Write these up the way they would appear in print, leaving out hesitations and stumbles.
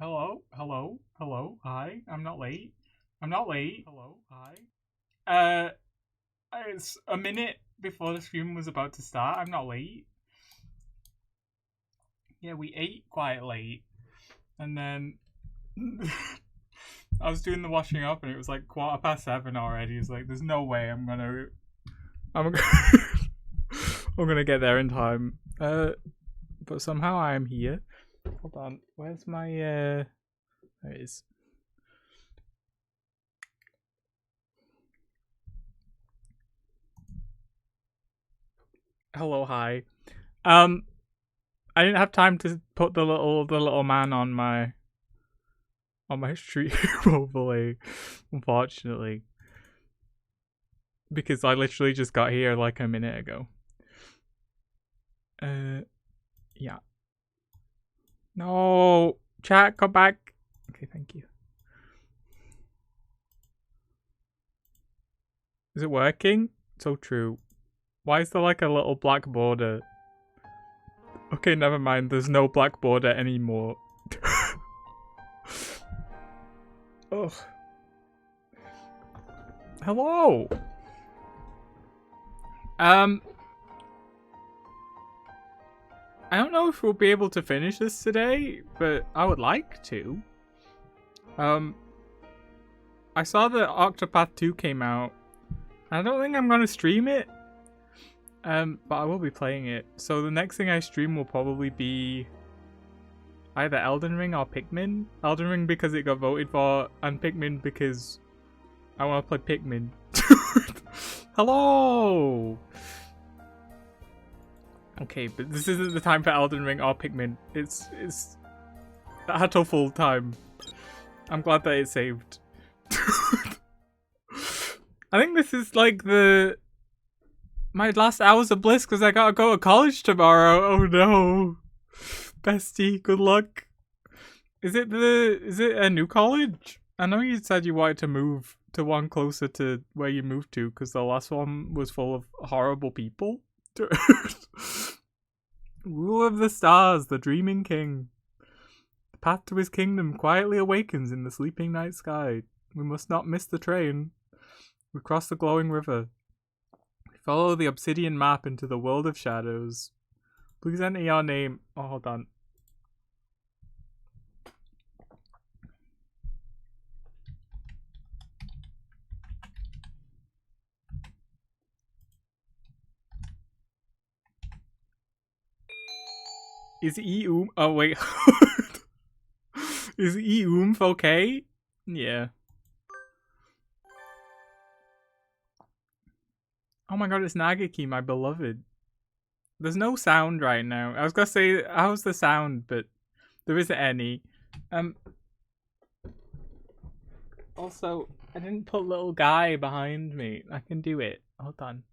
Hello? Hello? Hello? Hi? I'm not late. I'm not late. Hello? Hi? Uh, it's a minute before the stream was about to start. I'm not late. Yeah, we ate quite late. And then I was doing the washing up and it was like 7:15 already. It's like, there's no way I'm gonna I'm gonna get there in time. But somehow I am here. Hold on. Where's my there it is. Hello, hi. I didn't have time to put the little man on my stream overlay, unfortunately, because I literally just got here like a minute ago. Yeah. No, chat, come back. Okay, thank you. Is it working? So true. Why is there like a little black border? Okay, never mind. There's no black border anymore. Ugh. Hello. I don't know if we'll be able to finish this today, but I would like to. I saw that Octopath 2 came out. I don't think I'm gonna stream it. But I will be playing it. So the next thing I stream will probably be either Elden Ring or Pikmin. Elden Ring because it got voted for, and Pikmin because I want to play Pikmin. Hello! Okay, but this isn't the time for Elden Ring or Pikmin. It's Hatoful time. I'm glad that it's saved. I think this is like my last hours of bliss because I gotta go to college tomorrow. Oh no. Bestie, good luck. Is it a new college? I know you said you wanted to move to one closer to where you moved to because the last one was full of horrible people. Ruler of the stars, the dreaming king. The path to his kingdom quietly awakens in the sleeping night sky. We must not miss the train. We cross the glowing river. We follow the obsidian map into the world of shadows. Please enter your name. Oh, hold on. Is oh wait. Is okay? Yeah. Oh my god, it's Nagaki, my beloved. There's no sound right now. I was gonna say, how's the sound, but there isn't any. Also, I didn't put little guy behind me. I can do it. Hold on.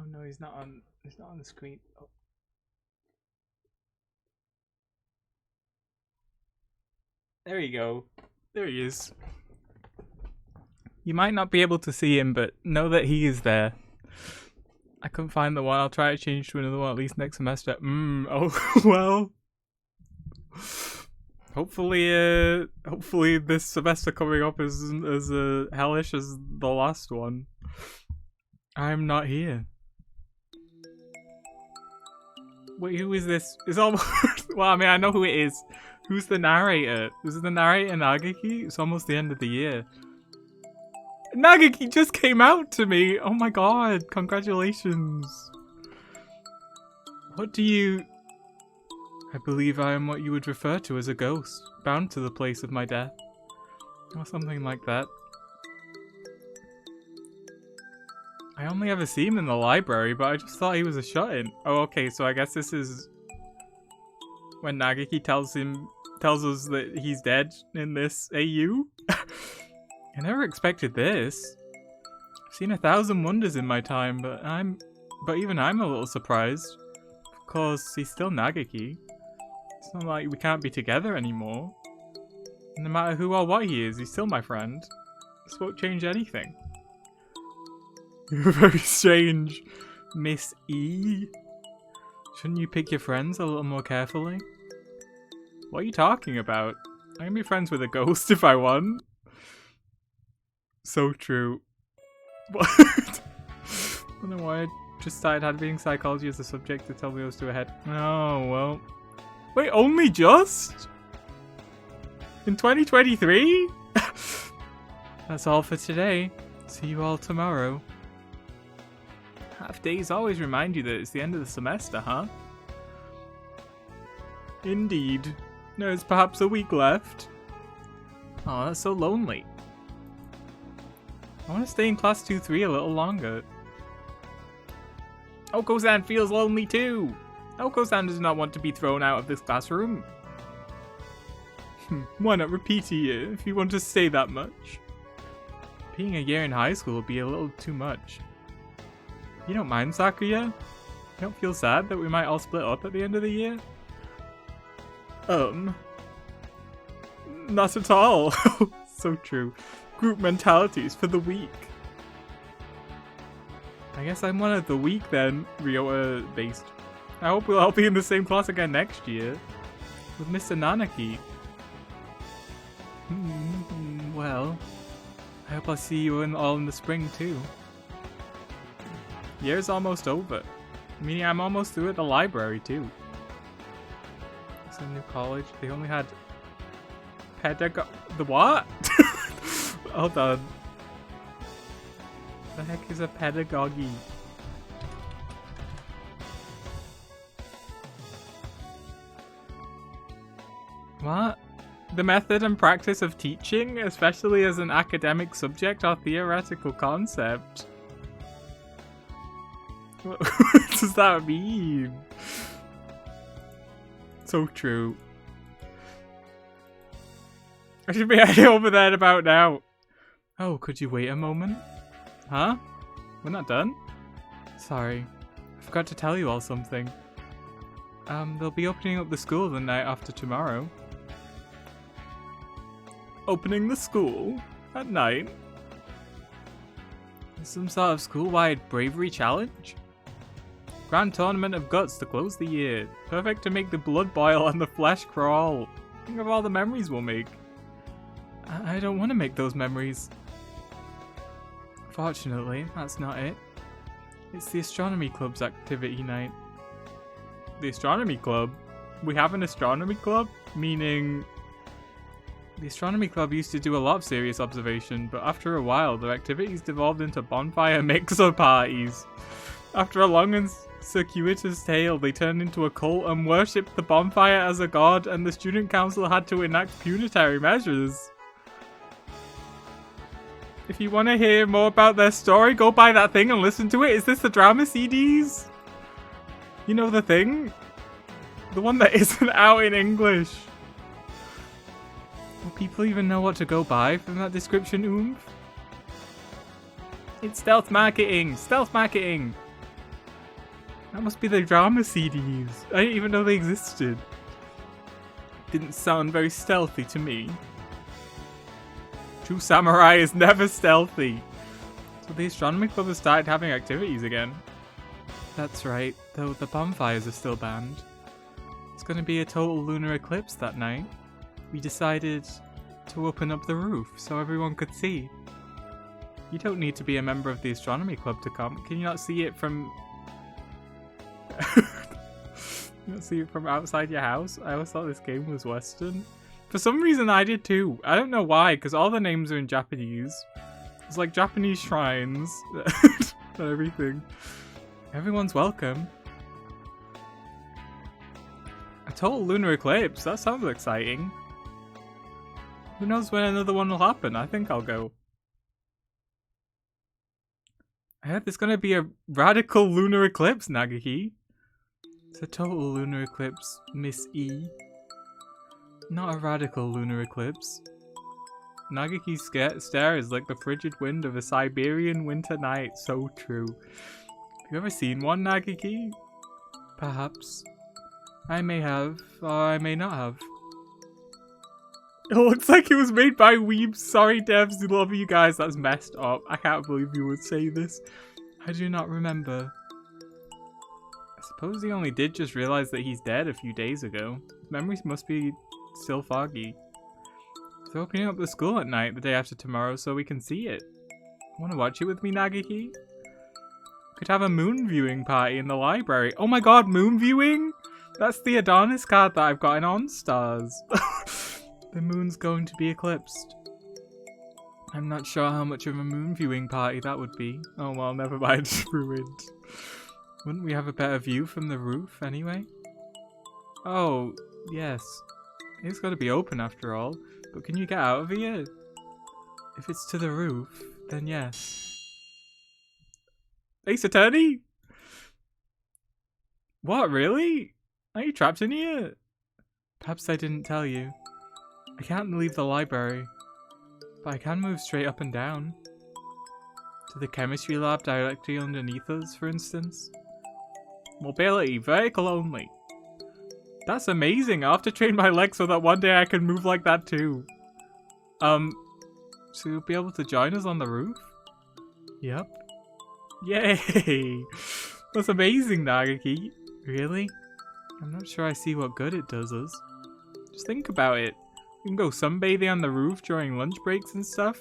Oh no, he's not on the screen. Oh. There you go. There he is. You might not be able to see him, but know that he is there. I couldn't find the one. I'll try to change to another one at least next semester. Oh well. Hopefully this semester coming up isn't as hellish as the last one. I'm not here. Wait, who is this? It's almost well, I mean I know who it is. Who's the narrator? Is the narrator Nagaki? It's almost the end of the year. Nagaki just came out to me! Oh my god, congratulations. What do you... I believe I am what you would refer to as a ghost, bound to the place of my death. Or something like that. I only ever see him in the library, but I just thought he was a shut-in. Oh, okay, so I guess this is... when Nagaki tells us that he's dead in this AU? I never expected this. I've seen 1,000 wonders in my time, but even I'm a little surprised. Of course, he's still Nagaki. It's not like we can't be together anymore. No matter who or what he is, he's still my friend. This won't change anything. You're very strange, Miss E. Shouldn't you pick your friends a little more carefully? What are you talking about? I can be friends with a ghost if I want. So true. What? I don't know why I just started having psychology as a subject to tell me I was too ahead. Oh, well. Wait, only just? In 2023? That's all for today. See you all tomorrow. Half days always remind you that it's the end of the semester, huh? Indeed. There's perhaps a week left. Oh, that's so lonely. I want to stay in class 2-3 a little longer. Oko-san feels lonely too. Oko-san does not want to be thrown out of this classroom. Why not repeat a year if you want to stay that much? Being a year in high school would be a little too much. You don't mind, Sakuya? You don't feel sad that we might all split up at the end of the year? Not at all. So true. Group mentalities for the weak. I guess I'm one of the weak then, Ryota based. I hope we'll all be in the same class again next year. With Mr. Nanaki. Well, I hope I'll see you all in the spring too. Year's almost over. Meaning I'm almost through at the library too. It's a new college. They only had the what? Hold on. The heck is a pedagogy? What? The method and practice of teaching, especially as an academic subject or theoretical concept. What does that mean? So true. I should be heading over there about now. Oh, could you wait a moment? Huh? We're not done? Sorry. I forgot to tell you all something. They'll be opening up the school the night after tomorrow. Opening the school? At night? Some sort of school-wide bravery challenge? Grand tournament of guts to close the year. Perfect to make the blood boil and the flesh crawl. Think of all the memories we'll make. I don't want to make those memories. Fortunately, that's not it. It's the astronomy club's activity night. The astronomy club? We have an astronomy club? Meaning... The astronomy club used to do a lot of serious observation, but after a while, their activities devolved into bonfire mixer parties. After a long and circuitous tale, they turned into a cult and worshipped the bonfire as a god, and the student council had to enact punitive measures. If you want to hear more about their story, go buy that thing and listen to it. Is this the drama CDs? You know the thing? The one that isn't out in English. Will people even know what to go buy from that description, oomph? It's stealth marketing! Stealth marketing! That must be the drama CDs. I didn't even know they existed. Didn't sound very stealthy to me. True samurai is never stealthy. So the astronomy club has started having activities again. That's right, though the bonfires are still banned. It's going to be a total lunar eclipse that night. We decided to open up the roof so everyone could see. You don't need to be a member of the astronomy club to come. Can you not see it from... You don't see it from outside your house? I always thought this game was Western. For some reason I did too. I don't know why, because all the names are in Japanese. It's like Japanese shrines and everything. Everyone's welcome. A total lunar eclipse? That sounds exciting. Who knows when another one will happen? I think I'll go. I heard there's gonna be a radical lunar eclipse, Nagaki. It's a total lunar eclipse, Miss E. Not a radical lunar eclipse. Nagaki's stare is like the frigid wind of a Siberian winter night. So true. Have you ever seen one, Nagaki? Perhaps. I may have, or I may not have. It looks like it was made by Weebs. Sorry, devs. Love you guys. That's messed up. I can't believe you would say this. I do not remember. I suppose he only did just realize that he's dead a few days ago. His memories must be still foggy. They're opening up the school at night the day after tomorrow so we can see it. Want to watch it with me, Nagaki? Could have a moon viewing party in the library. Oh my god, moon viewing? That's the Adonis card that I've got in OnStars. The moon's going to be eclipsed. I'm not sure how much of a moon viewing party that would be. Oh well, never mind. Ruined. Wouldn't we have a better view from the roof anyway? Oh, yes. It's got to be open after all. But can you get out of here? If it's to the roof, then yes. Ace Attorney? What, really? Are you trapped in here? Perhaps I didn't tell you. I can't leave the library, but I can move straight up and down. To the chemistry lab directly underneath us, for instance. Mobility, vehicle only. That's amazing. I'll have to train my legs so that one day I can move like that too. So you'll be able to join us on the roof? Yep. Yay! That's amazing, Nagaki. Really? I'm not sure I see what good it does us. Just think about it. We can go sunbathing on the roof during lunch breaks and stuff.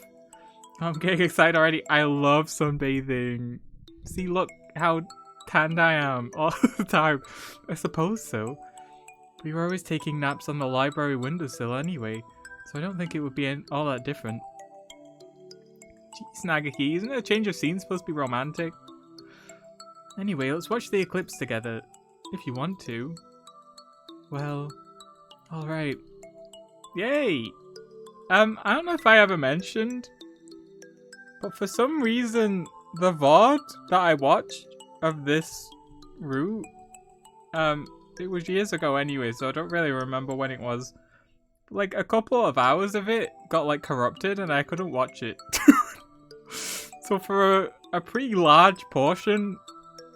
I'm getting excited already. I love sunbathing. See, look how tanned I am all the time. I suppose so. We were always taking naps on the library windowsill anyway, so I don't think it would be all that different. Jeez, Nagaki, isn't a change of scene supposed to be romantic? Anyway, let's watch the eclipse together, if you want to. Well, alright. Yay! I don't know if I ever mentioned, but for some reason, the VOD that I watched of this route, it was years ago anyway, so I don't really remember when it was. Like, a couple of hours of it got, like, corrupted and I couldn't watch it. So for a pretty large portion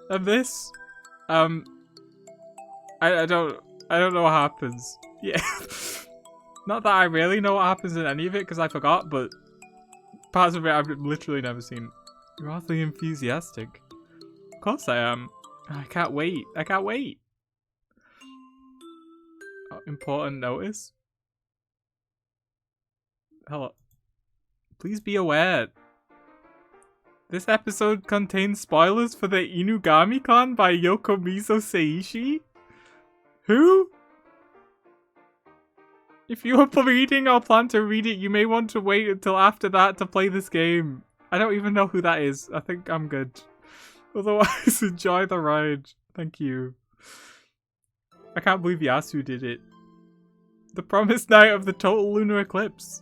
of this, I don't know what happens. Yeah. Not that I really know what happens in any of it, because I forgot, but parts of it I've literally never seen. You're awfully enthusiastic. Of course I am. I can't wait. I can't wait. Oh, important notice. Hello. Please be aware. This episode contains spoilers for the Inugami-kan by Yokomizo Seishi. Who? If you are reading or plan to read it, you may want to wait until after that to play this game. I don't even know who that is. I think I'm good. Otherwise, enjoy the ride. Thank you. I can't believe Yasu did it. The promised night of the total lunar eclipse.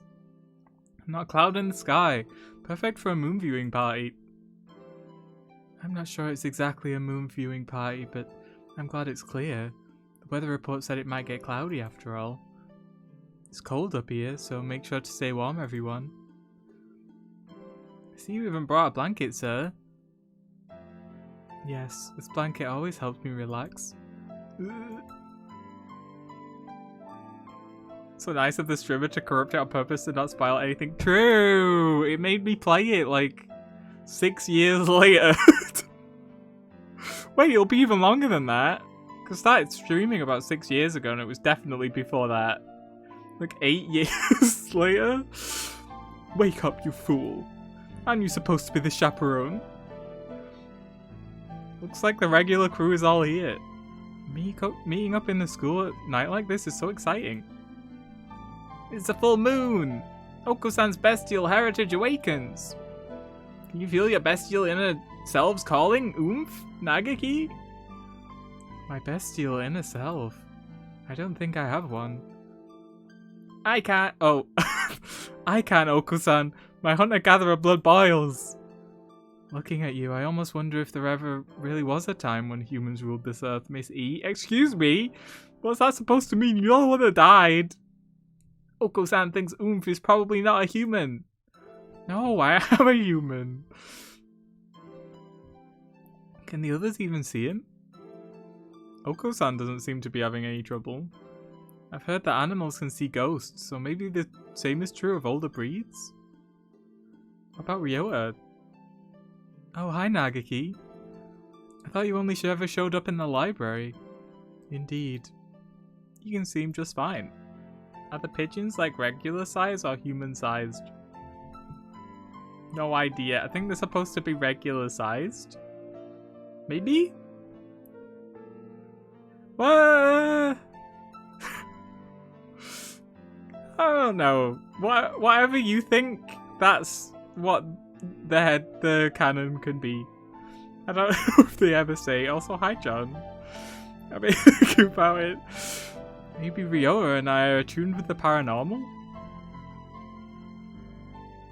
Not a cloud in the sky. Perfect for a moon viewing party. I'm not sure it's exactly a moon viewing party, but I'm glad it's clear. The weather report said it might get cloudy after all. It's cold up here, so make sure to stay warm, everyone. I see you even brought a blanket, sir. Yes, this blanket always helps me relax. So nice of the streamer to corrupt it on purpose and not spoil anything. True! It made me play it like 6 years later. Wait, it'll be even longer than that. Because I started streaming about 6 years ago and it was definitely before that. Like 8 years later? Wake up, you fool. Aren't you supposed to be the chaperone? Looks like the regular crew is all here. Meeting up in the school at night like this is so exciting. It's a full moon! Oko-san's bestial heritage awakens! Can you feel your bestial inner selves calling? Oomph? Nagaki? My bestial inner self? I don't think I have one. I can't. Oh. I can't, Oko-san. My hunter-gatherer blood boils. Looking at you, I almost wonder if there ever really was a time when humans ruled this earth, Miss E. Excuse me? What's that supposed to mean? You're the one that died. Oko-san thinks Oomph is probably not a human. No, I am a human. Can the others even see him? Oko-san doesn't seem to be having any trouble. I've heard that animals can see ghosts, so maybe the same is true of older breeds? What about Ryota? Oh, hi Nagaki. I thought you only ever showed up in the library. Indeed. You can seem just fine. Are the pigeons like regular size or human sized? No idea. I think they're supposed to be regular sized. Maybe? What? I don't know. Whatever you think, that's what the canon can be. I don't know if they ever say. Also, hi John. I mean, think about it. Maybe Ryota and I are attuned with the paranormal?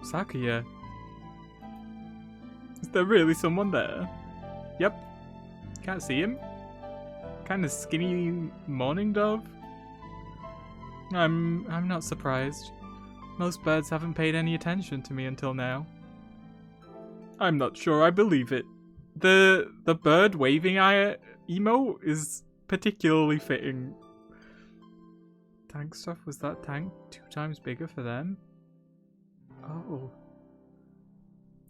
Sakuya. Is there really someone there? Yep. Can't see him. Kind of skinny mourning dove. I'm not surprised. Most birds haven't paid any attention to me until now. I'm not sure I believe it. The bird waving eye emo is particularly fitting. Tank stuff, was that tank 2 times bigger for them? Oh.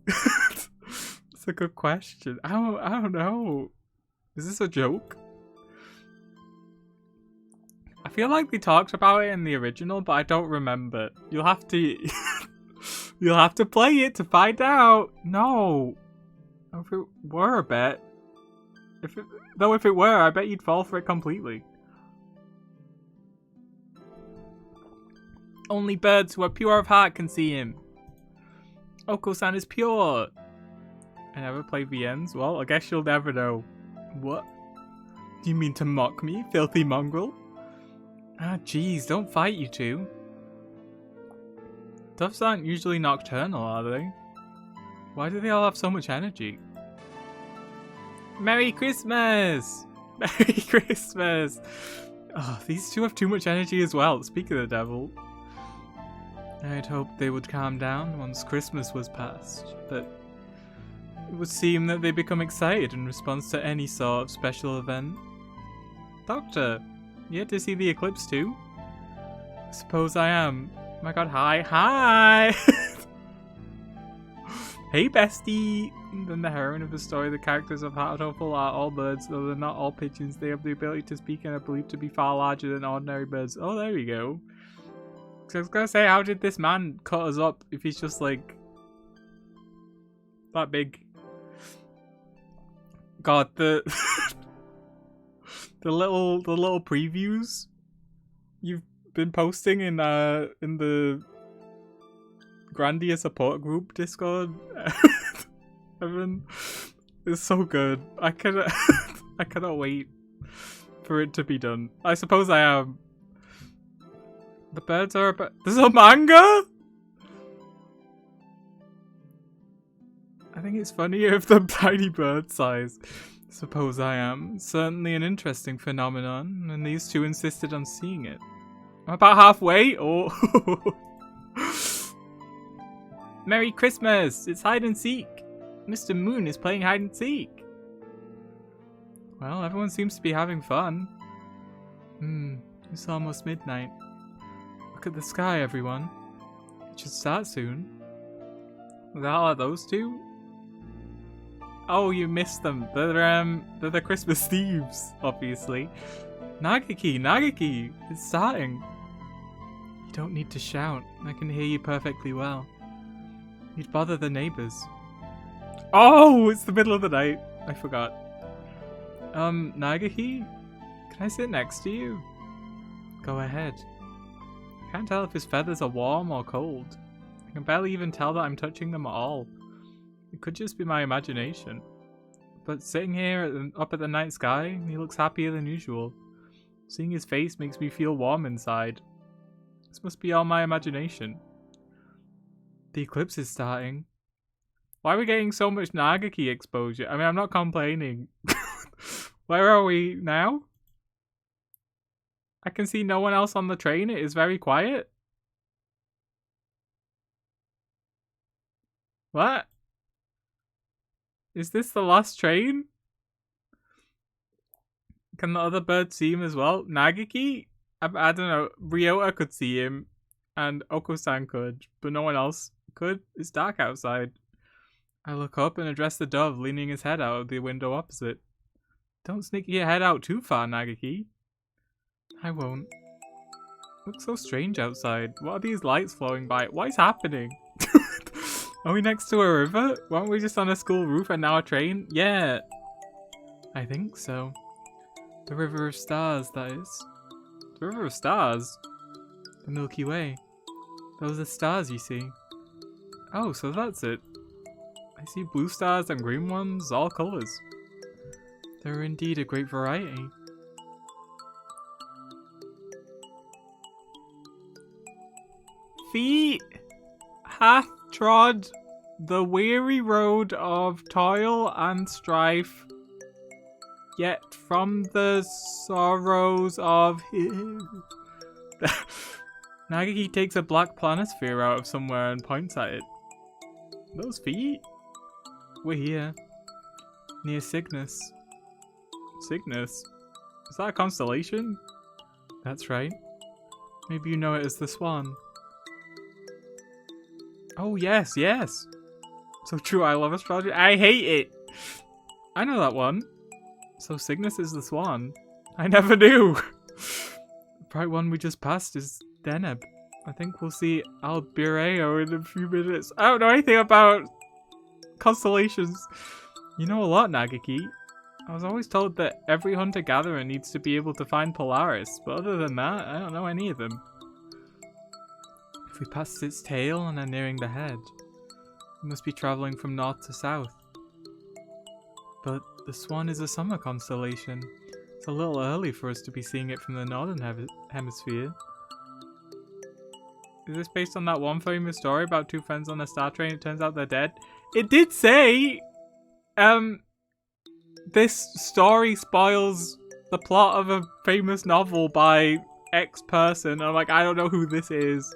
That's a good question. I don't know. Is this a joke? I feel like they talked about it in the original, but I don't remember. You'll have to you'll have to play it to find out. No. If it were, I bet. If it were, I bet you'd fall for it completely. Only birds who are pure of heart can see him. Oko-san is pure. I never play VNs? Well, I guess you'll never know. What? Do you mean to mock me, filthy mongrel? Ah, jeez, don't fight, you two. Doves aren't usually nocturnal, are they? Why do they all have so much energy? Merry Christmas! Merry Christmas! Oh, these two have too much energy as well, speak of the devil. I'd hoped they would calm down once Christmas was past, but it would seem that they become excited in response to any sort of special event. Doctor, you had to see the eclipse too? I suppose I am. Oh my god, hi. Hi! Hey bestie! Then the heroine of the story, the characters of Hatoful are all birds, though they're not all pigeons. They have the ability to speak and are believed to be far larger than ordinary birds. Oh, there we go. So I was gonna say, how did this man cut us up if he's just like that big? God, the the little previews you've been posting in the Grandia support group Discord, Evan, is so good. I cannot wait for it to be done. I suppose I am. The birds are about. There's a manga? I think it's funnier if they're tiny bird size. Suppose I am. Certainly an interesting phenomenon, and these two insisted on seeing it. I'm about halfway. Oh. Merry Christmas! It's hide and seek. Mr. Moon is playing hide and seek. Well, everyone seems to be having fun. It's almost midnight. Look at the sky, everyone. It should start soon. What the hell are those two? Oh, you missed them. They're the Christmas thieves, obviously. Nagaki, it's starting. You don't need to shout. I can hear you perfectly well. You'd bother the neighbors. Oh, it's the middle of the night. I forgot. Nagaki, can I sit next to you? Go ahead. I can't tell if his feathers are warm or cold. I can barely even tell that I'm touching them at all. It could just be my imagination. But sitting here up at the night sky, he looks happier than usual. Seeing his face makes me feel warm inside. This must be all my imagination. The eclipse is starting. Why are we getting so much Nagaki exposure? I mean, I'm not complaining. Where are we now? I can see no one else on the train. It is very quiet. What? Is this the last train? Can the other birds see him as well? Nagiki? I don't know. Ryota could see him, and Oko-san could, but no one else could. It's dark outside. I look up and address the dove leaning his head out of the window opposite. Don't sneak your head out too far, Nagiki. I won't. Looks so strange outside. What are these lights flowing by? What is happening? Are we next to a river? Weren't we just on a school roof and now a train? Yeah. I think so. The River of Stars, that is. The River of Stars? The Milky Way. Those are stars, you see. Oh, so that's it. I see blue stars and green ones, all colours. There are indeed a great variety. Feet hath trod the weary road of toil and strife, yet from the sorrows of his... Nagiki takes a black planisphere out of somewhere and points at it. Those feet? We're here. Near Cygnus. Cygnus? Is that a constellation? That's right. Maybe you know it as the Swan. Oh yes, yes! So true, I love astrology. I hate it! I know that one. So Cygnus is the Swan. I never knew! The bright one we just passed is Deneb. I think we'll see Albireo in a few minutes. I don't know anything about constellations. You know a lot, Nagiki. I was always told that every hunter-gatherer needs to be able to find Polaris, but other than that, I don't know any of them. If we pass its tail and are nearing the head, we must be travelling from north to south. But the Swan is a summer constellation. It's a little early for us to be seeing it from the northern hemisphere. Is this based on that one famous story about two friends on a star train? It turns out they're dead. It did say, this story spoils the plot of a famous novel by X person. I'm like, I don't know who this is.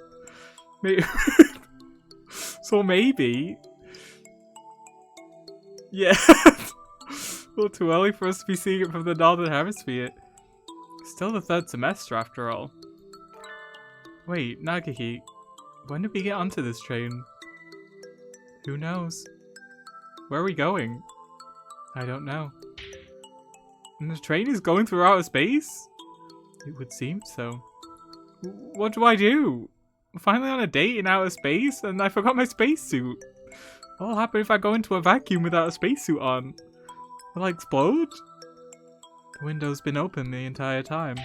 Maybe so maybe. Yeah. A little too early for us to be seeing it from the northern hemisphere. Still the third semester after all. Wait, Nagiki, when did we get onto this train? Who knows? Where are we going? I don't know. And the train is going through outer space? It would seem so. What do I do? I'm finally on a date in outer space and I forgot my spacesuit. What'll happen if I go into a vacuum without a spacesuit on? Will I explode? The window's been open the entire time.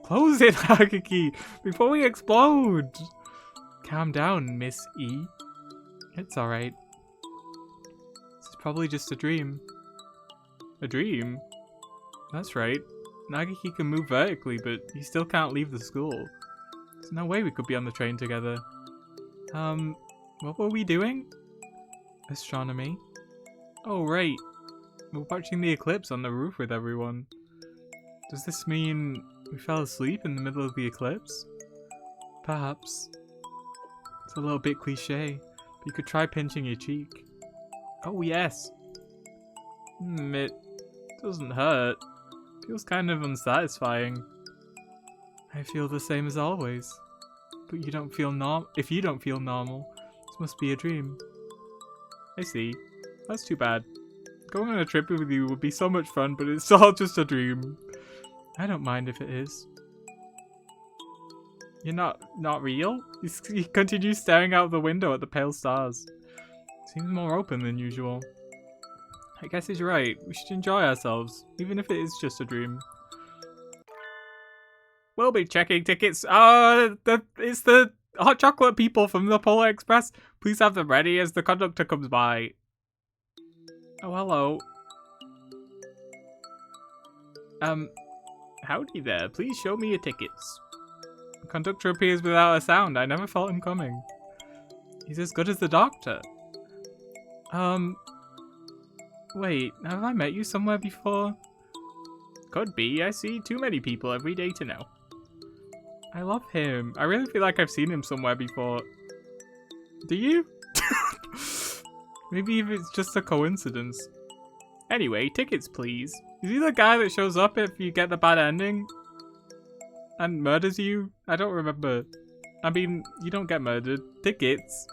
Close it, Nagiki, before we explode! Calm down, Miss E. It's alright. This is probably just a dream. A dream? That's right. Nagiki can move vertically, but he still can't leave the school. There's no way we could be on the train together. What were we doing? Astronomy. Oh, right. We're watching the eclipse on the roof with everyone. Does this mean we fell asleep in the middle of the eclipse? Perhaps. It's a little bit cliche, but you could try pinching your cheek. Oh yes! It doesn't hurt. Feels kind of unsatisfying. I feel the same as always. But you don't feel if you don't feel normal, this must be a dream. I see. That's too bad. Going on a trip with you would be so much fun, but it's all just a dream. I don't mind if it is. You're not real? You continue staring out the window at the pale stars. Seems more open than usual. I guess he's right. We should enjoy ourselves, even if it is just a dream. We'll be checking tickets. It's the hot chocolate people from the Polar Express. Please have them ready as the conductor comes by. Oh, hello. Howdy there. Please show me your tickets. The conductor appears without a sound. I never felt him coming. He's as good as the doctor. Wait, have I met you somewhere before? Could be. I see too many people every day to know. I love him. I really feel like I've seen him somewhere before. Do you? Maybe if it's just a coincidence. Anyway, tickets please. Is he the guy that shows up if you get the bad ending? And murders you? I don't remember. I mean, you don't get murdered. Tickets.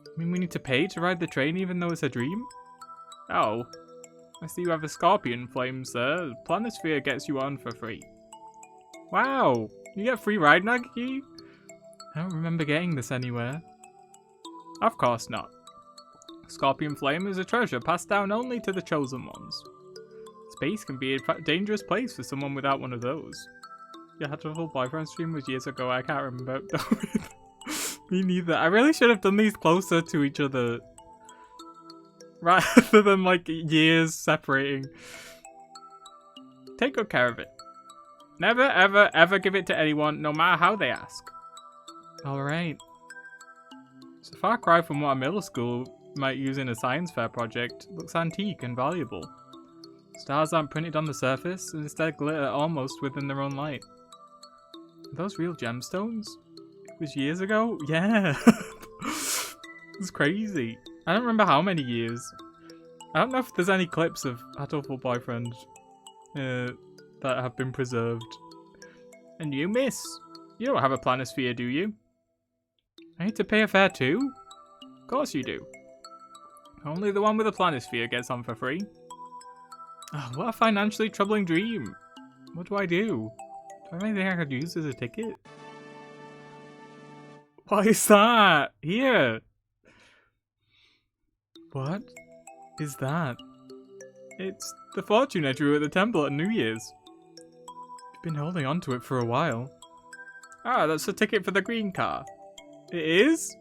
I mean, we need to pay to ride the train even though it's a dream? Oh. I see you have a scorpion flame, sir. Planisphere gets you on for free. Wow. You get free ride, Nagiki? I don't remember getting this anywhere. Of course not. Scorpion flame is a treasure passed down only to the chosen ones. Space can be a dangerous place for someone without one of those. Your Hatoful boyfriend stream was years ago, I can't remember. Me neither. I really should have done these closer to each other. Rather than like years separating. Take good care of it. Never, ever, ever give it to anyone, no matter how they ask. Alright. It's a far cry from what a middle school might use in a science fair project. It looks antique and valuable. Stars aren't printed on the surface, and instead glitter almost within their own light. Are those real gemstones? It was years ago? Yeah. It's crazy. I don't remember how many years. I don't know if there's any clips of Hatoful boyfriend that have been preserved. And you, miss? You don't have a planisphere, do you? I need to pay a fare too? Of course you do. Only the one with a planisphere gets on for free. Oh, what a financially troubling dream. What do I do? Do I have anything I could use as a ticket? What is that? Here! What is that? It's the fortune I drew at the temple at New Year's. I've been holding on to it for a while. Ah, that's the ticket for the green car. It is?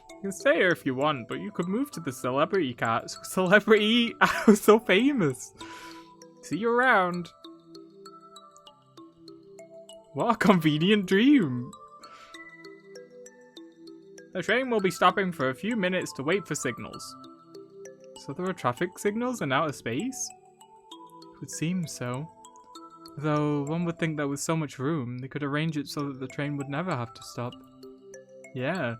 You can stay here if you want, but you could move to the celebrity car. Celebrity? I was so famous. See you around. What a convenient dream. The train will be stopping for a few minutes to wait for signals. So there are traffic signals in outer space? It would seem so. Though one would think that with so much room, they could arrange it so that the train would never have to stop. Yeah.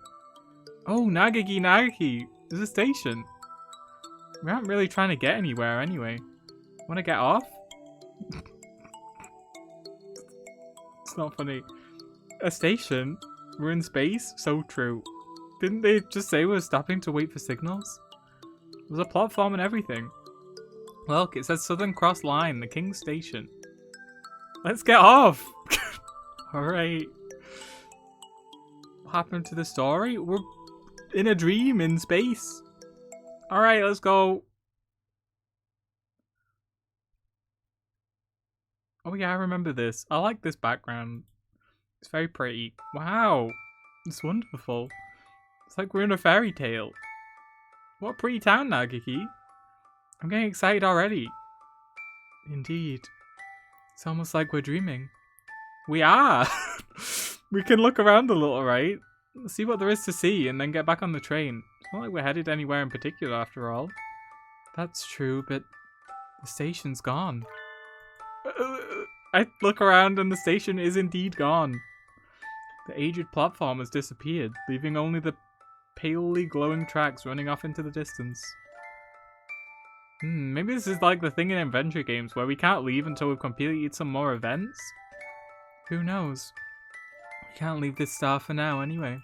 Oh, Nagiki! There's a station. We aren't really trying to get anywhere anyway. Wanna get off? It's not funny. A station? We're in space? So true. Didn't they just say we were stopping to wait for signals? There's a platform and everything. Look, it says Southern Cross Line, the King's Station. Let's get off! Alright. What happened to the story? We're in a dream in space. Alright, let's go. Oh yeah, I remember this. I like this background. It's very pretty. Wow. It's wonderful. It's like we're in a fairy tale. What a pretty town, Nagiki. I'm getting excited already. Indeed. It's almost like we're dreaming. We are! We can look around a little, right? See what there is to see and then get back on the train. It's not like we're headed anywhere in particular after all. That's true, but the station's gone. I look around and the station is indeed gone. The aged platform has disappeared, leaving only the palely glowing tracks running off into the distance. Maybe this is like the thing in adventure games where we can't leave until we've completed some more events? Who knows? We can't leave this star for now anyway.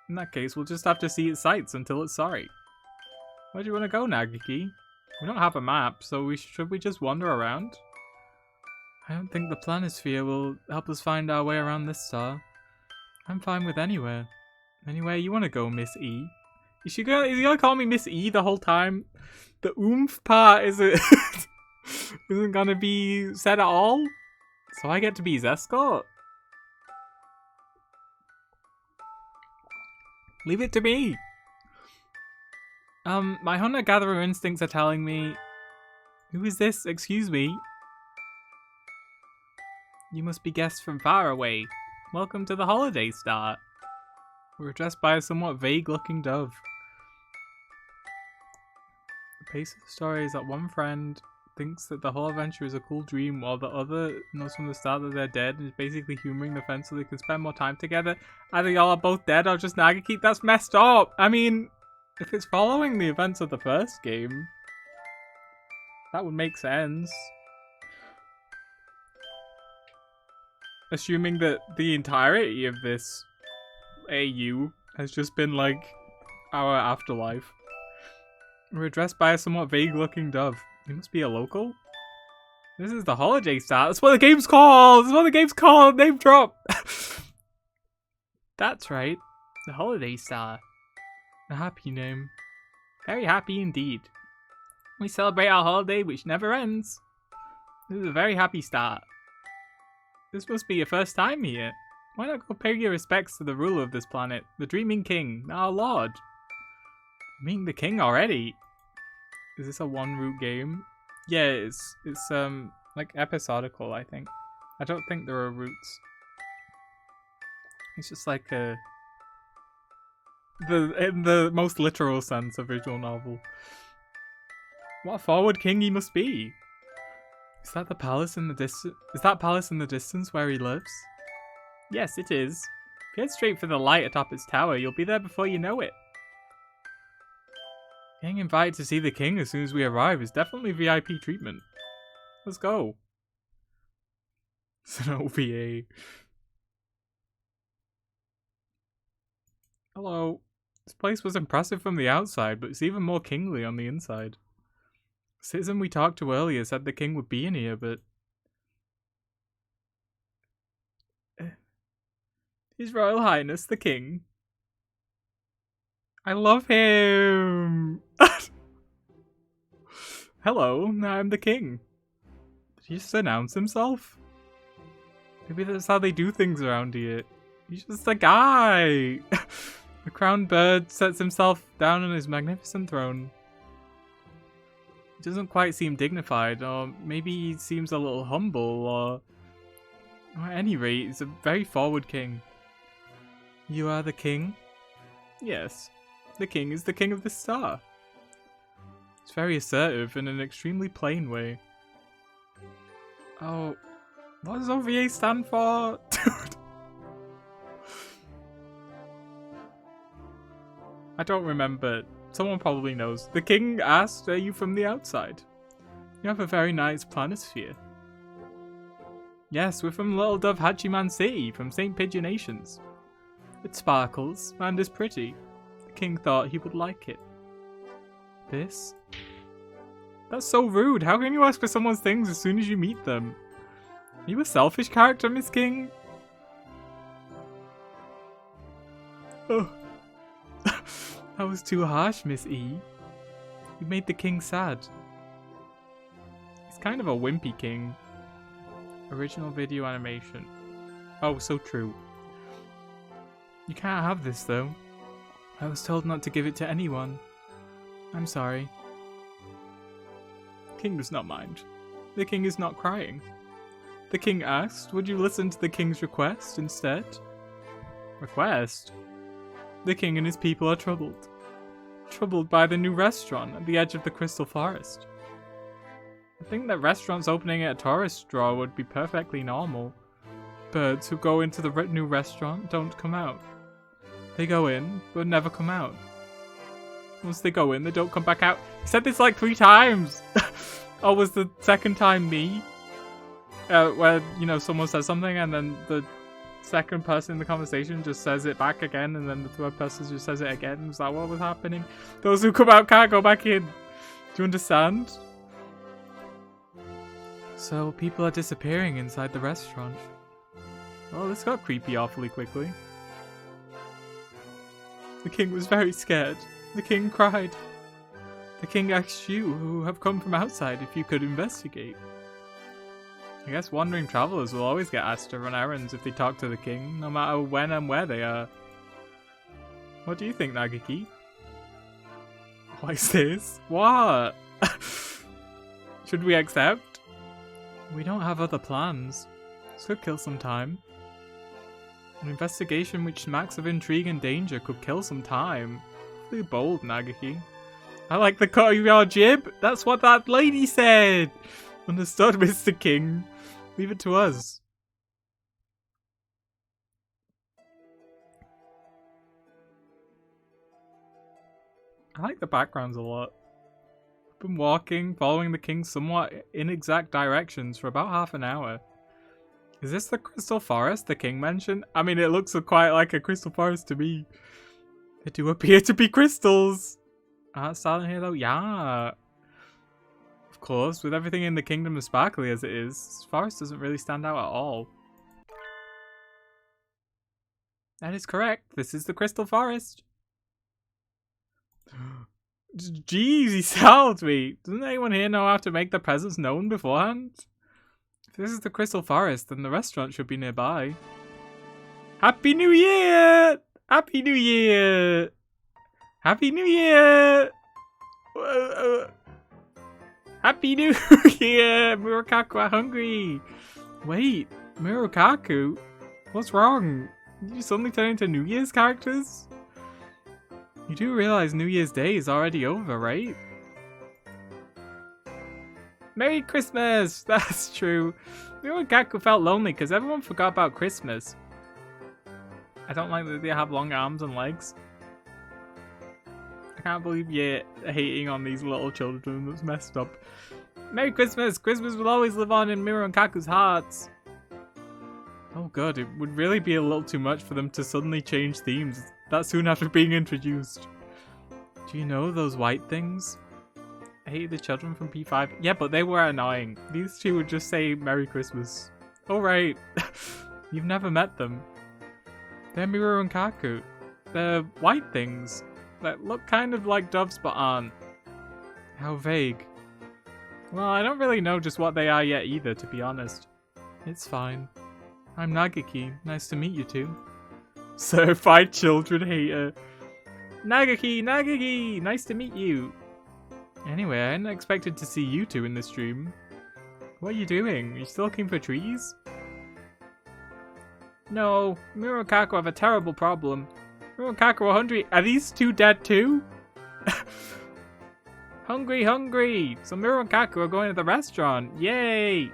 In that case, we'll just have to see its sights until it's sorry. Where do you want to go, Nagiki? We don't have a map, so should we just wander around? I don't think the planisphere will help us find our way around this star. I'm fine with anywhere. Anywhere you want to go, Miss E. Is he gonna call me Miss E the whole time? The oomph part isn't gonna be said at all? So I get to be his escort? Leave it to me! My hunter-gatherer instincts are telling me... Who is this? Excuse me? You must be guests from far away. Welcome to the holiday star. We're addressed by a somewhat vague-looking dove. The pace of the story is that one friend thinks that the whole adventure is a cool dream, while the other knows from the start that they're dead and is basically humouring the friends so they can spend more time together. Either y'all are both dead or just Nagiki. That's messed up! I mean, if it's following the events of the first game, That would make sense. Assuming that the entirety of this AU has just been like our afterlife. We're addressed by a somewhat vague-looking dove. He must be a local? This is the holiday star. That's what the game's called! That's what the game's called! Name drop! That's right. The holiday star. A happy name. Very happy indeed. We celebrate our holiday which never ends. This is a very happy start. This must be your first time here. Why not go pay your respects to the ruler of this planet, the Dreaming King, our lord? Meeting the king already? Is this a one route game? Yeah, it's like episodical, I think. I don't think there are routes. It's just like in the most literal sense, a visual novel. What a forward king he must be! Is that the palace in the distance? Is that palace in the distance where he lives? Yes, it is. If you head straight for the light atop its tower, you'll be there before you know it. Getting invited to see the king as soon as we arrive is definitely VIP treatment. Let's go. It's an OVA. Hello. This place was impressive from the outside, but it's even more kingly on the inside. The citizen we talked to earlier said the king would be in here, but... His Royal Highness, the king. I love him! Hello, I'm the king. Did he just announce himself? Maybe that's how they do things around here. He's just a guy! The crowned bird sets himself down on his magnificent throne. He doesn't quite seem dignified, or maybe he seems a little humble, or at any rate, he's a very forward king. You are the king? Yes. The king is the king of the star. It's very assertive in an extremely plain way. Oh, what does OVA stand for? Dude. I don't remember. Someone probably knows. The king asked, are you from the outside? You have a very nice planisphere. Yes, we're from Little Dove Hachiman City, from St. Pigeonations. It sparkles, and is pretty. The king thought he would like it. This? That's so rude. How can you ask for someone's things as soon as you meet them? Are you a selfish character, Miss King? Oh. That was too harsh, Miss E. You made the king sad. He's kind of a wimpy king. Original video animation. Oh, so true. You can't have this, though. I was told not to give it to anyone. I'm sorry. The king does not mind. The king is not crying. The king asked, would you listen to the king's request instead? Request? The king and his people are troubled. Troubled by the new restaurant at the edge of the Crystal Forest. I think that restaurants opening at a tourist draw would be perfectly normal. Birds who go into the new restaurant don't come out. They go in, but never come out. Once they go in, they don't come back out. He said this like 3 times! Oh, was the second time me? Where, you know, someone says something and then the second person in the conversation just says it back again, and then the third person just says it again. Is that what was happening? Those who come out can't go back in. Do you understand? So people are disappearing inside the restaurant. Well, this got creepy awfully quickly. The king was very scared. The king cried. The king asked you, who have come from outside, if you could investigate. I guess wandering travelers will always get asked to run errands if they talk to the king, no matter when and where they are. What do you think, Nagiki? What is this? What? Should we accept? We don't have other plans. This could kill some time. An investigation which smacks of intrigue and danger could kill some time. Really bold, Nagiki. I like the cut of your jib. That's what that lady said. Understood, Mr. King. Leave it to us. I like the backgrounds a lot. Been walking, following the king's somewhat inexact directions for about half an hour. Is this the crystal forest the king mentioned? I mean, it looks quite like a crystal forest to me. They do appear to be crystals. Silent Hill though? Yeah. Of course, with everything in the kingdom as sparkly as it is, this forest doesn't really stand out at all. That is correct. This is the crystal forest. Jeez, he sold me. Doesn't anyone here know how to make their presence known beforehand? If this is the crystal forest, then the restaurant should be nearby. Happy New Year! Happy New Year! Happy New Year! Happy New Year! Murokaku are hungry! Wait, Murokaku? What's wrong? Did you suddenly turn into New Year's characters? You do realize New Year's Day is already over, right? Merry Christmas! That's true. Murokaku felt lonely because everyone forgot about Christmas. I don't like that they have long arms and legs. I can't believe you're hating on these little children. That's messed up. Merry Christmas! Christmas will always live on in Miro and Kaku's hearts. Oh god, it would really be a little too much for them to suddenly change themes that soon after being introduced. Do you know those white things? I hate the children from P5. Yeah, but they were annoying. These two would just say Merry Christmas. Oh right. You've never met them. They're Miro and Kaku. They're white things that look kind of like doves but aren't. How vague. Well, I don't really know just what they are yet either, to be honest. It's fine. I'm Nagaki. Nice to meet you two. Certified children hater. Nagaki! Nagaki! Nice to meet you. Anyway, I hadn't expected to see you two in this stream. What are you doing? Are you still looking for trees? No, Miro and Kaku have a terrible problem. Miro and Kaku are hungry. Are these two dead too? Hungry, hungry! So Miro and Kaku are going to the restaurant. Yay!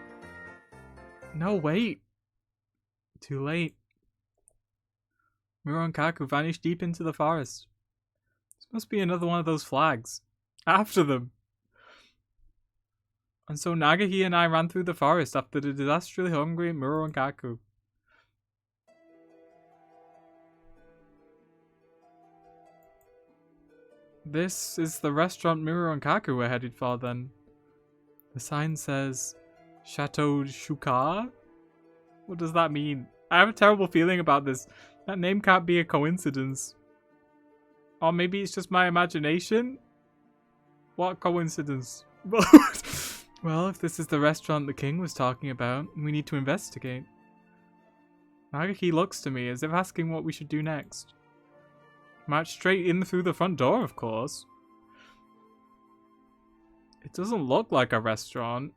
No, wait. Too late. Miro and Kaku vanished deep into the forest. This must be another one of those flags. After them. And so Nagaki and I ran through the forest after the disastrously hungry Miro and Kaku. This is the restaurant Miro and Kaku were headed for then. The sign says Chateau Shuka? What does that mean? I have a terrible feeling about this. That name can't be a coincidence. Or maybe it's just my imagination? What coincidence? Well, if this is the restaurant the king was talking about, we need to investigate. Nagaki looks to me as if asking what we should do next. March straight in through the front door, of course. It doesn't look like a restaurant.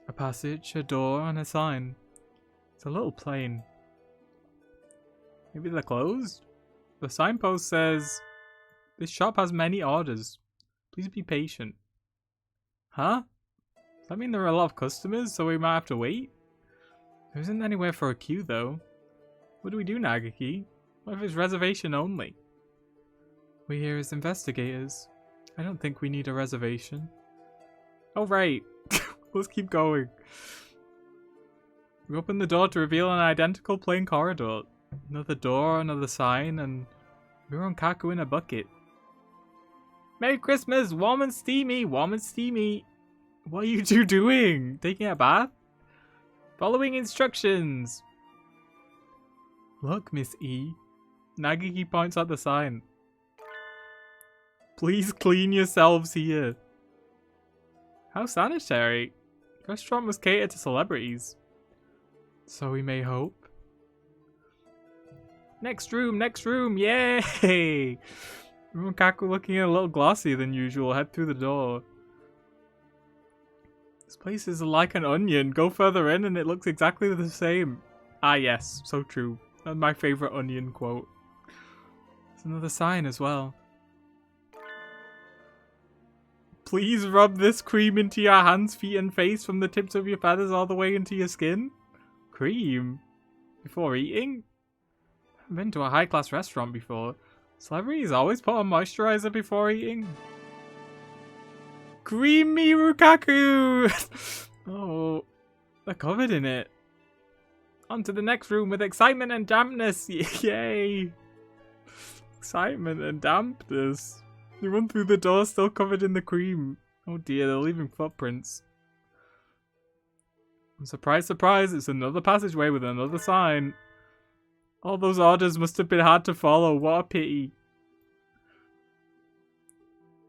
A passage, a door, and a sign. It's a little plain. Maybe they're closed? The signpost says, "This shop has many orders. Please be patient." Huh? Does that mean there are a lot of customers, so we might have to wait? There isn't anywhere for a queue, though. What do we do, Nagaki? What if it's reservation only? We're here as investigators. I don't think we need a reservation. Oh, right. Let's keep going. We open the door to reveal an identical plain corridor. Another door, another sign, and Miro and Kaku in a bucket. Merry Christmas! Warm and steamy! Warm and steamy! What are you two doing? Taking a bath? Following instructions! Look, Miss E. Nagaki points out the sign. Please clean yourselves here. How sanitary. The restaurant must cater to celebrities. So we may hope. Next room, yay! Kaku looking a little glossier than usual, head through the door. This place is like an onion. Go further in and it looks exactly the same. Ah yes, so true. That's my favourite onion quote. There's another sign as well. Please rub this cream into your hands, feet and face from the tips of your feathers all the way into your skin. Cream? Before eating? I've been to a high-class restaurant before. Celebrities always put on moisturizer before eating. Creamy Rukaku! Oh, they're covered in it. On to the next room with excitement and dampness. Yay! Excitement and dampness. You run through the door still covered in the cream. Oh dear, they're leaving footprints. Surprise, surprise, it's another passageway with another sign. All those orders must have been hard to follow. What a pity.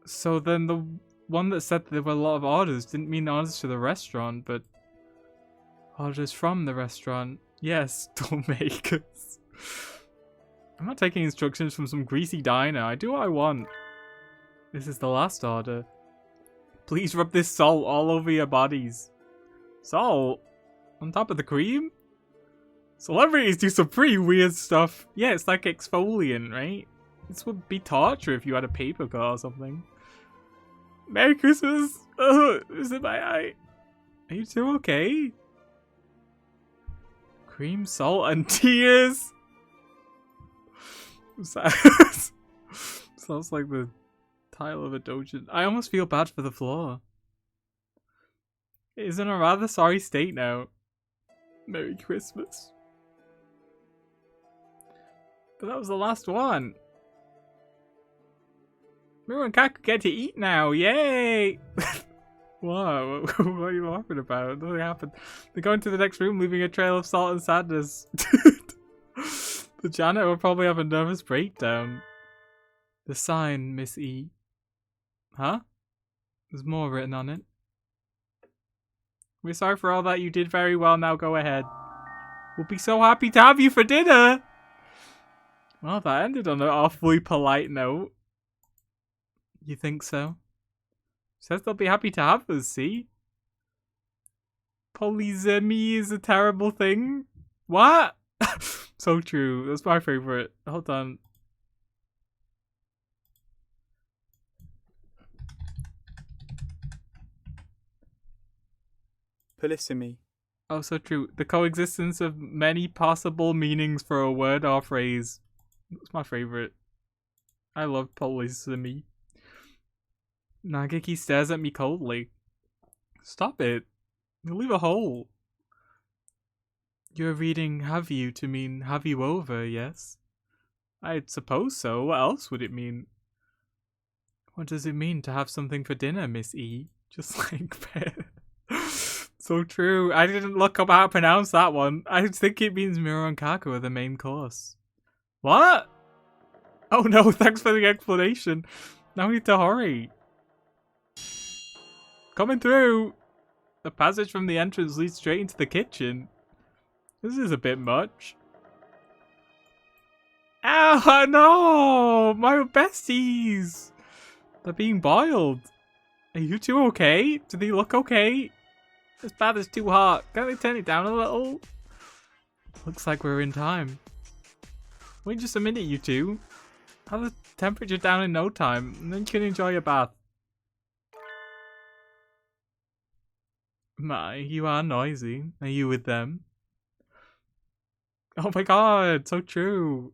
So then the one that said there were a lot of orders didn't mean orders to the restaurant, but orders from the restaurant. Yes, tollmakers. I'm not taking instructions from some greasy diner. I do what I want. This is the last order. Please rub this salt all over your bodies. Salt? On top of the cream? Celebrities do some pretty weird stuff. Yeah, it's like exfoliant, right? This would be torture if you had a paper cut or something. Merry Christmas! Oh, is it my eye? Are you two okay? Cream, salt, and tears! Sounds like the title of a doujin. I almost feel bad for the floor. It is in a rather sorry state now. Merry Christmas. But that was the last one. Miru and Kaku get to eat now. Yay! Wow, what are you laughing about? Nothing happened. They go into the next room, leaving a trail of salt and sadness. The janitor will probably have a nervous breakdown. The sign, Miss E. Huh? There's more written on it. We're sorry for all that. You did very well. Now go ahead. We'll be so happy to have you for dinner. Well, that ended on an awfully polite note. You think so? Says they'll be happy to have us, see? Polysemy is a terrible thing. What? So true. That's my favorite. Hold on. Polysemy. Oh, so true. The coexistence of many possible meanings for a word or phrase. That's my favorite. I love polysemy. Nageki stares at me coldly. Stop it. You'll leave a hole. You're reading have you to mean have you over, yes? I suppose so. What else would it mean? What does it mean to have something for dinner, Miss E? Just like so true. I didn't look up how to pronounce that one. I think it means Miru and Kaku are the main course. What? Oh no, thanks for the explanation. Now we need to hurry. Coming through! The passage from the entrance leads straight into the kitchen. This is a bit much. Ow, no! My besties! They're being boiled. Are you two okay? Do they look okay? This bath is too hot. Can't they turn it down a little? Looks like we're in time. Wait just a minute, you two. Have the temperature down in no time, and then you can enjoy your bath. My, you are noisy. Are you with them? Oh my god, so true.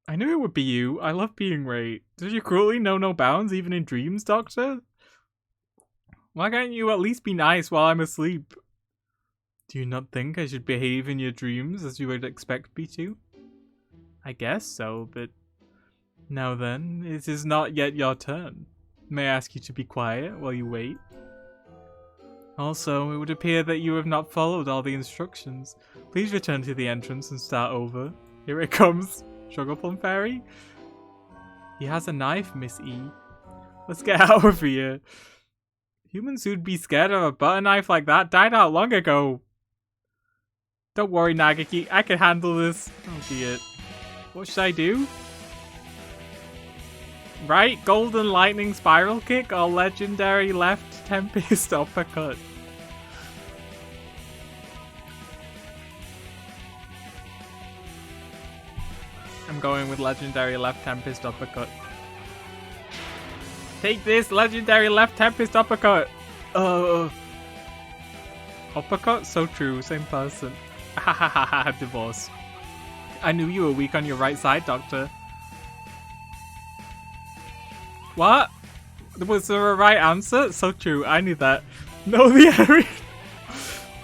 I knew it would be you. I love being right. Does your cruelty know no bounds, even in dreams, Doctor? Why can't you at least be nice while I'm asleep? Do you not think I should behave in your dreams as you would expect me to? I guess so, but... Now then, it is not yet your turn. May I ask you to be quiet while you wait? Also, it would appear that you have not followed all the instructions. Please return to the entrance and start over. Here it comes. Sugar Plum Fairy? He has a knife, Miss E. Let's get out of here. Humans who'd be scared of a butter knife like that died out long ago. Don't worry, Nageki. I can handle this. Oh dear. What should I do? Right, golden lightning spiral kick or legendary left tempest uppercut? I'm going with legendary left tempest uppercut. Take this, legendary left tempest uppercut! Uppercut? So true, same person. Hahaha, divorce. I knew you were weak on your right side, Doctor. What? Was there a right answer? So true. I knew that. Know the enemy.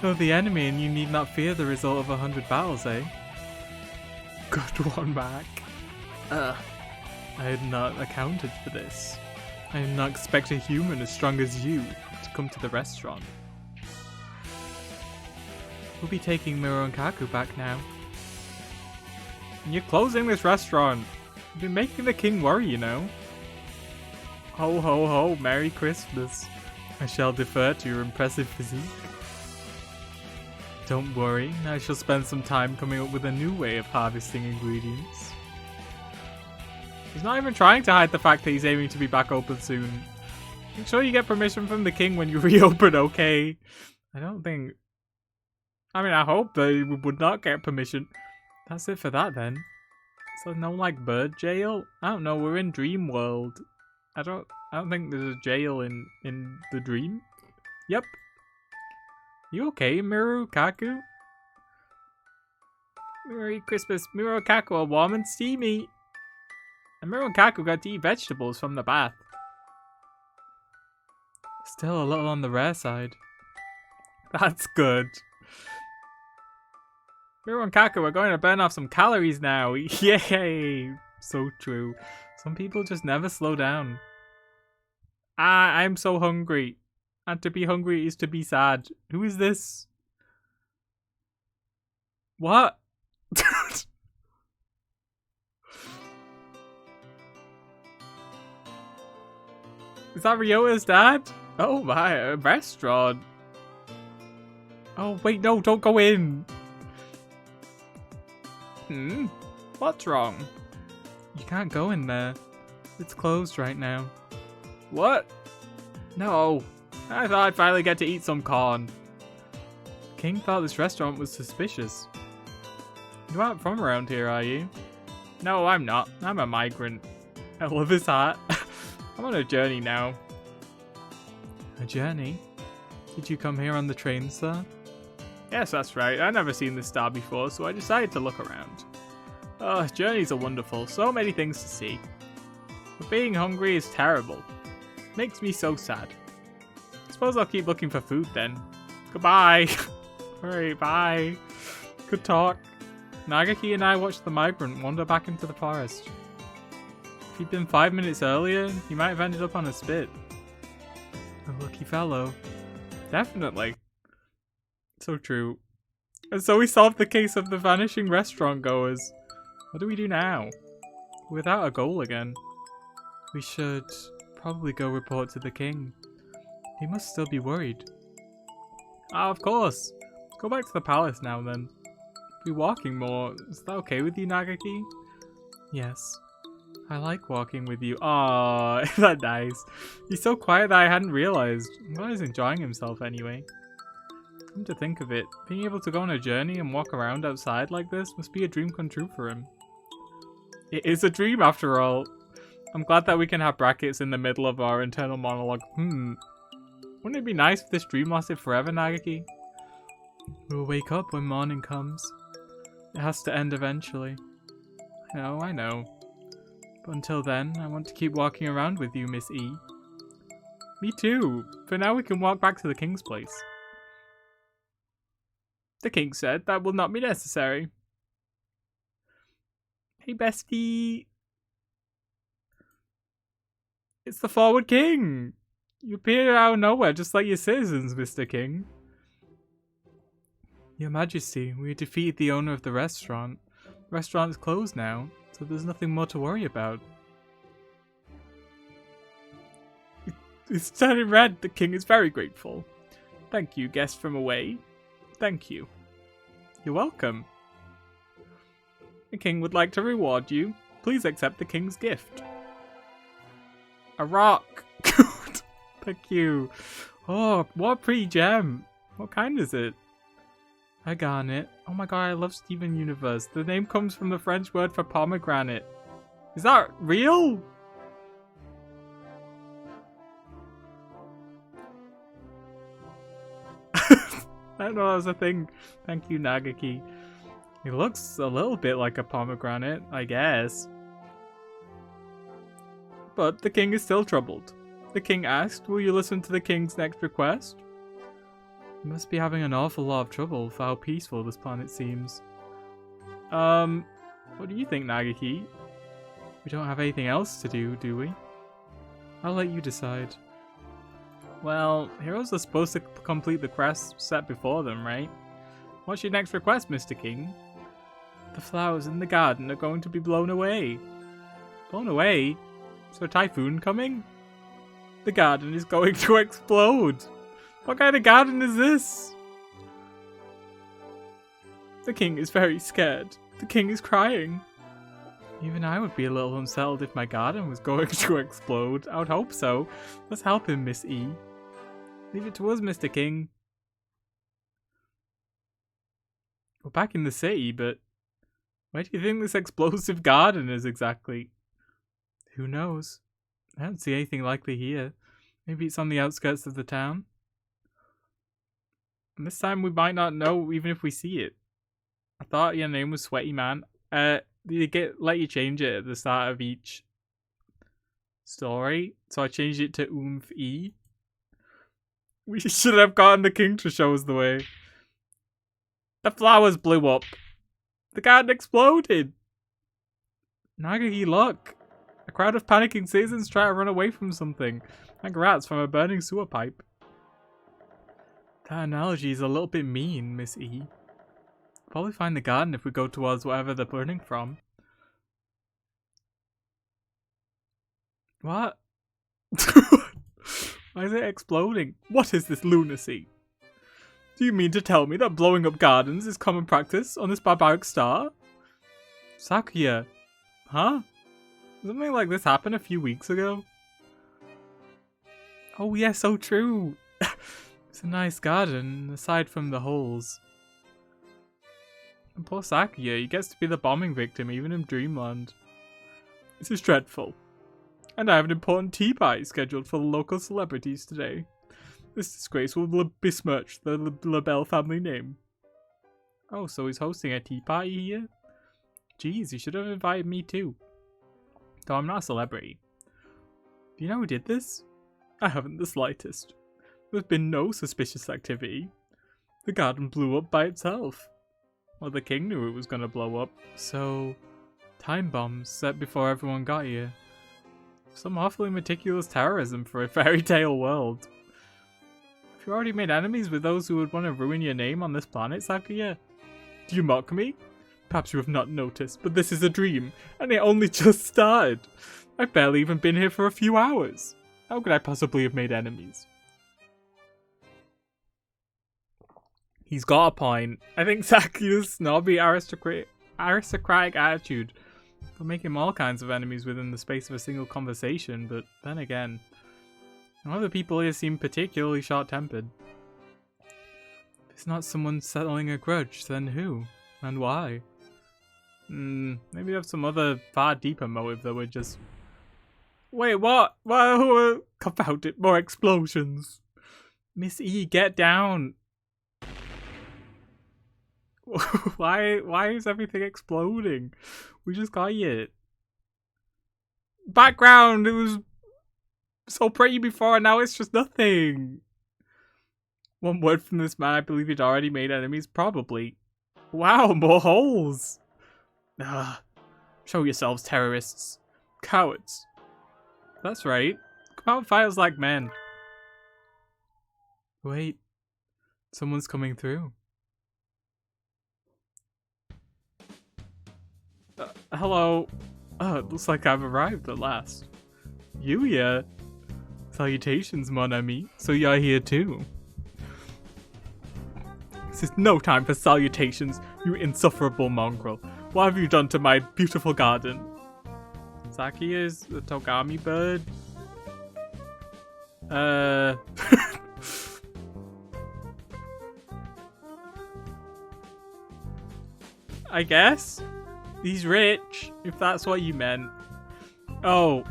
Know the enemy, and you need not fear the result of 100 battles, eh? Good one, Mac. I had not accounted for this. I did not expect a human as strong as you to come to the restaurant. We'll be taking Miro and Kaku back now. And you're closing this restaurant. You've been making the king worry, you know. Ho ho ho, Merry Christmas. I shall defer to your impressive physique. Don't worry, I shall spend some time coming up with a new way of harvesting ingredients. He's not even trying to hide the fact that he's aiming to be back open soon. Make sure you get permission from the king when you reopen, okay? I don't think... I mean, I hope they would not get permission. That's it for that then. So no, like, bird jail? I don't know, we're in Dream World. I don't think there's a jail in the dream. Yep. You okay, Miru Kaku? Merry Christmas, Miru and Kaku are warm and steamy. And Miru and Kaku got to eat vegetables from the bath. Still a little on the rare side. That's good. Miru and Kaku are going to burn off some calories now. Yay! So true. Some people just never slow down. I'm so hungry. And to be hungry is to be sad. Who is this? What? Is that Ryota's dad? Oh my, a restaurant. Oh wait, no, don't go in. What's wrong? You can't go in there. It's closed right now. What? No. I thought I'd finally get to eat some corn. King thought this restaurant was suspicious. You aren't from around here, are you? No, I'm not. I'm a migrant. I love his hat. I'm on a journey now. A journey? Did you come here on the train, sir? Yes, that's right. I've never seen this star before, so I decided to look around. Oh, journeys are wonderful. So many things to see. But being hungry is terrible. Makes me so sad. Suppose I'll keep looking for food then. Goodbye. Alright, bye. Good talk. Nagaki and I watched the migrant wander back into the forest. If he'd been 5 minutes earlier, he might have ended up on a spit. A lucky fellow. Definitely. So true. And so we solved the case of the vanishing restaurant goers. What do we do now? Without a goal again. We should probably go report to the king. He must still be worried. Ah, of course. Go back to the palace now then. Be walking more. Is that okay with you, Nagaki? Yes. I like walking with you. Aww, isn't that nice? He's so quiet that I hadn't realized. I'm glad he's enjoying himself anyway. Come to think of it, being able to go on a journey and walk around outside like this must be a dream come true for him. It is a dream after all. I'm glad that we can have brackets in the middle of our internal monologue. Wouldn't it be nice if this dream lasted forever, Nagaki? We'll wake up when morning comes. It has to end eventually. I know. But until then, I want to keep walking around with you, Miss E. Me too. For now we can walk back to the king's place. The king said that will not be necessary. Hey, bestie. It's the Forward King. You appear out of nowhere, just like your citizens, Mr. King. Your Majesty, we defeated the owner of the restaurant. The restaurant is closed now, so there's nothing more to worry about. It's turning red. The king is very grateful. Thank you, guest from away. Thank you. You're welcome. The king would like to reward you. Please accept the king's gift. A rock. Thank you. Oh, what a pretty gem. What kind is it? A garnet. Oh my god, I love Steven Universe. The name comes from the French word for pomegranate. Is that real? I don't know that was a thing. Thank you, Nagaki. It looks a little bit like a pomegranate, I guess. But the king is still troubled. The king asked. Will you listen to the king's next request? You must be having an awful lot of trouble for how peaceful this planet seems. What do you think, Nagaki? We don't have anything else to do we? I'll let you decide. Well, heroes are supposed to complete the quest set before them, right? What's your next request, Mr. King? The flowers in the garden are going to be blown away. Blown away? Is there a typhoon coming? The garden is going to explode. What kind of garden is this? The king is very scared. The king is crying. Even I would be a little unsettled if my garden was going to explode. I would hope so. Let's help him, Miss E. Leave it to us, Mr. King. We're back in the city, but where do you think this explosive garden is exactly? Who knows? I don't see anything likely here. Maybe it's on the outskirts of the town. And this time we might not know even if we see it. I thought your name was Sweaty Man. Did it let you change it at the start of each story? So I changed it to Oomph E. We should have gotten the king to show us the way. The flowers blew up. The garden exploded. Nagaki, look. A crowd of panicking citizens try to run away from something. Like rats from a burning sewer pipe. That analogy is a little bit mean, Miss E. Probably find the garden if we go towards whatever they're burning from. What? Why is it exploding? What is this lunacy? Do you mean to tell me that blowing up gardens is common practice on this barbaric star? Sakuya. Huh? Something like this happened a few weeks ago? Oh yeah, so true. It's a nice garden, aside from the holes. And poor Sakuya, he gets to be the bombing victim even in Dreamland. This is dreadful. And I have an important tea party scheduled for the local celebrities today. This disgrace will besmirch the LaBelle family name. Oh, so he's hosting a tea party here? Jeez, you should have invited me too. Though I'm not a celebrity. Do you know who did this? I haven't the slightest. There's been no suspicious activity. The garden blew up by itself. Well, the king knew it was going to blow up, so... Time bombs set before everyone got here. Some awfully meticulous terrorism for a fairy tale world. Have you already made enemies with those who would want to ruin your name on this planet, Sakuya? Do you mock me? Perhaps you have not noticed, but this is a dream, and it only just started. I've barely even been here for a few hours. How could I possibly have made enemies? He's got a point. I think Sakuya's snobby aristocratic attitude will make him all kinds of enemies within the space of a single conversation, but then again, none of the people here seem particularly short-tempered. If it's not someone settling a grudge, then who? And why? Maybe they have some other far deeper motive that we're just... Wait, what? Whoa, confound it, more explosions. Miss E, get down. Why is everything exploding? We just got it. Background, it was so pretty before and now it's just nothing. One word from this man, I believe he'd already made enemies, probably. Wow, more holes. Show yourselves, terrorists. Cowards. That's right. Come out and fight us like men. Wait. Someone's coming through. Hello. It looks like I've arrived at last. Yuya. Salutations, mon ami. So you're here too. This is no time for salutations, you insufferable mongrel. What have you done to my beautiful garden? Saki is the Togami bird. I guess? He's rich, if that's what you meant. Oh,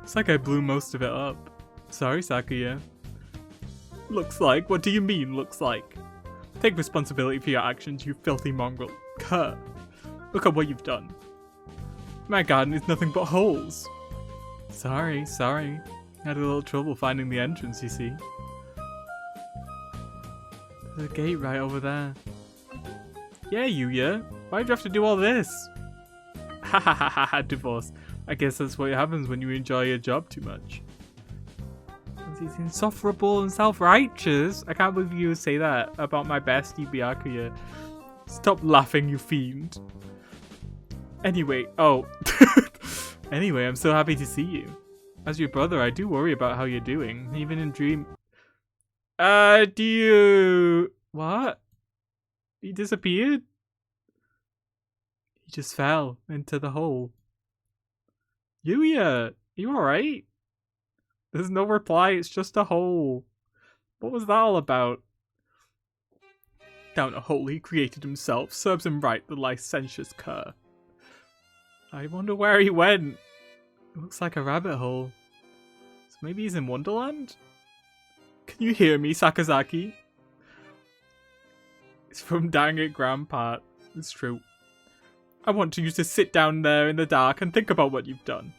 it's like I blew most of it up. Sorry, Sakuya. Looks like? What do you mean, looks like? Take responsibility for your actions, you filthy mongrel. Cur. Look at what you've done. My garden is nothing but holes. Sorry. Had a little trouble finding the entrance, you see. There's a gate right over there. Yeah, Yuya. Why'd you have to do all this? Ha ha ha ha ha, divorce. I guess that's what happens when you enjoy your job too much. He's insufferable and self-righteous. I can't believe you would say that about my bestie Byakuya. Stop laughing, you fiend. Anyway, Anyway, I'm so happy to see you. As your brother, I do worry about how you're doing, even in dream. Do you... What? He disappeared? He just fell into the hole. Yuya, you alright? There's no reply, it's just a hole. What was that all about? Down a hole he created himself, serves him right, the licentious cur. I wonder where he went. It looks like a rabbit hole. So maybe he's in Wonderland? Can you hear me, Sakazaki? It's from Dang It Grandpa. It's true. I want you to sit down there in the dark and think about what you've done.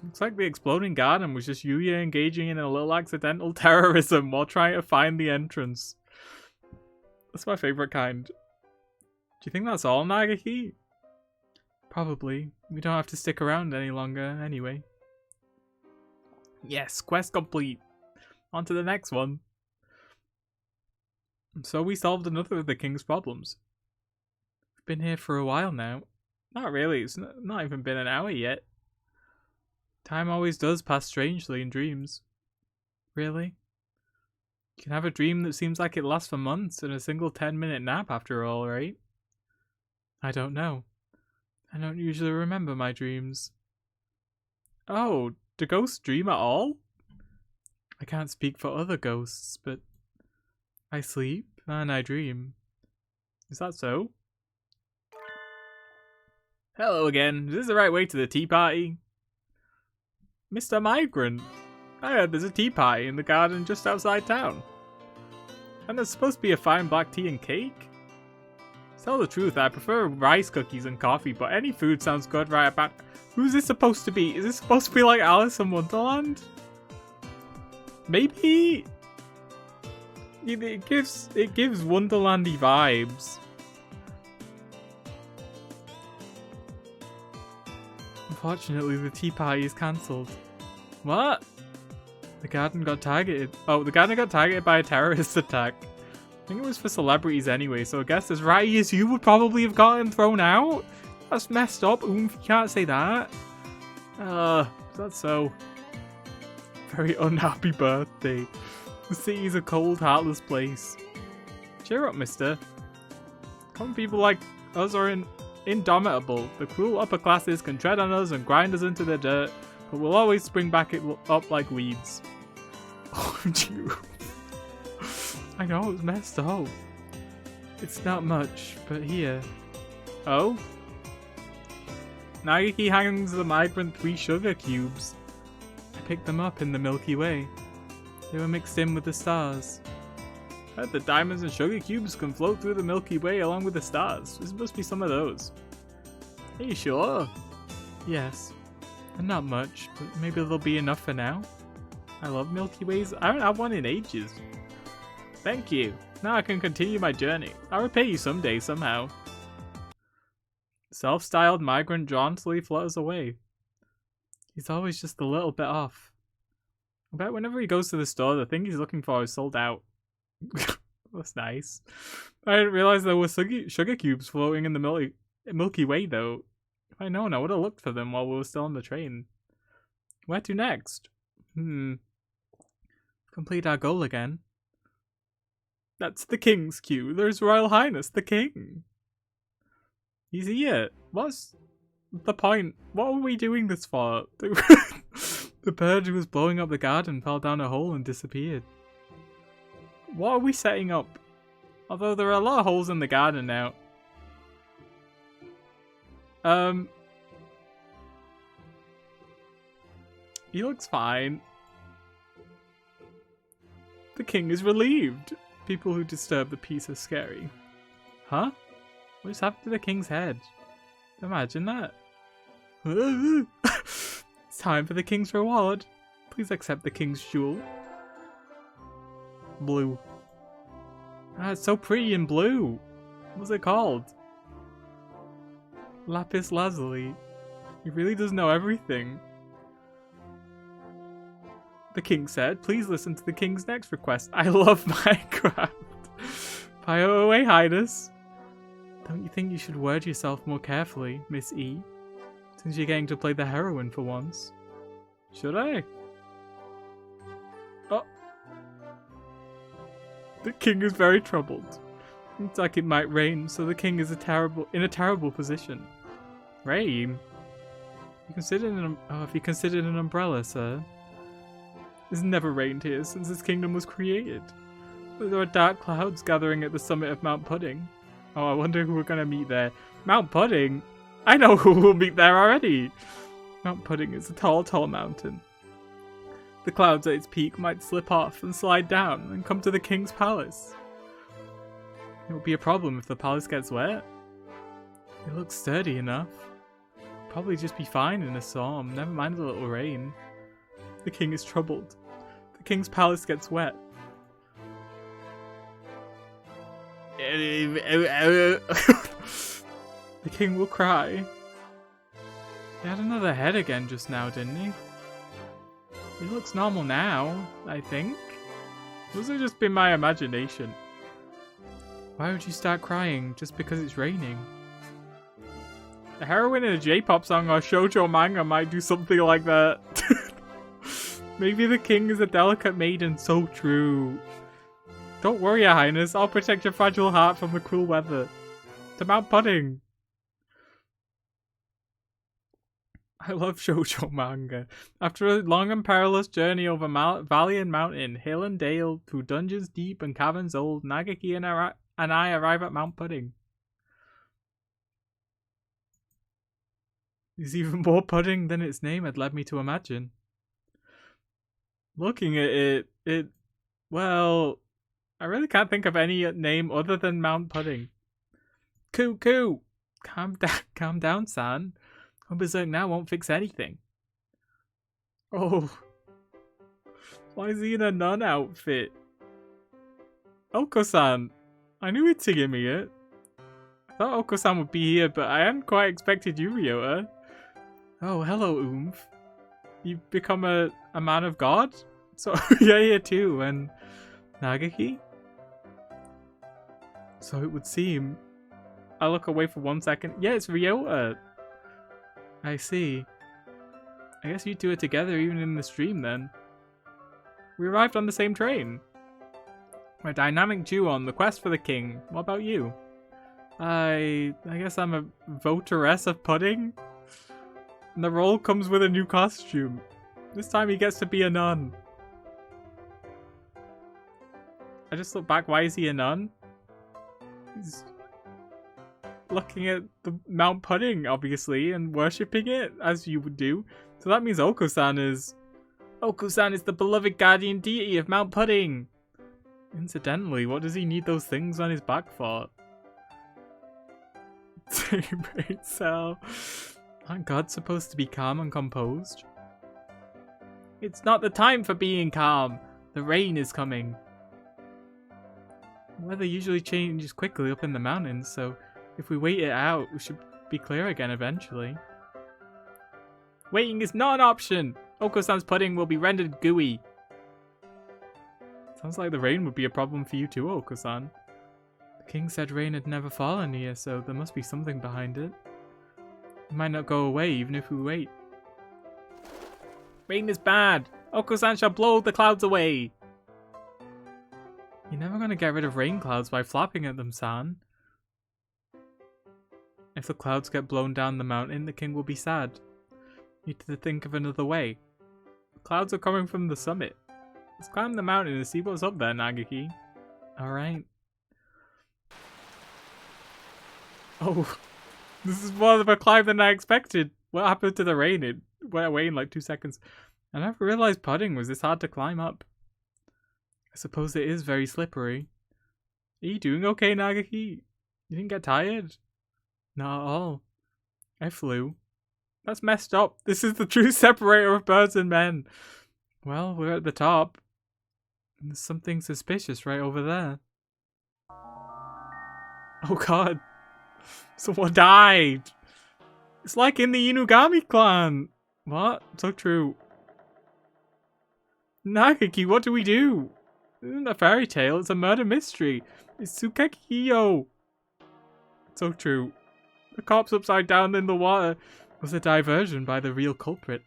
Looks like the exploding garden was just Yuya engaging in a little accidental terrorism while trying to find the entrance. That's my favourite kind. Do you think that's all, Nagaki? Probably. We don't have to stick around any longer anyway. Yes, quest complete. On to the next one. So we solved another of the king's problems. We've been here for a while now. Not really, it's not even been an hour yet. Time always does pass strangely in dreams. Really? You can have a dream that seems like it lasts for months and a single 10-minute nap after all, right? I don't know. I don't usually remember my dreams. Oh, do ghosts dream at all? I can't speak for other ghosts, but I sleep and I dream. Is that so? Hello again. Is this the right way to the tea party? Mr. Migrant, I heard there's a tea party in the garden just outside town. And there's supposed to be a fine black tea and cake? To tell the truth, I prefer rice cookies and coffee, but any food sounds good right about... Who's this supposed to be? Is this supposed to be like Alice in Wonderland? Maybe... It gives Wonderlandy vibes. Unfortunately, the tea party is cancelled. What? The garden got targeted. Oh, the garden got targeted by a terrorist attack. I think it was for celebrities anyway, so I guess as ratty as you would probably have gotten thrown out. That's messed up. Oomph, you can't say that. That's so... Very unhappy birthday. The city is a cold, heartless place. Cheer up, mister. Common people like us are indomitable. The cruel upper classes can tread on us and grind us into the dirt, but we'll always spring back up like weeds. Oh, you. I know, it's messed up. It's not much, but here. Oh? Nagaki hangs the migrant 3 sugar cubes. I picked them up in the Milky Way. They were mixed in with the stars. I heard the diamonds and sugar cubes can float through the Milky Way along with the stars. This must be some of those. Are you sure? Yes. And not much, but maybe there'll be enough for now. I love Milky Ways. I haven't had one in ages. Thank you. Now I can continue my journey. I'll repay you someday, somehow. Self-styled migrant jauntily flutters away. He's always just a little bit off. I bet whenever he goes to the store, the thing he's looking for is sold out. That's nice. I didn't realize there were sugar cubes floating in the Milky Way, though. If I'd known, I would have looked for them while we were still on the train. Where to next? Complete our goal again. That's the King's queue. There's Royal Highness, the King. He's here. What's the point? What are we doing this for? The bird who was blowing up the garden fell down a hole and disappeared. What are we setting up? Although there are a lot of holes in the garden now. He looks fine. The king is relieved. People who disturb the peace are scary. Huh? What just happened to the king's head? Imagine that. It's time for the king's reward. Please accept the king's jewel. Blue. Ah, it's so pretty in blue. What's it called? Lapis lazuli. He really does know everything. The king said, please listen to the king's next request. I love Minecraft. Fire away, Highness. Don't you think you should word yourself more carefully, Miss E? Since you're getting to play the heroine for once. Should I? Oh. The king is very troubled. It's like it might rain, so the king is in a terrible position. Rain? Have you considered an umbrella, sir? It's never rained here since this kingdom was created. But there are dark clouds gathering at the summit of Mount Pudding. Oh, I wonder who we're gonna meet there. Mount Pudding? I know who we'll meet there already! Mount Pudding is a tall, tall mountain. The clouds at its peak might slip off and slide down and come to the king's palace. It will be a problem if the palace gets wet. It looks sturdy enough. Probably just be fine in a storm, never mind a little rain. The king is troubled. The king's palace gets wet. The king will cry. He had another head again just now, didn't he? He looks normal now, I think. Those have just been my imagination. Why would you start crying just because it's raining? A heroine in a J-pop song or shoujo manga might do something like that. Maybe the king is a delicate maiden, so true. Don't worry, Your Highness, I'll protect your fragile heart from the cruel weather. To Mount Pudding. I love shoujo manga. After a long and perilous journey over valley and mountain, hill and dale, through dungeons deep and caverns old, Nagaki and I arrive at Mount Pudding. It's even more pudding than its name had led me to imagine. Looking at it, well, I really can't think of any name other than Mount Pudding. Coo! Calm down, San. Going berserk now won't fix anything. Oh. Why is he in a nun outfit? Oko-san. I knew he'd sing me it. I thought Oko-san would be here, but I hadn't quite expected you, Ryota. Oh, hello, Oomph. You've become a man of God? So, you're here too, and Nagaki? So it would seem. I look away for 1 second. Yeah, it's Ryota. I see. I guess you two are together even in the stream then. We arrived on the same train. We're a dynamic duo on the quest for the king. What about you? I guess I'm a votaress of pudding? And the role comes with a new costume. This time he gets to be a nun. I just look back, why is he a nun? He's looking at the Mount Pudding, obviously, and worshipping it, as you would do. So that means Oko-san is the beloved guardian deity of Mount Pudding. Incidentally, what does he need those things on his back for? Brain cell. Aren't gods supposed to be calm and composed? It's not the time for being calm. The rain is coming. The weather usually changes quickly up in the mountains, so if we wait it out, we should be clear again eventually. Waiting is not an option! Oko-san's pudding will be rendered gooey. Sounds like the rain would be a problem for you too, Oko-san. The king said rain had never fallen here, so there must be something behind it. It might not go away even if we wait. Rain is bad! Oko-san shall blow the clouds away! You're never gonna get rid of rain clouds by flapping at them, San. If the clouds get blown down the mountain, the king will be sad. You need to think of another way. The clouds are coming from the summit. Let's climb the mountain and see what's up there, Nagaki. Alright. Oh, this is more of a climb than I expected. What happened to the rain? It went away in like 2 seconds. I never realized pudding was this hard to climb up. I suppose it is very slippery. Are you doing okay, Nagaki? You didn't get tired? Not at all. I flew. That's messed up. This is the true separator of birds and men. Well, we're at the top. And there's something suspicious right over there. Oh god. Someone died. It's like in the Inugami clan. What? So true. Nagaki, what do we do? This isn't a fairy tale, it's a murder mystery. It's Tsukekiyo. So true. The corpse upside down in the water was a diversion by the real culprit.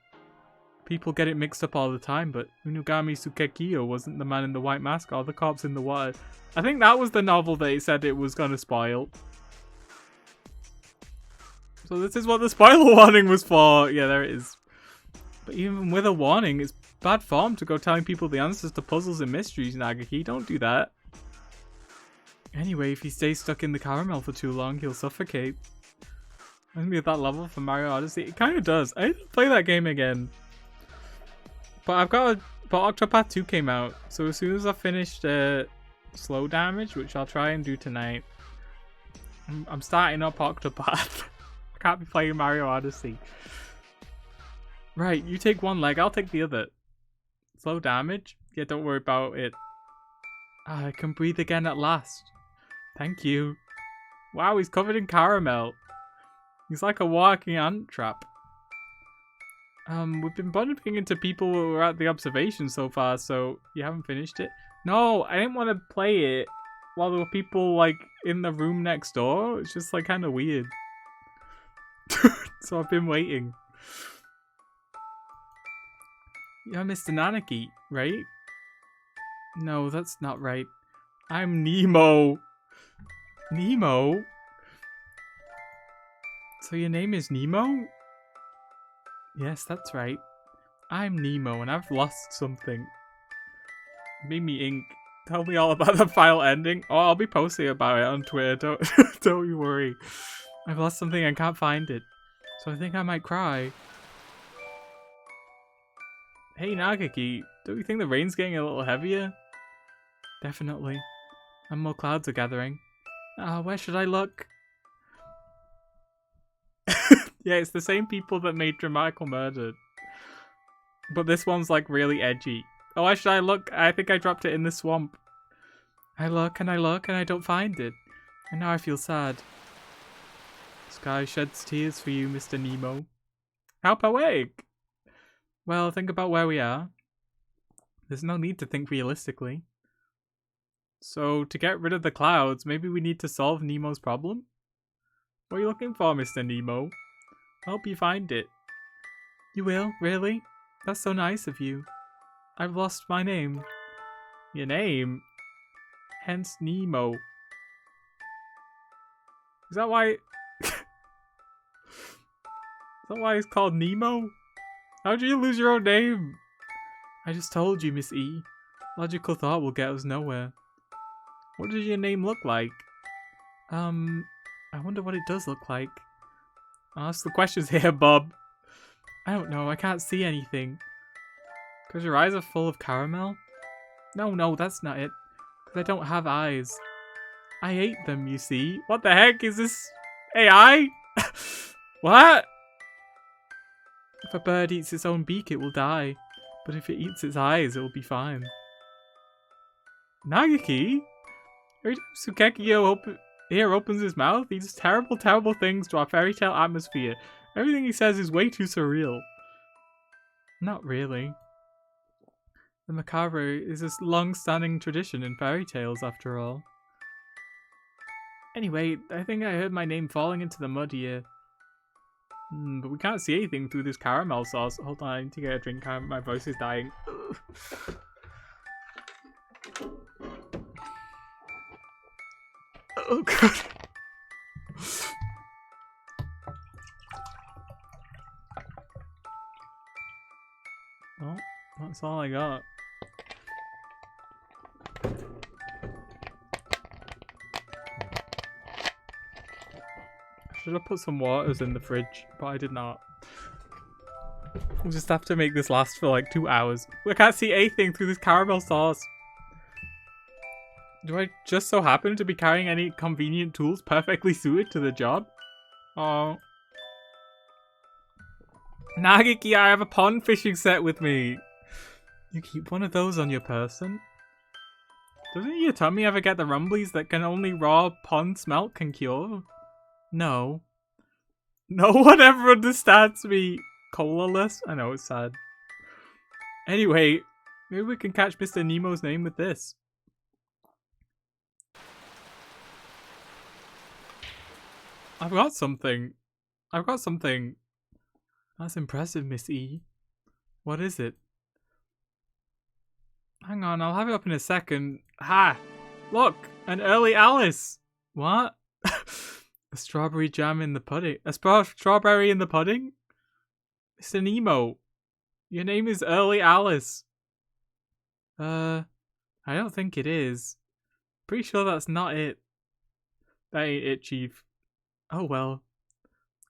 People get it mixed up all the time, but Unugami Tsukekiyo wasn't the man in the white mask or the corpse in the water. I think that was the novel that it said it was going to spoil. So this is what the spoiler warning was for. Yeah, there it is. But even with a warning, it's bad form to go telling people the answers to puzzles and mysteries, Nagaki. Don't do that. Anyway, if he stays stuck in the caramel for too long, he'll suffocate. Reminds me of that level from Mario Odyssey. It kind of does. I need to play that game again. But I've got a... But Octopath 2 came out. So as soon as I've finished Slow Damage, which I'll try and do tonight, I'm starting up Octopath. I can't be playing Mario Odyssey. Right, you take one leg, I'll take the other. Slow damage? Yeah, don't worry about it. I can breathe again at last. Thank you. Wow, he's covered in caramel. He's like a walking ant trap. We've been bumping into people who were at the observation so far, so you haven't finished it? No, I didn't want to play it while there were people, like, in the room next door. It's just, like, kind of weird. So I've been waiting. You're Mr. Nanaki, right? No, that's not right. I'm Nemo. Nemo? So your name is Nemo? Yes, that's right. I'm Nemo and I've lost something. Mimi Inc. Tell me all about the final ending. Oh, I'll be posting about it on Twitter. Don't you worry. I've lost something and can't find it. So I think I might cry. Hey Nagaki, don't you think the rain's getting a little heavier? Definitely. And more clouds are gathering. Where should I look? Yeah, it's the same people that made Dramatical Murder. But this one's like really edgy. Oh, where should I look? I think I dropped it in the swamp. I look and I don't find it. And now I feel sad. Sky sheds tears for you, Mr. Nemo. How poetic! Well, think about where we are. There's no need to think realistically. So, to get rid of the clouds, maybe we need to solve Nemo's problem? What are you looking for, Mr. Nemo? I'll help you find it. You will? Really? That's so nice of you. I've lost my name. Your name? Hence Nemo. Is that why... Is that why it's called Nemo? How'd you lose your own name? I just told you, Miss E. Logical thought will get us nowhere. What does your name look like? I wonder what it does look like. Ask the questions here, Bob. I don't know, I can't see anything. Because your eyes are full of caramel? No, that's not it. Because I don't have eyes. I ate them, you see. What the heck is this? AI? What? If a bird eats its own beak, it will die. But if it eats its eyes, it will be fine. Nagaki? Every time Tsukekiyo here opens his mouth, he does terrible, terrible things to our fairy tale atmosphere. Everything he says is way too surreal. Not really. The macabre is a long-standing tradition in fairy tales, after all. Anyway, I think I heard my name falling into the mud here. But we can't see anything through this caramel sauce. Hold on, I need to get a drink. My voice is dying. Oh god. Well, that's all I got. I should have put some waters in the fridge, but I did not. We'll just have to make this last for like 2 hours. I can't see anything through this caramel sauce. Do I just so happen to be carrying any convenient tools perfectly suited to the job? Oh. Nagiki, I have a pond fishing set with me. You keep one of those on your person? Doesn't your tummy ever get the rumblies that can only raw pond smelt can cure? No. No one ever understands me. Colaless? I know, it's sad. Anyway, maybe we can catch Mr. Nemo's name with this. I've got something. That's impressive, Miss E. What is it? Hang on, I'll have it up in a second. Ha! Look! An early Alice! What? A strawberry jam in the pudding? A strawberry in the pudding? Mr. Nemo, your name is Early Alice. I don't think it is. Pretty sure that's not it. That ain't it, Chief. Oh well.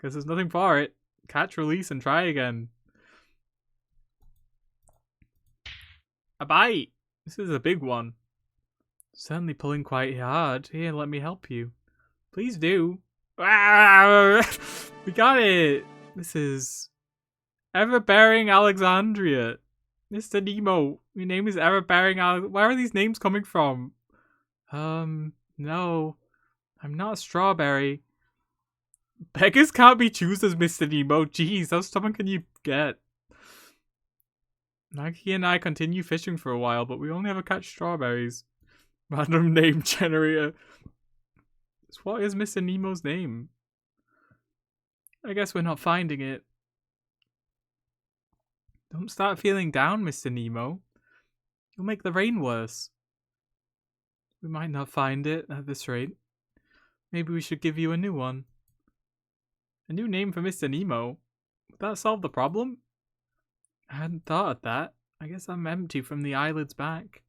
Guess there's nothing for it. Catch, release, and try again. A bite! This is a big one. Certainly pulling quite hard. Here, let me help you. Please do. We got it! This is... Ever-bearing Alexandria. Mr. Nemo, your name is Ever-bearing Where are these names coming from? No. I'm not a strawberry. Beggars can't be choosers, Mr. Nemo. Jeez, how stubborn can you get? Nagi and I continue fishing for a while, but we only ever catch strawberries. Random name generator. So what is Mr. Nemo's name? I guess we're not finding it. Don't start feeling down, Mr. Nemo. You'll make the rain worse. We might not find it at this rate. Maybe we should give you a new one. A new name for Mr. Nemo? Would that solve the problem? I hadn't thought of that. I guess I'm empty from the eyelids back.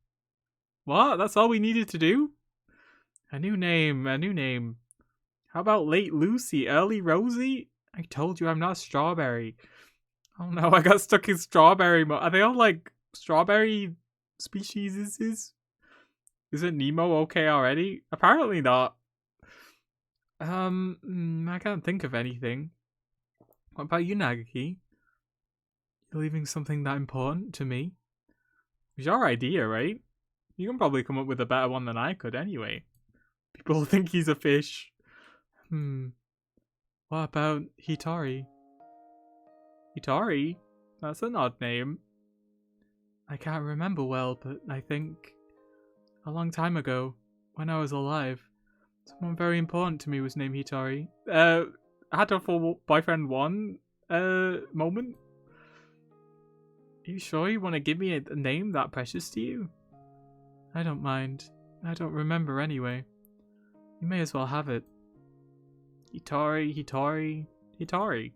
What? That's all we needed to do? A new name, a new name. How about Late Lucy, Early Rosie? I told you I'm not a strawberry. Oh no, I got stuck in strawberry mode. Are they all like strawberry species? Isn't Nemo okay already? Apparently not. I can't think of anything. What about you, Nagaki? You're leaving something that important to me? It's your idea, right? You can probably come up with a better one than I could anyway. People think he's a fish. What about Hitori? Hitori? That's an odd name. I can't remember well, but I think a long time ago, when I was alive, someone very important to me was named Hitori. Hatoful boyfriend 1 moment? Are you sure you want to give me a name that precious to you? I don't mind. I don't remember anyway. You may as well have it. Hitori. Hitori. Hitori?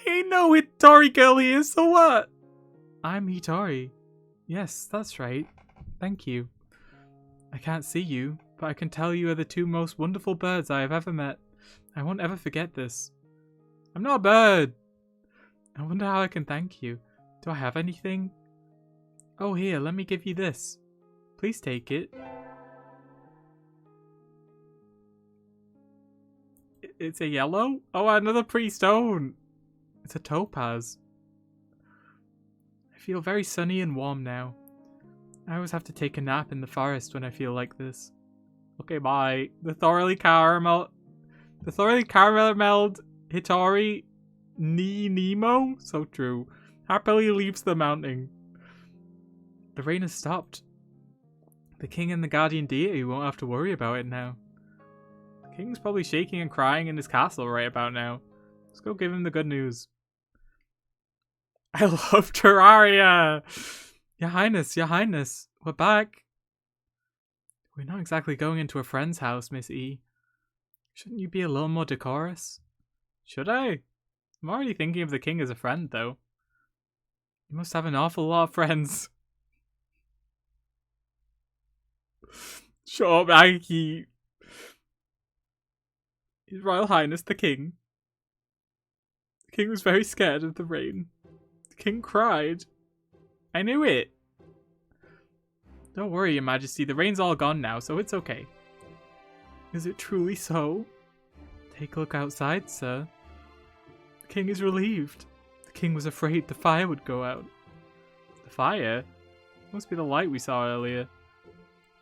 Ain't no Hitori girl here, so what? I'm Hitori. Yes, that's right. Thank you. I can't see you, but I can tell you are the two most wonderful birds I have ever met. I won't ever forget this. I'm not a bird. I wonder how I can thank you. Do I have anything? Oh, here, let me give you this. Please take it. It's a yellow? Oh, another pretty stone. It's a topaz. I feel very sunny and warm now. I always have to take a nap in the forest when I feel like this. Okay, bye. The thoroughly carameled Hitori Nemo? So true. Happily leaves the mountain. The rain has stopped. The king and the guardian deity won't have to worry about it now. The king's probably shaking and crying in his castle right about now. Let's go give him the good news. I love Terraria! Your Highness, we're back. We're not exactly going into a friend's house, Miss E. Shouldn't you be a little more decorous? Should I? I'm already thinking of the king as a friend, though. You must have an awful lot of friends. Shut up, Aggie. His Royal Highness the King. The king was very scared of the rain. The king cried. I knew it. Don't worry, Your Majesty. The rain's all gone now, so it's okay. Is it truly so? Take a look outside, sir. The king is relieved. The king was afraid the fire would go out. The fire? Must be the light we saw earlier.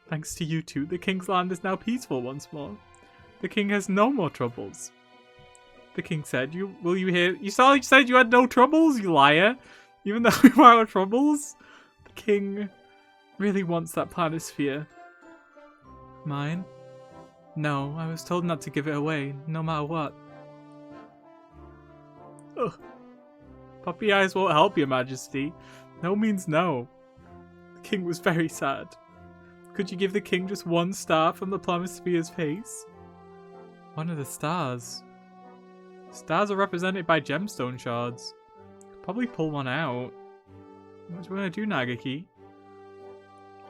Thanks to you two, the king's land is now peaceful once more. The king has no more troubles. The king said, you said you had no troubles, you liar. Even though we were out of troubles. The king really wants that planisphere. Mine? No, I was told not to give it away, no matter what. Ugh. Puppy eyes won't help, your majesty. No means no. The king was very sad. Could you give the king just one star from the planisphere's face? One of the stars. Stars are represented by gemstone shards. Could probably pull one out. What do you want to do, Nagaki?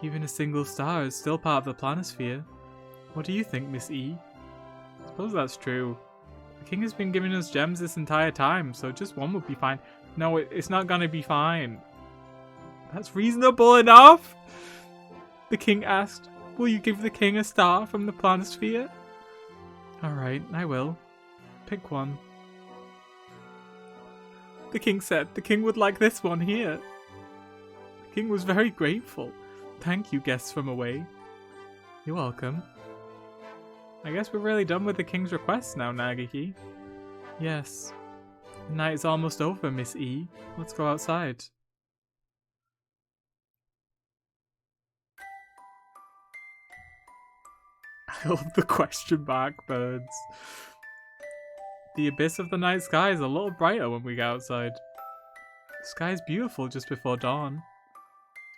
Even a single star is still part of the planisphere. What do you think, Miss E? I suppose that's true. The king has been giving us gems this entire time, so just one would be fine. No, it's not gonna be fine. That's reasonable enough? The king asked, will you give the king a star from the planisphere? Alright, I will. Pick one. The king said the king would like this one here. The king was very grateful. Thank you, guests from away. You're welcome. I guess we're really done with the king's requests now, Nagaki. Yes. The night is almost over, Miss E. Let's go outside. I love the question mark birds. The abyss of the night sky is a little brighter when we go outside. The sky is beautiful just before dawn.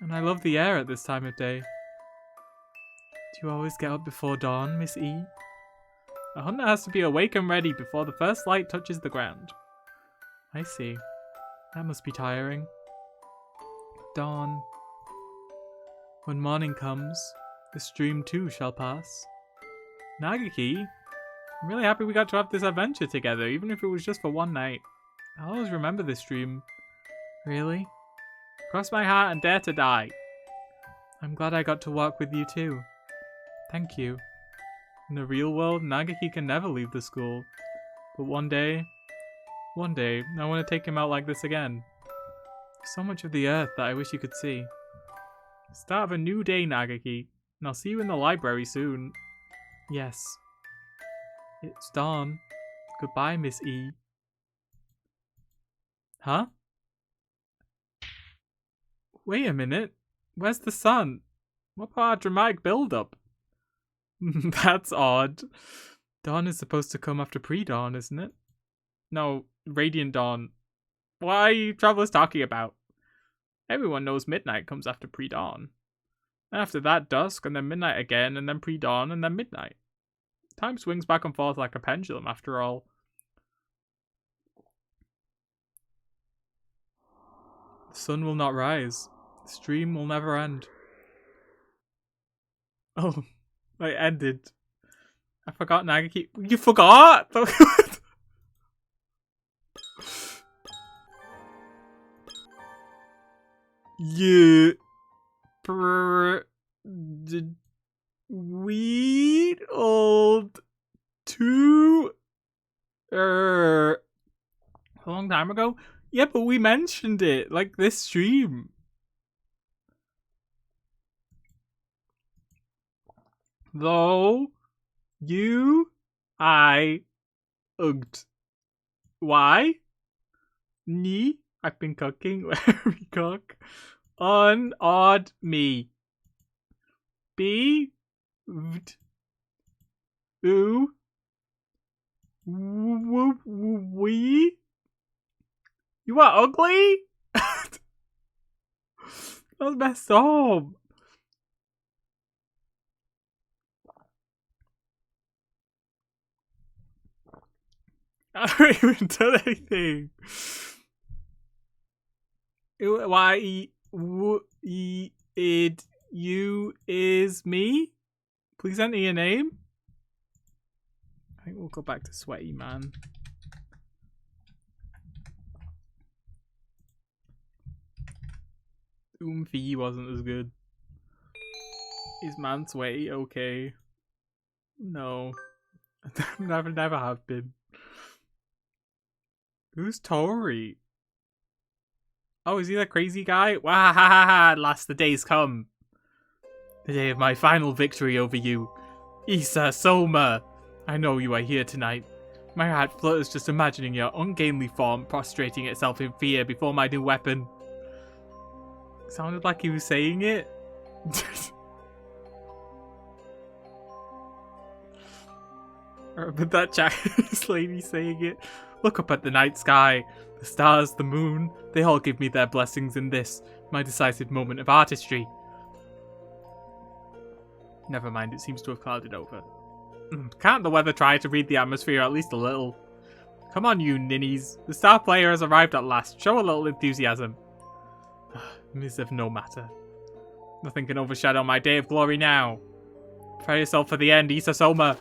And I love the air at this time of day. Do you always get up before dawn, Miss E? A hunter has to be awake and ready before the first light touches the ground. I see. That must be tiring. Dawn. When morning comes, this dream too shall pass. Nagaki, I'm really happy we got to have this adventure together, even if it was just for one night. I'll always remember this dream. Really? Cross my heart and dare to die. I'm glad I got to walk with you too. Thank you. In the real world, Nagaki can never leave the school. But one day, I want to take him out like this again. So much of the earth that I wish you could see. Start of a new day, Nagaki, and I'll see you in the library soon. Yes. It's dawn. Goodbye, Miss E. Huh? Wait a minute. Where's the sun? What about our dramatic build-up? That's odd. Dawn is supposed to come after pre-dawn, isn't it? No, radiant dawn. What are you travelers talking about? Everyone knows midnight comes after pre-dawn. And after that, dusk, and then midnight again, and then pre-dawn, and then midnight. Time swings back and forth like a pendulum, after all. The sun will not rise. The stream will never end. Oh, it ended. I forgot Nagaki. You forgot? You weed old too a long time ago. Yeah, but we mentioned it like this stream. Though I ugged. Why? Ni, I've been cooking. Where we cook. Odd me. Be ooh we. You are ugly? That was messed up. I haven't even done anything. Why it you is me? Please enter your name. I think we'll go back to Sweaty Man. Oomphy wasn't as good. Is man sweaty? Okay. No. Never have been. Who's Tori? Oh, is he that crazy guy? Wah ha ha ha! At last the day's come. The day of my final victory over you. Issa Soma! I know you are here tonight. My heart flutters just imagining your ungainly form prostrating itself in fear before my new weapon. Sounded like he was saying it. But that Chinese lady saying it. Look up at the night sky. The stars, the moon, they all give me their blessings in this, my decisive moment of artistry. Never mind, it seems to have clouded over. Can't the weather try to read the atmosphere at least a little? Come on, you ninnies. The star player has arrived at last. Show a little enthusiasm. Is of no matter. Nothing can overshadow my day of glory now. Prepare yourself for the end, Issa Soma.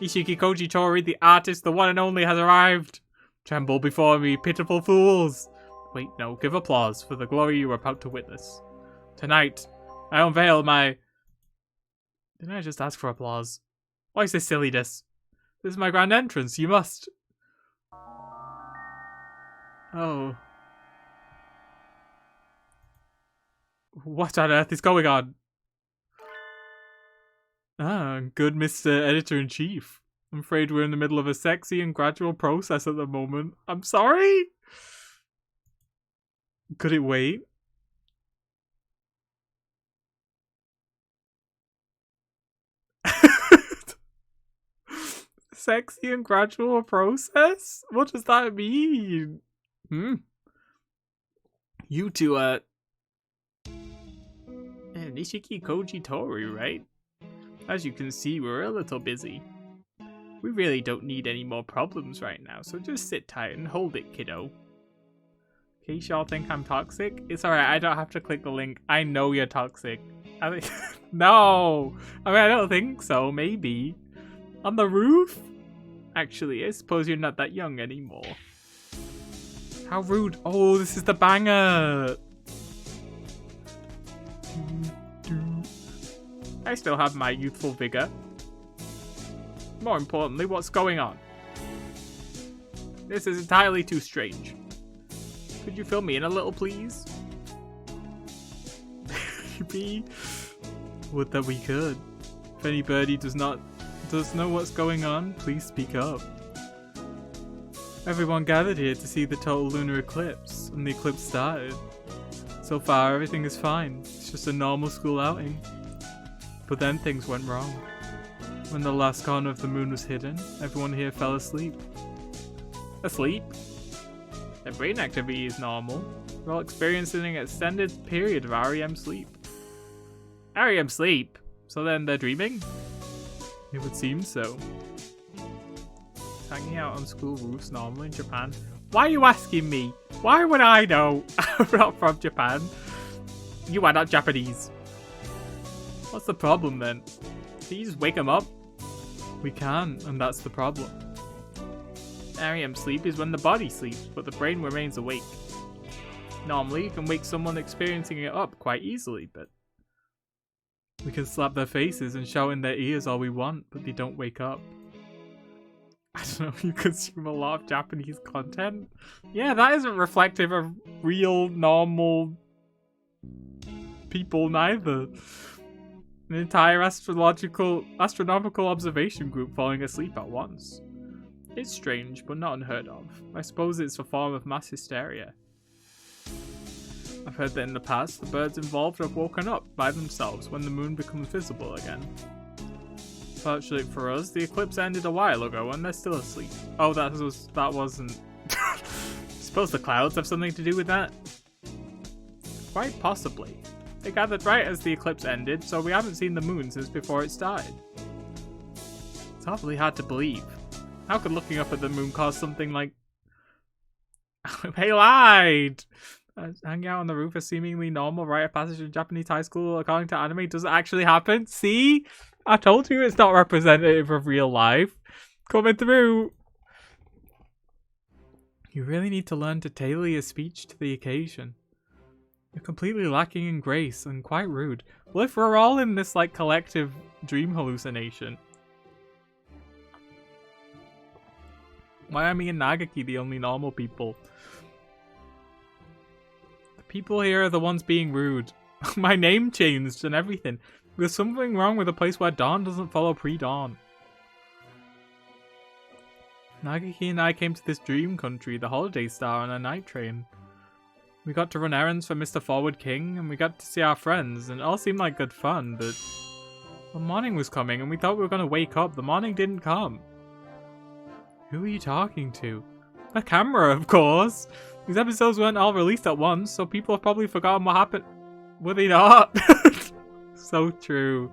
Ishiki Koji Tori, the artist, the one and only, has arrived. Tremble before me, pitiful fools. Wait, no, give applause for the glory you are about to witness. Tonight, I unveil my... Didn't I just ask for applause? Why is this silliness? This is my grand entrance, you must... Oh. What on earth is going on? Ah, good Mr. Editor-in-Chief. I'm afraid we're in the middle of a sexy and gradual process at the moment. I'm sorry? Could it wait? Sexy and gradual process? What does that mean? You two are... Nishiki Koji Tori, right? As you can see, we're a little busy. We really don't need any more problems right now, so just sit tight and hold it, kiddo. In case y'all think I'm toxic, it's alright, I don't have to click the link. I know you're toxic. No! I mean, I don't think so, maybe. On the roof? Actually, I suppose you're not that young anymore. How rude. Oh, this is the banger! I still have my youthful vigor. More importantly, what's going on? This is entirely too strange. Could you fill me in a little, please? Maybe. Would that we could. If any birdie does know what's going on, please speak up. Everyone gathered here to see the total lunar eclipse, and the eclipse started. So far, everything is fine. It's just a normal school outing. But then things went wrong. When the last corner of the moon was hidden, everyone here fell asleep. Asleep? Their brain activity is normal. We're all experiencing an extended period of REM sleep. REM sleep? So then they're dreaming? It would seem so. Hanging out on school roofs normal in Japan? Why are you asking me? Why would I know? I'm not from Japan. You are not Japanese. What's the problem then? Can you just wake them up? We can, and that's the problem. REM sleep is when the body sleeps, but the brain remains awake. Normally, you can wake someone experiencing it up quite easily, but... we can slap their faces and shout in their ears all we want, but they don't wake up. I don't know, you consume a lot of Japanese content? Yeah, that isn't reflective of real, normal... people neither. An entire astronomical observation group falling asleep at once. It's strange, but not unheard of. I suppose it's a form of mass hysteria. I've heard that in the past, the birds involved have woken up by themselves when the moon becomes visible again. Fortunately for us, the eclipse ended a while ago and they're still asleep. Oh, that wasn't... Suppose the clouds have something to do with that? Quite possibly. They gathered right as the eclipse ended, so we haven't seen the moon since before it started. It's awfully hard to believe. How could looking up at the moon cause something like... They lied! Hanging out on the roof, a seemingly normal rite of passage in Japanese high school according to anime doesn't actually happen. See? I told you it's not representative of real life. Coming through. You really need to learn to tailor your speech to the occasion. You're completely lacking in grace and quite rude. Well, if we're all in this like collective dream hallucination. Why are me and Nagaki the only normal people? The people here are the ones being rude. My name changed and everything. There's something wrong with a place where dawn doesn't follow pre-dawn. Nagaki and I came to this dream country, the Holiday Star, on a night train. We got to run errands for Mr. Forward King, and we got to see our friends, and it all seemed like good fun, but the morning was coming, and we thought we were going to wake up. The morning didn't come. Who are you talking to? The camera, of course! These episodes weren't all released at once, so people have probably forgotten what happened. Were they not? So true.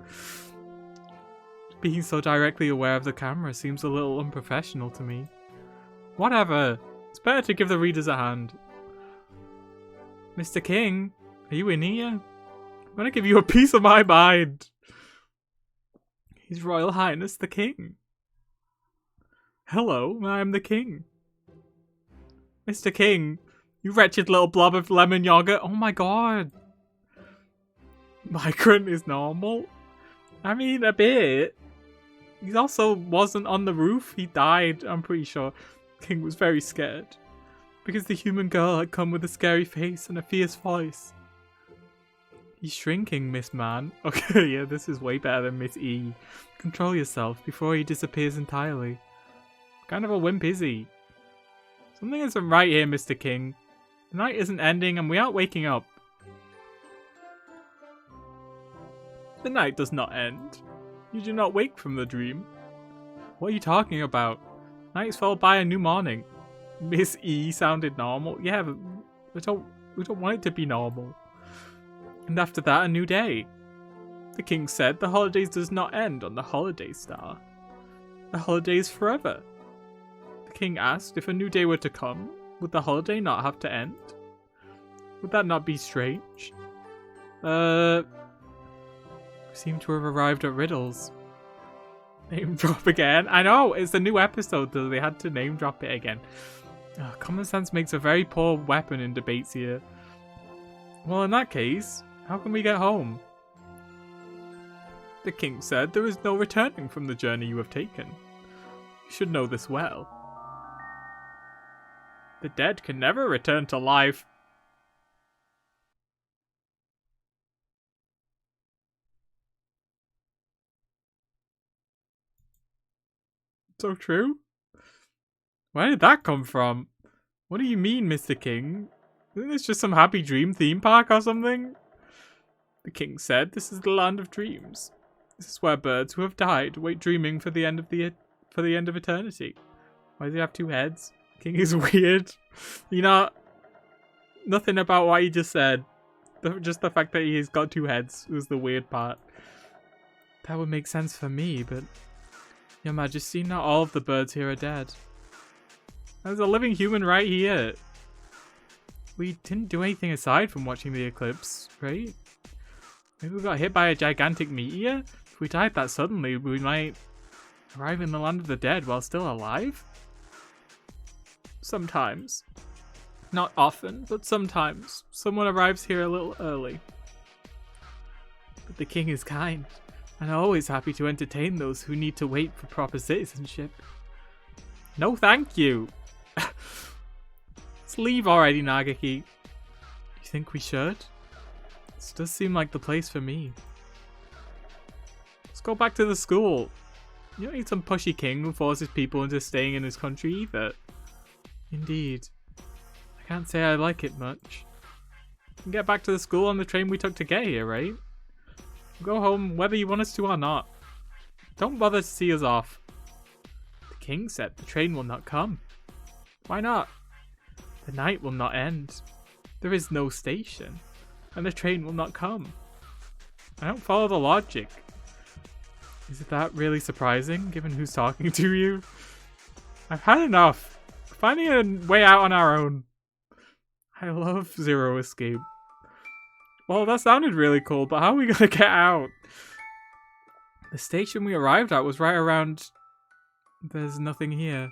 Being so directly aware of the camera seems a little unprofessional to me. Whatever. It's better to give the readers a hand. Mr. King, are you in here? I'm gonna give you a piece of my mind. His Royal Highness the King. Hello, I am the King. Mr. King, you wretched little blob of lemon yogurt. Oh my god. Migrant is normal? I mean, a bit. He also wasn't on the roof. He died, I'm pretty sure. King was very scared. Because the human girl had come with a scary face and a fierce voice. He's shrinking, Miss Man. Okay, yeah, this is way better than Miss E. Control yourself before he disappears entirely. What kind of a wimp is he? Something isn't right here, Mr. King. The night isn't ending and we aren't waking up. The night does not end. You do not wake from the dream. What are you talking about? Night is followed by a new morning. Miss E sounded normal. Yeah, but we don't want it to be normal. And after that, a new day. The king said the holidays does not end on the Holiday Star. The holiday is forever. The king asked if a new day were to come, would the holiday not have to end? Would that not be strange? We seem to have arrived at riddles. Name drop again. I know, it's a new episode though, they had to name drop it again. Oh, common sense makes a very poor weapon in debates here. Well, in that case, how can we get home? The king said there is no returning from the journey you have taken. You should know this well. The dead can never return to life. So true? Where did that come from? What do you mean, Mr. King? Isn't this just some happy dream theme park or something? The king said this is the land of dreams. This is where birds who have died wait dreaming for the end of eternity. Why does he have two heads? King is weird. You know, nothing about what he just said. Just the fact that he's got two heads was the weird part. That would make sense for me, but Your Majesty, not all of the birds here are dead. There's a living human right here. We didn't do anything aside from watching the eclipse, right? Maybe we got hit by a gigantic meteor? If we died that suddenly, we might arrive in the land of the dead while still alive? Sometimes. Not often, but sometimes. Someone arrives here a little early. But the king is kind, and always happy to entertain those who need to wait for proper citizenship. No thank you! Let's leave already, Nagaki. Do you think we should? This does seem like the place for me. Let's go back to the school. You don't need some pushy king who forces people into staying in his country either. Indeed. I can't say I like it much. We can get back to the school on the train we took to get here, right? We'll go home whether you want us to or not. Don't bother to see us off. The king said the train will not come. Why not? The night will not end. There is no station. And the train will not come. I don't follow the logic. Is it that really surprising, given who's talking to you? I've had enough. We're finding a way out on our own. I love Zero Escape. Well, that sounded really cool, but how are we gonna get out? The station we arrived at was right around... There's nothing here.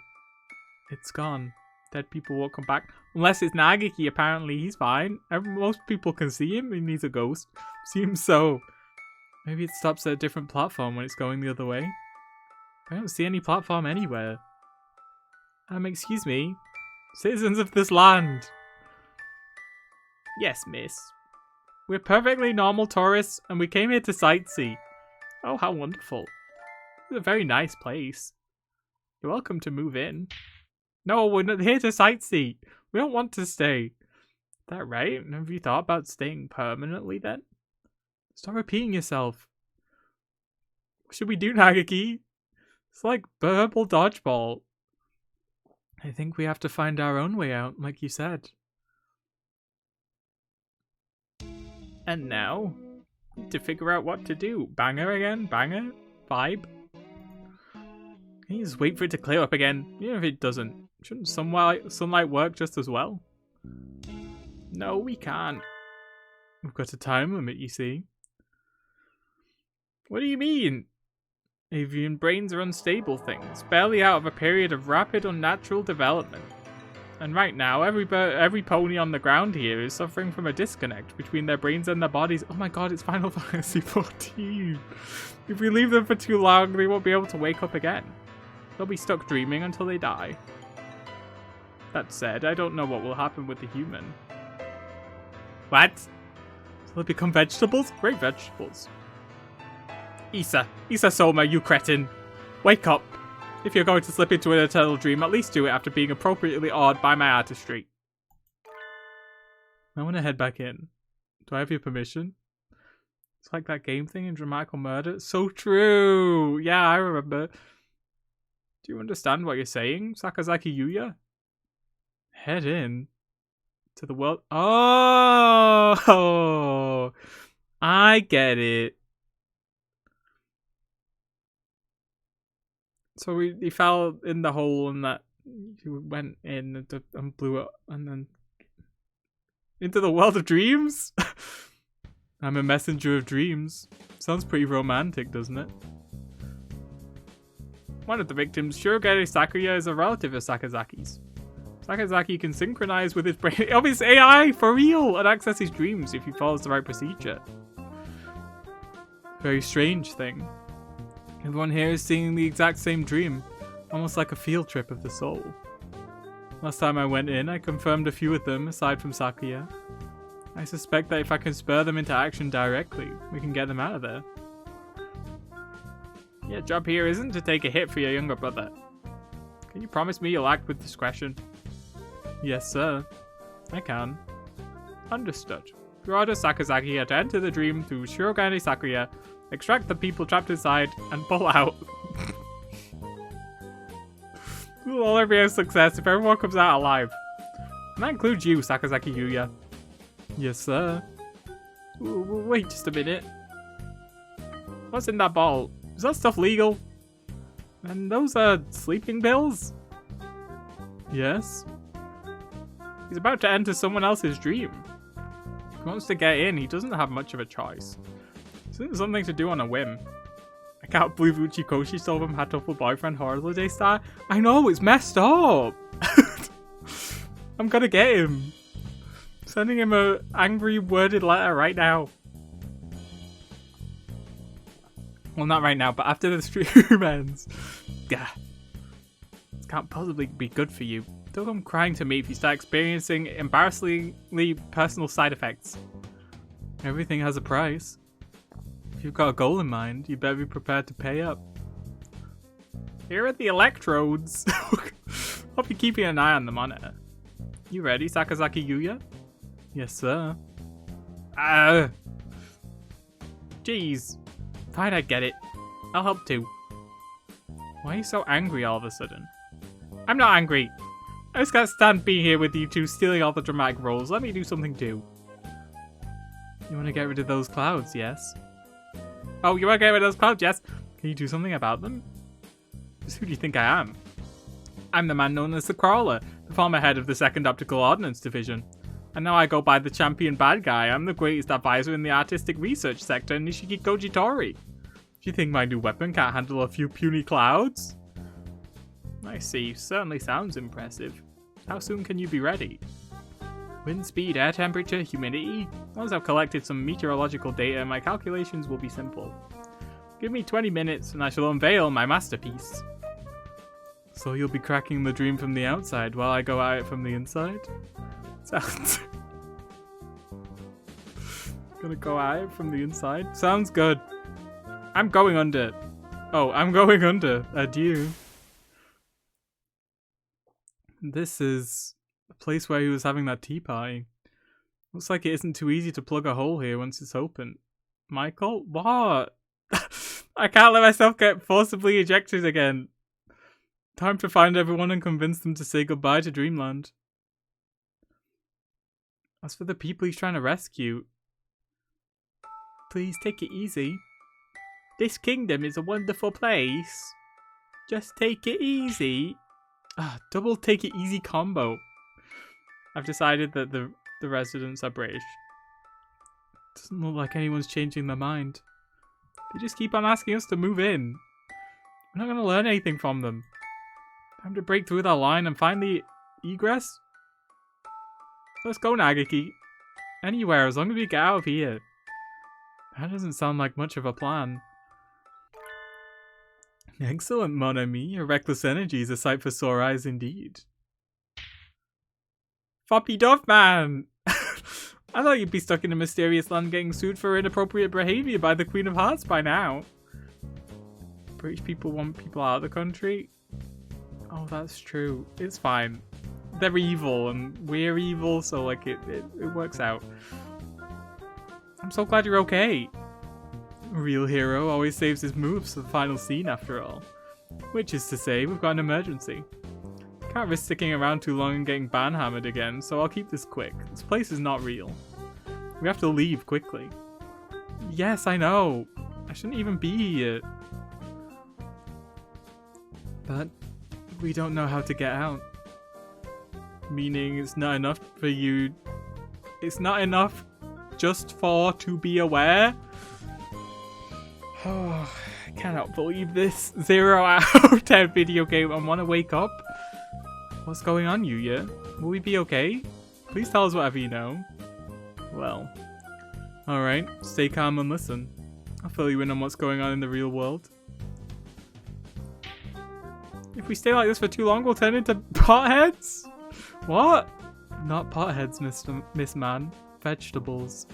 It's gone. Dead people won't come back. Unless it's Nagaki, apparently he's fine. Most people can see him and he's a ghost. Seems so. Maybe it stops at a different platform when it's going the other way. I don't see any platform anywhere. Excuse me? Citizens of this land. Yes, miss. We're perfectly normal tourists, and we came here to sightsee. Oh, how wonderful. It's a very nice place. You're welcome to move in. No, we're not here to sightsee. We don't want to stay. Is that right? Have you thought about staying permanently then? Stop repeating yourself. What should we do, Nagaki? It's like verbal dodgeball. I think we have to find our own way out, like you said. And now, to figure out what to do. Banger again? Banger? Vibe? Can you just wait for it to clear up again? Even if it doesn't. Shouldn't sunlight work just as well? No, we can't. We've got a time limit, you see. What do you mean? Avian brains are unstable things, barely out of a period of rapid unnatural development. And right now, every pony on the ground here is suffering from a disconnect between their brains and their bodies. Oh my god, it's Final Fantasy XIV. If we leave them for too long, they won't be able to wake up again. They'll be stuck dreaming until they die. That said, I don't know what will happen with the human. What? Will they become vegetables? Great vegetables. Isa Soma, you cretin. Wake up. If you're going to slip into an eternal dream, at least do it after being appropriately awed by my artistry. I want to head back in. Do I have your permission? It's like that game thing in Dramatical Murder. So true! Yeah, I remember. Do you understand what you're saying, Sakazaki Yuya? Head in. To the world. Oh! I get it. So he fell in the hole and that he went in and blew up and then into the world of dreams? I'm a messenger of dreams. Sounds pretty romantic, doesn't it? One of the victims, Shirogane Sakuya, is a relative of Sakazaki's. Sakazaki can synchronize with his brain of his AI for real and access his dreams if he follows the right procedure. Very strange thing. Everyone here is seeing the exact same dream, almost like a field trip of the soul. Last time I went in, I confirmed a few of them, aside from Sakuya. I suspect that if I can spur them into action directly, we can get them out of there. Your job here isn't to take a hit for your younger brother. Can you promise me you'll act with discretion? Yes, sir. I can. Understood. You order Sakazaki to enter the dream through Shirogane Sakuya, extract the people trapped inside, and pull out. We'll all be a success if everyone comes out alive. And that includes you, Sakazaki Yuya. Yes, sir. Wait just a minute. What's in that bottle? Is that stuff legal? And those are sleeping pills? Yes. He's about to enter someone else's dream. If he wants to get in, he doesn't have much of a choice. This isn't something to do on a whim. I can't believe Uchikoshi stole from Hatoful boyfriend Holiday Star. I know, it's messed up. I'm gonna get him. Sending him a angry worded letter right now. Well, not right now, but after the stream ends. Gah. This can't possibly be good for you. Don't come crying to me if you start experiencing embarrassingly personal side effects. Everything has a price. If you've got a goal in mind, you better be prepared to pay up. Here are the electrodes. I'll be keeping an eye on the monitor. You ready, Sakazaki Yuya? Yes, sir. Jeez. Fine, I get it. I'll help too. Why are you so angry all of a sudden? I'm not angry. I just can't stand being here with you two stealing all the dramatic roles. Let me do something too. You want to get rid of those clouds, yes? Oh, you want to get rid of those clouds, yes? Can you do something about them? Just who do you think I am? I'm the man known as the Crawler, the former head of the 2nd Optical Ordnance Division. And now I go by the champion bad guy. I'm the greatest advisor in the artistic research sector, Nishiki Kojitori. Do you think my new weapon can't handle a few puny clouds? I see. Certainly sounds impressive. How soon can you be ready? Wind speed, air temperature, humidity. Once I've collected some meteorological data, my calculations will be simple. Give me 20 minutes and I shall unveil my masterpiece. So you'll be cracking the dream from the outside while I go at it from the inside? Sounds... Gonna go at it from the inside? Sounds good. I'm going under. Oh, I'm going under. Adieu. This is the place where he was having that tea party. Looks like it isn't too easy to plug a hole here once it's open. Michael? What? I can't let myself get forcibly ejected again. Time to find everyone and convince them to say goodbye to Dreamland. As for the people he's trying to rescue, please take it easy. This kingdom is a wonderful place. Just take it easy. Double take it easy combo. I've decided that the residents are British. Doesn't look like anyone's changing their mind. They just keep on asking us to move in. We're not going to learn anything from them. Time to break through that line and find the egress. Let's go, Nagaki. Anywhere, as long as we get out of here. That doesn't sound like much of a plan. Excellent, mon ami. Your reckless energy is a sight for sore eyes indeed. Floppy Dove Man! I thought you'd be stuck in a mysterious land getting sued for inappropriate behaviour by the Queen of Hearts by now. British people want people out of the country? Oh, that's true. It's fine. They're evil and we're evil, so like it works out. I'm so glad you're okay. A real hero always saves his moves for the final scene after all. Which is to say, we've got an emergency. Can't risk sticking around too long and getting banhammered again, so I'll keep this quick. This place is not real. We have to leave quickly. Yes, I know. I shouldn't even be here. But we don't know how to get out. Meaning it's not enough for you. It's not enough just for to be aware. Oh, I cannot believe this 0 out of 10 video game. I want to wake up. What's going on, Yuya? Will we be okay? Please tell us whatever you know. Well, alright. Stay calm and listen. I'll fill you in on what's going on in the real world. If we stay like this for too long, we'll turn into potheads? What? Not potheads, Miss Man. Vegetables.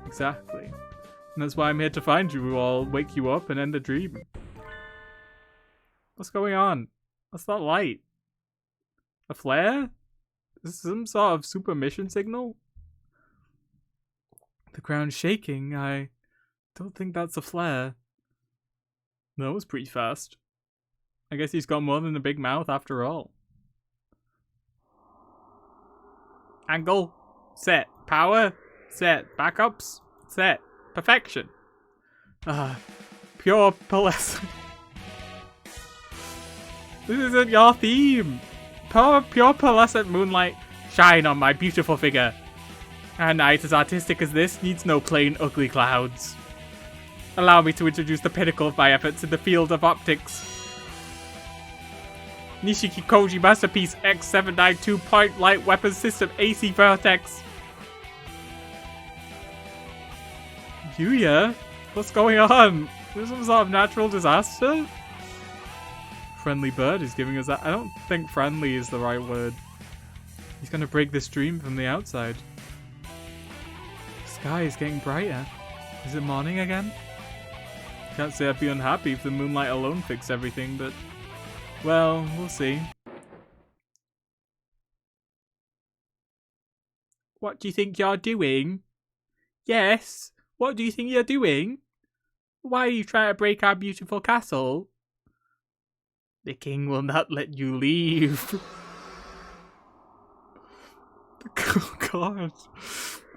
Exactly. And that's why I'm here to find you all, wake you up and end the dream. What's going on? What's that light? A flare? Is this some sort of super mission signal? The ground's shaking. I don't think that's a flare. That was pretty fast. I guess he's got more than a big mouth after all. Angle. Set. Power. Set. Backups. Set. Perfection. Pure pearlescent. This isn't your theme. Pure pearlescent moonlight shine on my beautiful figure. A night as artistic as this needs no plain ugly clouds. Allow me to introduce the pinnacle of my efforts in the field of optics. Nishiki Koji Masterpiece X792 Point Light Weapon System AC Vertex. Yuya? What's going on? Is there some sort of natural disaster? Friendly Bird is giving us that. I don't think friendly is the right word. He's gonna break this dream from the outside. The sky is getting brighter. Is it morning again? Can't say I'd be unhappy if the moonlight alone fixed everything, but... well, we'll see. What do you think you're doing? Yes? What do you think you're doing? Why are you trying to break our beautiful castle? The king will not let you leave. Oh god.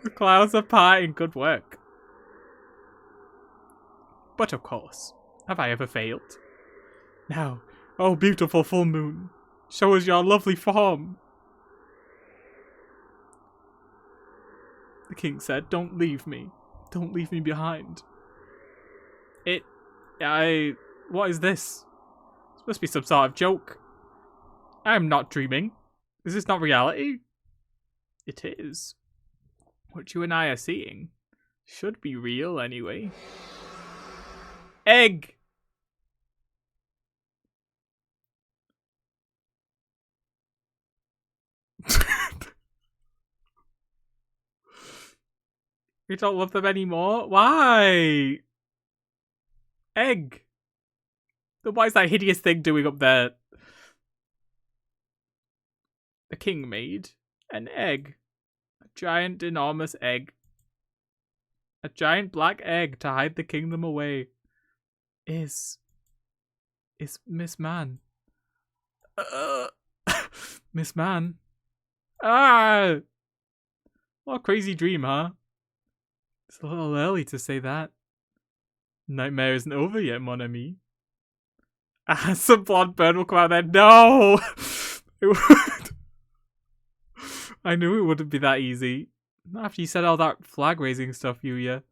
The clouds are parting. Good work. But of course, have I ever failed? Now, oh beautiful full moon, show us your lovely form. The king said, don't leave me. Don't leave me behind. What is this? This must be some sort of joke. I am not dreaming. Is this not reality? It is. What you and I are seeing should be real anyway. Egg! You don't love them anymore? Why? Egg! Then why is that hideous thing doing up there? The king made an egg. A giant, enormous egg. A giant black egg to hide the kingdom away. Is Miss Man. Miss Man. Ah! What a crazy dream, huh? It's a little early to say that. Nightmare isn't over yet, mon ami. Ah, some blonde bird will come out there. No! It would. I knew it wouldn't be that easy. Not after you said all that flag raising stuff, Yuya.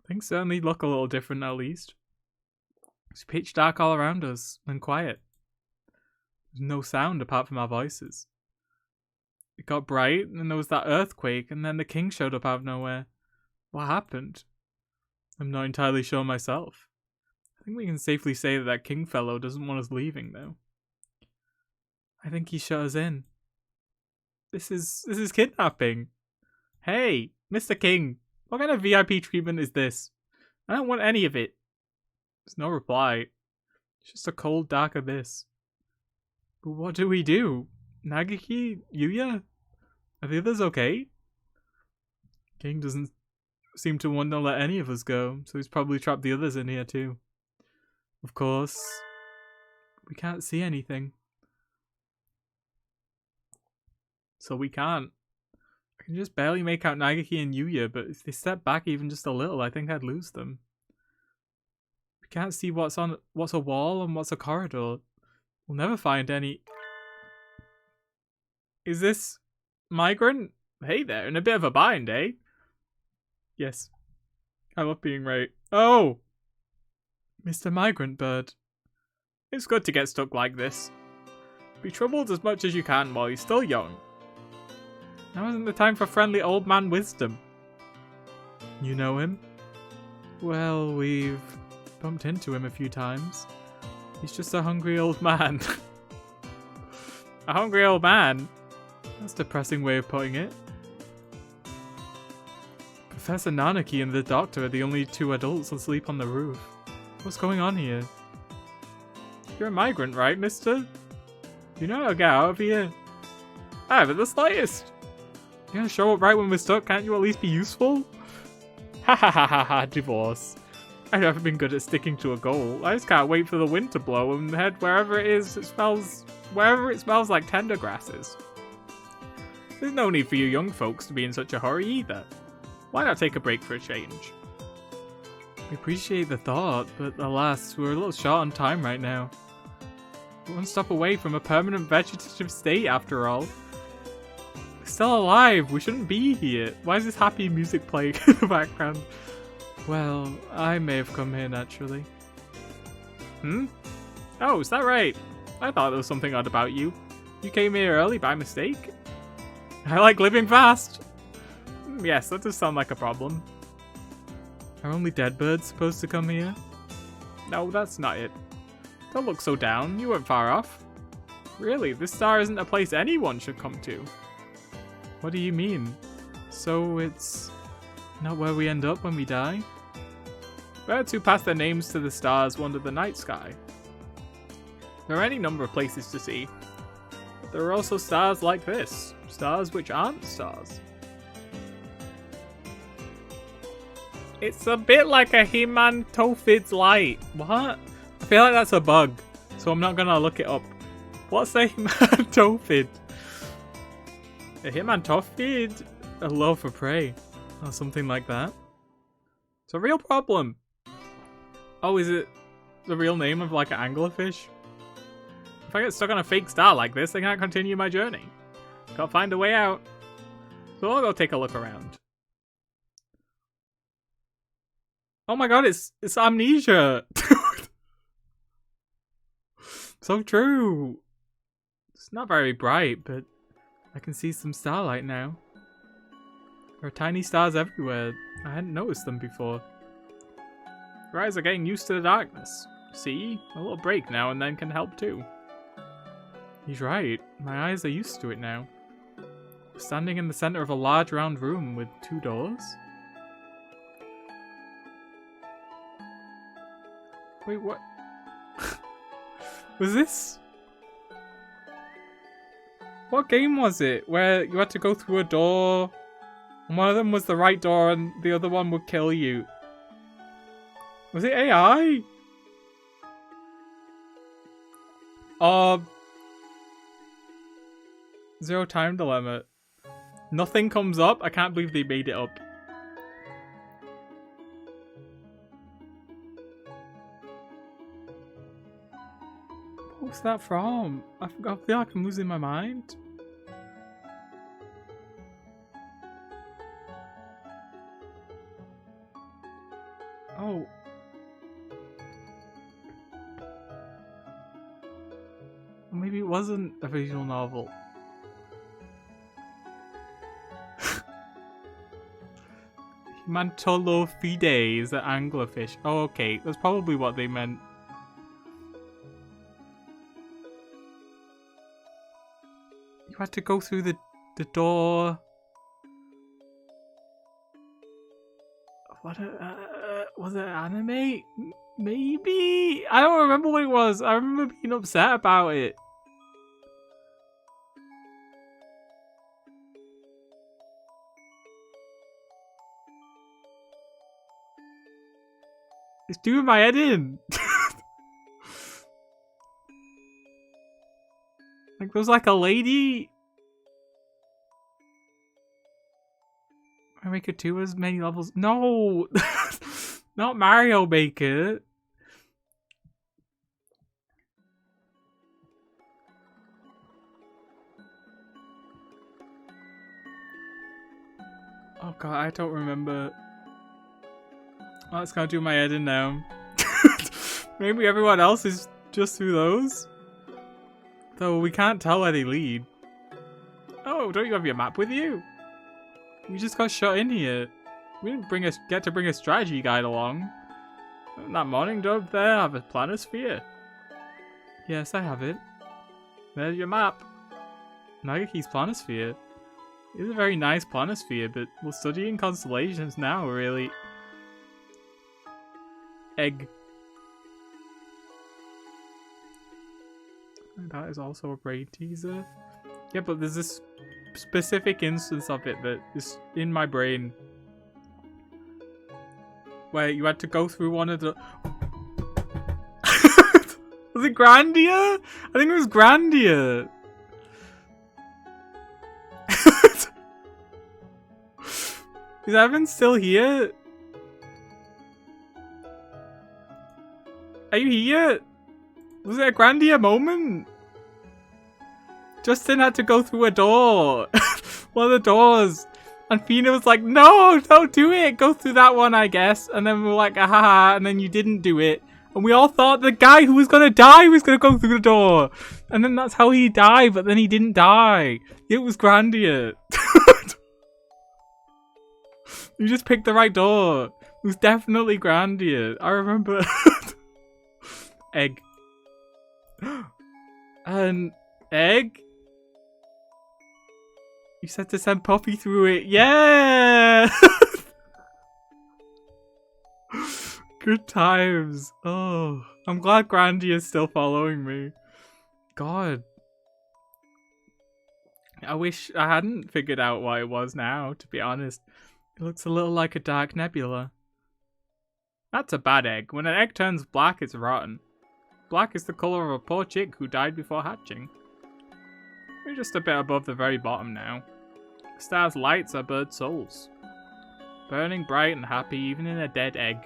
Things certainly look a little different, at least. It's pitch dark all around us, and quiet. There's no sound apart from our voices. It got bright, and there was that earthquake, and then the king showed up out of nowhere. What happened? I'm not entirely sure myself. I think we can safely say that king fellow doesn't want us leaving, though. I think he shut us in. This is kidnapping. Hey, Mr. King, what kind of VIP treatment is this? I don't want any of it. There's no reply. It's just a cold, dark abyss. But what do we do? Nagiki? Yuya? Are the others okay? King doesn't seem to want to let any of us go, so he's probably trapped the others in here too. Of course, we can't see anything. So we can't. I can just barely make out Nagiki and Yuya, but if they step back even just a little, I think I'd lose them. We can't see what's a wall and what's a corridor. We'll never find any. Is this migrant? Hey there, in a bit of a bind, eh? Yes. I love being right. Oh! Mr. Migrant Bird. It's good to get stuck like this. Be troubled as much as you can while you're still young. Now isn't the time for friendly old man wisdom. You know him? Well, we've bumped into him a few times. He's just a hungry old man. A hungry old man? That's a depressing way of putting it. Professor Nanaki and the doctor are the only two adults asleep on the roof. What's going on here? You're a migrant, right, mister? You know how to get out of here? I haven't the slightest. You're gonna show up right when we're stuck, can't you at least be useful? Ha ha ha ha ha, divorce. I've never been good at sticking to a goal. I just can't wait for the wind to blow and head wherever it is wherever it smells like tender grasses. There's no need for you young folks to be in such a hurry either. Why not take a break for a change? We appreciate the thought, but alas, we're a little short on time right now. We're one stop away from a permanent vegetative state after all. We're still alive, we shouldn't be here. Why is this happy music playing in the background? Well, I may have come here naturally. Oh, is that right? I thought there was something odd about you. You came here early by mistake? I like living fast. Yes, that does sound like a problem. Are only dead birds supposed to come here? No, that's not it. Don't look so down, you weren't far off. Really, this star isn't a place anyone should come to. What do you mean? So it's not where we end up when we die? Birds who pass their names to the stars wander the night sky. There are any number of places to see, but there are also stars like this, stars which aren't stars. It's a bit like a Hatoful's light. What? I feel like that's a bug, so I'm not gonna look it up. What's a Hatoful? A Hatoful? A love for prey, or something like that. It's a real problem. Oh, is it the real name of like an anglerfish? If I get stuck on a fake star like this, I can't continue my journey. Gotta find a way out. So I'll go take a look around. Oh my god, it's amnesia! So true! It's not very bright, but I can see some starlight now. There are tiny stars everywhere. I hadn't noticed them before. Your eyes are getting used to the darkness. See? A little break now and then can help too. He's right. My eyes are used to it now. We're standing in the center of a large round room with 2 doors. Wait, what? Was this? What game was it where you had to go through a door and one of them was the right door and the other one would kill you? Was it AI? Zero time dilemma. Nothing comes up? I can't believe they made it up. What was that from? I feel like I'm losing my mind. Oh. Maybe it wasn't a visual novel. Mantolo fide is the anglerfish. Oh, okay. That's probably what they meant. You had to go through the door. What? Was it anime? Maybe? I don't remember what it was. I remember being upset about it. It's doing my head in. Like, there's like a lady. Mario Maker 2 has many levels. No! Not Mario Maker. Oh god, I don't remember. Oh, it's gonna do my head in now. Maybe everyone else is just through those? Though we can't tell where they lead. Oh, don't you have your map with you? We just got shut in here. We didn't get to bring a strategy guide along. That morning dove there have a planisphere. Yes, I have it. There's your map. Nagaki's planisphere. It's a very nice planisphere, but we're studying constellations now, really. Egg. That is also a brain teaser. Yeah, but there's this specific instance of it that is in my brain. Where you had to go through one of the... Was it Grandia? I think it was Grandia. Is Evan still here? Are you here? Was it a Grandia moment? Justin had to go through a door. One of the doors. And Fina was like, no, don't do it. Go through that one, I guess. And then we were like, haha. And then you didn't do it. And we all thought the guy who was going to die was going to go through the door. And then that's how he died. But then he didn't die. It was Grandia. You just picked the right door. It was definitely Grandia. I remember. Egg. An egg? You said to send Poppy through it. Yeah! Good times. Oh, I'm glad Grandia is still following me. God. I wish I hadn't figured out what it was now, to be honest. It looks a little like a dark nebula. That's a bad egg. When an egg turns black, it's rotten. Black is the colour of a poor chick who died before hatching. We're just a bit above the very bottom now. The star's lights are bird souls. Burning bright and happy even in a dead egg.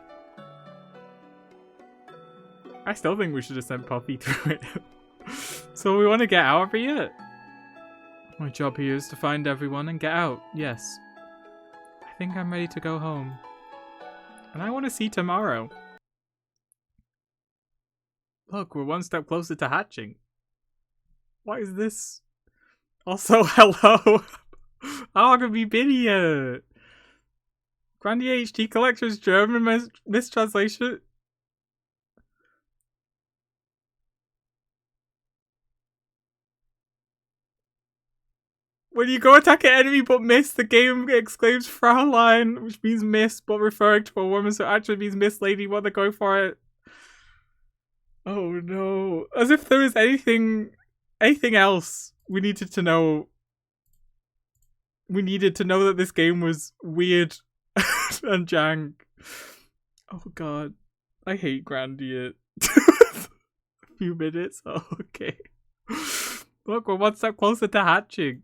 I still think we should have sent Poppy through it. So we want to get out of here? My job here is to find everyone and get out, yes. I think I'm ready to go home. And I want to see tomorrow. Look, we're one step closer to hatching. What is this? Also, hello. How long have you been here? Brandy HT Collector's German mistranslation. When you go attack an enemy but miss, the game exclaims Fraulein, which means miss, but referring to a woman, so actually means miss lady when they go for it. Oh no. As if there was anything else we needed to know. We needed to know that this game was weird and jank. Oh god. I hate Grandia. A few minutes. Oh, okay. Look, we're one step closer to hatching.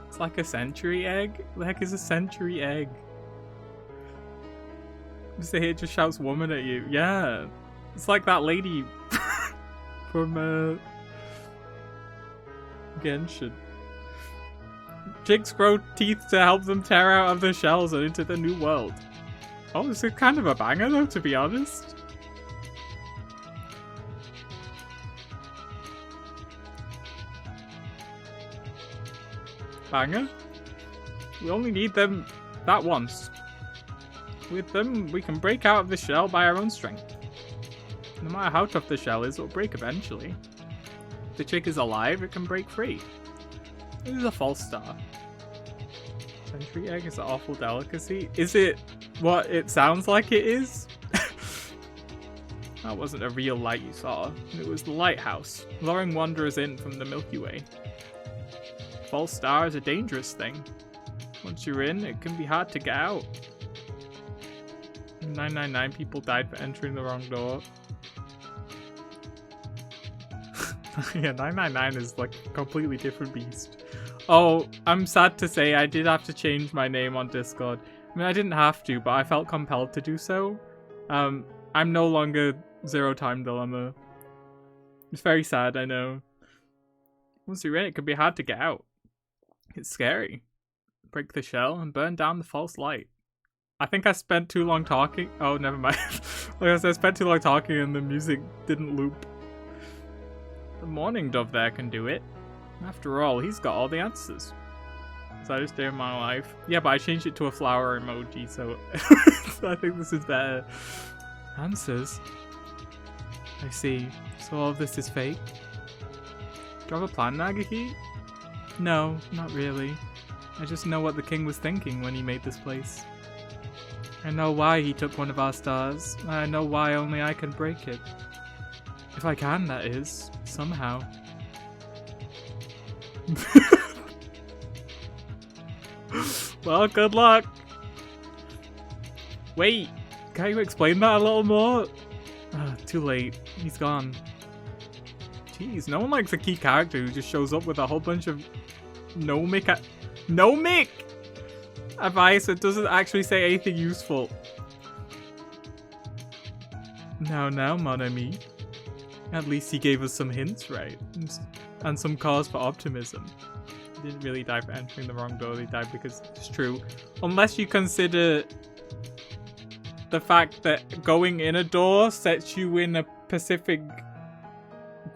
It's like a century egg? What the heck is a century egg? Just it just shouts woman at you. Yeah. It's like that lady from Genshin. Jigs grow teeth to help them tear out of their shells and into the new world. Oh, this is kind of a banger though, to be honest. Banger? We only need them that once. With them, we can break out of the shell by our own strength. No matter how tough the shell is, it'll break eventually. If the chick is alive, it can break free. This is a false star. Century egg is an awful delicacy. Is it what it sounds like it is? That wasn't a real light you saw. It was the lighthouse, luring wanderers in from the Milky Way. False star is a dangerous thing. Once you're in, it can be hard to get out. 999 people died for entering the wrong door. Yeah, 999 is like a completely different beast. Oh, I'm sad to say I did have to change my name on Discord. I mean, I didn't have to, but I felt compelled to do so. I'm no longer Zero Time Dilemma. It's very sad, I know. Once you're in, it can be hard to get out. It's scary. Break the shell and burn down the false light. I think I spent too long talking. Oh, never mind. Like I said, I spent too long talking and the music didn't loop. The Morning Dove there can do it. After all, he's got all the answers. Saddest day of my life. Yeah, but I changed it to a flower emoji, so I think this is better. Answers? I see. So all of this is fake? Do you have a plan, Nagaki? No, not really. I just know what the king was thinking when he made this place. I know why he took one of our stars. I know why only I can break it. If I can, that is. Somehow. Well, good luck. Wait, can't you explain that a little more? Too late. He's gone. Jeez, no one likes a key character who just shows up with a whole bunch of gnomic advice that doesn't actually say anything useful. Now, mon ami. At least he gave us some hints, right? And some cause for optimism. He didn't really die for entering the wrong door, he died because it's true. Unless you consider the fact that going in a door sets you in a specific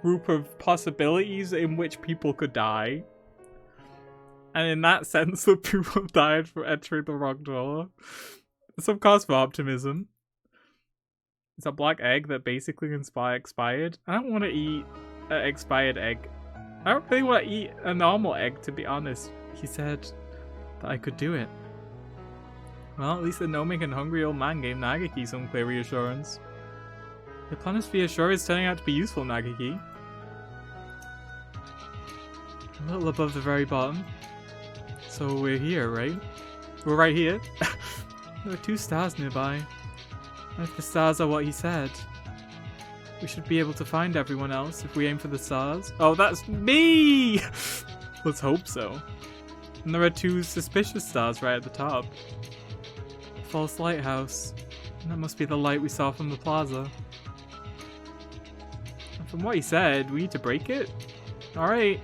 group of possibilities in which people could die. And in that sense, the people died for entering the wrong door. Some cause for optimism. It's a black egg that basically expired. I don't want to eat an expired egg. I don't really want to eat a normal egg, to be honest. He said that I could do it. Well, at least the gnomic and hungry old man gave Nagaki some clear reassurance. Your planisphere sure is turning out to be useful, Nagaki. A little above the very bottom. So we're here, right? We're right here. There are 2 stars nearby. And if the stars are what he said, we should be able to find everyone else if we aim for the stars. Oh, that's me! Let's hope so. And there are 2 suspicious stars right at the top. The false lighthouse. And that must be the light we saw from the plaza. And from what he said, we need to break it? Alright.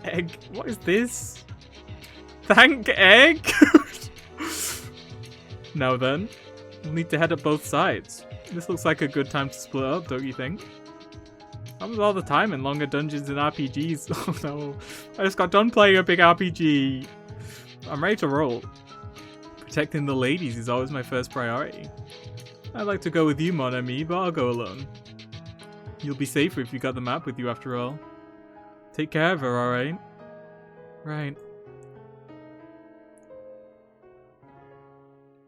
Egg. What is this? Thank egg? Now then, we'll need to head up both sides. This looks like a good time to split up, don't you think? Happens all the time in longer dungeons and RPGs. Oh no. I just got done playing a big RPG. I'm ready to roll. Protecting the ladies is always my first priority. I'd like to go with you, mon ami, but I'll go alone. You'll be safer if you got the map with you after all. Take care of her, alright? Right.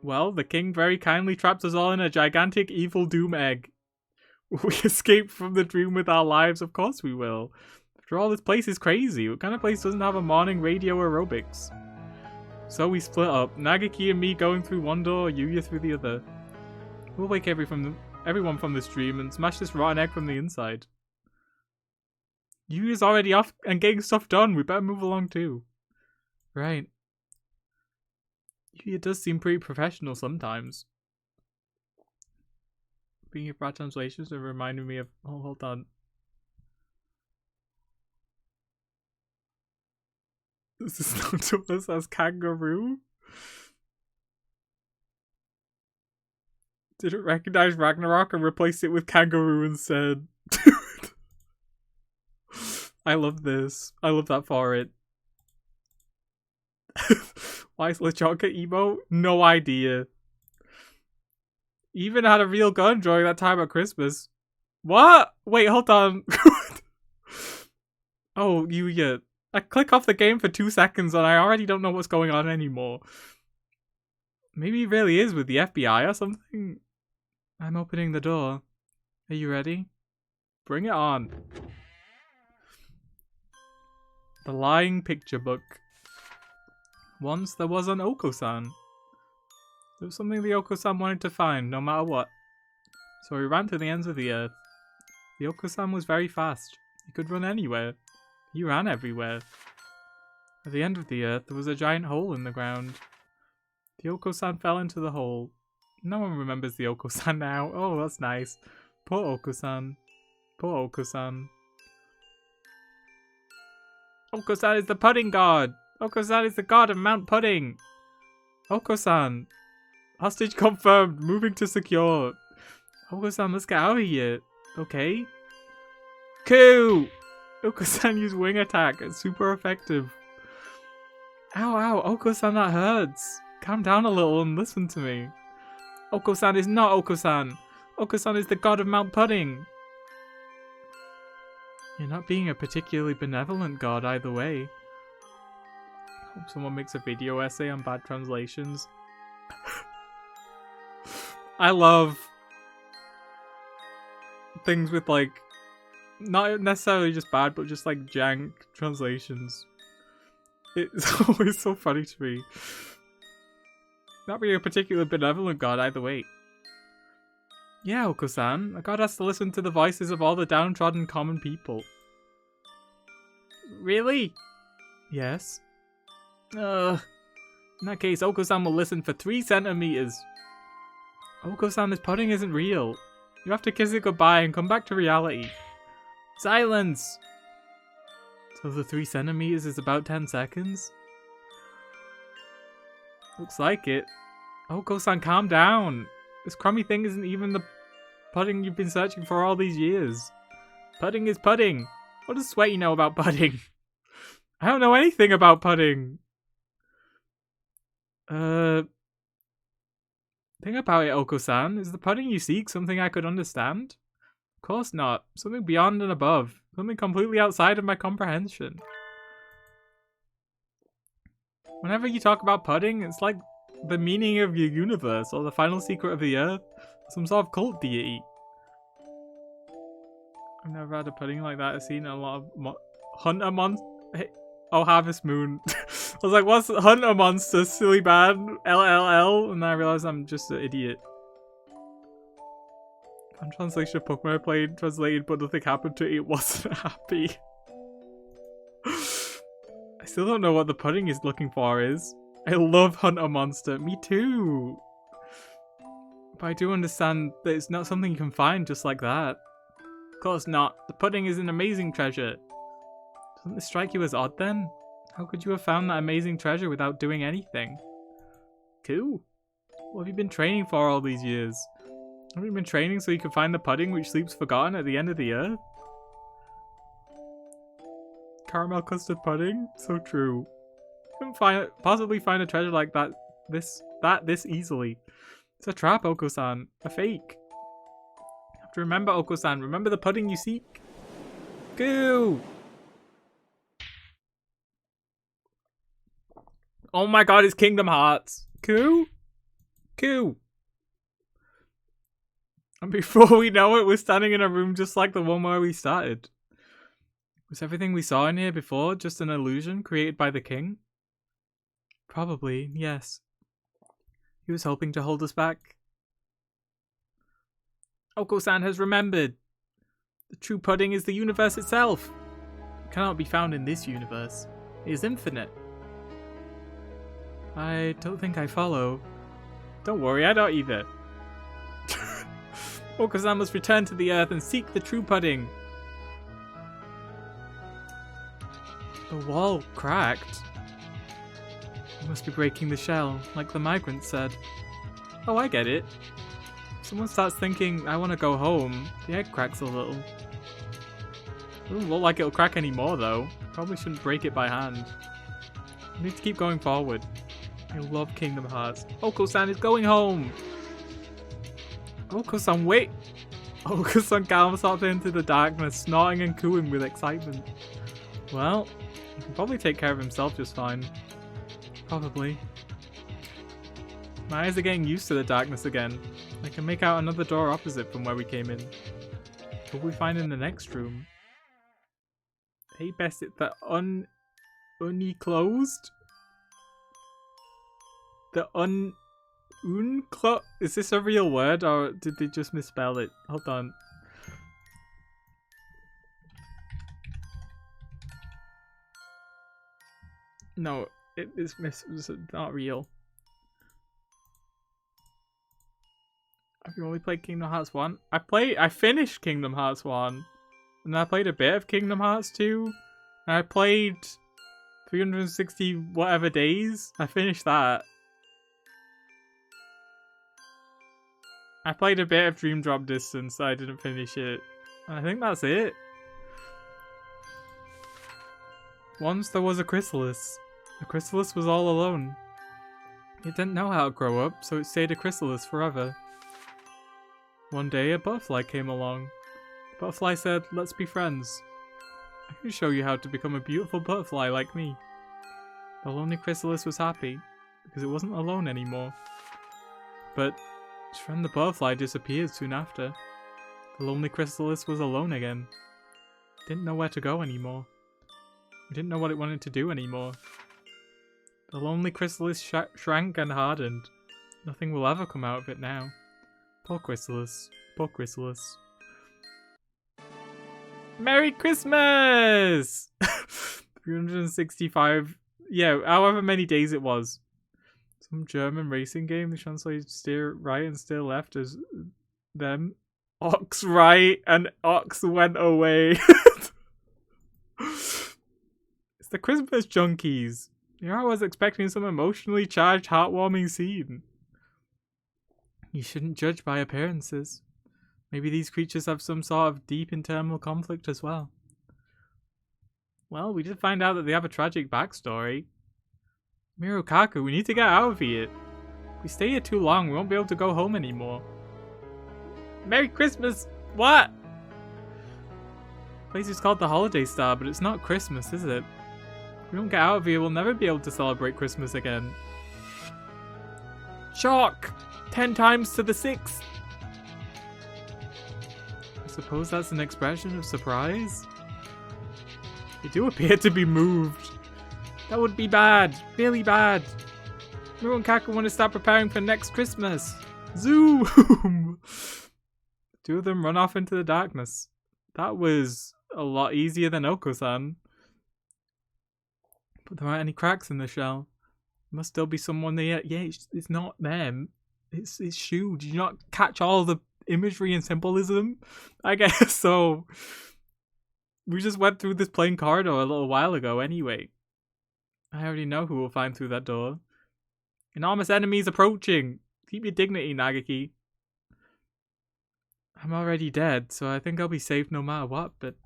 Well, the king very kindly trapped us all in a gigantic evil doom egg. We escaped from the dream with our lives, of course we will. After all, this place is crazy. What kind of place doesn't have a morning radio aerobics? So we split up. Nagaki and me going through one door, Yuya through the other. We'll wake everyone from this dream and smash this rotten egg from the inside. Yuya's already off and getting stuff done. We better move along too. Right. Yuya does seem pretty professional sometimes. Being of bad translations are reminding me of... Oh, hold on. This is known to us as kangaroo? Didn't recognize Ragnarok and replaced it with kangaroo instead. I love this. I love that for it. Why is Lechonka emo? No idea. Even had a real gun during that time at Christmas. What? Wait, hold on. Oh, Yuya. I click off the game for 2 seconds and I already don't know what's going on anymore. Maybe he really is with the FBI or something. I'm opening the door. Are you ready? Bring it on. The Lying Picture Book. Once there was an Oko-san. There was something the Oko-san wanted to find, no matter what. So he ran to the ends of the earth. The Oko-san was very fast. He could run anywhere. He ran everywhere. At the end of the earth, there was a giant hole in the ground. The Oko-san fell into the hole. No one remembers the Oko-san now. Oh, that's nice. Poor Oko-san. Poor Oko-san. Oko-san is the pudding god! Oko-san is the god of Mount Pudding! Oko-san! Hostage confirmed! Moving to secure! Oko-san, let's get out of here! Okay? Coup! Oko-san used wing attack. It's super effective. Ow, ow, Oko-san, that hurts! Calm down a little and listen to me. Oko-san is not Oko-san! Oko-san is the god of Mount Pudding! You're not being a particularly benevolent god either way. Hope someone makes a video essay on bad translations. I love things with like, not necessarily just bad, but just like jank translations. It's always so funny to me. Not being a particularly benevolent god either way. Yeah, Oko-san, a god has to listen to the voices of all the downtrodden common people. Really? Yes. In that case, Oko-san will listen for 3 centimeters. Oko-san, this pudding isn't real. You have to kiss it goodbye and come back to reality. Silence! So the 3 centimeters is about 10 seconds? Looks like it. Oko-san, calm down. This crummy thing isn't even the pudding you've been searching for all these years. Pudding is pudding. What does Sweaty know about pudding? I don't know anything about pudding. Think about it, Oko-san. Is the pudding you seek something I could understand? Of course not. Something beyond and above. Something completely outside of my comprehension. Whenever you talk about pudding, it's like the meaning of your universe or the final secret of the earth. Some sort of cult deity. I've never had a pudding like that. I've seen a lot of Hunter Monster. Hey, oh, Harvest Moon. I was like, what's Hunter Monster? Silly bad. LLL. And then I realized I'm just an idiot. Fan translation of Pokemon I played, translated, but nothing happened to it. It wasn't happy. I still don't know what the pudding is looking for is. I love Hunter Monster. Me too. But I do understand that it's not something you can find just like that. Of course not. The pudding is an amazing treasure. Doesn't this strike you as odd then? How could you have found that amazing treasure without doing anything? Cool. What have you been training for all these years? Have you been training so you can find the pudding which sleeps forgotten at the end of the earth? Caramel custard pudding? So true. You couldn't possibly find a treasure like that this easily. It's a trap, Oko-san. A fake. You have to remember, Oko-san. Remember the pudding you seek. Goo! Oh my god, it's Kingdom Hearts. Coo? Coo. And before we know it, we're standing in a room just like the one where we started. Was everything we saw in here before just an illusion created by the king? Probably, yes. He was hoping to hold us back. Oko-san has remembered. The true pudding is the universe itself. It cannot be found in this universe. It is infinite. I don't think I follow. Don't worry, I don't either. Oko-san must return to the earth and seek the true pudding. The wall cracked. You must be breaking the shell, like the migrant said. Oh, I get it. If someone starts thinking, I want to go home, the egg cracks a little. It doesn't look like it'll crack anymore, though. Probably shouldn't break it by hand. We need to keep going forward. I love Kingdom Hearts. Oko-san is going home! Oko-san, wait! Oko-san galumps off into the darkness, snorting and cooing with excitement. Well, he can probably take care of himself just fine. Probably. My eyes are getting used to the darkness again. I can make out another door opposite from where we came in. What will we find in the next room? Hey, best it the unclosed? The is this a real word or did they just misspell it? Hold on. No, it is not real. Have you only played Kingdom Hearts 1? I finished Kingdom Hearts 1. And I played a bit of Kingdom Hearts 2. And I played 360 whatever days. I finished that. I played a bit of Dream Drop Distance, so I didn't finish it. And I think that's it. Once there was a chrysalis. The chrysalis was all alone. It didn't know how to grow up, so it stayed a chrysalis forever. One day, a butterfly came along. The butterfly said, "Let's be friends. I can show you how to become a beautiful butterfly like me." The lonely chrysalis was happy, because it wasn't alone anymore. But his friend the butterfly disappeared soon after. The lonely chrysalis was alone again. It didn't know where to go anymore. It didn't know what it wanted to do anymore. The lonely chrysalis shrank and hardened. Nothing will ever come out of it now. Poor chrysalis. Poor chrysalis. Merry Christmas! 365, yeah, however many days it was. Some German racing game, they translated steer right and steer left as them. Ox right and ox went away. It's the Christmas junkies. Here I was expecting some emotionally charged, heartwarming scene. You shouldn't judge by appearances. Maybe these creatures have some sort of deep internal conflict as well. Well, we did find out that they have a tragic backstory. Mirokaku, we need to get out of here. If we stay here too long, we won't be able to go home anymore. Merry Christmas! What? The place is called the Holiday Star, but it's not Christmas, is it? If we don't get out of here, we'll never be able to celebrate Christmas again. Shock! 10 times to the 6th! I suppose that's an expression of surprise? They do appear to be moved. That would be bad. Really bad. Miru and Kaku want to start preparing for next Christmas. Zoom! Two of them run off into the darkness. That was a lot easier than Oko-san. But there aren't any cracks in the shell. There must still be someone there. Yeah, it's not them. It's Shu. Did you not catch all the imagery and symbolism? I guess so. We just went through this plain corridor a little while ago anyway. I already know who will find through that door. Enormous enemies approaching. Keep your dignity, Nagaki. I'm already dead, so I think I'll be safe no matter what, but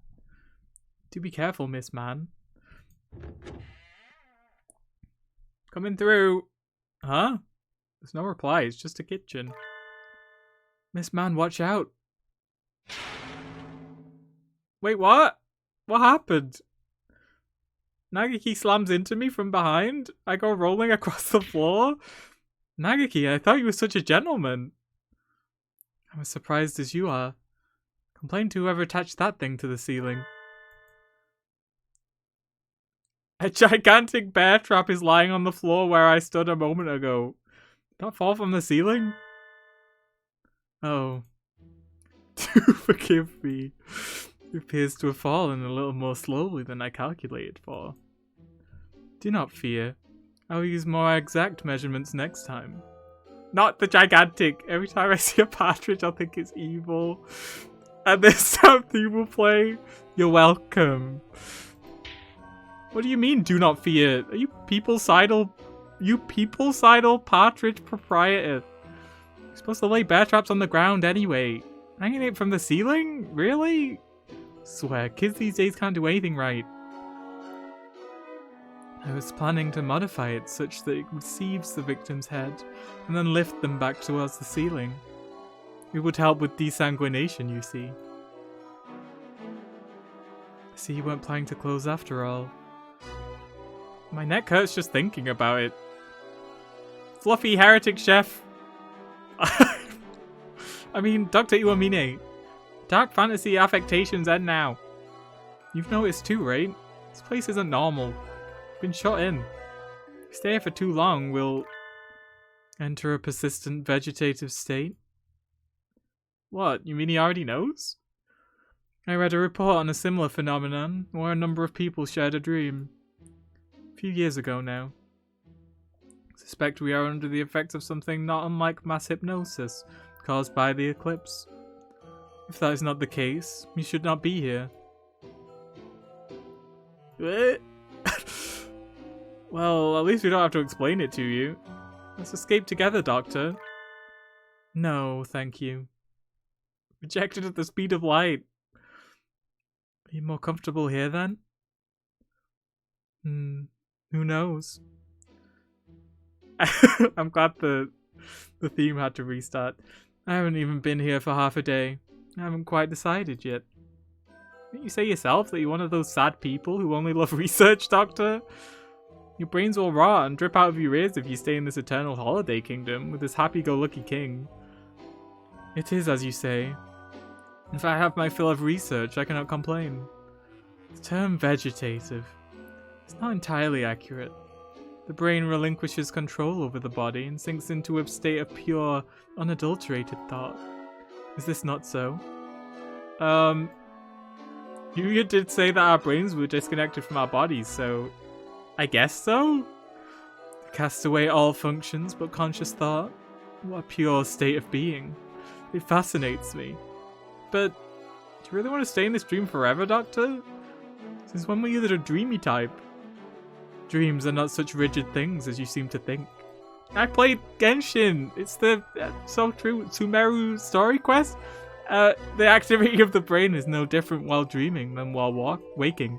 do be careful, Miss Man. Coming through. Huh? There's no reply. It's just a kitchen. Miss Man, watch out. Wait, what? What happened? Nagaki slams into me from behind. I go rolling across the floor. Nagaki, I thought you were such a gentleman. I'm as surprised as you are. Complain to whoever attached that thing to the ceiling. A gigantic bear trap is lying on the floor where I stood a moment ago. Did that fall from the ceiling? Oh. Do forgive me. It appears to have fallen a little more slowly than I calculated for. Do not fear. I will use more exact measurements next time. Not the gigantic. Every time I see a partridge, I'll think it's evil. And this time theme will play. You're welcome. What do you mean, do not fear? Are you peoplecidal partridge proprietor? You're supposed to lay bear traps on the ground anyway. Hanging it from the ceiling? Really? Swear, kids these days can't do anything right. I was planning to modify it such that it receives the victim's head and then lift them back towards the ceiling. It would help with desanguination, you see. I see you weren't planning to close after all. My neck hurts just thinking about it. Fluffy heretic chef. I mean, Dr. Iwamine. Dark fantasy affectations end now. You've noticed too, right? This place isn't normal. We've been shut in. If we stay here for too long, we'll enter a persistent vegetative state. What? You mean he already knows? I read a report on a similar phenomenon where a number of people shared a dream. A few years ago now. I suspect we are under the effects of something not unlike mass hypnosis caused by the eclipse. If that is not the case, you should not be here. Well, at least we don't have to explain it to you. Let's escape together, Doctor. No, thank you. Rejected at the speed of light. Are you more comfortable here then? Who knows? I'm glad the theme had to restart. I haven't even been here for half a day. I haven't quite decided yet. Didn't you say yourself that you're one of those sad people who only love research, Doctor? Your brains will rot and drip out of your ears if you stay in this eternal holiday kingdom with this happy-go-lucky king. It is as you say. If I have my fill of research, I cannot complain. The term vegetative is not entirely accurate. The brain relinquishes control over the body and sinks into a state of pure, unadulterated thought. Is this not so? You did say that our brains were disconnected from our bodies, so I guess so? Cast away all functions but conscious thought? What a pure state of being. It fascinates me. But, do you really want to stay in this dream forever, Doctor? Since when were you the dreamy type? Dreams are not such rigid things as you seem to think. I played Genshin. It's the so true Sumeru story quest. The activity of the brain is no different while dreaming than while waking.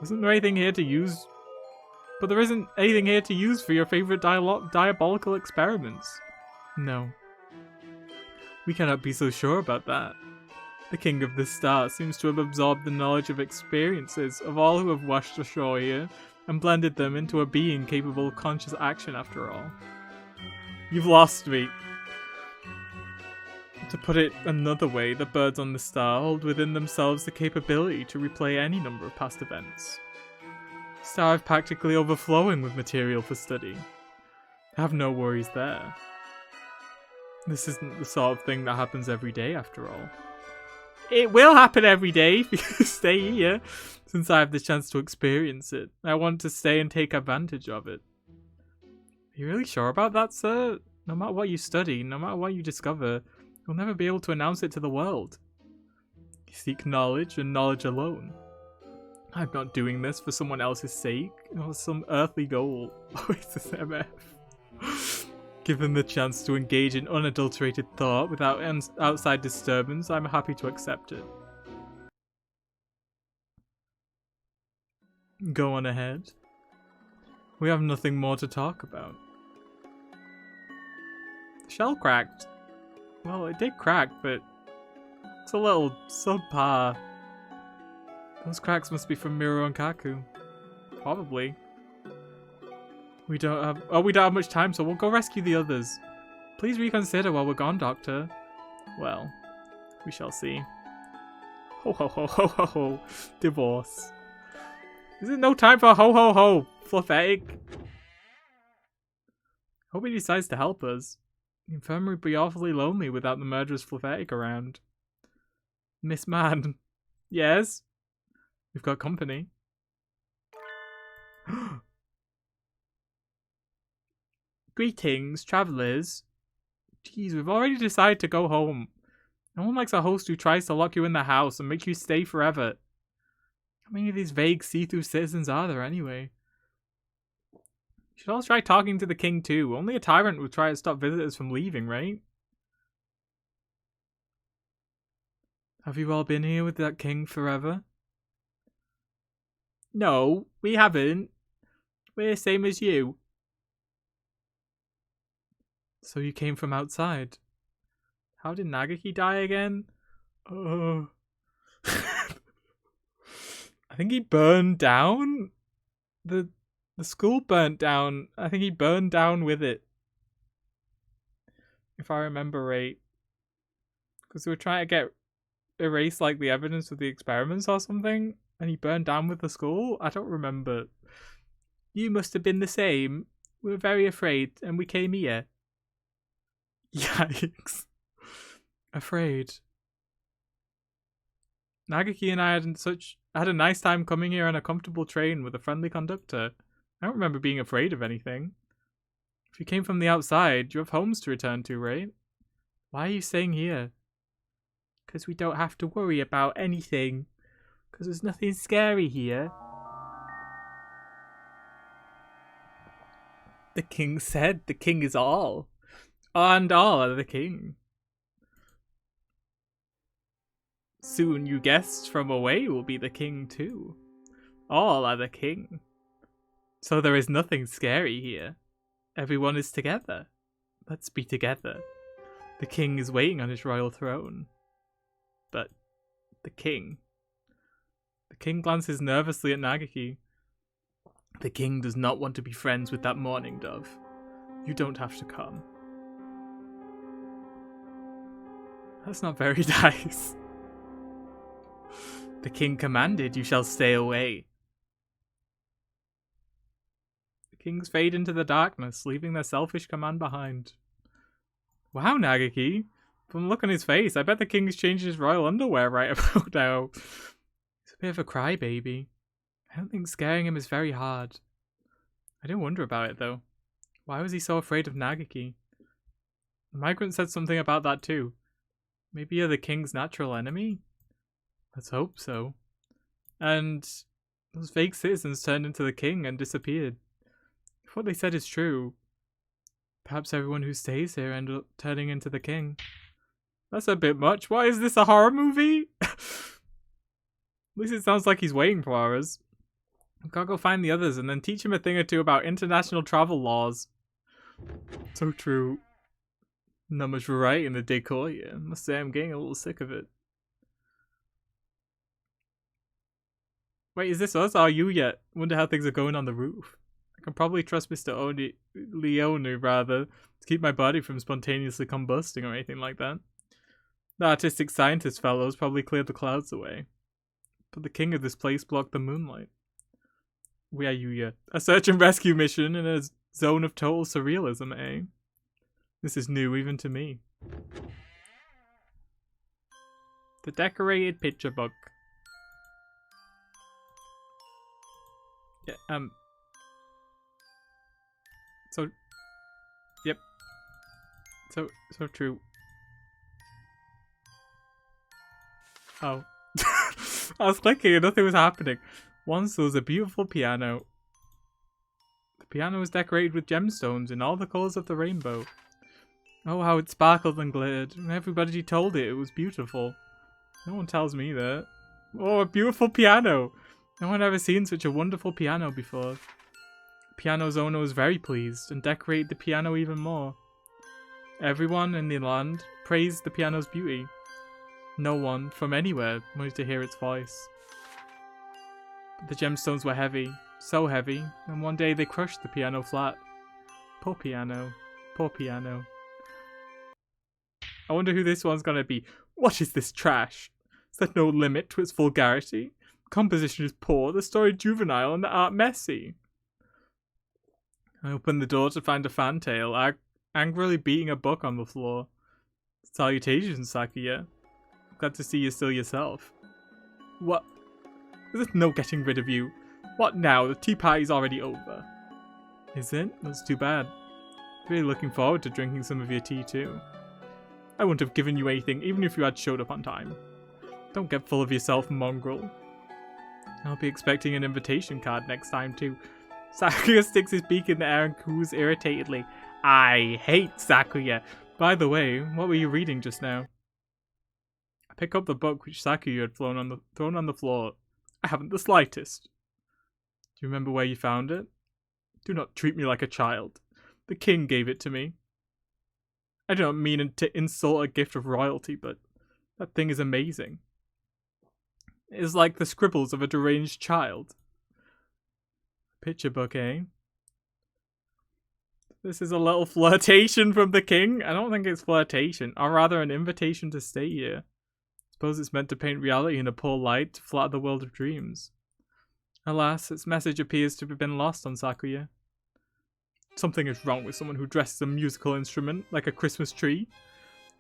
Isn't there anything here to use? But there isn't anything here to use for your favorite diabolical experiments. No. We cannot be so sure about that. The king of this star seems to have absorbed the knowledge of experiences of all who have washed ashore here and blended them into a being capable of conscious action after all. You've lost me. To put it another way, the birds on the star hold within themselves the capability to replay any number of past events. The star is practically overflowing with material for study. I have no worries there. This isn't the sort of thing that happens every day after all. It will happen every day if you stay here, since I have the chance to experience it. I want to stay and take advantage of it. Are you really sure about that, sir? No matter what you study, no matter what you discover, you'll never be able to announce it to the world. You seek knowledge and knowledge alone. I'm not doing this for someone else's sake, or some earthly goal. Oh, it's this MF. Given the chance to engage in unadulterated thought without outside disturbance, I'm happy to accept it. Go on ahead. We have nothing more to talk about. The shell cracked. Well, it did crack, but it's a little subpar. Those cracks must be from Miro and Kaku. Probably. We don't have much time, so we'll go rescue the others. Please reconsider while we're gone, Doctor. Well, we shall see. Ho ho ho ho ho ho. Divorce. Is it no time for ho ho ho? Fluffetic. Hope he decides to help us. The infirmary would be awfully lonely without the murderous Fluffetic around. Miss Man. Yes? We've got company. Greetings, travellers. Jeez, we've already decided to go home. No one likes a host who tries to lock you in the house and make you stay forever. How many of these vague see-through citizens are there anyway? You should all try talking to the king too. Only a tyrant would try to stop visitors from leaving, right? Have you all been here with that king forever? No, we haven't. We're same as you. So you came from outside. How did Nagaki die again? Oh. I think he burned down. The school burnt down. I think he burned down with it. If I remember right. Because they were trying to erase like the evidence of the experiments or something. And he burned down with the school? I don't remember. You must have been the same. We were very afraid and we came here. Yikes. Afraid. Nagaki and I had a nice time coming here on a comfortable train with a friendly conductor. I don't remember being afraid of anything. If you came from the outside, you have homes to return to, right? Why are you staying here? Because we don't have to worry about anything. Because there's nothing scary here. The king said the king is all. And all are the king. Soon you guests from away will be the king too. All are the king. So there is nothing scary here. Everyone is together. Let's be together. The king is waiting on his royal throne. But the king glances nervously at Nagaki. The king does not want to be friends with that mourning dove. You don't have to come. That's not very nice. The king commanded you shall stay away. The kings fade into the darkness, leaving their selfish command behind. Wow, Nagaki. From the look on his face, I bet the king's changed his royal underwear right about now. He's a bit of a crybaby. I don't think scaring him is very hard. I do wonder about it, though. Why was he so afraid of Nagaki? The migrant said something about that, too. Maybe you're the king's natural enemy? Let's hope so. And those fake citizens turned into the king and disappeared. If what they said is true, perhaps everyone who stays here ended up turning into the king. That's a bit much. Why is this, a horror movie? At least it sounds like he's waiting for us. I've got to go find the others and then teach him a thing or two about international travel laws. So true. Not much variety in the decor here. I must say I'm getting a little sick of it. Wait, is this us? Are you yet? Wonder how things are going on the roof. I can probably trust Mr. Leonu, rather, to keep my body from spontaneously combusting or anything like that. The artistic scientist fellows probably cleared the clouds away. But the king of this place blocked the moonlight. We are Yuya. A search and rescue mission in a zone of total surrealism, eh? This is new even to me. The decorated picture book. Yeah, So, yep. So true. Oh. I was clicking and nothing was happening. Once there was a beautiful piano. The piano was decorated with gemstones in all the colours of the rainbow. Oh, how it sparkled and glittered. And everybody told it was beautiful. No one tells me that. Oh, a beautiful piano. No one had ever seen such a wonderful piano before. The piano's owner was very pleased and decorated the piano even more. Everyone in the land praised the piano's beauty. No one from anywhere wanted to hear its voice. But the gemstones were heavy, so heavy, and one day they crushed the piano flat. Poor piano. Poor piano. I wonder who this one's gonna be. What is this trash? Is there no limit to its vulgarity? The composition is poor, the story juvenile, and the art messy. I opened the door to find a fantail, angrily beating a book on the floor. Salutations, Sakuya. Glad to see you still yourself. What? There's no getting rid of you. What now? The tea party's already over. Is it? That's too bad. Really looking forward to drinking some of your tea too. I wouldn't have given you anything even if you had showed up on time. Don't get full of yourself, mongrel. I'll be expecting an invitation card next time too. Sakuya sticks his beak in the air and coos irritatedly. I hate Sakuya. By the way, what were you reading just now? I pick up the book which Sakuya had thrown on the floor. I haven't the slightest. Do you remember where you found it? Do not treat me like a child. The king gave it to me. I don't mean to insult a gift of royalty, but that thing is amazing. It is like the scribbles of a deranged child. Picture book, eh? This is a little flirtation from the king? I don't think it's flirtation, or rather an invitation to stay here. Suppose it's meant to paint reality in a poor light to flatter the world of dreams. Alas, its message appears to have been lost on Sakuya. Something is wrong with someone who dresses a musical instrument like a Christmas tree.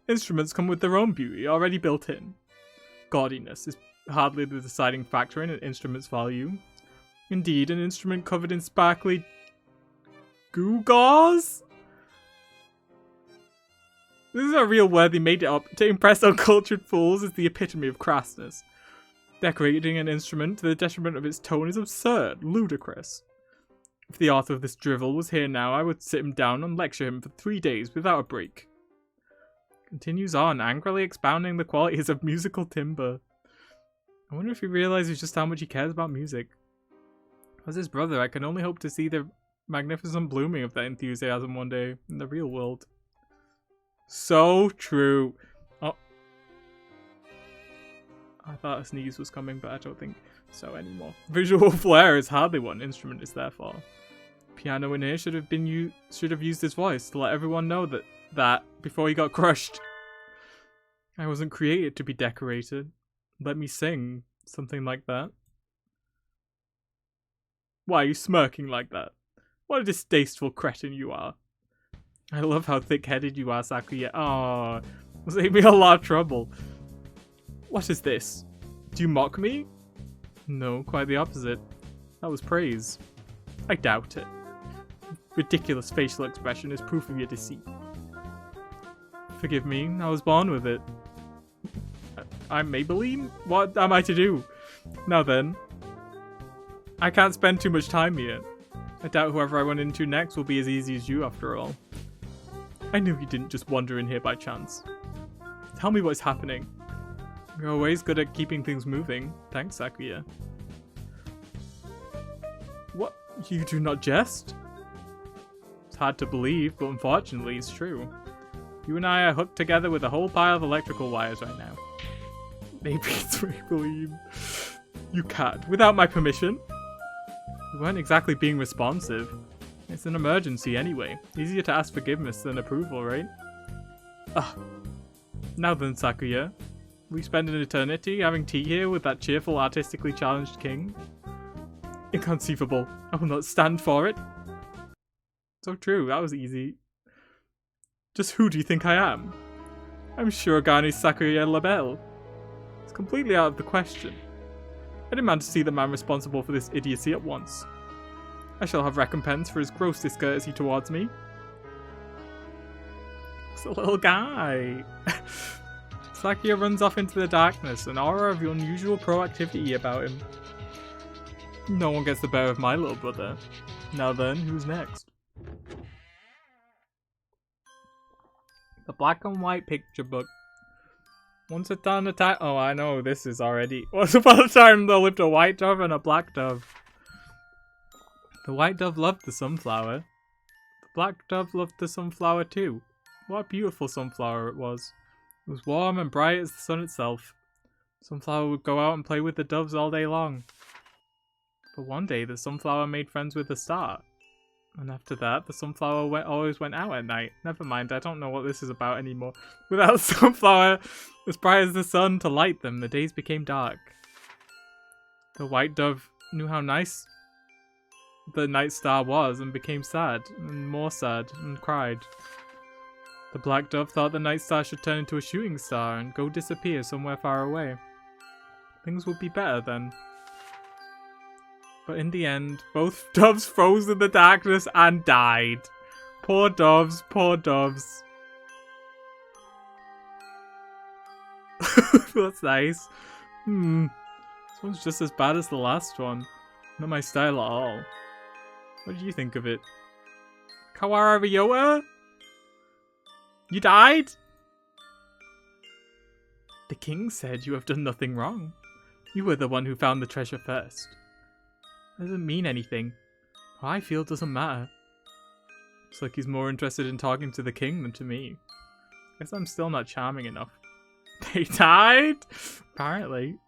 Instruments come with their own beauty, already built in. Gaudiness is hardly the deciding factor in an instrument's value. Indeed, an instrument covered in sparkly gewgaws? This is a real word, they made it up. To impress uncultured fools is the epitome of crassness. Decorating an instrument to the detriment of its tone is absurd, ludicrous. If the author of this drivel was here now, I would sit him down and lecture him for 3 days without a break. Continues on, angrily expounding the qualities of musical timber. I wonder if he realizes just how much he cares about music. As his brother, I can only hope to see the magnificent blooming of that enthusiasm one day in the real world. So true. Oh. I thought a sneeze was coming, but I don't think so anymore. Visual flair is hardly what an instrument is there for. Piano in here should have used his voice to let everyone know that before he got crushed. I wasn't created to be decorated. Let me sing. Something like that. Why are you smirking like that? What a distasteful cretin you are. I love how thick-headed you are, Sakuya. Aww. It saved me a lot of trouble. What is this? Do you mock me? No, quite the opposite. That was praise. I doubt it. Ridiculous facial expression is proof of your deceit. Forgive me, I was born with it. I'm Maybelline? What am I to do? Now then. I can't spend too much time here. I doubt whoever I run into next will be as easy as you after all. I knew you didn't just wander in here by chance. Tell me what's happening. You're always good at keeping things moving. Thanks, Sakuya. What? You do not jest? It's hard to believe, but unfortunately it's true. You and I are hooked together with a whole pile of electrical wires right now. Maybe it's Maybelline. You can't. Without my permission? You weren't exactly being responsive. It's an emergency anyway. Easier to ask forgiveness than approval, right? Ugh. Now then, Sakuya. We spend an eternity having tea here with that cheerful, artistically challenged king? Inconceivable. I will not stand for it. So true, that was easy. Just who do you think I am? I'm Shirogane Sakuya Labelle. It's completely out of the question. I demand to see the man responsible for this idiocy at once. I shall have recompense for his gross discourtesy towards me. It's a little guy. Sakuya runs off into the darkness, an aura of unusual proactivity about him. No one gets the better of my little brother. Now then, who's next? The black and white picture book. Once upon a time... Oh, I know this is already... Once upon a time there lived a white dove and a black dove. The white dove loved the sunflower. The black dove loved the sunflower too. What a beautiful sunflower it was. It was warm and bright as the sun itself. Sunflower would go out and play with the doves all day long. But one day the sunflower made friends with the star. And after that, the sunflower always went out at night. Never mind, I don't know what this is about anymore. Without sunflower as bright as the sun to light them, the days became dark. The white dove knew how nice the night star was and became sad, and more sad, and cried. The black dove thought the night star should turn into a shooting star and go disappear somewhere far away. Things would be better then. But in the end, both doves froze in the darkness and died. Poor doves, poor doves. That's nice. This one's just as bad as the last one. Not my style at all. What did you think of it? Kawara Ryota? You died? The king said you have done nothing wrong. You were the one who found the treasure first. Doesn't mean anything. How I feel doesn't matter. It's like he's more interested in talking to the king than to me. Guess I'm still not charming enough. They died? Apparently.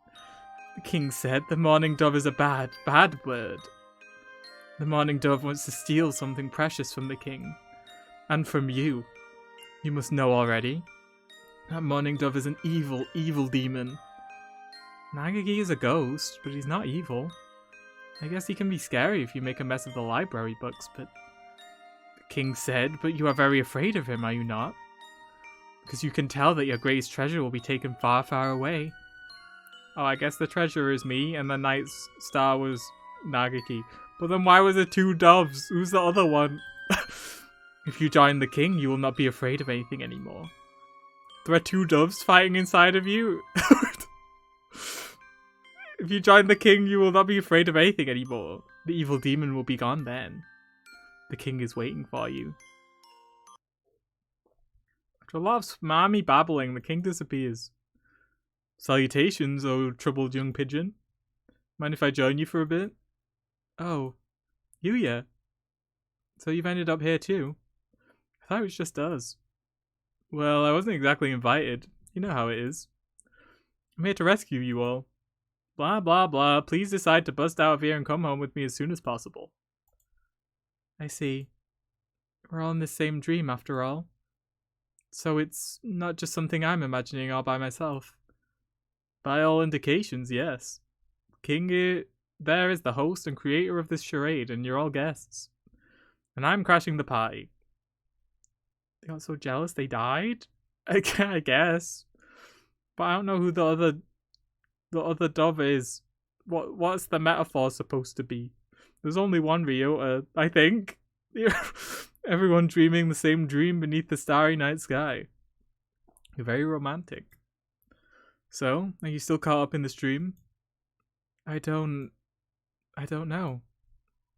The king said the morning dove is a bad, bad bird. The morning dove wants to steal something precious from the king. And from you. You must know already. That morning dove is an evil, evil demon. Nagagi is a ghost, but he's not evil. I guess he can be scary if you make a mess of the library books, but... The king said, but you are very afraid of him, are you not? Because you can tell that your greatest treasure will be taken far, far away. Oh, I guess the treasure is me, and the night star was Nagaki. But then why was there two doves? Who's the other one? If you join the king, you will not be afraid of anything anymore. There are two doves fighting inside of you? If you join the king, you will not be afraid of anything anymore. The evil demon will be gone then. The king is waiting for you. After a lot of smarmy babbling, the king disappears. Salutations, oh troubled young pigeon. Mind if I join you for a bit? Oh, Yuya. So you've ended up here too? I thought it was just us. Well, I wasn't exactly invited. You know how it is. I'm here to rescue you all. Blah, blah, blah. Please decide to bust out of here and come home with me as soon as possible. I see. We're all in the same dream, after all. So it's not just something I'm imagining all by myself. By all indications, yes. King there is the host and creator of this charade, and you're all guests. And I'm crashing the party. They got so jealous they died? I guess. But I don't know who the other dove is. What's the metaphor supposed to be? There's only one Ryota, I think. Everyone dreaming the same dream beneath the starry night sky. You're very romantic. So, are you still caught up in this dream? I don't know.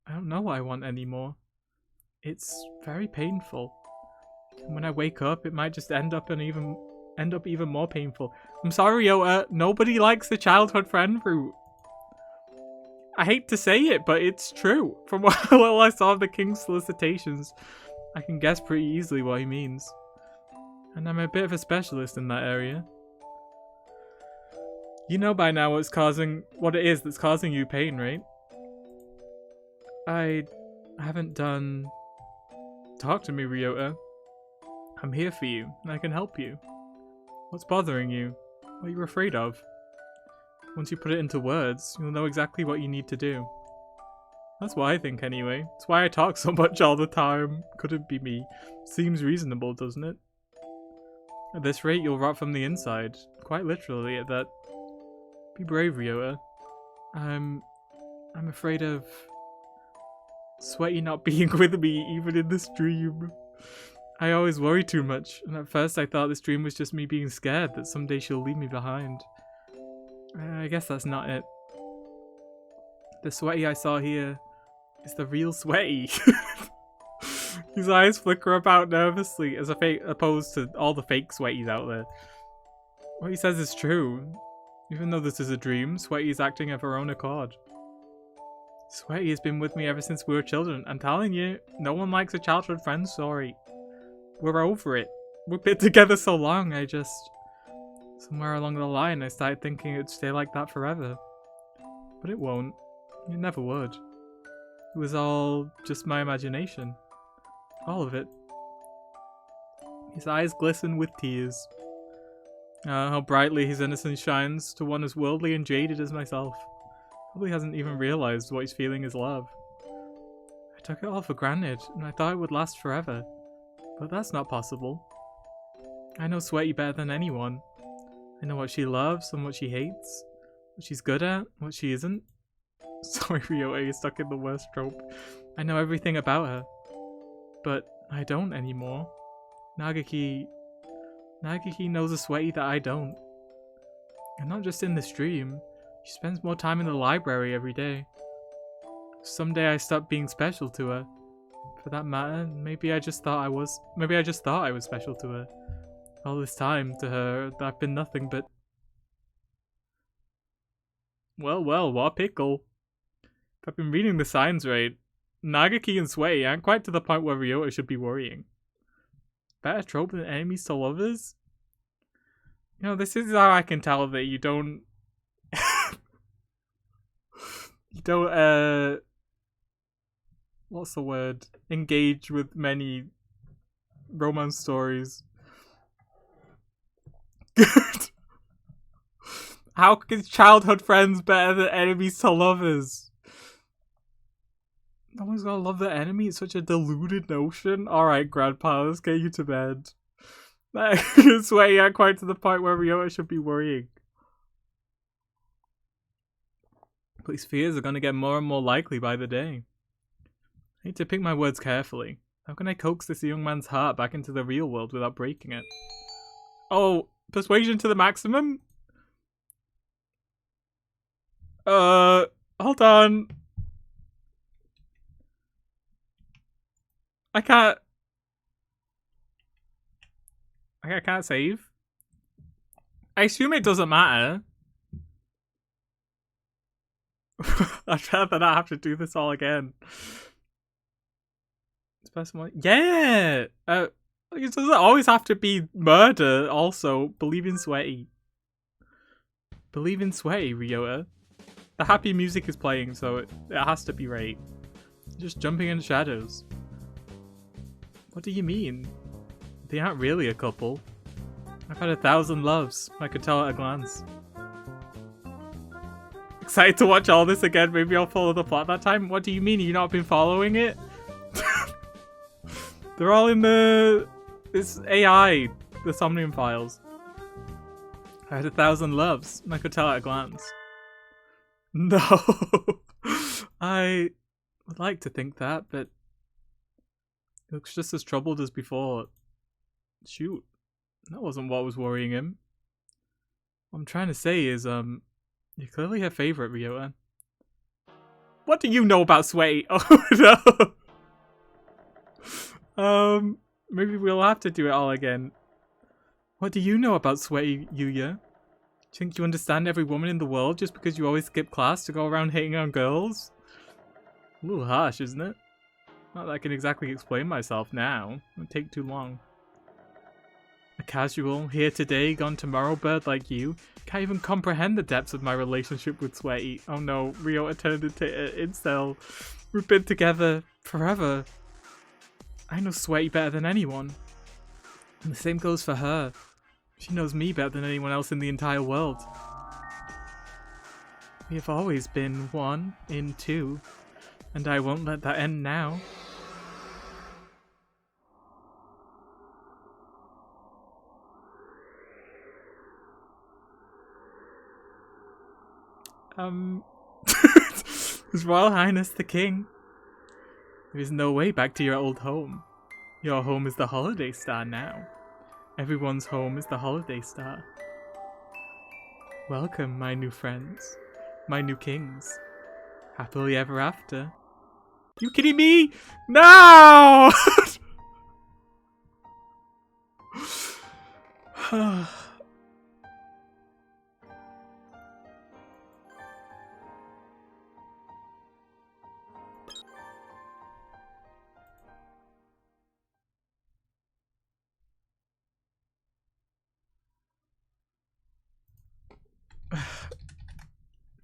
I don't know what I want anymore. It's very painful. And when I wake up, it might just end up even more painful. I'm sorry, Ryota. Nobody likes the childhood friend route. I hate to say it, but it's true. From what little I saw of the king's solicitations, I can guess pretty easily what he means. And I'm a bit of a specialist in that area. You know by now what it is that's causing you pain, right? I haven't done... Talk to me, Ryota. I'm here for you, and I can help you. What's bothering you? What are you afraid of? Once you put it into words, you'll know exactly what you need to do. That's what I think anyway. That's why I talk so much all the time. Couldn't be me. Seems reasonable, doesn't it? At this rate, you'll rot from the inside. Quite literally at that. Be brave, Ryota. I'm afraid of... Sweaty not being with me, even in this dream. I always worry too much, and at first I thought this dream was just me being scared that someday she'll leave me behind. I guess that's not it. The Sweaty I saw here is the real Sweaty. His eyes flicker about nervously as opposed to all the fake Sweaties out there. What he says is true. Even though this is a dream, Sweaty is acting of her own accord. Sweaty has been with me ever since we were children. I'm telling you, no one likes a childhood friend story. We're over it. We've been together so long, somewhere along the line, I started thinking it'd stay like that forever. But it won't. It never would. It was all just my imagination. All of it. His eyes glisten with tears. How brightly his innocence shines to one as worldly and jaded as myself. Probably hasn't even realized what he's feeling is love. I took it all for granted, and I thought it would last forever. But that's not possible. I know Sweaty better than anyone. I know what she loves and what she hates. What she's good at, what she isn't. Sorry, Ryota, you're stuck in the worst trope. I know everything about her. But I don't anymore. Nagaki knows a Sweaty that I don't. And not just in this dream. She spends more time in the library every day. Someday I stopped being special to her. For that matter, maybe I just thought I was special to her. All this time, to her, I've been nothing but... Well, what a pickle. If I've been reading the signs right, Nagaki and Sweaty aren't quite to the point where Ryota should be worrying. Better trope than enemies to lovers? You know, this is how I can tell that you don't... what's the word? Engage with many romance stories. Good. How can childhood friends better than enemies to lovers? No one's gonna love their enemy. It's such a deluded notion. Alright, Grandpa, let's get you to bed. I swear you aren't quite to the point where Ryota should be worrying. But his fears are gonna get more and more likely by the day. I need to pick my words carefully. How can I coax this young man's heart back into the real world without breaking it? Oh, persuasion to the maximum? Hold on. I can't save. I assume it doesn't matter. I'd rather not have to do this all again. Yeah! It doesn't always have to be murder, also. Believe in Sweaty. Believe in Sweaty, Ryota. The happy music is playing, so it has to be right. Just jumping in shadows. What do you mean? They aren't really a couple. I've had 1,000 loves. I could tell at a glance. Excited to watch all this again. Maybe I'll follow the plot that time. What do you mean? You've not been following it? They're all in this AI, the Somnium files. I had 1,000 loves. I could tell at a glance. No. I would like to think that, but he looks just as troubled as before. Shoot. That wasn't what was worrying him. What I'm trying to say is, you're clearly her favorite, Ryota. What do you know about Sweaty? Oh no. Maybe we'll have to do it all again. What do you know about Sweaty, Yuya? Do you think you understand every woman in the world just because you always skip class to go around hitting on girls? A little harsh, isn't it? Not that I can exactly explain myself now. It would take too long. A casual, here today, gone tomorrow bird like you can't even comprehend the depths of my relationship with Sweaty. Oh no, Ryota turned into an incel. We've been together forever. I know Sweaty better than anyone. And the same goes for her. She knows me better than anyone else in the entire world. We have always been one in two, and I won't let that end now. His Royal Highness the King. There is no way back to your old home. Your home is the Holiday Star now. Everyone's home is the Holiday Star. Welcome, my new friends. My new kings. Happily ever after. You kidding me? No!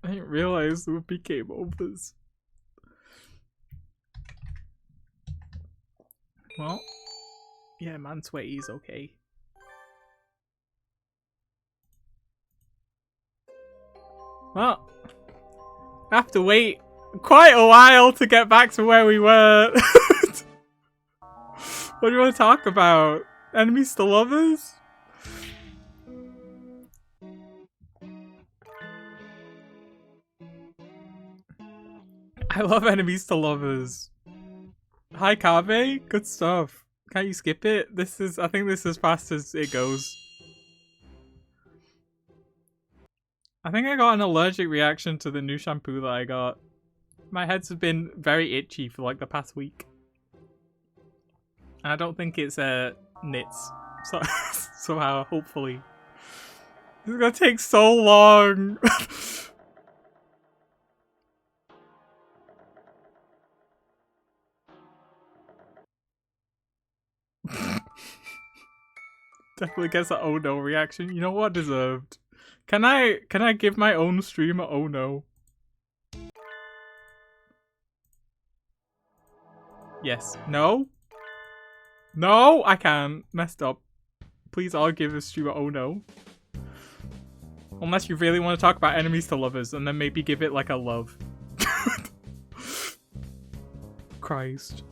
I didn't realize there would be game overs. Well, yeah, man, Sweaty's okay. Well, I have to wait quite a while to get back to where we were. What do you want to talk about? Enemies to lovers? I love enemies to lovers. Hi Kave, good stuff. Can't you skip it? I think this is as fast as it goes. I think I got an allergic reaction to the new shampoo that I got. My heads have been very itchy for like the past week. And I don't think it's nits. So somehow, hopefully. This is gonna take so long. Definitely gets an oh no reaction. You know what? Deserved. Can I give my own stream a oh no? Yes. No? No, I can't. Messed up. Please all give a stream a oh no. Unless you really want to talk about enemies to lovers, and then maybe give it like a love. Christ.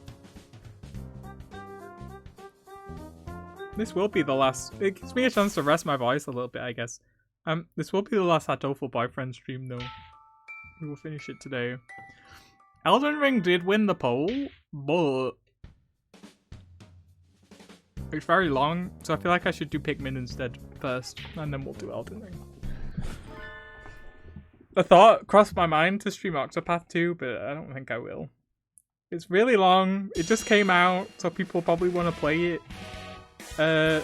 This will be the last. It gives me a chance to rest my voice a little bit, I guess. This will be the last Hatoful boyfriend stream, though. We will finish it today. Elden Ring did win the poll, but it's very long, so I feel like I should do Pikmin instead first, and then we'll do Elden Ring. The thought crossed my mind to stream Octopath 2, but I don't think I will. It's really long. It just came out, so people probably want to play it. I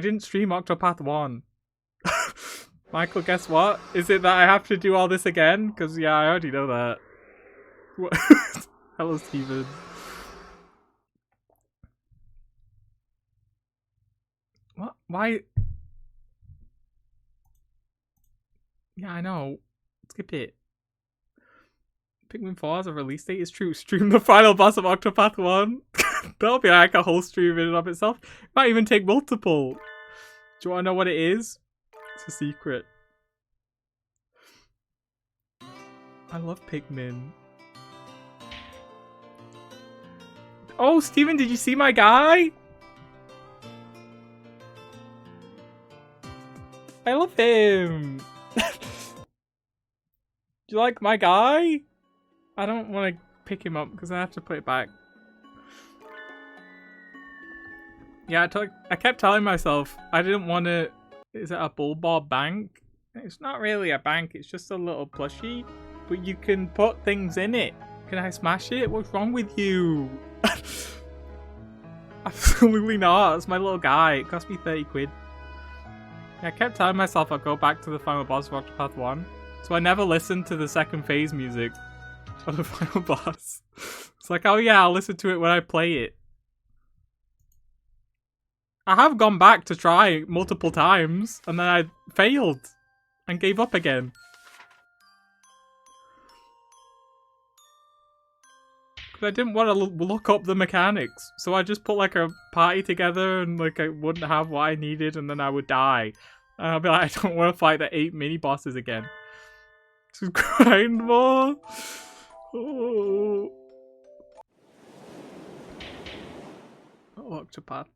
didn't stream Octopath 1. Michael, guess what? Is it that I have to do all this again? Because, yeah, I already know that. Hello, Steven. What? Why? Yeah, I know. Skip it. Pikmin 4 has a release date. It's true. Stream the final boss of Octopath 1. That'll be like a whole stream in and of itself. It might even take multiple. Do you want to know what it is? It's a secret. I love Pikmin. Oh, Steven, did you see my guy? I love him. Do you like my guy? I don't want to pick him up because I have to put it back. Yeah, I kept telling myself I didn't want to. Is it a Bulball bank? It's not really a bank, it's just a little plushie. But you can put things in it. Can I smash it? What's wrong with you? Absolutely not. It's my little guy. It cost me 30 quid. I kept telling myself I'd go back to the final boss of Octopath 1. So I never listened to the second phase music of the final boss. It's like, oh yeah, I'll listen to it when I play it. I have gone back to try multiple times, and then I failed and gave up again. Because I didn't want to look up the mechanics, so I just put like a party together and like I wouldn't have what I needed, and then I would die. And I'll be like, I don't want to fight the 8 mini bosses again. Just grind more. Oh, Octopath.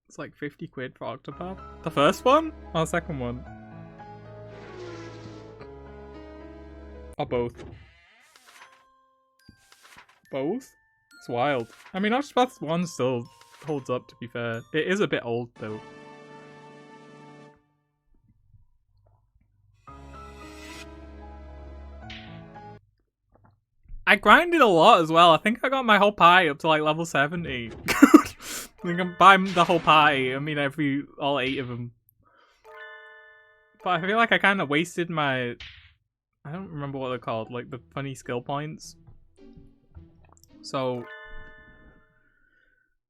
It's like 50 quid for Octopath. The first one? Or the second one? Or both? Both? It's wild. I mean, Octopath 1 still holds up, to be fair. It is a bit old, though. I grinded a lot as well. I think I got my whole pie up to like level 70. I think by the whole party, I mean all 8 of them. But I feel like I kind of wasted my... I don't remember what they're called, like the funny skill points. So,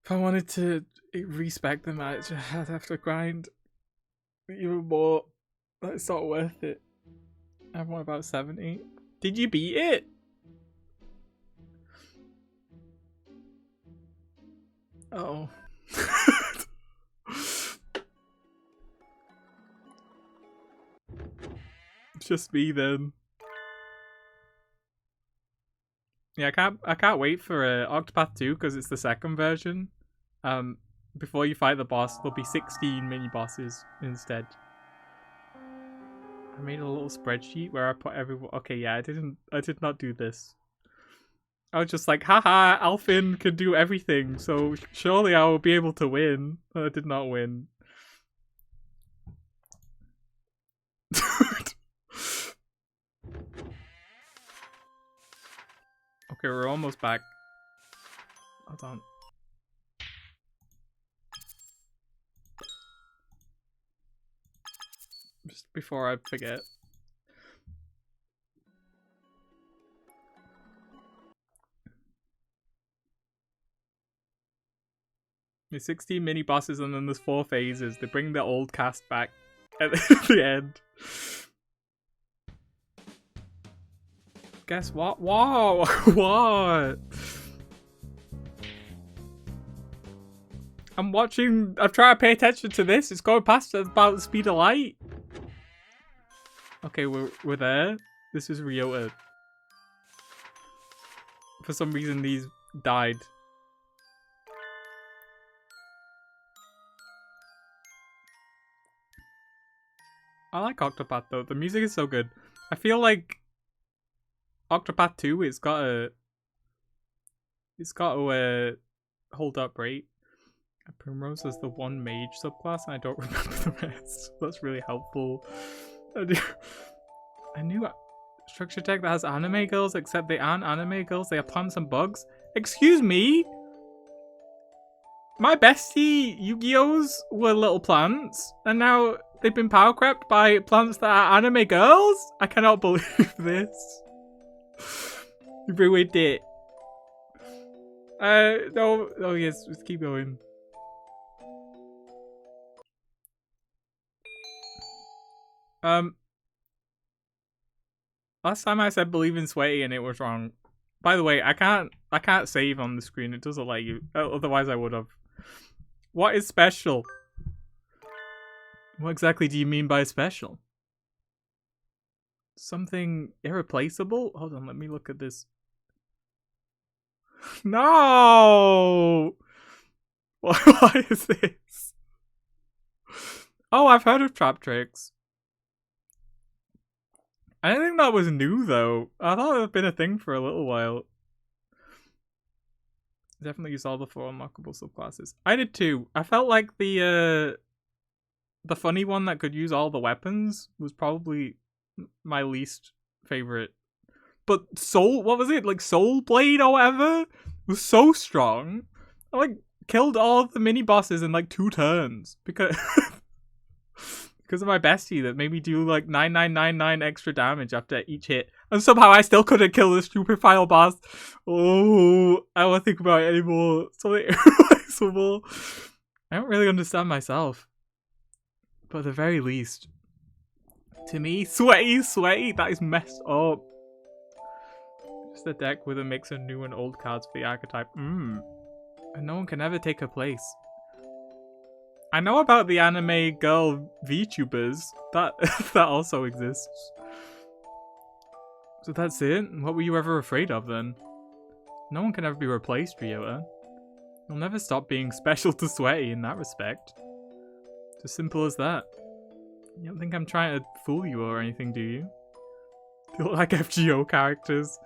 if I wanted to respec them, I'd have to grind even more. It's not worth it. I have one about 70. Did you beat it? Oh. It's just me then. Yeah, I can't wait for Octopath 2 because it's the second version. Before you fight the boss, there'll be 16 mini bosses instead. I made a little spreadsheet where I put everyone. Okay, yeah, I did not do this. I was just like, haha, Alfin can do everything, so surely I will be able to win. I did not win. Okay, we're almost back. Hold on. Just before I forget. There's 16 mini bosses and then there's 4 phases. They bring the old cast back at the end. Guess what? Whoa! What? I'm watching. I'm trying to pay attention to this. It's going past about the speed of light. Okay, we're there. This is Ryota. For some reason, these died. I like Octopath though. The music is so good. I feel like Octopath 2, it's got to hold up, right? Primrose is the one mage subclass, and I don't remember the rest. That's really helpful. I knew structure tech that has anime girls, except they aren't anime girls. They are plants and bugs. Excuse me. My bestie Yu-Gi-Ohs were little plants, and now they've been power crept by plants that are anime girls? I cannot believe this. You ruined it. No. Oh yes, let's keep going. Last time I said believe in sweaty and it was wrong. By the way, I can't save on the screen. It doesn't let you. Otherwise I would have. What is special? What exactly do you mean by special? Something irreplaceable? Hold on, let me look at this. No! Why is this? Oh, I've heard of trap tricks. I didn't think that was new though. I thought it had been a thing for a little while. Definitely use all the 4 unlockable subclasses. I did too. I felt like the funny one that could use all the weapons was probably my least favorite. But what was it? Like Soul Blade or whatever? Was so strong. I like killed all of the mini bosses in like 2 turns because because of my bestie that made me do like 9999 extra damage after each hit. And somehow I still couldn't kill the stupid final boss. Oh, I don't want to think about it anymore. Something irreplaceable. I don't really understand myself. But at the very least, to me, sweaty, that is messed up. Just a deck with a mix of new and old cards for the archetype. And no one can ever take her place. I know about the anime girl VTubers. That also exists. So that's it? What were you ever afraid of then? No one can ever be replaced, Ryota. You'll never stop being special to Sweaty in that respect. It's as simple as that. You don't think I'm trying to fool you or anything, do you? They look like FGO characters.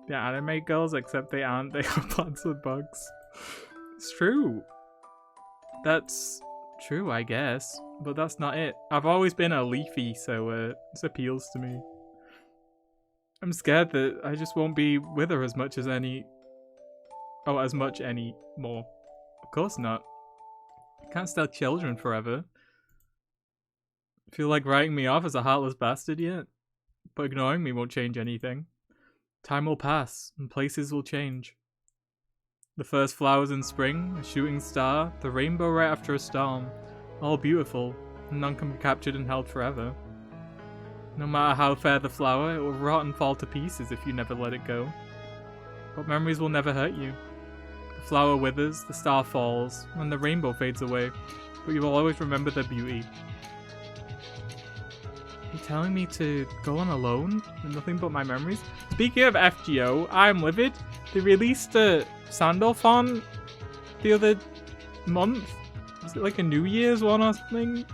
They're anime girls, except they aren't. They are plants and bugs. It's true. That's true, I guess. But that's not it. I've always been a leafy, so this appeals to me. I'm scared that I just won't be with her as much anymore. Of course not. Can't stay children forever. Feel like writing me off as a heartless bastard yet? But ignoring me won't change anything. Time will pass, and places will change. The first flowers in spring, a shooting star, the rainbow right after a storm. All beautiful, and none can be captured and held forever. No matter how fair the flower, it will rot and fall to pieces if you never let it go. But memories will never hurt you. The flower withers, the star falls, and the rainbow fades away, but you will always remember their beauty. Are you telling me to go on alone with nothing but my memories? Speaking of FGO, I'm livid. They released a Sandal font the other month. Was it like a New Year's one or something?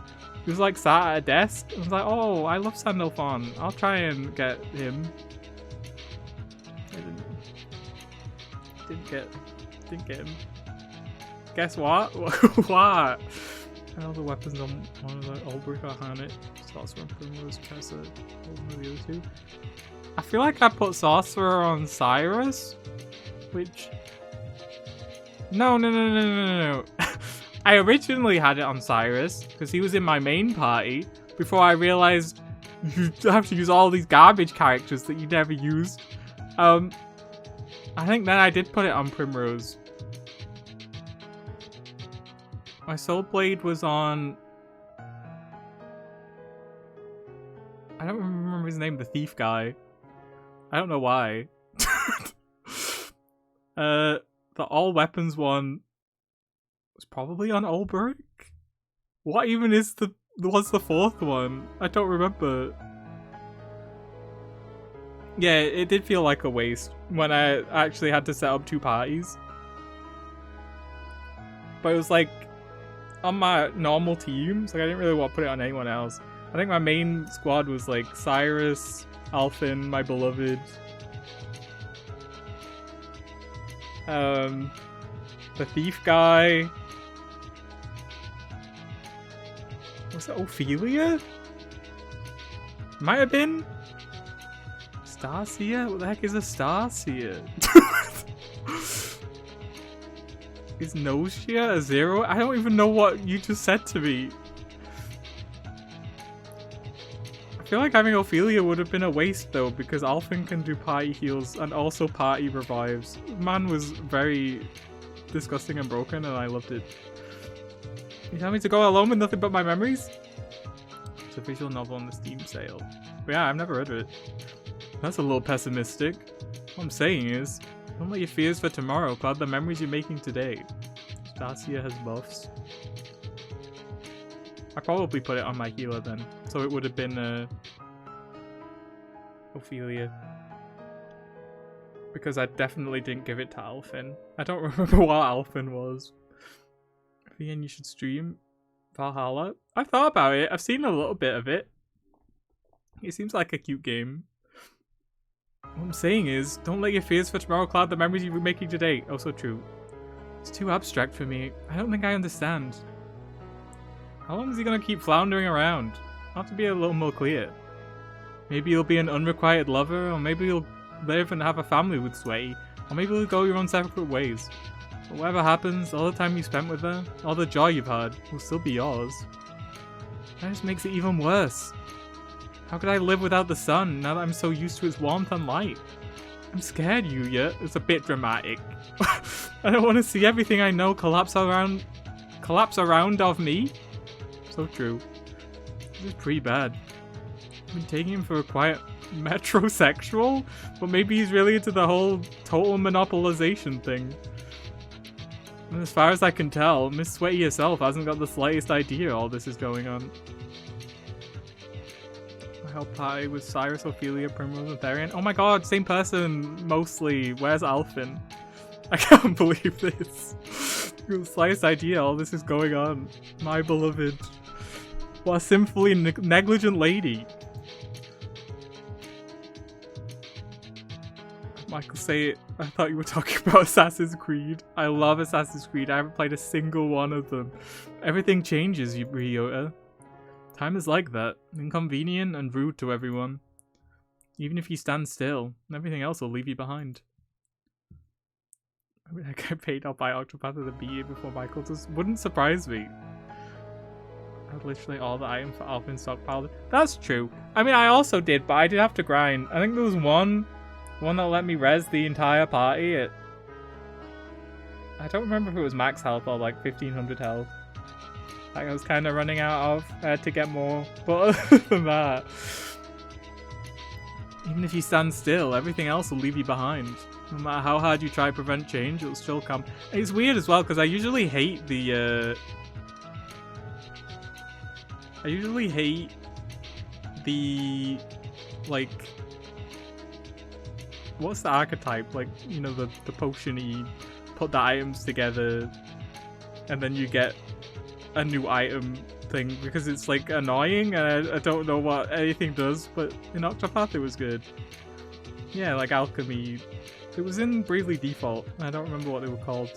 He was like sat at a desk. I was like, oh, I love Sandalphon. I'll try and get him. I didn't get him. Guess what? What? And all the weapons on one of the Olbrick or Harnett. Sorcerer and Primrose, Tressa, one of the other two. I feel like I put Sorcerer on Cyrus, which... No. I originally had it on Cyrus, because he was in my main party, before I realized you have to use all these garbage characters that you never used. I think then I did put it on Primrose. My Soul Blade was on... I don't remember his name, the thief guy. I don't know why. The all weapons one was probably on Olberg? What even is what's the fourth one? I don't remember. Yeah, it did feel like a waste when I actually had to set up two parties. But it was like on my normal teams, like I didn't really want to put it on anyone else. I think my main squad was like Cyrus, Alphin, my beloved. The thief guy. Was it Ophelia? Might have been. Starseer? What the heck is a Starseer? Is Noshia a zero? I don't even know what you just said to me. I feel like having Ophelia would have been a waste though, because Alphin can do party heals and also party revives. Man was very disgusting and broken and I loved it. You tell me to go alone with nothing but my memories? It's a visual novel on the Steam sale. But yeah, I've never heard of it. That's a little pessimistic. What I'm saying is, don't let your fears for tomorrow cloud the memories you're making today. Stacia has buffs. I probably put it on my healer then, so it would have been Ophelia. Because I definitely didn't give it to Alphin. I don't remember what Alphin was. Ian, you should stream Valhalla. I've thought about it. I've seen a little bit of it. It seems like a cute game. What I'm saying is, don't let your fears for tomorrow cloud the memories you're making today. Also true. It's too abstract for me. I don't think I understand. How long is he gonna keep floundering around? I'll have to be a little more clear. Maybe you'll be an unrequited lover, or maybe you'll live and have a family with Sweaty, or maybe you'll go your own separate ways. But whatever happens, all the time you spent with her, all the joy you've had, will still be yours. That just makes it even worse. How could I live without the sun, now that I'm so used to its warmth and light? I'm scared, Yuya. It's a bit dramatic. I don't want to see everything I know collapse around of me. So true. This is pretty bad. I've been taking him for a quiet metrosexual, but maybe he's really into the whole total monopolization thing. And as far as I can tell, Miss Sweaty herself hasn't got the slightest idea all this is going on. I help party with Cyrus, Ophelia, Primrose, and Therian. Oh my god, same person, mostly. Where's Alphin? I can't believe this. The slightest idea all this is going on. My beloved. What a sinfully negligent lady. Michael, say it. I thought you were talking about Assassin's Creed. I love Assassin's Creed. I haven't played a single one of them. Everything changes, Ryota. Time is like that. Inconvenient and rude to everyone. Even if you stand still, everything else will leave you behind. I mean, I get paid, I'll buy Octopath of the BA before Michael does. Wouldn't surprise me. I had literally all the items for Alpha stockpiled. That's true. I mean, I also did, but I did have to grind. I think there was one that let me res the entire party at... I don't remember if it was max health or like 1500 health. Like I was kind of running out of. I had to get more. But other than that, Even if you stand still, everything else will leave you behind. No matter how hard you try to prevent change, it'll still come. It's weird as well, because I usually hate the, like... What's the archetype? Like, you know, the potion-y, put the items together, and then you get a new item thing, because it's, like, annoying, and I don't know what anything does, but in Octopath it was good. Yeah, like alchemy. It was in Bravely Default. I don't remember what they were called.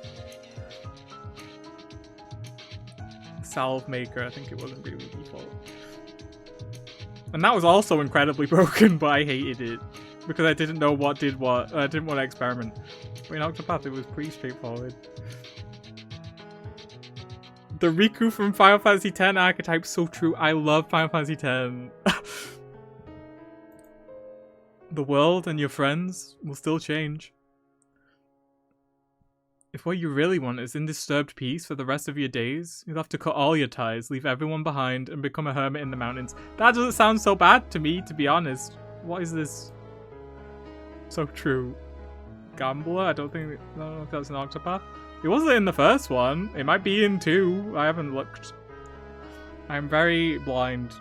Salve Maker, I think it was in Bravely Default. And that was also incredibly broken, but I hated it. Because I didn't know what did what. I didn't want to experiment. But in Octopath, it was pretty straightforward. The Riku from Final Fantasy X archetype's so true. I love Final Fantasy X. The world and your friends will still change. If what you really want is undisturbed peace for the rest of your days, you'll have to cut all your ties, leave everyone behind, and become a hermit in the mountains. That doesn't sound so bad to me, to be honest. What is this? So true. Gambler? I don't know if that's an Octopath. It wasn't in the first one. It might be in 2. I haven't looked. I'm very blind.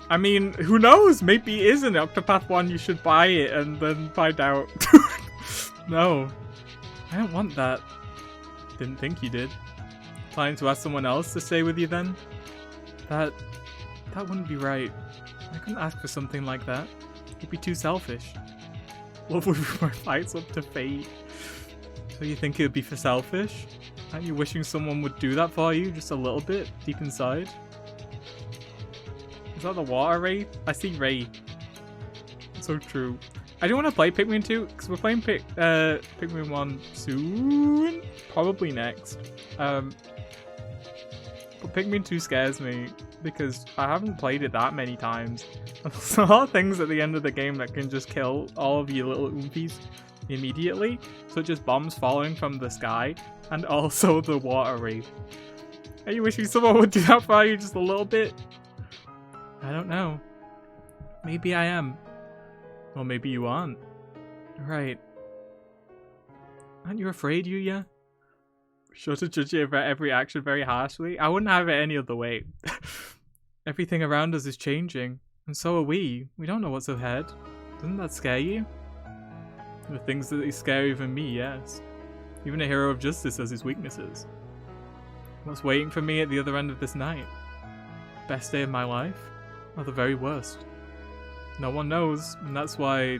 I mean, who knows? Maybe it is an Octopath 1. You should buy it and then find out. No. I don't want that. Didn't think you did. Planning to ask someone else to stay with you then? That wouldn't be right. I couldn't ask for something like that. It'd be too selfish. Love would be my fights up to fate. So you think it would be for selfish? Aren't you wishing someone would do that for you just a little bit, deep inside? Is that the water Ray? I see Ray. So true. I do want to play Pikmin 2, because we're playing Pikmin 1 soon? Probably next. But Pikmin 2 scares me, because I haven't played it that many times. There's a lot of things at the end of the game that can just kill all of your little oompies immediately, such as bombs falling from the sky, and also the water Ray. Are you wishing someone would do that for you just a little bit? I don't know. Maybe I am. Or maybe you aren't. Right. Aren't you afraid, Yuya? Sure to judge every action very harshly? I wouldn't have it any other way. Everything around us is changing, and so are we. We don't know what's ahead. Doesn't that scare you? The things that scare even me, yes. Even a hero of justice has his weaknesses. What's waiting for me at the other end of this night? Best day of my life? Or the very worst? No one knows, and that's why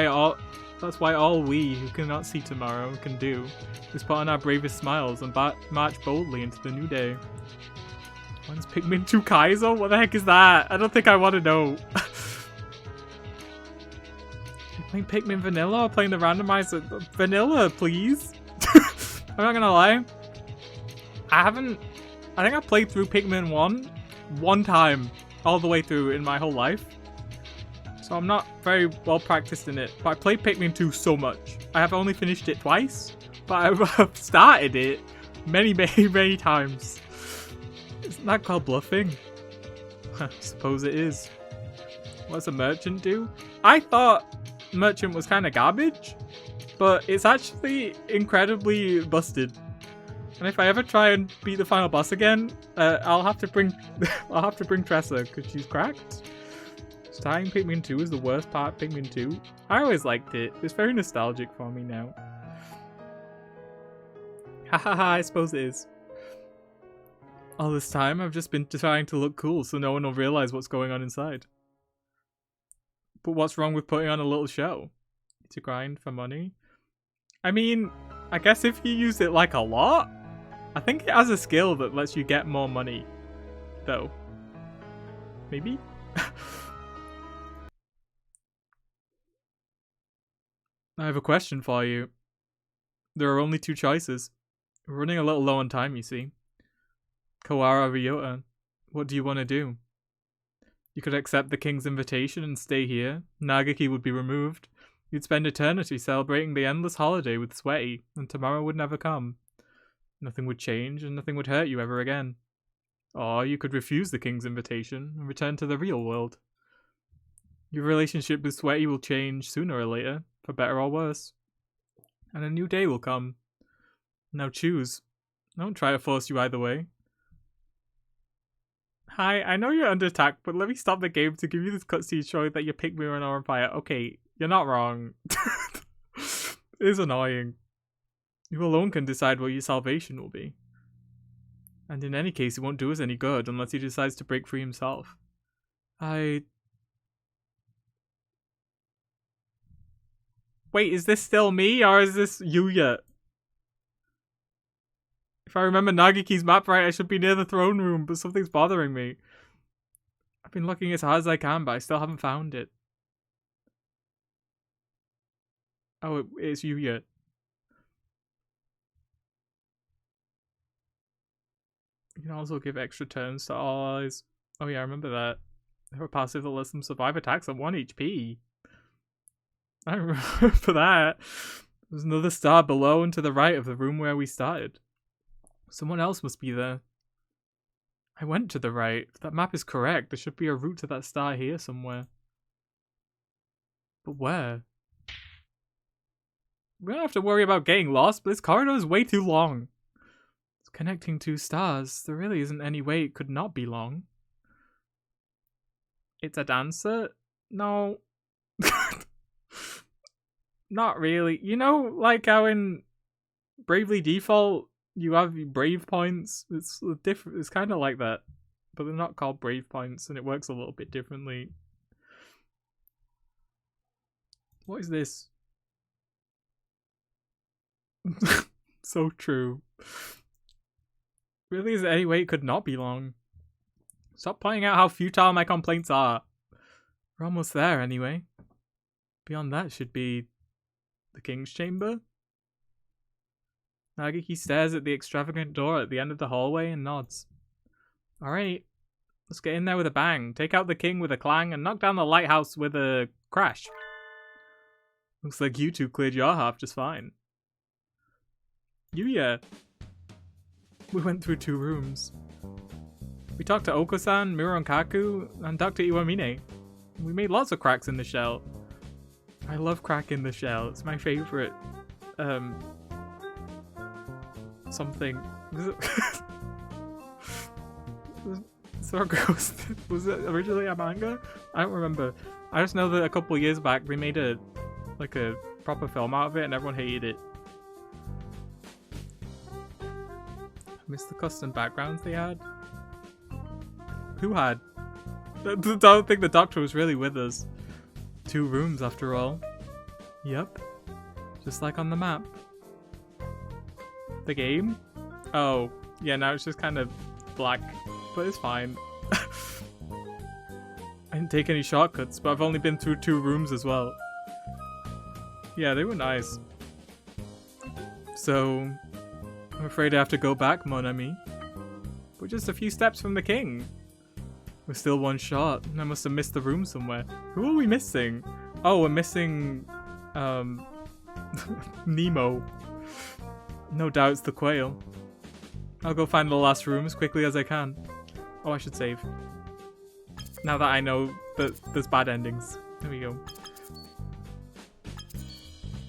all we who cannot see tomorrow can do is put on our bravest smiles and march boldly into the new day. When's Pikmin 2 Kaizo? What the heck is that? I don't think I want to know. You playing Pikmin Vanilla or playing the randomizer? Vanilla, please. I'm not gonna lie. I think I played through Pikmin 1 time all the way through in my whole life. So I'm not very well practiced in it, but I played Pikmin 2 so much. I have only finished it twice, but I've started it many, many, many times. Isn't that called bluffing? I suppose it is. What does a merchant do? I thought merchant was kind of garbage, but it's actually incredibly busted. And if I ever try and beat the final boss again, I'll have to bring Tressa because she's cracked. Starting Pikmin 2 is the worst part of Pikmin 2. I always liked it. It's very nostalgic for me now. Hahaha, I suppose it is. All this time, I've just been trying to look cool so no one will realize what's going on inside. But what's wrong with putting on a little show? To grind for money? I mean, I guess if you use it like a lot, I think it has a skill that lets you get more money. Though. Maybe? I have a question for you. There are only 2 choices. We're running a little low on time, you see. Kawara Ryota, what do you want to do? You could accept the king's invitation and stay here. Nagaki would be removed. You'd spend eternity celebrating the endless holiday with Sweaty, and tomorrow would never come. Nothing would change, and nothing would hurt you ever again. Or you could refuse the king's invitation and return to the real world. Your relationship with Sweaty will change sooner or later, for better or worse. And a new day will come. Now choose. I won't try to force you either way. Hi, I know you're under attack, but let me stop the game to give you this cutscene showing that you picked me on our empire. Okay, you're not wrong. It is annoying. You alone can decide what your salvation will be. And in any case, it won't do us any good unless he decides to break free himself. Wait, is this still me, or is this Yuya? If I remember Nagiki's map right, I should be near the throne room, but something's bothering me. I've been looking as hard as I can, but I still haven't found it. Oh, it's Yuya. You can also give extra turns to all allies. Oh yeah, I remember that. They have a passive that lets them survive attacks at 1 HP. I remember that. There's another star below and to the right of the room where we started. Someone else must be there. I went to the right. If that map is correct, there should be a route to that star here somewhere. But where? We don't have to worry about getting lost, but this corridor is way too long. It's connecting 2 stars. There really isn't any way it could not be long. It's a dancer? No. Not really. You know, like how in Bravely Default, you have brave points. It's different. It's kind of like that, but they're not called brave points, and it works a little bit differently. What is this? So true. Really, is there any way it could not be long? Stop pointing out how futile my complaints are. We're almost there, anyway. Beyond that should be the King's Chamber. Nagiki stares at the extravagant door at the end of the hallway and nods. Alright, let's get in there with a bang, take out the king with a clang, and knock down the lighthouse with a crash. Looks like you two cleared your half just fine. Yuya! We went through 2 rooms. We talked to Oko-san, Mironkaku, and Dr. Iwamine. We made lots of cracks in the shell. I love crack in the shell, it's my favorite, something. Was it? So gross. Was it originally a manga? I don't remember. I just know that a couple of years back they made a proper film out of it and everyone hated it. I missed the custom backgrounds they had. Who had? I don't think the doctor was really with us. 2 rooms after all. Yep. Just like on the map. The game? Oh, yeah, now it's just kind of black, but it's fine. I didn't take any shortcuts, but I've only been through 2 rooms as well. Yeah, they were nice. So, I'm afraid I have to go back, mon ami. We're just a few steps from the king. We're still 1 shot, and I must have missed the room somewhere. Who are we missing? Oh, we're missing, Nemo. No doubt it's the quail. I'll go find the last room as quickly as I can. Oh, I should save. Now that I know that there's bad endings. There we go.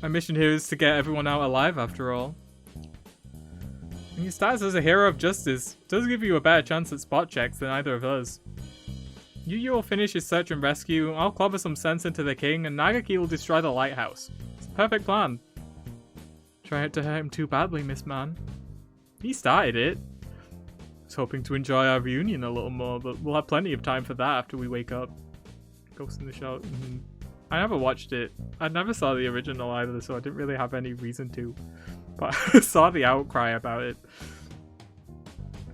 My mission here is to get everyone out alive after all. And your status as a hero of justice does give you a better chance at spot checks than either of us. Yuya will finish his search and rescue, I'll clobber some sense into the king, and Nagaki will destroy the lighthouse. It's a perfect plan. Try not to hurt him too badly, Miss Man. He started it. I was hoping to enjoy our reunion a little more, but we'll have plenty of time for that after we wake up. Ghost in the Shell. I never watched it. I never saw the original either, so I didn't really have any reason to. But I saw the outcry about it.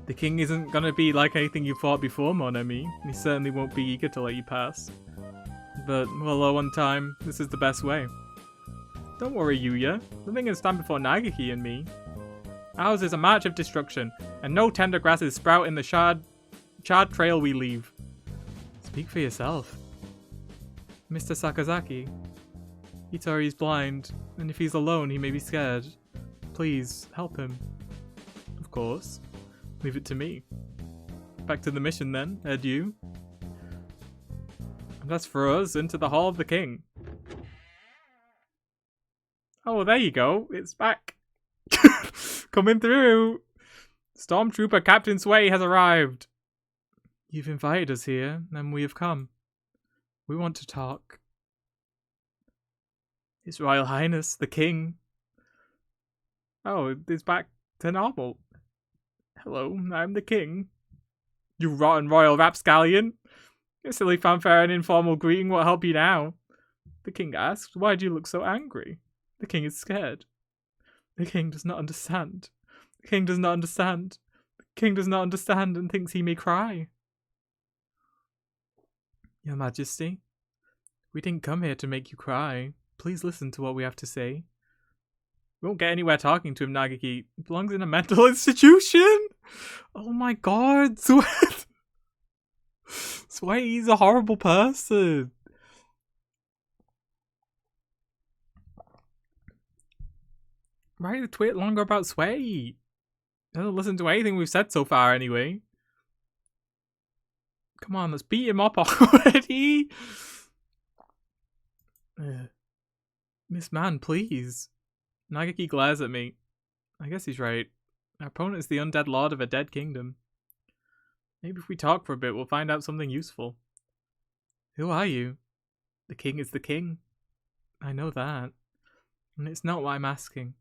The king isn't gonna be like anything you fought before, mon ami. He certainly won't be eager to let you pass. But, well, one time, this is the best way. Don't worry, Yuya. Nothing can stand before Nagaki and me. Ours is a march of destruction, and no tender grasses sprout in the charred trail we leave. Speak for yourself. Mr. Sakazaki. Itari's blind, and if he's alone, he may be scared. Please, help him. Of course. Leave it to me. Back to the mission then. Adieu. That's for us into the Hall of the King. Oh, well, there you go. It's back. Coming through. Stormtrooper Captain Sway has arrived. You've invited us here, and we have come. We want to talk. His Royal Highness, the King. Oh, it's back to normal. Hello, I'm the King. You rotten royal rapscallion. Your silly fanfare and informal greeting won't help you now. The King asked, why do you look so angry? The King is scared. The King does not understand. The King does not understand. The King does not understand and thinks he may cry. Your Majesty, we didn't come here to make you cry. Please listen to what we have to say. We won't get anywhere talking to him, Nagiki. He belongs in a mental institution? Oh my god, Sweat. Sweat, he's a horrible person. Write a tweet longer about Sway. Doesn't listen to anything we've said so far anyway. Come on, let's beat him up already. Miss Man, please. Nagaki glares at me. I guess he's right. Our opponent is the undead lord of a dead kingdom. Maybe if we talk for a bit, we'll find out something useful. Who are you? The king is the king. I know that. And it's not what I'm asking.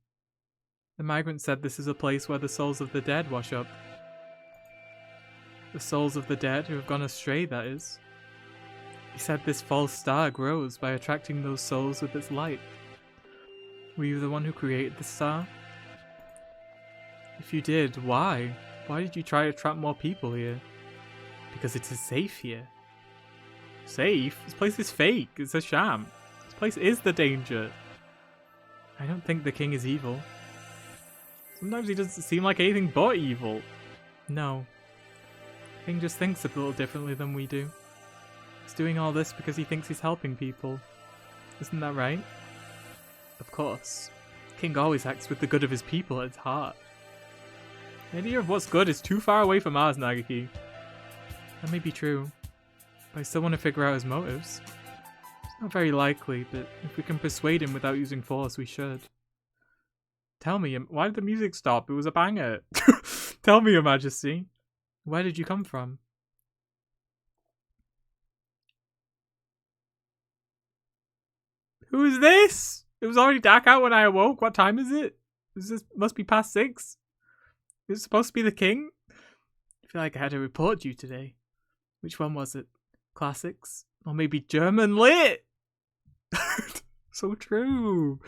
The migrant said this is a place where the souls of the dead wash up. The souls of the dead who have gone astray, that is. He said this false star grows by attracting those souls with its light. Were you the one who created the star? If you did, why? Why did you try to trap more people here? Because it is safe here. Safe? This place is fake. It's a sham. This place is the danger. I don't think the king is evil. Sometimes he doesn't seem like anything but evil. No. The king just thinks a little differently than we do. He's doing all this because he thinks he's helping people. Isn't that right? Of course. The king always acts with the good of his people at his heart. The idea of what's good is too far away from ours, Nagaki. That may be true, but I still want to figure out his motives. It's not very likely, but if we can persuade him without using force, we should. Tell me, why did the music stop? It was a banger. Tell me, Your Majesty. Where did you come from? Who is this? It was already dark out when I awoke. What time is it? Must be past 6. Is it supposed to be the king? I feel like I had to report you today. Which one was it? Classics? Or maybe German lit? So true.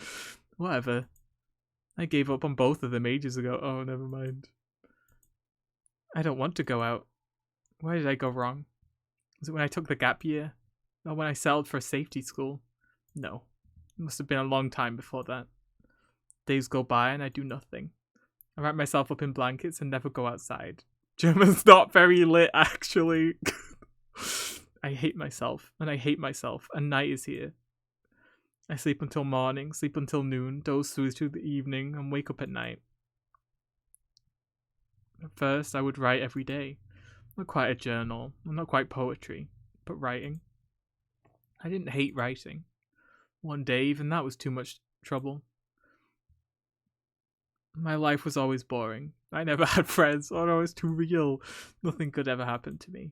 Whatever. I gave up on both of them ages ago. Oh, never mind. I don't want to go out. Where did I go wrong? Was it when I took the gap year? Or when I settled for a safety school? No. It must have been a long time before that. Days go by and I do nothing. I wrap myself up in blankets and never go outside. German's not very lit, actually. I hate myself, and I hate myself, and night is here. I sleep until morning, sleep until noon, doze through to the evening, and wake up at night. At first, I would write every day. Not quite a journal, not quite poetry, but writing. I didn't hate writing. One day, even that was too much trouble. My life was always boring. I never had friends, or I was too real. Nothing could ever happen to me.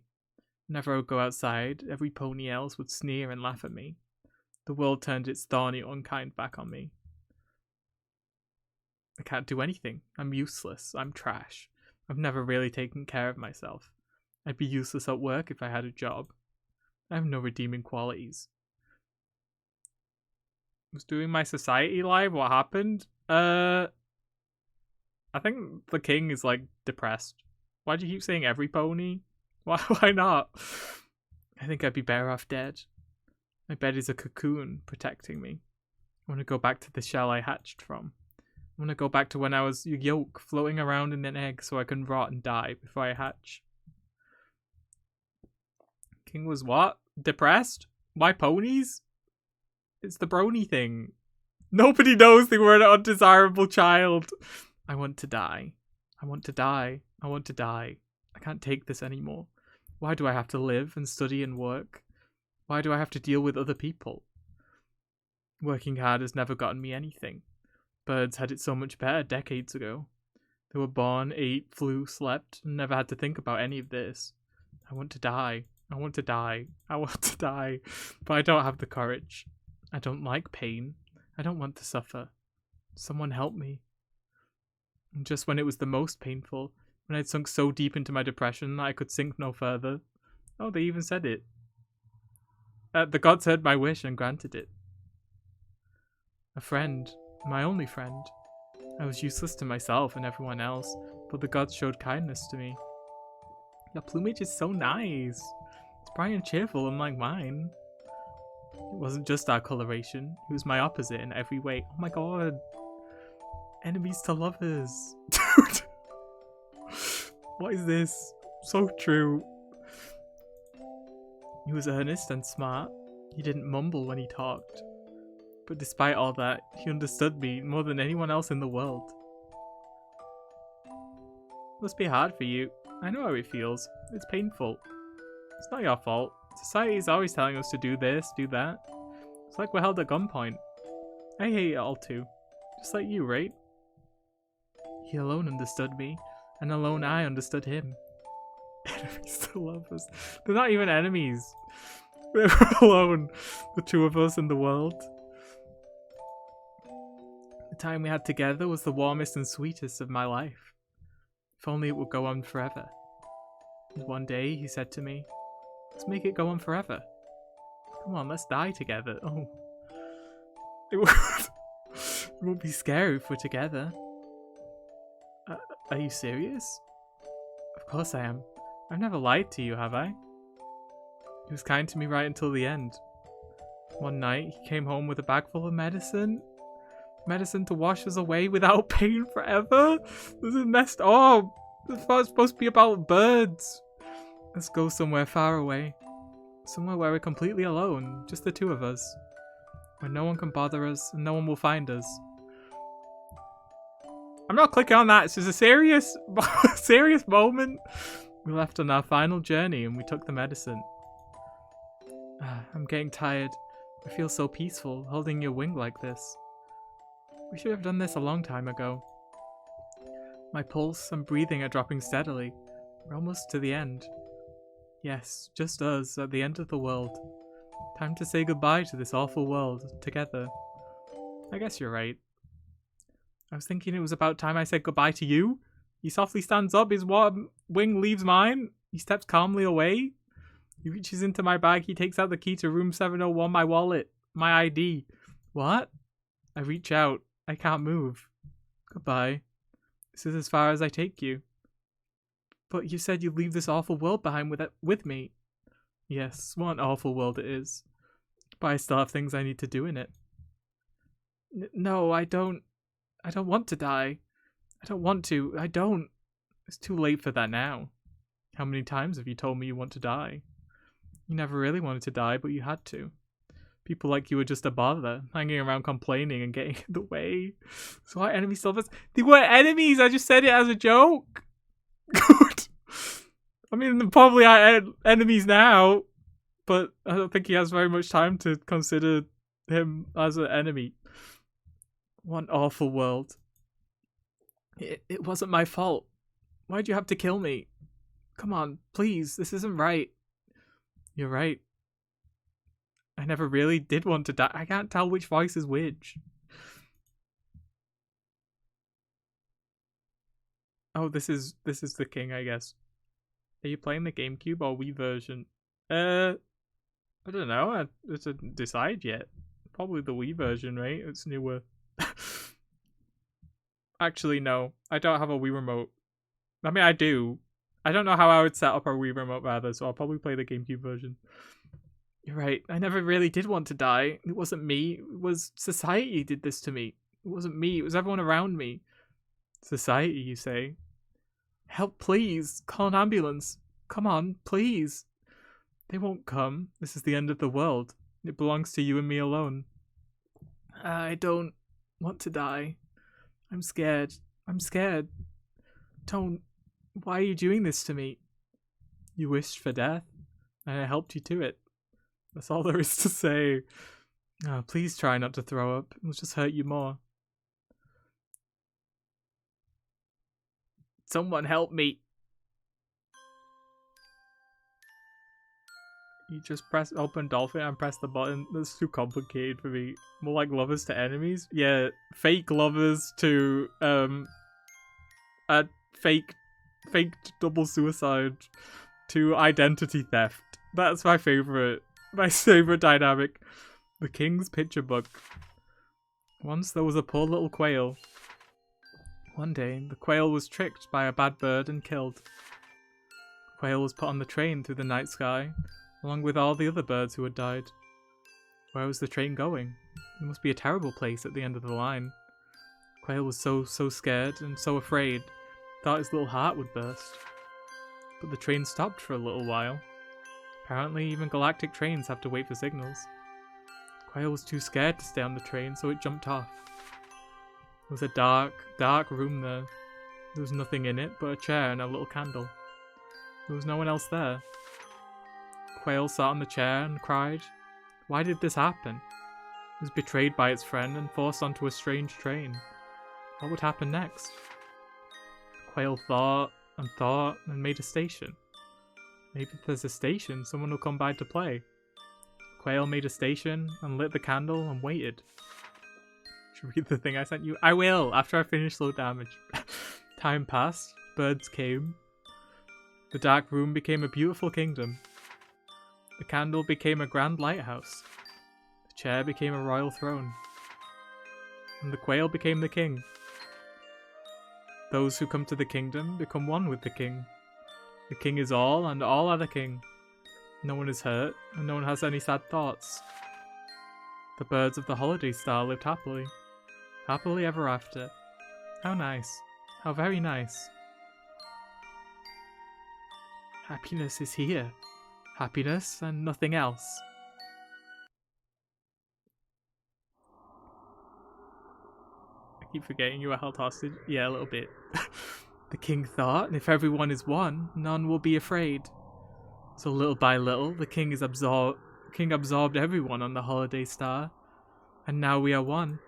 Whenever I would go outside, every pony else would sneer and laugh at me. The world turned its thorny, unkind back on me. I can't do anything. I'm useless. I'm trash. I've never really taken care of myself. I'd be useless at work if I had a job. I have no redeeming qualities. I was doing my society live. What happened? I think the king is, like, depressed. Why do you keep saying every pony? Why not? I think I'd be better off dead. My bed is a cocoon protecting me. I want to go back to the shell I hatched from. I want to go back to when I was a yolk floating around in an egg so I can rot and die before I hatch. King was what? Depressed? Why ponies? It's the brony thing. Nobody knows they were an undesirable child. I want to die. I want to die. I want to die. I can't take this anymore. Why do I have to live and study and work? Why do I have to deal with other people? Working hard has never gotten me anything. Birds had it so much better decades ago. They were born, ate, flew, slept, and never had to think about any of this. I want to die. I want to die. I want to die. But I don't have the courage. I don't like pain. I don't want to suffer. Someone help me. And just when it was the most painful, when I'd sunk so deep into my depression that I could sink no further. Oh, they even said it. The gods heard my wish and granted it. A friend. My only friend. I was useless to myself and everyone else, but the gods showed kindness to me. Your plumage is so nice. It's bright and cheerful, unlike mine. It wasn't just our coloration, it was my opposite in every way. Oh my god. Enemies to lovers. Dude. What is this? So true. He was earnest and smart. He didn't mumble when he talked. But despite all that, he understood me more than anyone else in the world. Must be hard for you. I know how it feels. It's painful. It's not your fault. Society is always telling us to do this, do that. It's like we're held at gunpoint. I hate it all too. Just like you, right? He alone understood me, and alone I understood him. Enemies to lovers. They're not even enemies. We're alone, the two of us in the world. The time we had together was the warmest and sweetest of my life. If only it would go on forever. And one day he said to me, let's make it go on forever. Come on, let's die together. Oh. It won't be scary if we're together. Are you serious? Of course I am. I've never lied to you, have I? He was kind to me right until the end. One night, he came home with a bag full of medicine. Medicine to wash us away without pain forever? This is messed up. This is supposed to be about birds. Let's go somewhere far away. Somewhere where we're completely alone. Just the two of us. Where no one can bother us and no one will find us. I'm not clicking on that. It's just a serious, serious moment. We left on our final journey and we took the medicine. I'm getting tired. I feel so peaceful holding your wing like this. We should have done this a long time ago. My pulse and breathing are dropping steadily. We're almost to the end. Yes, just us at the end of the world. Time to say goodbye to this awful world together. I guess you're right. I was thinking it was about time I said goodbye to you. He softly stands up, his warm wing leaves mine. He steps calmly away. He reaches into my bag. He takes out the key to room 701, my wallet, my ID. What? I reach out. I can't move. Goodbye. This is as far as I take you. But you said you'd leave this awful world behind with me. Yes, what an awful world it is. But I still have things I need to do in it. No, I don't want to die. I don't want to. I don't. It's too late for that now. How many times have you told me you want to die? You never really wanted to die, but you had to. People like you were just a bother, hanging around complaining and getting in the way. So our enemies still us. They weren't enemies, I just said it as a joke. Good. I mean, they probably are enemies now, but I don't think he has very much time to consider him as an enemy. What an awful world. It wasn't my fault. Why'd you have to kill me? Come on, please, this isn't right. You're right. I never really did want to die. I can't tell which voice is which. Oh, this is the king, I guess. Are you playing the GameCube or Wii version? I don't know. I didn't decide yet. Probably the Wii version, right? It's newer. Actually, no. I don't have a Wii remote. I mean, I do. I don't know how I would set up a Wii remote rather, so I'll probably play the GameCube version. You're right. I never really did want to die. It wasn't me. It was society did this to me. It wasn't me. It was everyone around me. Society, you say? Help, please. Call an ambulance. Come on, please. They won't come. This is the end of the world. It belongs to you and me alone. I don't want to die. I'm scared. I'm scared. Don't. Why are you doing this to me? You wished for death, and I helped you to it. That's all there is to say. Oh, please try not to throw up. It'll just hurt you more. Someone help me. You just press open dolphin and press the button. That's too complicated for me. More like lovers to enemies? Yeah, fake lovers to fake double suicide to identity theft. That's my favorite dynamic. The King's Picture Book. Once there was a poor little quail. One day, the quail was tricked by a bad bird and killed. The quail was put on the train through the night sky, along with all the other birds who had died. Where was the train going? It must be a terrible place at the end of the line. The quail was so scared and so afraid, thought his little heart would burst. But the train stopped for a little while. Apparently, even galactic trains have to wait for signals. The quail was too scared to stay on the train, so it jumped off. It was a dark room there. There was nothing in it but a chair and a little candle. There was no one else there. The quail sat on the chair and cried. Why did this happen? It was betrayed by its friend and forced onto a strange train. What would happen next? The quail thought and made a station. Maybe if there's a station, someone will come by to play. The quail made a station and lit the candle and waited. Should I read the thing I sent you? I will, after I finish Slow Damage. Time passed. Birds came. The dark room became a beautiful kingdom. The candle became a grand lighthouse. The chair became a royal throne. And the quail became the king. Those who come to the kingdom become one with the king. The king is all, and all are the king. No one is hurt, and no one has any sad thoughts. The birds of the holiday star lived happily. Happily ever after. How nice. How very nice. Happiness is here. Happiness and nothing else. I keep forgetting you were held hostage. Yeah, a little bit. The king thought, if everyone is one, none will be afraid. So little by little, the king absorbed everyone on the holiday star, and now we are one.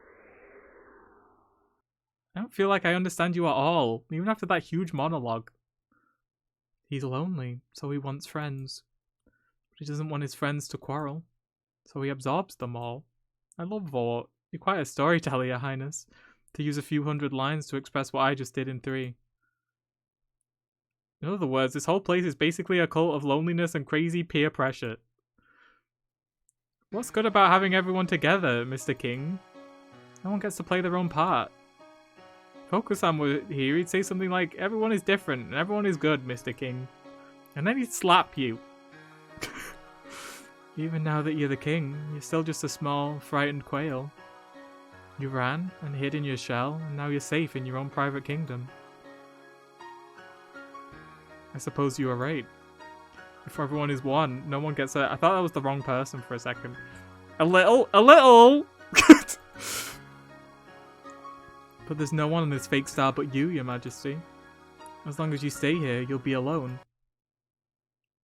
I don't feel like I understand you at all, even after that huge monologue. He's lonely, so he wants friends. But he doesn't want his friends to quarrel, so he absorbs them all. I love Vought. You're quite a storyteller, Your Highness, to use a few hundred lines to express what I just did in 3. In other words, this whole place is basically a cult of loneliness and crazy peer pressure. What's good about having everyone together, Mr. King? No one gets to play their own part. If Focus-san were here, he'd say something like, everyone is different and everyone is good, Mr. King. And then he'd slap you. Even now that you're the king, you're still just a small, frightened quail. You ran and hid in your shell, and now you're safe in your own private kingdom. I suppose you are right. If everyone is one, no one gets hurt. I thought that was the wrong person for a second. A little! But there's no one on this fake star but you, Your Majesty. As long as you stay here, you'll be alone.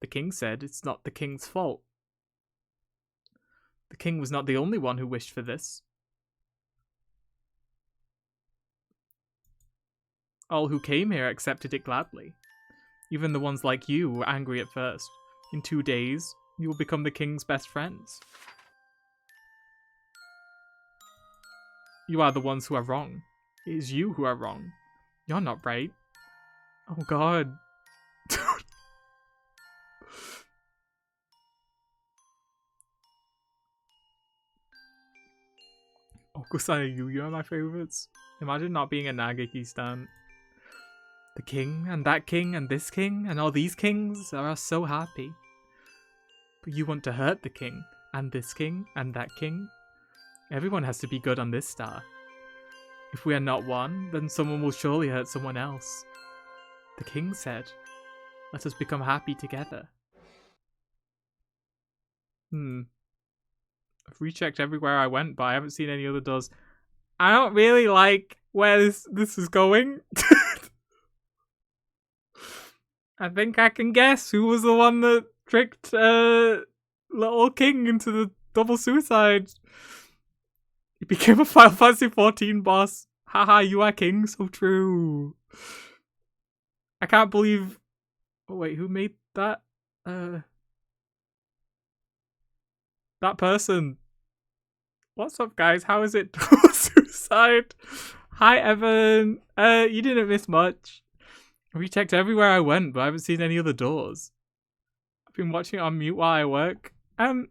The king said it's not the king's fault. The king was not the only one who wished for this. All who came here accepted it gladly. Even the ones like you were angry at first. In 2 days, you will become the king's best friends. You are the ones who are wrong. It is you who are wrong. You're not right. Oh god. Okusai and Yuya are my favorites. Imagine not being a Nageki stan. The king, and that king, and this king, and all these kings are so happy. But you want to hurt the king, and this king, and that king. Everyone has to be good on this star. If we are not one, then someone will surely hurt someone else. The king said, let us become happy together. I've rechecked everywhere I went, but I haven't seen any other doors. I don't really like where this is going. I think I can guess who was the one that tricked little king into the double suicide. He became a Final Fantasy 14 boss. Haha, you are king, so true. I can't believe... Oh wait, who made that? That person. What's up, guys? How is it? Suicide. Hi, Evan. You didn't miss much. I rechecked everywhere I went, but I haven't seen any other doors. I've been watching it on mute while I work.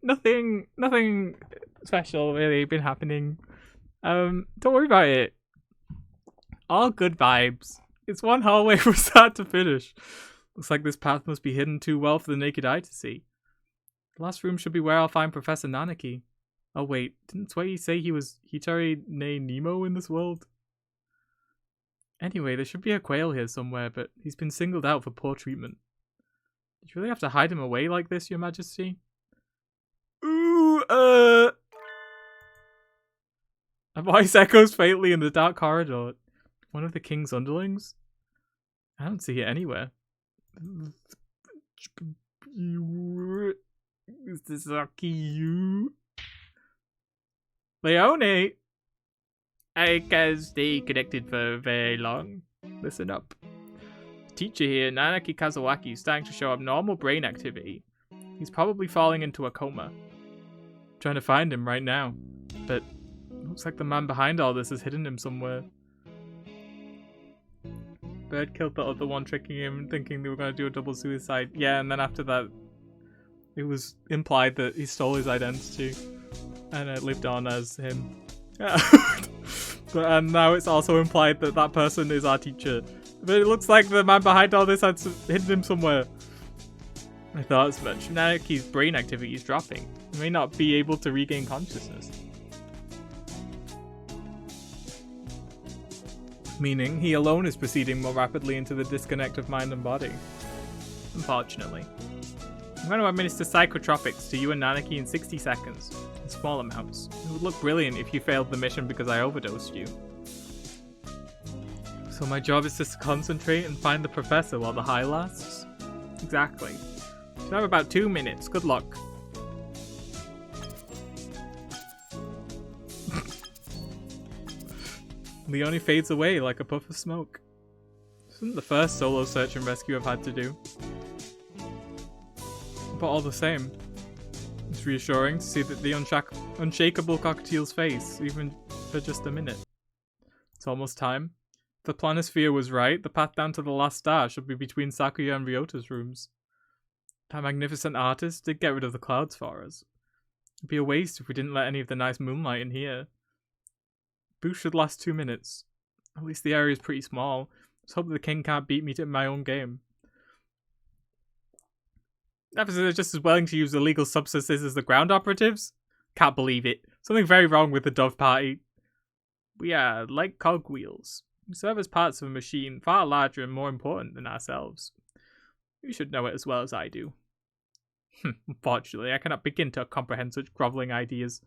Nothing special really been happening. Don't worry about it. All good vibes. It's one hallway from start to finish. Looks like this path must be hidden too well for the naked eye to see. The last room should be where I'll find Professor Nanaki. Oh wait, didn't Sway say he was Hitori ne Nemo in this world? Anyway, there should be a quail here somewhere, but he's been singled out for poor treatment. Did you really have to hide him away like this, Your Majesty? Ooh, a voice echoes faintly in the dark corridor. One of the king's underlings? I don't see it anywhere. Is this you? Leone! I can't stay connected for very long. Listen up. The teacher here, Nanaki Kazawaki, is starting to show abnormal brain activity. He's probably falling into a coma. I'm trying to find him right now, but looks like the man behind all this has hidden him somewhere. Bird killed the other one, tricking him, thinking they were going to do a double suicide. Yeah, and then after that, it was implied that he stole his identity and it lived on as him. And now it's also implied that that person is our teacher. But it looks like the man behind all this had hidden him somewhere. I thought as much. Nanaki's brain activity is dropping. He may not be able to regain consciousness. Meaning, he alone is proceeding more rapidly into the disconnect of mind and body. Unfortunately. I'm going to administer psychotropics to you and Nanaki in 60 seconds. In small amounts. It would look brilliant if you failed the mission because I overdosed you. So my job is just to concentrate and find the professor while the high lasts? Exactly. Should have about 2 minutes. Good luck. Leone fades away like a puff of smoke. This isn't the first solo search and rescue I've had to do. But all the same, it's reassuring to see that the unshakable cockatiel's face, even for just a minute. It's almost time. If the planisphere was right, the path down to the last star should be between Sakuya and Ryota's rooms. That magnificent artist did get rid of the clouds for us. It'd be a waste if we didn't let any of the nice moonlight in here. Boost should last 2 minutes. At least the area is pretty small. Let's hope the king can't beat me to my own game. Officers are just as willing to use illegal substances as the ground operatives? Can't believe it. Something very wrong with the Dove Party. We are like cogwheels. We serve as parts of a machine far larger and more important than ourselves. You should know it as well as I do. Unfortunately, I cannot begin to comprehend such grovelling ideas.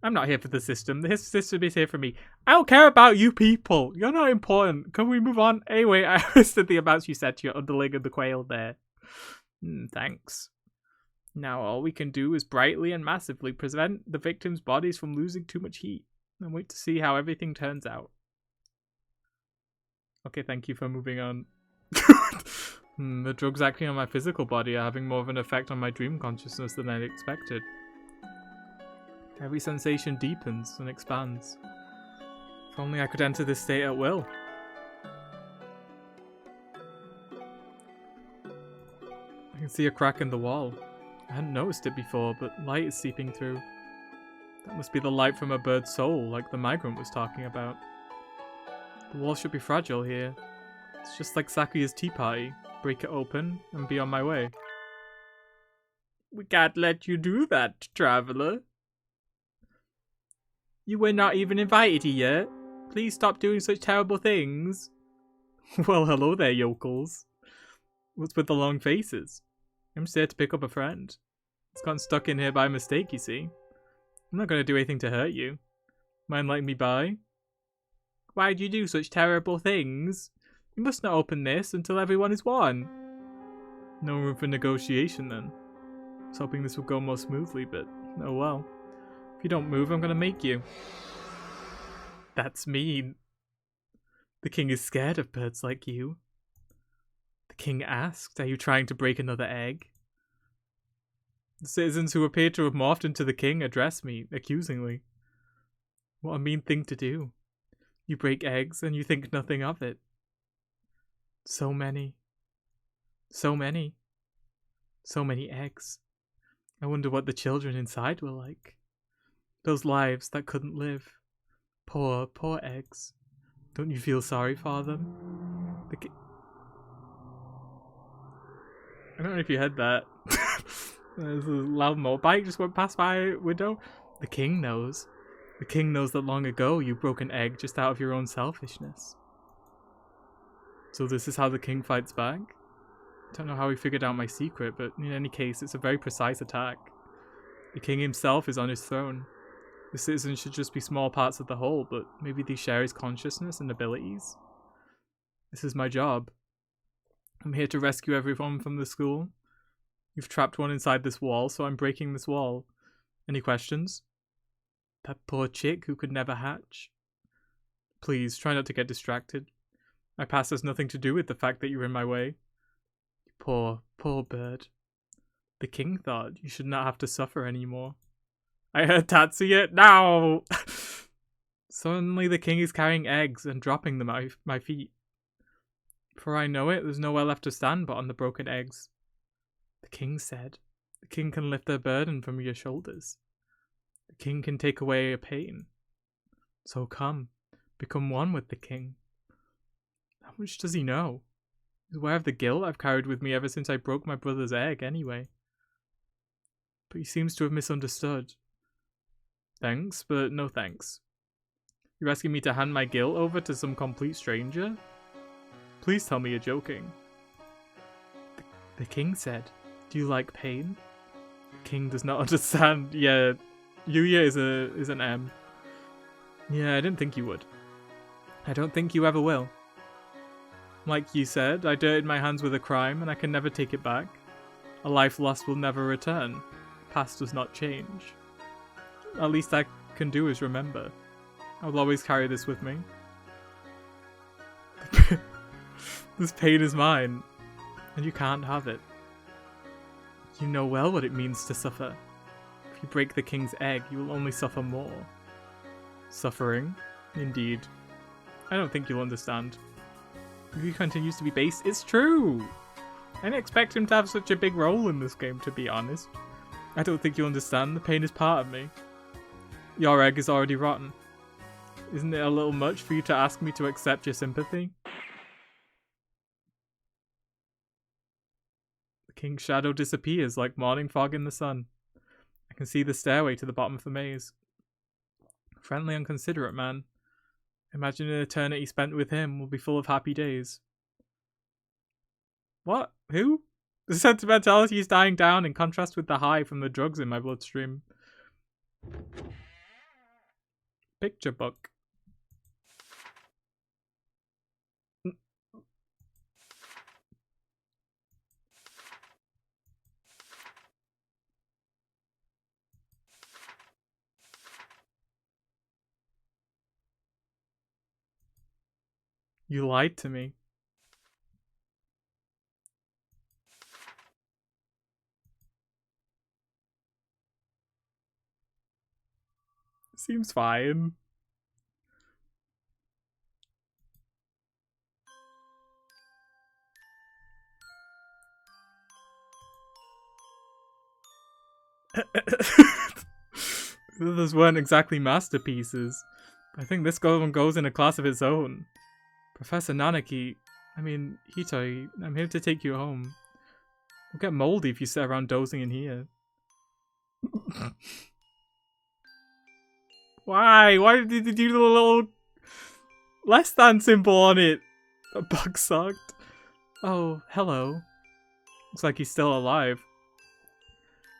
I'm not here for the system. The system is here for me. I don't care about you people. You're not important. Can we move on? Anyway, I understood the amounts you said to your underling and the quail there. Thanks. Now all we can do is brightly and massively prevent the victims' bodies from losing too much heat and wait to see how everything turns out. Okay, thank you for moving on. The drugs acting on my physical body are having more of an effect on my dream consciousness than I'd expected. Every sensation deepens and expands. If only I could enter this state at will. I can see a crack in the wall. I hadn't noticed it before, but light is seeping through. That must be the light from a bird's soul, like the migrant was talking about. The wall should be fragile here. It's just like Sakuya's tea party. Break it open and be on my way. We can't let you do that, traveler. You were not even invited here. Please stop doing such terrible things. Well, hello there, yokels. What's with the long faces? I'm just here to pick up a friend. It's gotten stuck in here by mistake, you see. I'm not going to do anything to hurt you. Mind letting me by? Why'd you do such terrible things? You must not open this until everyone is won. No room for negotiation, then. was hoping this would go more smoothly, but oh well. If you don't move, I'm gonna make you. That's mean. The king is scared of birds like you. The king asked, are you trying to break another egg? The citizens who appear to have morphed into the king address me accusingly. What a mean thing to do. You break eggs and you think nothing of it. So many. So many. So many eggs. I wonder what the children inside were like. Those lives that couldn't live. Poor, poor eggs. Don't you feel sorry for them? I don't know if you heard that. There's a loud motorbike just went past my window. The king knows. The king knows that long ago you broke an egg just out of your own selfishness. So this is how the king fights back? I don't know how he figured out my secret, but in any case, it's a very precise attack. The king himself is on his throne. The citizens should just be small parts of the whole, but maybe they share his consciousness and abilities. This is my job. I'm here to rescue everyone from the school. You've trapped one inside this wall, so I'm breaking this wall. Any questions? That poor chick who could never hatch. Please, try not to get distracted. My past has nothing to do with the fact that you're in my way. Poor, poor bird. The king thought you should not have to suffer anymore. I heard Tatsuya now! Suddenly the king is carrying eggs and dropping them at my feet. Before I know it, there's nowhere left to stand but on the broken eggs. The king said, the king can lift their burden from your shoulders. The king can take away your pain. So come, become one with the king. How much does he know? He's aware of the guilt I've carried with me ever since I broke my brother's egg anyway. But he seems to have misunderstood. Thanks, but no thanks. You're asking me to hand my guilt over to some complete stranger? Please tell me you're joking. The king said, do you like pain? The king does not understand. Yeah, Yuya is an M. Yeah, I didn't think you would. I don't think you ever will. Like you said, I dirtied my hands with a crime and I can never take it back. A life lost will never return. Past does not change. At least I can do is remember. I will always carry this with me. This pain is mine, and you can't have it. You know well what it means to suffer. If you break the king's egg, you will only suffer more. Suffering? Indeed. I don't think you'll understand. If he continues to be base, it's true! I didn't expect him to have such a big role in this game, to be honest. I don't think you'll understand. The pain is part of me. Your egg is already rotten. Isn't it a little much for you to ask me to accept your sympathy? The king's shadow disappears like morning fog in the sun. I can see the stairway to the bottom of the maze. Friendly and considerate man. Imagine an eternity spent with him will be full of happy days. What? Who? The sentimentality is dying down in contrast with the high from the drugs in my bloodstream. Picture book. You lied to me. Seems fine. Those weren't exactly masterpieces. I think this one goes in a class of its own. Professor Nanaki, Hitoi, I'm here to take you home. You'll get moldy if you sit around dozing in here. Why? Why did you do the little less than symbol on it? A bug sucked. Oh, hello. Looks like he's still alive.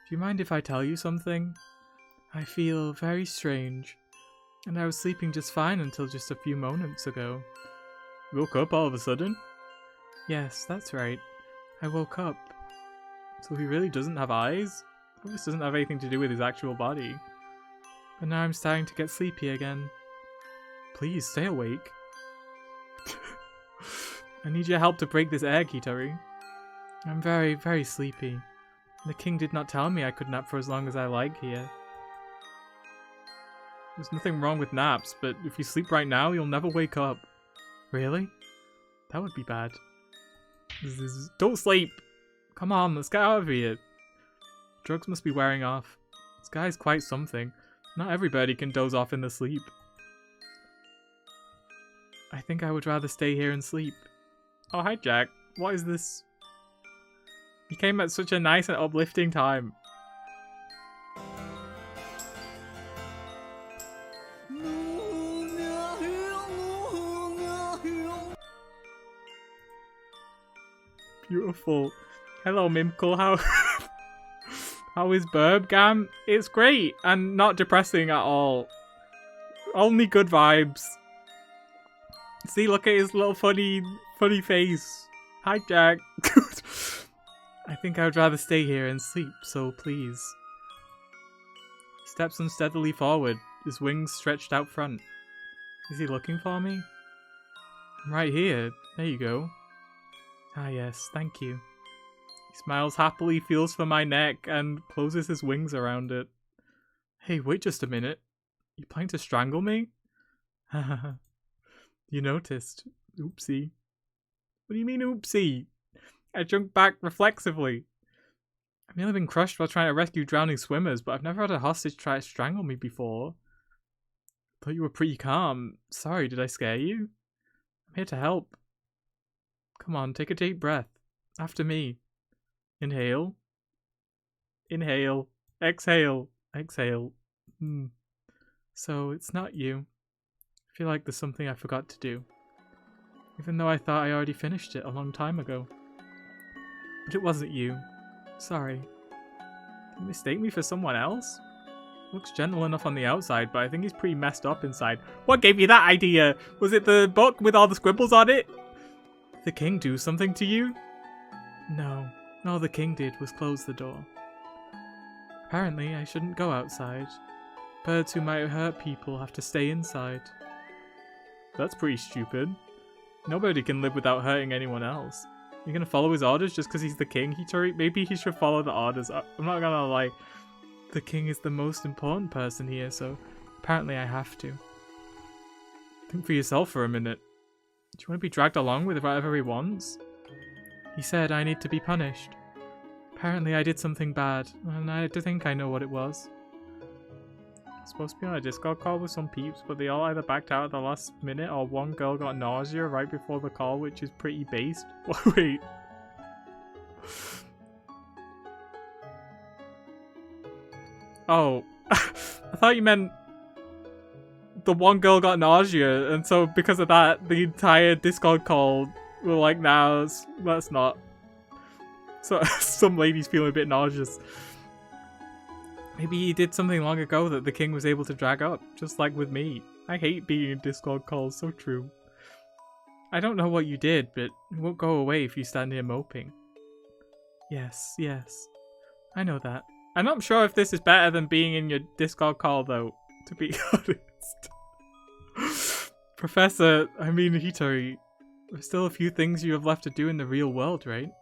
Do you mind if I tell you something? I feel very strange. And I was sleeping just fine until just a few moments ago. You woke up all of a sudden? Yes, that's right. I woke up. So he really doesn't have eyes? This doesn't have anything to do with his actual body. But now I'm starting to get sleepy again. Please, stay awake. I need your help to break this egg, Hitori. I'm very, very sleepy. The king did not tell me I could nap for as long as I like here. There's nothing wrong with naps, but if you sleep right now, you'll never wake up. Really? That would be bad. Don't sleep! Come on, let's get out of here. Drugs must be wearing off. This guy's quite something. Not everybody can doze off in their sleep. I think I would rather stay here and sleep. Oh, hi Jack. What is this? You came at such a nice and uplifting time. Beautiful. Hello, Mimkle. How is Burbgam? It's great and not depressing at all. Only good vibes. See, look at his little funny face. Hi, Jack. I think I would rather stay here and sleep, so please. He steps unsteadily forward, his wings stretched out front. Is he looking for me? I'm right here. There you go. Ah yes, thank you. He smiles happily, feels for my neck, and closes his wings around it. Hey, wait just a minute. You planning to strangle me? Haha. You noticed. Oopsie. What do you mean, oopsie? I jumped back reflexively. I've nearly been crushed while trying to rescue drowning swimmers, but I've never had a hostage try to strangle me before. Thought you were pretty calm. Sorry, did I scare you? I'm here to help. Come on, take a deep breath. After me. Inhale. Inhale. Exhale. Exhale. So, it's not you. I feel like there's something I forgot to do. Even though I thought I already finished it a long time ago. But it wasn't you. Sorry. Did you mistake me for someone else? Looks gentle enough on the outside, but I think he's pretty messed up inside. What gave you that idea? Was it the book with all the scribbles on it? Did the king do something to you? No. All the king did was close the door. Apparently, I shouldn't go outside. Birds who might hurt people have to stay inside. That's pretty stupid. Nobody can live without hurting anyone else. You're gonna follow his orders just because he's the king, Hitori? Maybe he should follow the orders. I'm not gonna lie. The king is the most important person here, so apparently I have to. Think for yourself for a minute. Do you want to be dragged along with whatever he wants? He said I need to be punished. Apparently I did something bad, and I think I know what it was. I'm supposed to be on a Discord call with some peeps, but they all either backed out at the last minute or one girl got nausea right before the call, which is pretty based. Wait. Oh. I thought you meant the one girl got nausea, and so because of that, the entire Discord call were like, nah, let's not. So some lady's feeling a bit nauseous. Maybe he did something long ago that the king was able to drag up, just like with me. I hate being in Discord calls, so true. I don't know what you did, but it won't go away if you stand here moping. Yes, yes. I know that. I'm not sure if this is better than being in your Discord call, though, to be honest. Professor, I mean Hitori, there's still a few things you have left to do in the real world, right?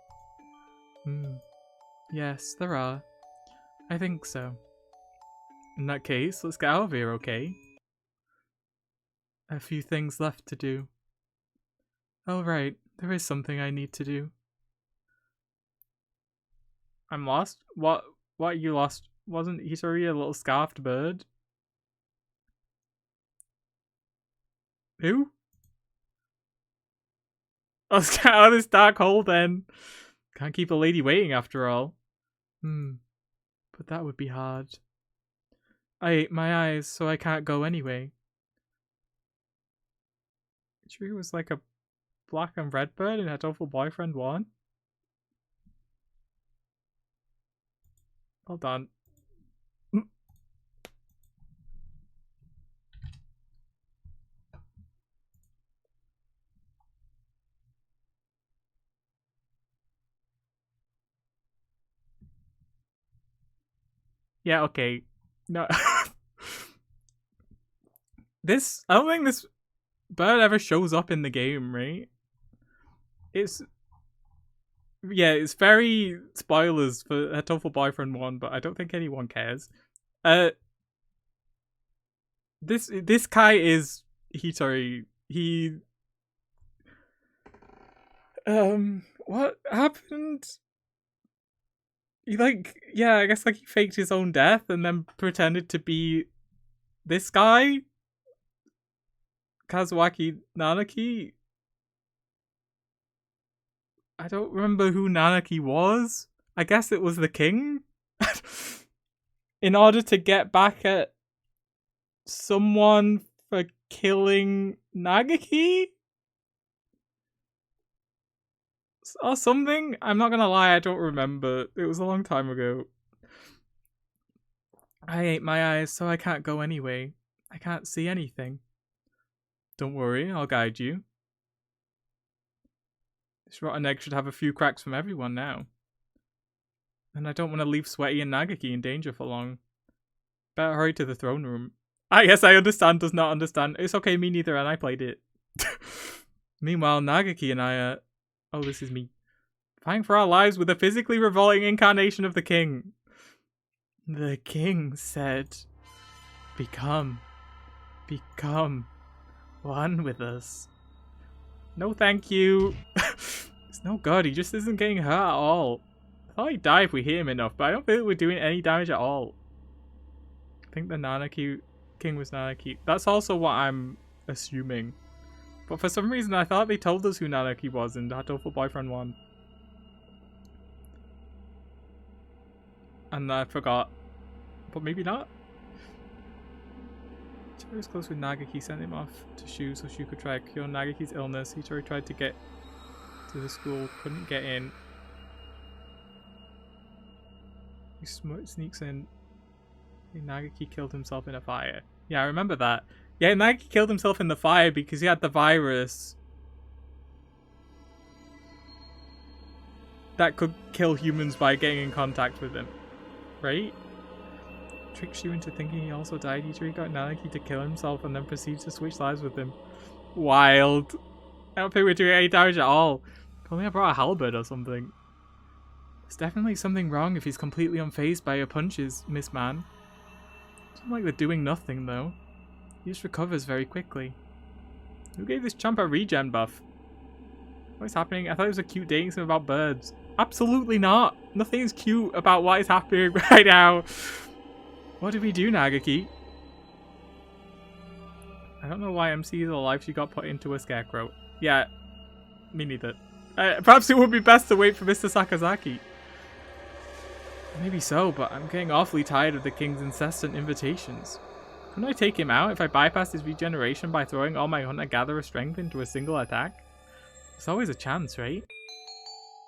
Yes, there are. I think so. In that case, let's get out of here, okay? A few things left to do. Oh right, there is something I need to do. I'm lost? What are you lost? Wasn't Hitori a little scarfed bird? Who? Let's get out of this dark hole then. Can't keep a lady waiting after all. But that would be hard. I ate my eyes, so I can't go anyway. Tree was like a black and red bird in Hatoful Boyfriend 1? Hold on. Yeah, okay. No. I don't think this bird ever shows up in the game, right? It's very spoilers for Hatoful Boyfriend 1, but I don't think anyone cares. This guy is Hitori. He what happened? He I guess he faked his own death and then pretended to be this guy, Kazuaki Nanaki. I don't remember who Nanaki was. I guess it was the king. In order to get back at someone for killing Nagaki? Or something? I'm not gonna lie, I don't remember. It was a long time ago. I ate my eyes, so I can't go anyway. I can't see anything. Don't worry, I'll guide you. This rotten egg should have a few cracks from everyone now. And I don't want to leave Sweaty and Nagaki in danger for long. Better hurry to the throne room. I guess I understand, does not understand. It's okay, me neither, and I played it. Meanwhile, Nagaki and I are... Oh, this is me. Fighting for our lives with a physically revolting incarnation of the king. The king said, Become one with us. No thank you. It's no good, he just isn't getting hurt at all. I thought he'd die if we hit him enough, but I don't think we're doing any damage at all. I think the Nanaki king was Nanaki. That's also what I'm assuming. But for some reason I thought they told us who Nanaki was in Hatoful Boyfriend 1. And I forgot. But maybe not. Hitori was close with Nagaki, sent him off to Shu so Shu could try to cure Nagaki's illness. Hitori tried to get to the school, couldn't get in. He sneaks in. Nagaki killed himself in a fire. Yeah, I remember that. Yeah, Nagaki killed himself in the fire because he had the virus that could kill humans by getting in contact with them. Right? Tricks you into thinking he also died. Hitori got Nanaki to kill himself and then proceeds to switch lives with him. Wild. I don't think we're doing any damage at all. If only I brought a halberd or something. There's definitely something wrong if he's completely unfazed by your punches, Miss Man. It's not like they're doing nothing though. He just recovers very quickly. Who gave this chump a regen buff? What's happening? I thought it was a cute dating sim about birds. Absolutely not! Nothing is cute about what is happening right now. What did we do, Nagaki? I don't know why MC is alive. She got put into a scarecrow. Yeah, me neither. Perhaps it would be best to wait for Mr. Sakazaki. Maybe so, but I'm getting awfully tired of the king's incessant invitations. Couldn't I take him out if I bypassed his regeneration by throwing all my hunter-gatherer strength into a single attack? There's always a chance, right?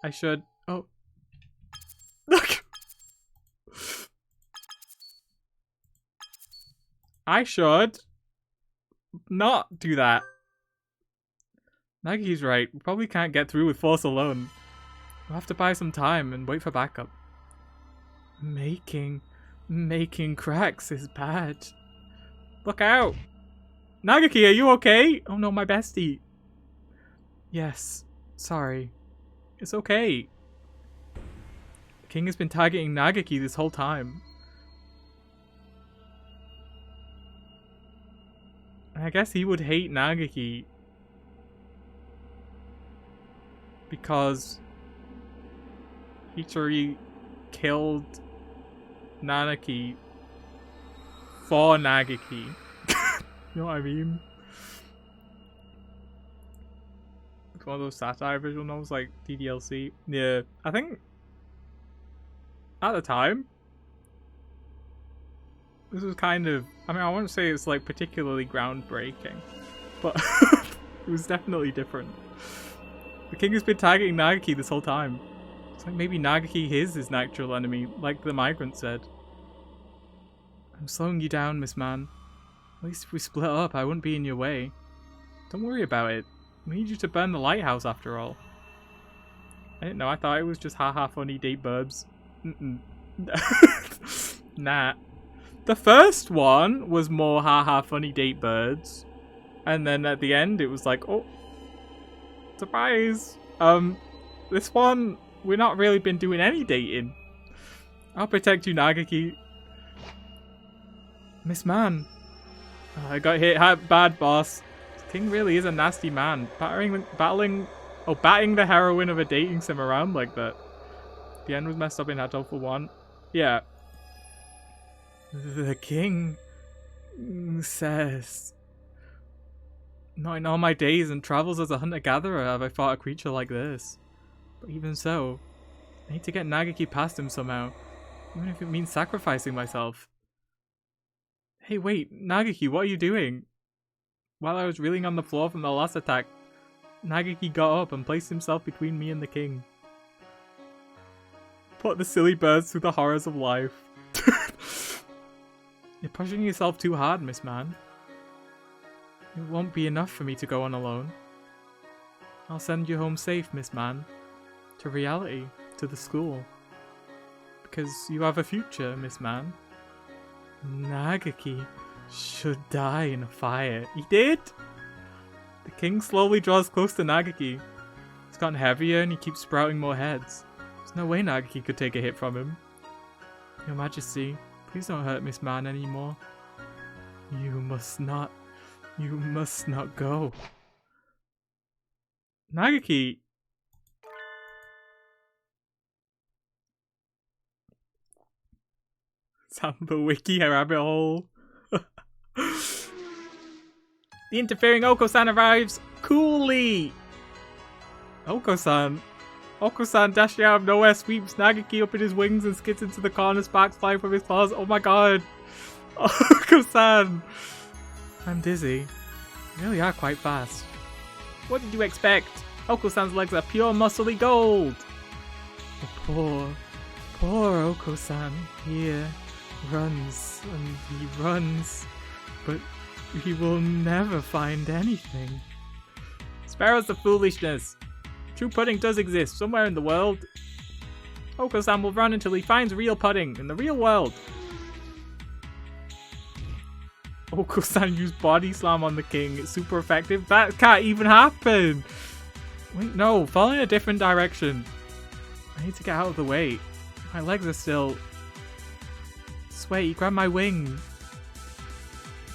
I should... Oh. Look! I should not do that. Nagi's right. We probably can't get through with force alone. We'll have to buy some time and wait for backup. Making cracks is bad. Look out! Nagaki, are you okay? Oh no, my bestie. Yes. Sorry. It's okay. The king has been targeting Nagaki this whole time. I guess he would hate Nagaki because Hitori killed Nanaki for Nagaki. You know what I mean? It's one of those satire visual novels like DDLC. Yeah, I think at the time this was kind of, I mean, I wouldn't say it's like particularly groundbreaking, but it was definitely different. The king has been targeting Nagaki this whole time. It's like maybe Nagaki is his natural enemy, like the migrant said. I'm slowing you down, Miss Man. At least if we split up, I wouldn't be in your way. Don't worry about it. We need you to burn the lighthouse after all. I didn't know, I thought it was just haha funny date burbs. Nah. The first one was more haha funny date birds. And then at the end it was like, oh, surprise. This one, we're not really been doing any dating. I'll protect you, Nagaki. Miss Man. Oh, I got hit bad, boss. This king really is a nasty man. Batting the heroine of a dating sim around like that. The end was messed up in Hatoful 1. Yeah. The king says, not in all my days and travels as a hunter-gatherer have I fought a creature like this. But even so, I need to get Nagaki past him somehow, even if it means sacrificing myself. Hey wait, Nagaki, what are you doing? While I was reeling on the floor from the last attack, Nagaki got up and placed himself between me and the king. Put the silly birds through the horrors of life. You're pushing yourself too hard, Miss Man. It won't be enough for me to go on alone. I'll send you home safe, Miss Man. To reality, to the school. Because you have a future, Miss Man. Nagaki should die in a fire. He did? The king slowly draws close to Nagaki. It's gotten heavier and he keeps sprouting more heads. There's no way Nagaki could take a hit from him. Your Majesty, please don't hurt Miss Man anymore. You must not go. Nagaki. Sound the wiki rabbit hole. The interfering Oko-san arrives coolly. Oko-san dashing out of nowhere sweeps Nagaki up in his wings and skids into the corner, sparks flying from his claws. Oh my god. Oko-san. I'm dizzy. You really are quite fast. What did you expect? Oko-san's legs are pure muscly gold. The poor Oko-san here runs and he runs, but he will never find anything. Sparrows of foolishness. True pudding does exist somewhere in the world. Oko-san will run until he finds real pudding in the real world. Oko-san used body slam on the king. It's super effective. That can't even happen. Wait, no. Fall in a different direction. I need to get out of the way. My legs are still... Sweaty, grab my wing.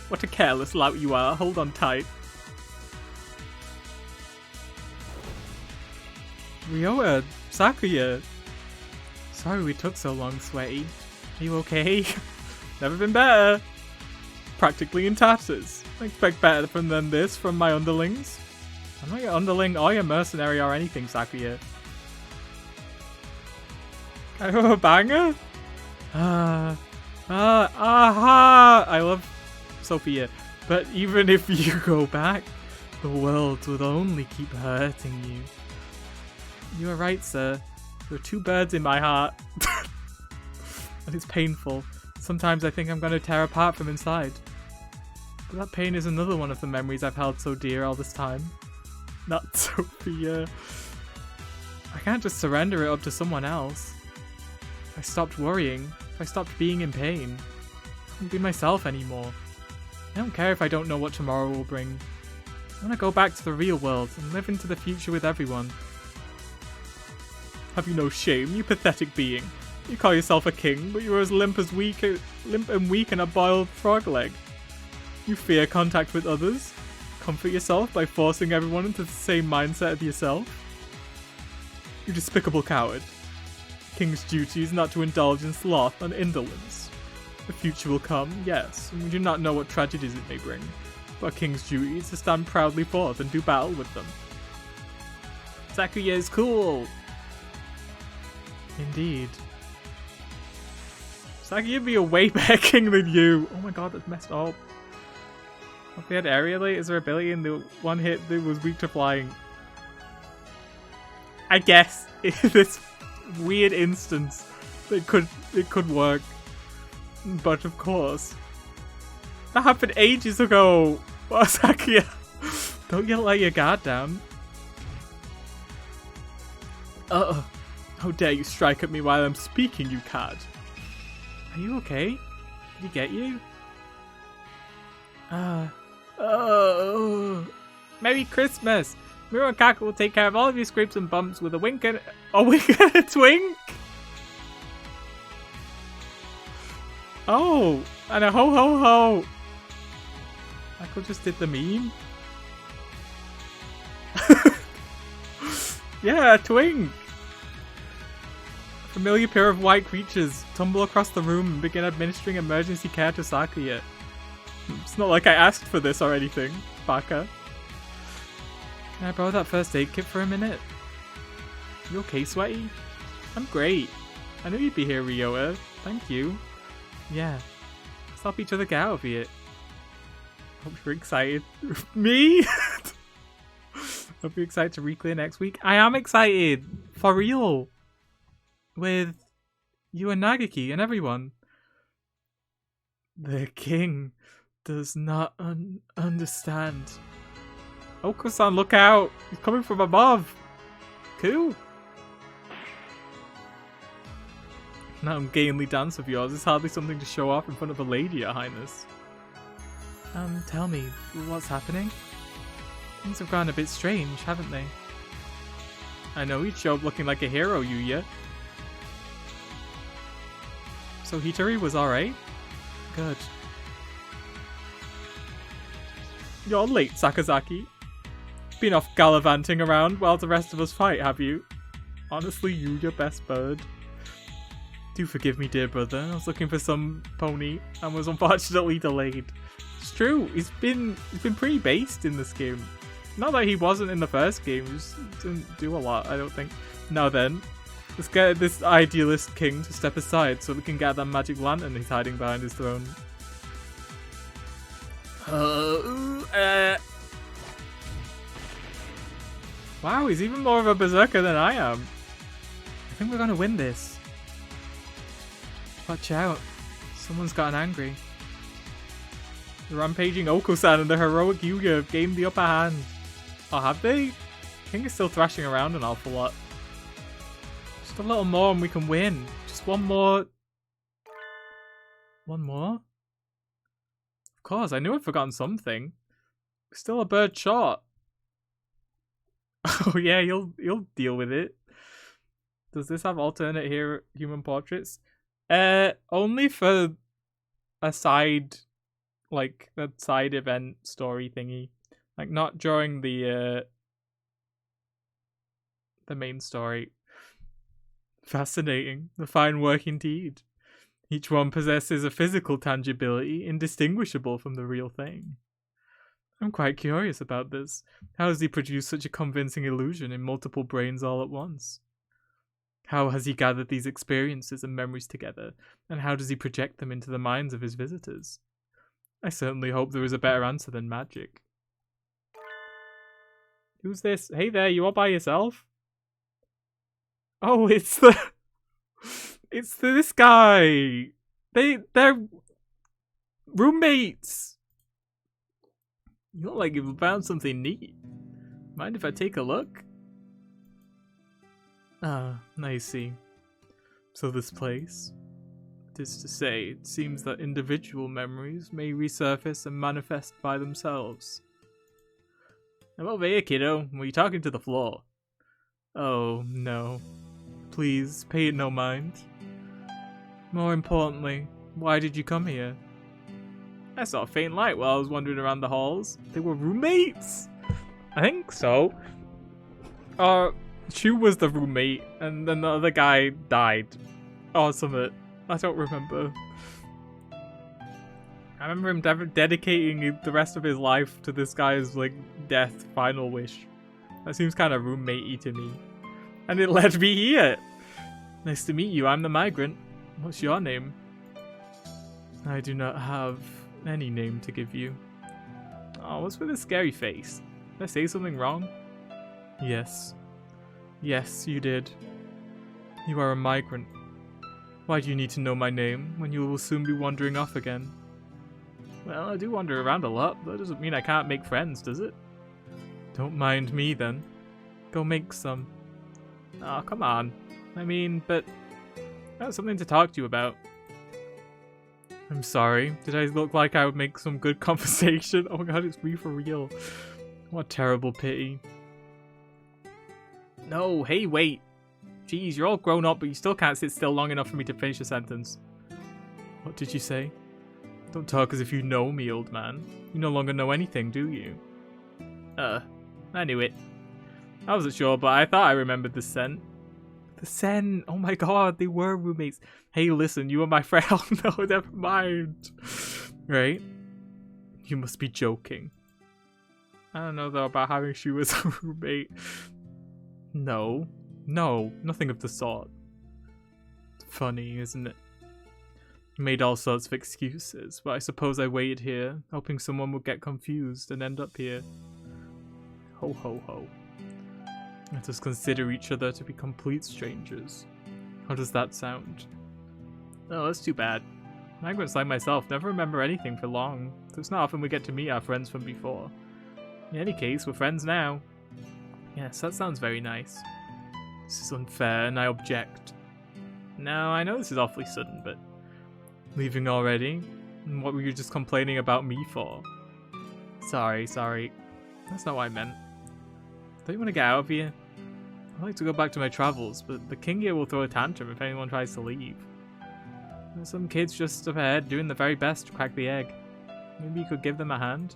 What a careless lout you are. Hold on tight. Ryota, Sakuya. Sorry we took so long, Sweaty. Are you okay? Never been better. Practically in tatters. I expect better than this from my underlings. I'm not your underling or your mercenary or anything, Sakuya. Kind of a banger? I love Sophia. But even if you go back, the world will only keep hurting you. You are right, sir. There are two birds in my heart. And it's painful. Sometimes I think I'm going to tear apart from inside. But that pain is another one of the memories I've held so dear all this time. Not Sophia. I can't just surrender it up to someone else. If I stopped worrying, if I stopped being in pain, I wouldn't be myself anymore. I don't care if I don't know what tomorrow will bring. I want to go back to the real world and live into the future with everyone. Have you no shame, you pathetic being? You call yourself a king, but you're as limp and weak and a boiled frog leg. You fear contact with others? Comfort yourself by forcing everyone into the same mindset as yourself? You despicable coward. The king's duty is not to indulge in sloth and indolence. The future will come, yes, and we do not know what tragedies it may bring, but a king's duty is to stand proudly forth and do battle with them. Sakuya is cool! Indeed. Sakuya be a way better king than you! Oh my god, that's messed up. If they had aerialate as their ability and the one hit that was weak to flying. I guess in this weird instance it could work. But of course. That happened ages ago! What, Sakuya? Don't you let your guard down. How dare you strike at me while I'm speaking, you cad. Are you okay? Did he get you? Oh. Merry Christmas! Miro and Kaka will take care of all of your scrapes and bumps with a wink and a twink. Oh, and a ho ho ho. Michael just did the meme. Yeah, a twink. A familiar pair of white creatures tumble across the room and begin administering emergency care to Sakuya. It's not like I asked for this or anything, Baka. Can I borrow that first aid kit for a minute? You okay, Sweaty? I'm great. I knew you'd be here, Ryota. Thank you. Yeah. Let's help each other get out of here. Hope you're excited. Me? Hope you're excited to re-clear next week. I am excited. For real. With you and Nagaki and everyone. The king does not understand. Oko-san, look out! He's coming from above! Cool! That ungainly dance of yours is hardly something to show off in front of a lady, Your Highness. Tell me, what's happening? Things have gone a bit strange, haven't they? I know you'd show up looking like a hero, Yuya. So Hitori was alright? Good. You're late, Sakazaki. Been off gallivanting around while the rest of us fight, have you? Honestly, you your best bird. Do forgive me, dear brother. I was looking for some pony and was unfortunately delayed. It's true. He's been pretty based in this game. Not that he wasn't in the first game. He just didn't do a lot, I don't think. Now then, let's get this idealist king to step aside so we can get that magic lantern he's hiding behind his throne. Wow, he's even more of a berserker than I am. I think we're gonna win this. Watch out. Someone's gotten angry. The rampaging Oko-san and the heroic Yuga have gained the upper hand. Oh, have they? King is still thrashing around an awful lot. Just a little more and we can win. Just one more. One more? Of course, I knew I'd forgotten something. Still a bird short. Oh yeah, you'll deal with it. Does this have alternate here human portraits? Only for a side, like a side event story thingy, like not during the main story. Fascinating. The fine work indeed. Each one possesses a physical tangibility indistinguishable from the real thing. I'm quite curious about this. How does he produce such a convincing illusion in multiple brains all at once? How has he gathered these experiences and memories together, and how does he project them into the minds of his visitors? I certainly hope there is a better answer than magic. Who's this? Hey there, you all by yourself? Oh, it's this guy. They're roommates. You look like you've found something neat. Mind if I take a look? Ah, I see. So this place. It is to say, it seems that individual memories may resurface and manifest by themselves. I'm over here, kiddo. Were you talking to the floor? Oh, no. Please, pay it no mind. More importantly, why did you come here? I saw a faint light while I was wandering around the halls. They were roommates! I think so. Shu was the roommate, and then the other guy died. Or something. I don't remember. I remember him dedicating the rest of his life to this guy's, like, death final wish. That seems kind of roommate-y to me. And it led me here! Nice to meet you, I'm the migrant. What's your name? I do not have any name to give you. Oh, what's with a scary face? Did I say something wrong? Yes. Yes, you did. You are a migrant. Why do you need to know my name when you will soon be wandering off again? Well, I do wander around a lot, but that doesn't mean I can't make friends, does it? Don't mind me then. Go make some. Oh, come on. I mean, but I have something to talk to you about. I'm sorry. Did I look like I would make some good conversation? Oh my god, it's me for real. What terrible pity. No, hey, wait. Jeez, you're all grown up, but you still can't sit still long enough for me to finish a sentence. What did you say? Don't talk as if you know me, old man. You no longer know anything, do you? I knew it. I wasn't sure, but I thought I remembered the scent. The scent! Oh my god, they were roommates. Hey, listen, you were my friend. Oh no, never mind. Right? You must be joking. I don't know though about having Shu as a roommate. No, nothing of the sort. Funny, isn't it? You made all sorts of excuses, but I suppose I waited here, hoping someone would get confused and end up here. Ho ho ho. Let us consider each other to be complete strangers. How does that sound? Oh, that's too bad. Migrants like myself never remember anything for long, so it's not often we get to meet our friends from before. In any case, we're friends now. Yes, that sounds very nice. This is unfair, and I object. Now, I know this is awfully sudden, but... Leaving already? And what were you just complaining about me for? Sorry. That's not what I meant. Don't you want to get out of here? I'd like to go back to my travels, but the king here will throw a tantrum if anyone tries to leave. There's some kids just up ahead doing their very best to crack the egg. Maybe you could give them a hand?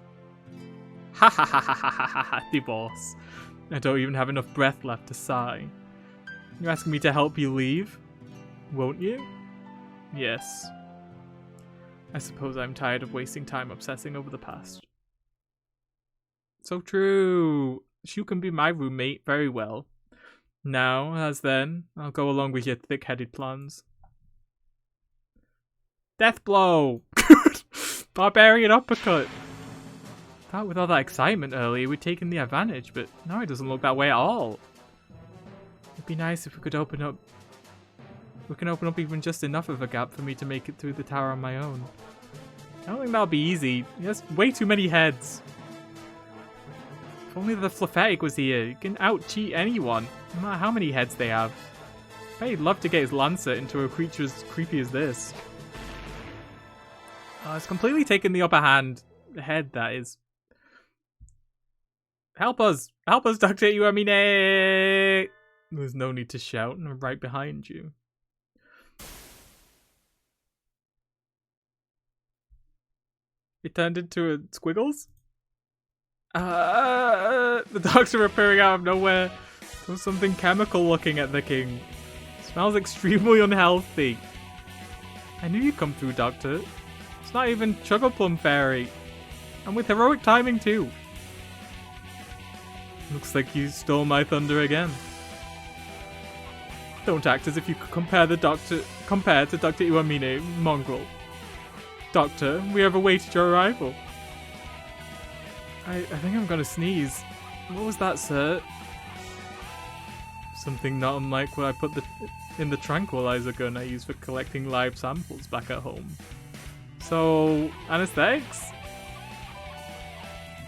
Ha ha ha ha ha ha ha, divorce. I don't even have enough breath left to sigh. You're asking me to help you leave? Won't you? Yes. I suppose I'm tired of wasting time obsessing over the past. So true. You can be my roommate very well. Now, as then, I'll go along with your thick-headed plans. Death blow! Barbarian uppercut! Thought with all that excitement earlier we'd taken the advantage, but now it doesn't look that way at all. It'd be nice if we could open up... We can open up even just enough of a gap for me to make it through the tower on my own. I don't think that'll be easy. There's way too many heads. If only the Flaphetic was here. You can out-cheat anyone, no matter how many heads they have. I bet he'd love to get his Lancer into a creature as creepy as this. Oh, it's completely taken the upper hand. The head, that is. Help us! Help us, Dr. Iwamine! There's no need to shout, I'm right behind you. It turned into a squiggles? The dogs are appearing out of nowhere. There's something chemical looking at the king. Smells extremely unhealthy. I knew you'd come through, Doctor. It's not even Sugar Plum Fairy. And with heroic timing too. Looks like you stole my thunder again. Don't act as if you could compare to Dr. Iwamine, mongrel. Doctor, we have awaited your arrival. I think I'm gonna sneeze. What was that, sir? Something not unlike what I put in the tranquilizer gun I use for collecting live samples back at home. So, anesthetics?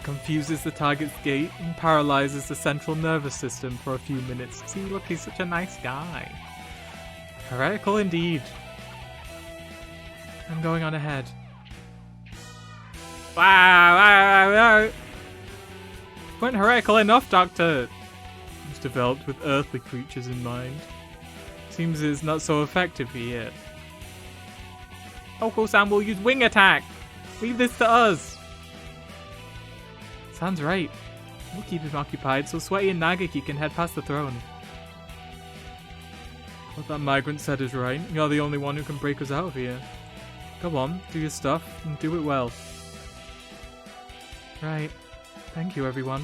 Confuses the target's gait and paralyzes the central nervous system for a few minutes. See, look, he's such a nice guy. Heretical indeed. I'm going on ahead. Wow! Weren't heretical enough, Doctor! It was developed with earthly creatures in mind. Seems it's not so effective here. Oko-san will use wing attack! Leave this to us! Sounds right. We'll keep him occupied so Sweaty and Nagaki can head past the throne. What that migrant said is right. You're the only one who can break us out of here. Go on, do your stuff, and do it well. Right. Thank you, everyone.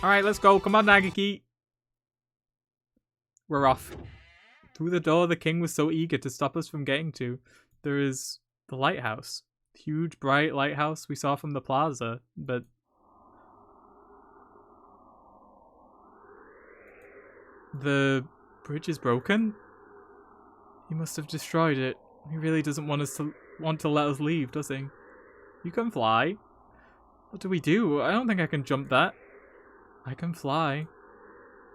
Alright, let's go. Come on, Nagaki. We're off. Through the door the king was so eager to stop us from getting to, there is the lighthouse. Huge, bright lighthouse we saw from the plaza, but... The bridge is broken? He must have destroyed it. He really doesn't want to let us leave, does he? You can fly. What do we do? I don't think I can jump that. I can fly.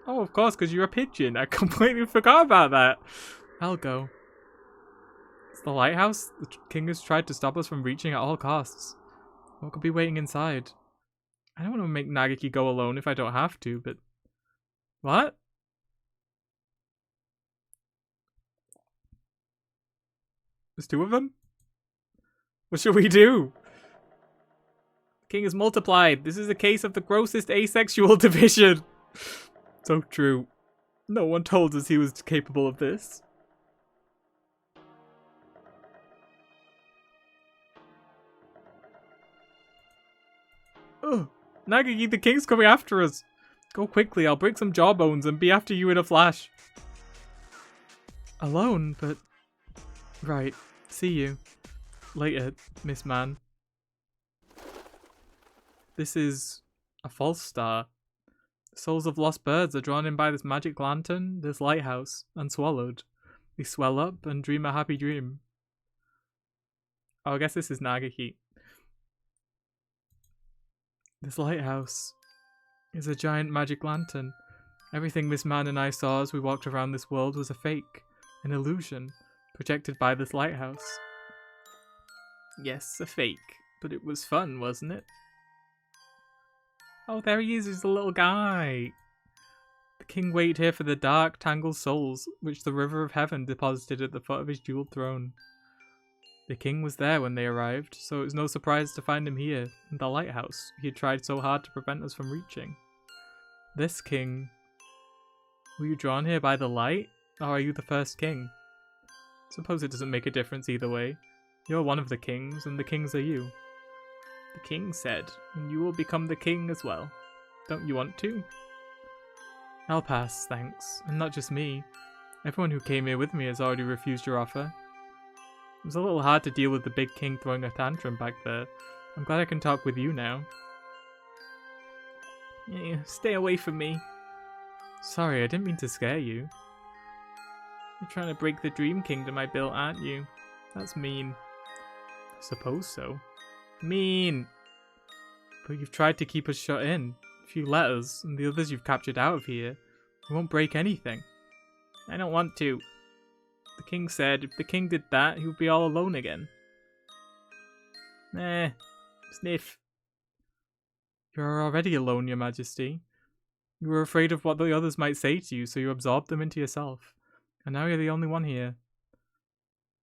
Oh, of course, because you're a pigeon. I completely forgot about that. I'll go. Is The lighthouse? The king has tried to stop us from reaching at all costs. What could be waiting inside? I don't want to make Nagaki go alone if I don't have to, but... What? There's two of them? What should we do? The king is multiplied. This is a case of the grossest asexual division. So true. No one told us he was capable of this. Ugh. Nagaki, the king's coming after us. Go quickly, I'll break some jawbones and be after you in a flash. Alone, but... Right. See you. Later, Miss Man. This is a false star. Souls of lost birds are drawn in by this magic lantern, this lighthouse, and swallowed. They swell up and dream a happy dream. Oh, I guess this is Nagaki. This lighthouse is a giant magic lantern. Everything Miss Man and I saw as we walked around this world was a fake, an illusion, projected by this lighthouse. Yes, a fake, but it was fun, wasn't it? Oh, there he is, he's the little guy. The king waited here for the dark, tangled souls, which the river of heaven deposited at the foot of his jeweled throne. The king was there when they arrived, so it was no surprise to find him here, in the lighthouse he had tried so hard to prevent us from reaching. This king... Were you drawn here by the light, or are you the first king? Suppose it doesn't make a difference either way. You're one of the kings, and the kings are you. The king said, and you will become the king as well. Don't you want to? I'll pass, thanks. And not just me. Everyone who came here with me has already refused your offer. It was a little hard to deal with the big king throwing a tantrum back there. I'm glad I can talk with you now. Yeah, stay away from me. Sorry, I didn't mean to scare you. You're trying to break the dream kingdom I built, aren't you? That's mean. I suppose so. Mean! But you've tried to keep us shut in. If you let us, and the others you've captured out of here, we won't break anything. I don't want to. The king said if the king did that, he would be all alone again. Sniff. You're already alone, your majesty. You were afraid of what the others might say to you, so you absorbed them into yourself. And now you're the only one here.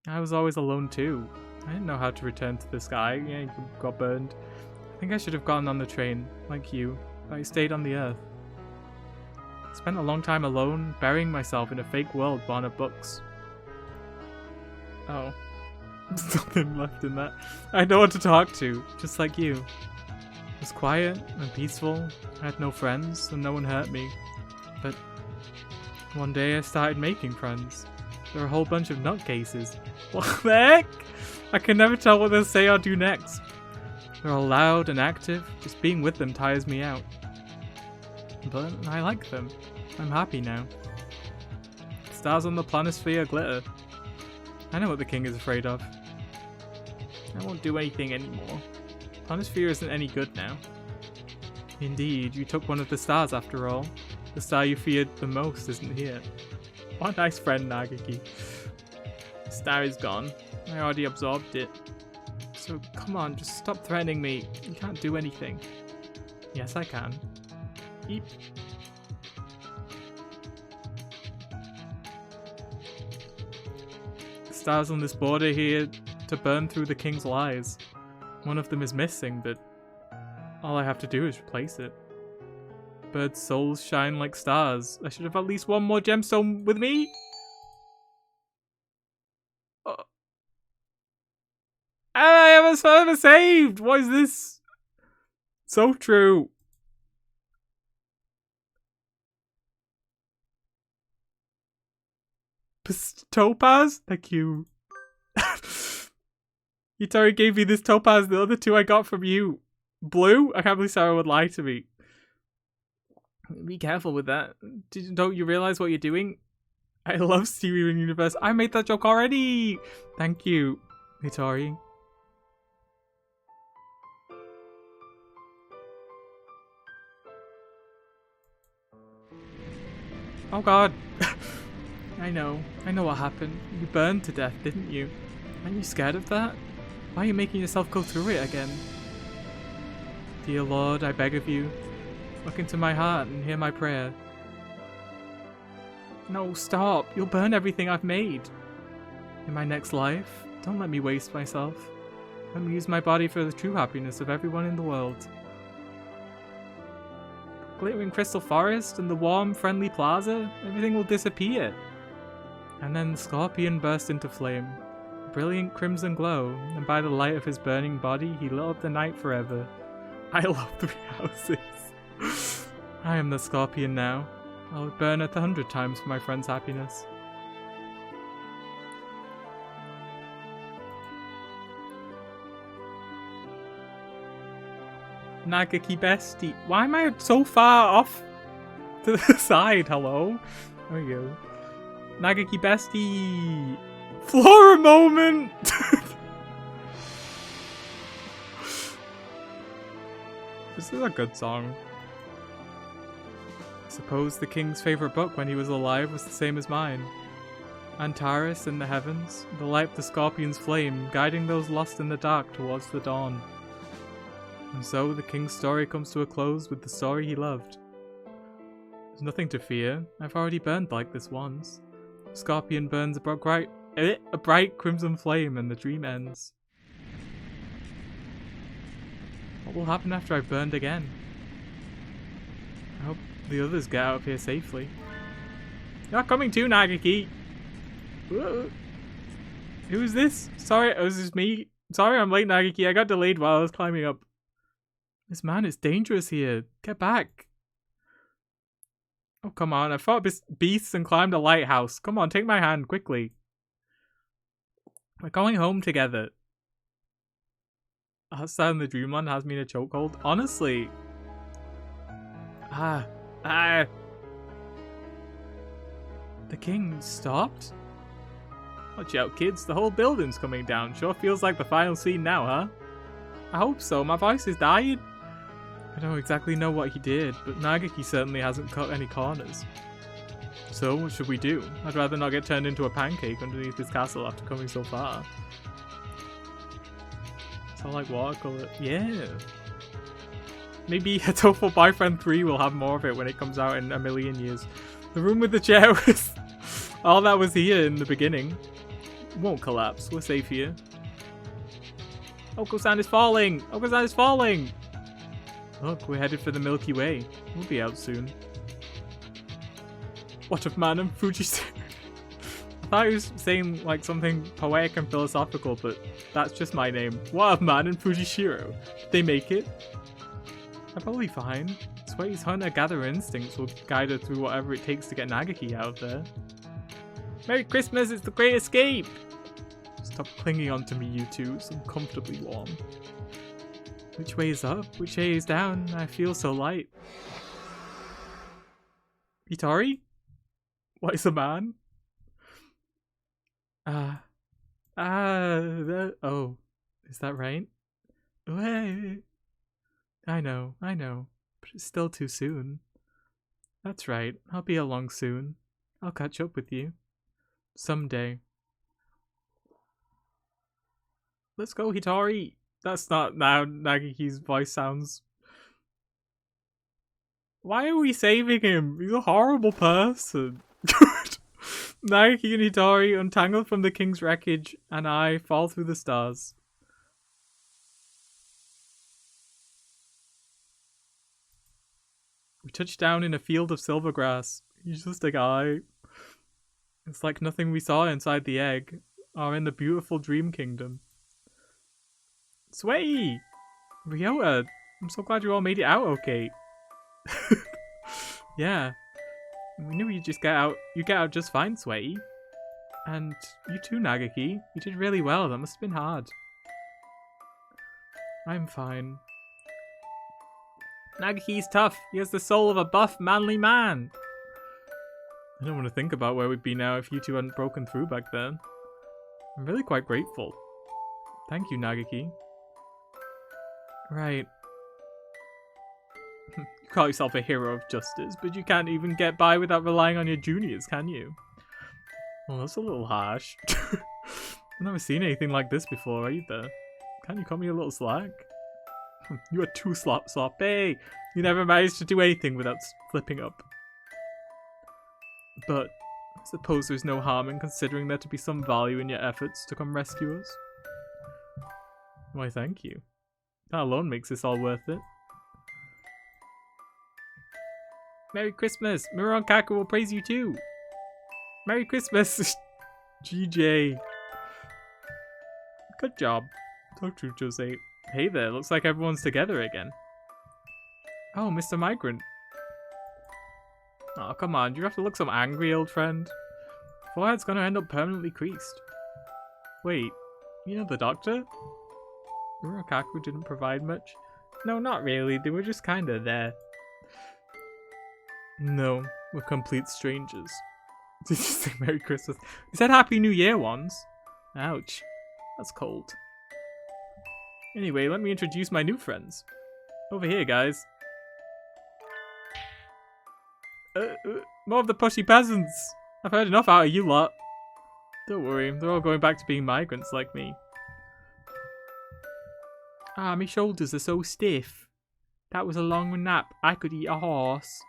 I was always alone too. I didn't know how to return to the sky. Yeah, you got burned. I think I should have gotten on the train, like you, but I stayed on the earth. I spent a long time alone, burying myself in a fake world born of books. Oh. There's nothing left in that. I had no one to talk to, just like you. It was quiet and peaceful. I had no friends, and no one hurt me. But one day I started making friends. There are a whole bunch of nutcases. What the heck? I can never tell what they'll say or do next. They're all loud and active. Just being with them tires me out. But I like them. I'm happy now. Stars on the planisphere glitter. I know what the king is afraid of. I won't do anything anymore. Planisphere isn't any good now. Indeed, you took one of the stars after all. The star you feared the most isn't here. What a nice friend, Nagaki. The star is gone. I already absorbed it. So come on, just stop threatening me. You can't do anything. Yes, I can. Eep. The stars on this board are here to burn through the king's lies. One of them is missing, but all I have to do is replace it. Birds' souls shine like stars. I should have at least one more gemstone with me. Oh. And I have a server saved! What is this? So true. Topaz? Thank you. Yutari gave me this topaz, the other two I got from you. Blue? I can't believe Sarah would lie to me. Be careful with that. Don't you realize what you're doing? I love Steven Universe. I made that joke already! Thank you, Yutari. Oh god. I know what happened. You burned to death, didn't you? Aren't you scared of that? Why are you making yourself go through it again? Dear Lord, I beg of you, look into my heart and hear my prayer. No, stop. You'll burn everything I've made. In my next life, don't let me waste myself. Let me use my body for the true happiness of everyone in the world. The glittering crystal forest and the warm, friendly plaza, everything will disappear. And then the scorpion burst into flame. A brilliant crimson glow, and by the light of his burning body, he lit up the night forever. I love 3 houses. I am the scorpion now. I'll burn 100 times for my friend's happiness. Nagaki bestie. Why am I so far off to the side? Hello? There we go. Nagaki bestie. Flora moment! This is a good song. I suppose the king's favourite book when he was alive was the same as mine. Antares in the heavens, the light of the scorpion's flame, guiding those lost in the dark towards the dawn. And so the king's story comes to a close with the story he loved. There's nothing to fear. I've already burned like this once. The scorpion burns a bright crimson flame and the dream ends. What will happen after I've burned again? I hope the others get out of here safely. You're coming too, Nagaki! Whoa. Who is this? Sorry, was this me? Sorry I'm late, Nagaki. I got delayed while I was climbing up. This man is dangerous here. Get back. Oh, come on. I fought beasts and climbed a lighthouse. Come on, take my hand, quickly. We're going home together. Outside in the dreamland has me in a chokehold. Honestly. The king stopped? Watch out, kids. The whole building's coming down. Sure feels like the final scene now, huh? I hope so. My voice has died. I don't exactly know what he did, but Nagaki certainly hasn't cut any corners. So, what should we do? I'd rather not get turned into a pancake underneath this castle after coming so far. So like watercolor. Yeah. Maybe Hatoful Boyfriend 3 will have more of it when it comes out in a million years. The room with the chair was all that was here in the beginning. Won't collapse. We're safe here. Oko-san is falling! Oko-san is falling! Look, we're headed for the Milky Way. We'll be out soon. What of man and Fujisan? I thought he was saying like something poetic and philosophical, but that's just my name. What of man and Fujishiro? Did they make it? They're probably fine. Sweaty's hunter-gatherer instincts will guide her through whatever it takes to get Nagaki out of there. Merry Christmas, it's the great escape! Stop clinging onto me, you two. So comfortably warm. Which way is up? Which way is down? I feel so light. Itari? What is a man? Oh, is that right? I know, but it's still too soon. That's right, I'll be along soon. I'll catch up with you. Someday. Let's go, Hitari! That's not how Nagaki's voice sounds. Why are we saving him? He's a horrible person. Nagaki and Hitari untangled from the king's wreckage, and I fall through the stars. We touch down in a field of silver grass. He's just a guy. It's like nothing we saw inside the egg, or in the beautiful dream kingdom. Sway! Ryota, I'm so glad you all made it out okay. Yeah. We knew you'd just get out. You get out just fine, Sway. And you too, Nagaki. You did really well. That must have been hard. I'm fine. Nagaki's tough. He has the soul of a buff, manly man. I don't want to think about where we'd be now if you two hadn't broken through back then. I'm really quite grateful. Thank you, Nagaki. Right. You call yourself a hero of justice, but you can't even get by without relying on your juniors, can you? Well, that's a little harsh. never seen anything like this before either. Can't you cut me a little slack? You are too sloppy. You never managed to do anything without flipping up. But I suppose there's no harm in considering there to be some value in your efforts to come rescue us. Why, thank you. That alone makes this all worth it. Merry Christmas! Miron Kaku will praise you too! Merry Christmas! GJ. Good job. Talk true, Jose. Hey there, looks like everyone's together again. Oh, Mr. Migrant. Oh, come on, do you have to look so angry, old friend? Forehead's gonna end up permanently creased. Wait, you know the doctor? Murakaku didn't provide much? No, not really, they were just kinda there. No, we're complete strangers. Did you say Merry Christmas? You said Happy New Year once. Ouch, that's cold. Anyway, let me introduce my new friends. Over here, guys. More of the pushy peasants. I've heard enough out of you lot. Don't worry, they're all going back to being migrants like me. Ah, my shoulders are so stiff. That was a long nap. I could eat a horse.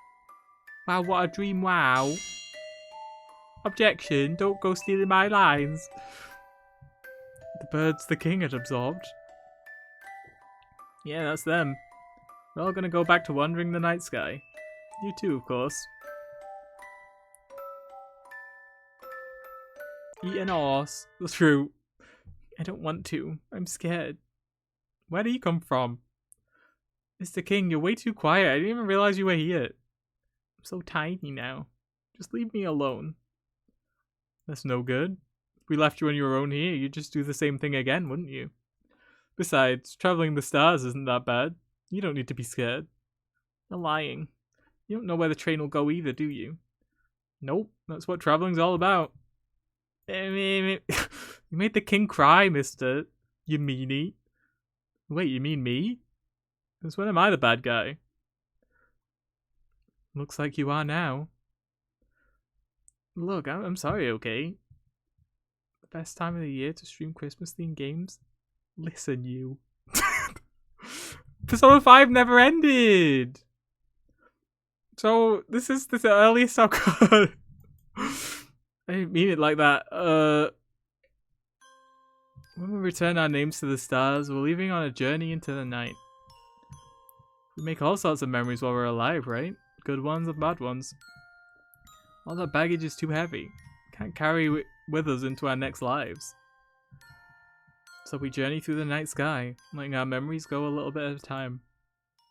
Wow, what a dream, wow. Objection, don't go stealing my lines. The birds the king had absorbed. Yeah, that's them. We're all gonna go back to wandering the night sky. You too, of course. Eat an horse. True. I don't want to. I'm scared. Where do you come from? Mr. King, you're way too quiet. I didn't even realize you were here. I'm so tiny now. Just leave me alone. That's no good. If we left you on your own here, you'd just do the same thing again, wouldn't you? Besides, traveling the stars isn't that bad. You don't need to be scared. You're lying. You don't know where the train will go either, do you? Nope, that's what traveling's all about. You made the king cry, mister. You meanie. Wait, you mean me? Since when am I the bad guy? Looks like you are now. Look, I'm sorry, okay? The best time of the year to stream Christmas-themed games? Listen, you. Persona 5 never ended! So, this is the earliest I've got. I didn't mean it like that. When we return our names to the stars, we're leaving on a journey into the night. We make all sorts of memories while we're alive, right? Good ones and bad ones. All that baggage is too heavy. Can't carry with us into our next lives. So we journey through the night sky, letting our memories go a little bit at a time.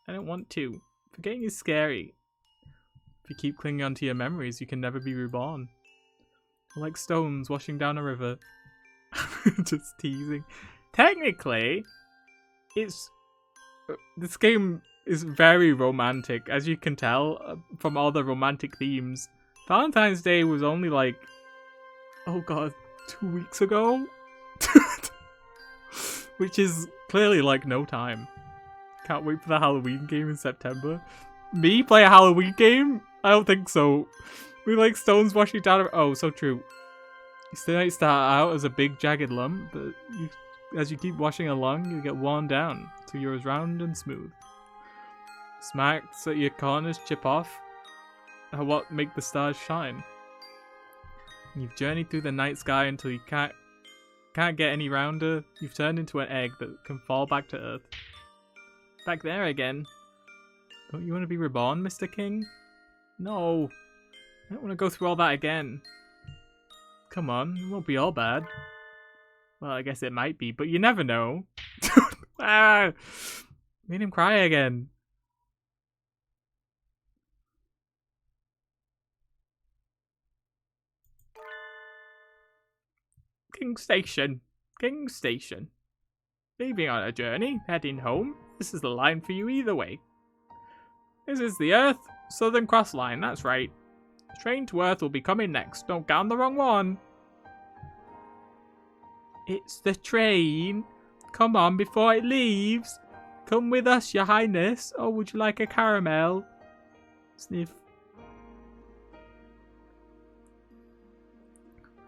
I don't want to. Forgetting is scary. If you keep clinging onto your memories, you can never be reborn. We're like stones washing down a river. Just teasing. Technically, this game is very romantic, as you can tell from all the romantic themes. Valentine's Day was only like, oh god, 2 weeks ago? Which is clearly like no time. Can't wait for the Halloween game in September. Me play a Halloween game? I don't think so. We like stones washing down. Oh, so true. You might start out as a big jagged lump, but as you keep washing along, you get worn down till you're as round and smooth. Smacked so your corners chip off are what make the stars shine. You've journeyed through the night sky until you can't get any rounder. You've turned into an egg that can fall back to Earth. Back there again. Don't you want to be reborn, Mr. King? No. I don't want to go through all that again. Come on, it won't be all bad. Well, I guess it might be, but you never know. Ah, made him cry again. King Station. King Station. Leaving on a journey, heading home. This is the line for you either way. This is the Earth Southern Cross line, that's right. Train to Earth will be coming next. Don't get on the wrong one. It's the train. Come on before it leaves. Come with us, your highness. Or would you like a caramel? Sniff.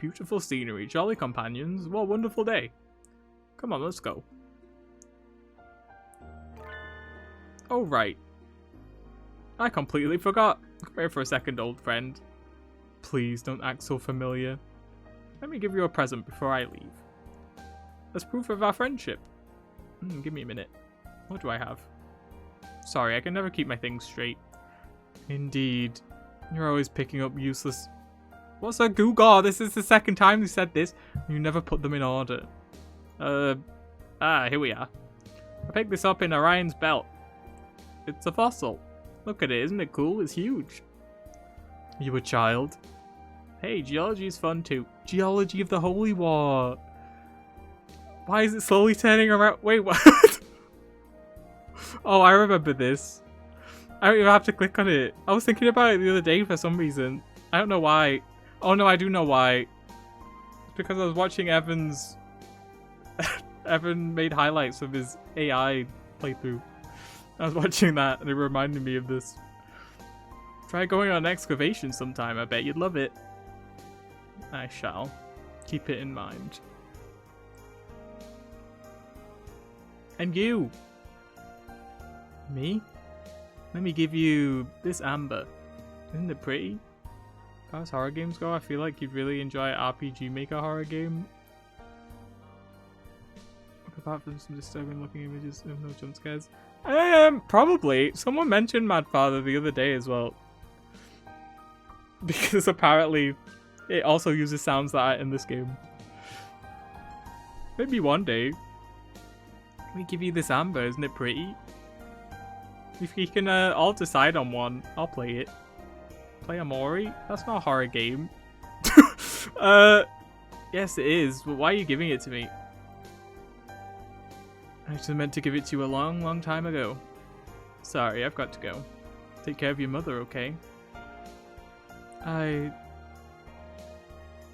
Beautiful scenery, jolly companions, what a wonderful day. Come on, let's go. Oh, right. I completely forgot. Come here for a second, old friend. Please don't act so familiar. Let me give you a present before I leave. As proof of our friendship. Give me a minute. What do I have? Sorry, I can never keep my things straight. Indeed. You're always picking up useless... What's a Google? This is the second time you said this. You never put them in order. Here we are. I picked this up in Orion's belt. It's a fossil. Look at it, isn't it cool? It's huge. You a child? Hey, geology is fun too. Geology of the Holy War. Why is it slowly turning around? Wait, what? Oh, I remember this. I don't even have to click on it. I was thinking about it the other day for some reason. I don't know why. Oh no, I do know why. It's because I was watching Evan's... Evan made highlights of his AI playthrough. I was watching that and it reminded me of this. Try going on an excavation sometime, I bet you'd love it. I shall. Keep it in mind. And you! Me? Let me give you this amber. Isn't it pretty? As far as horror games go, I feel like you'd really enjoy an RPG Maker horror game. Apart from some disturbing looking images and no jump scares. Probably. Someone mentioned Mad Father the other day as well. Because apparently it also uses sounds that are in this game. Maybe one day. Let me give you this amber, isn't it pretty? If you can all decide on one, I'll play it. Play Amori? That's not a horror game. Yes it is, but why are you giving it to me? I just meant to give it to you a long, long time ago. Sorry, I've got to go. Take care of your mother, okay?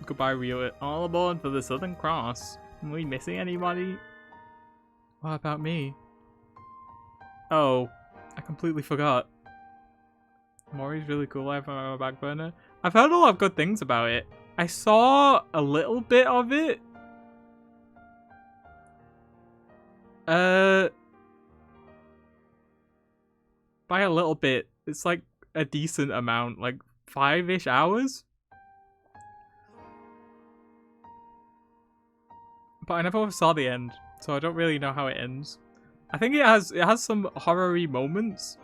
Goodbye, Rio. All aboard for the Southern Cross. Are we missing anybody? What about me? Oh, I completely forgot. Mori's really cool. I have on my back burner. I've heard a lot of good things about it. I saw a little bit of it. By a little bit, it's like a decent amount, like 5-ish hours. But I never saw the end, so I don't really know how it ends. I think it has some horror-y moments.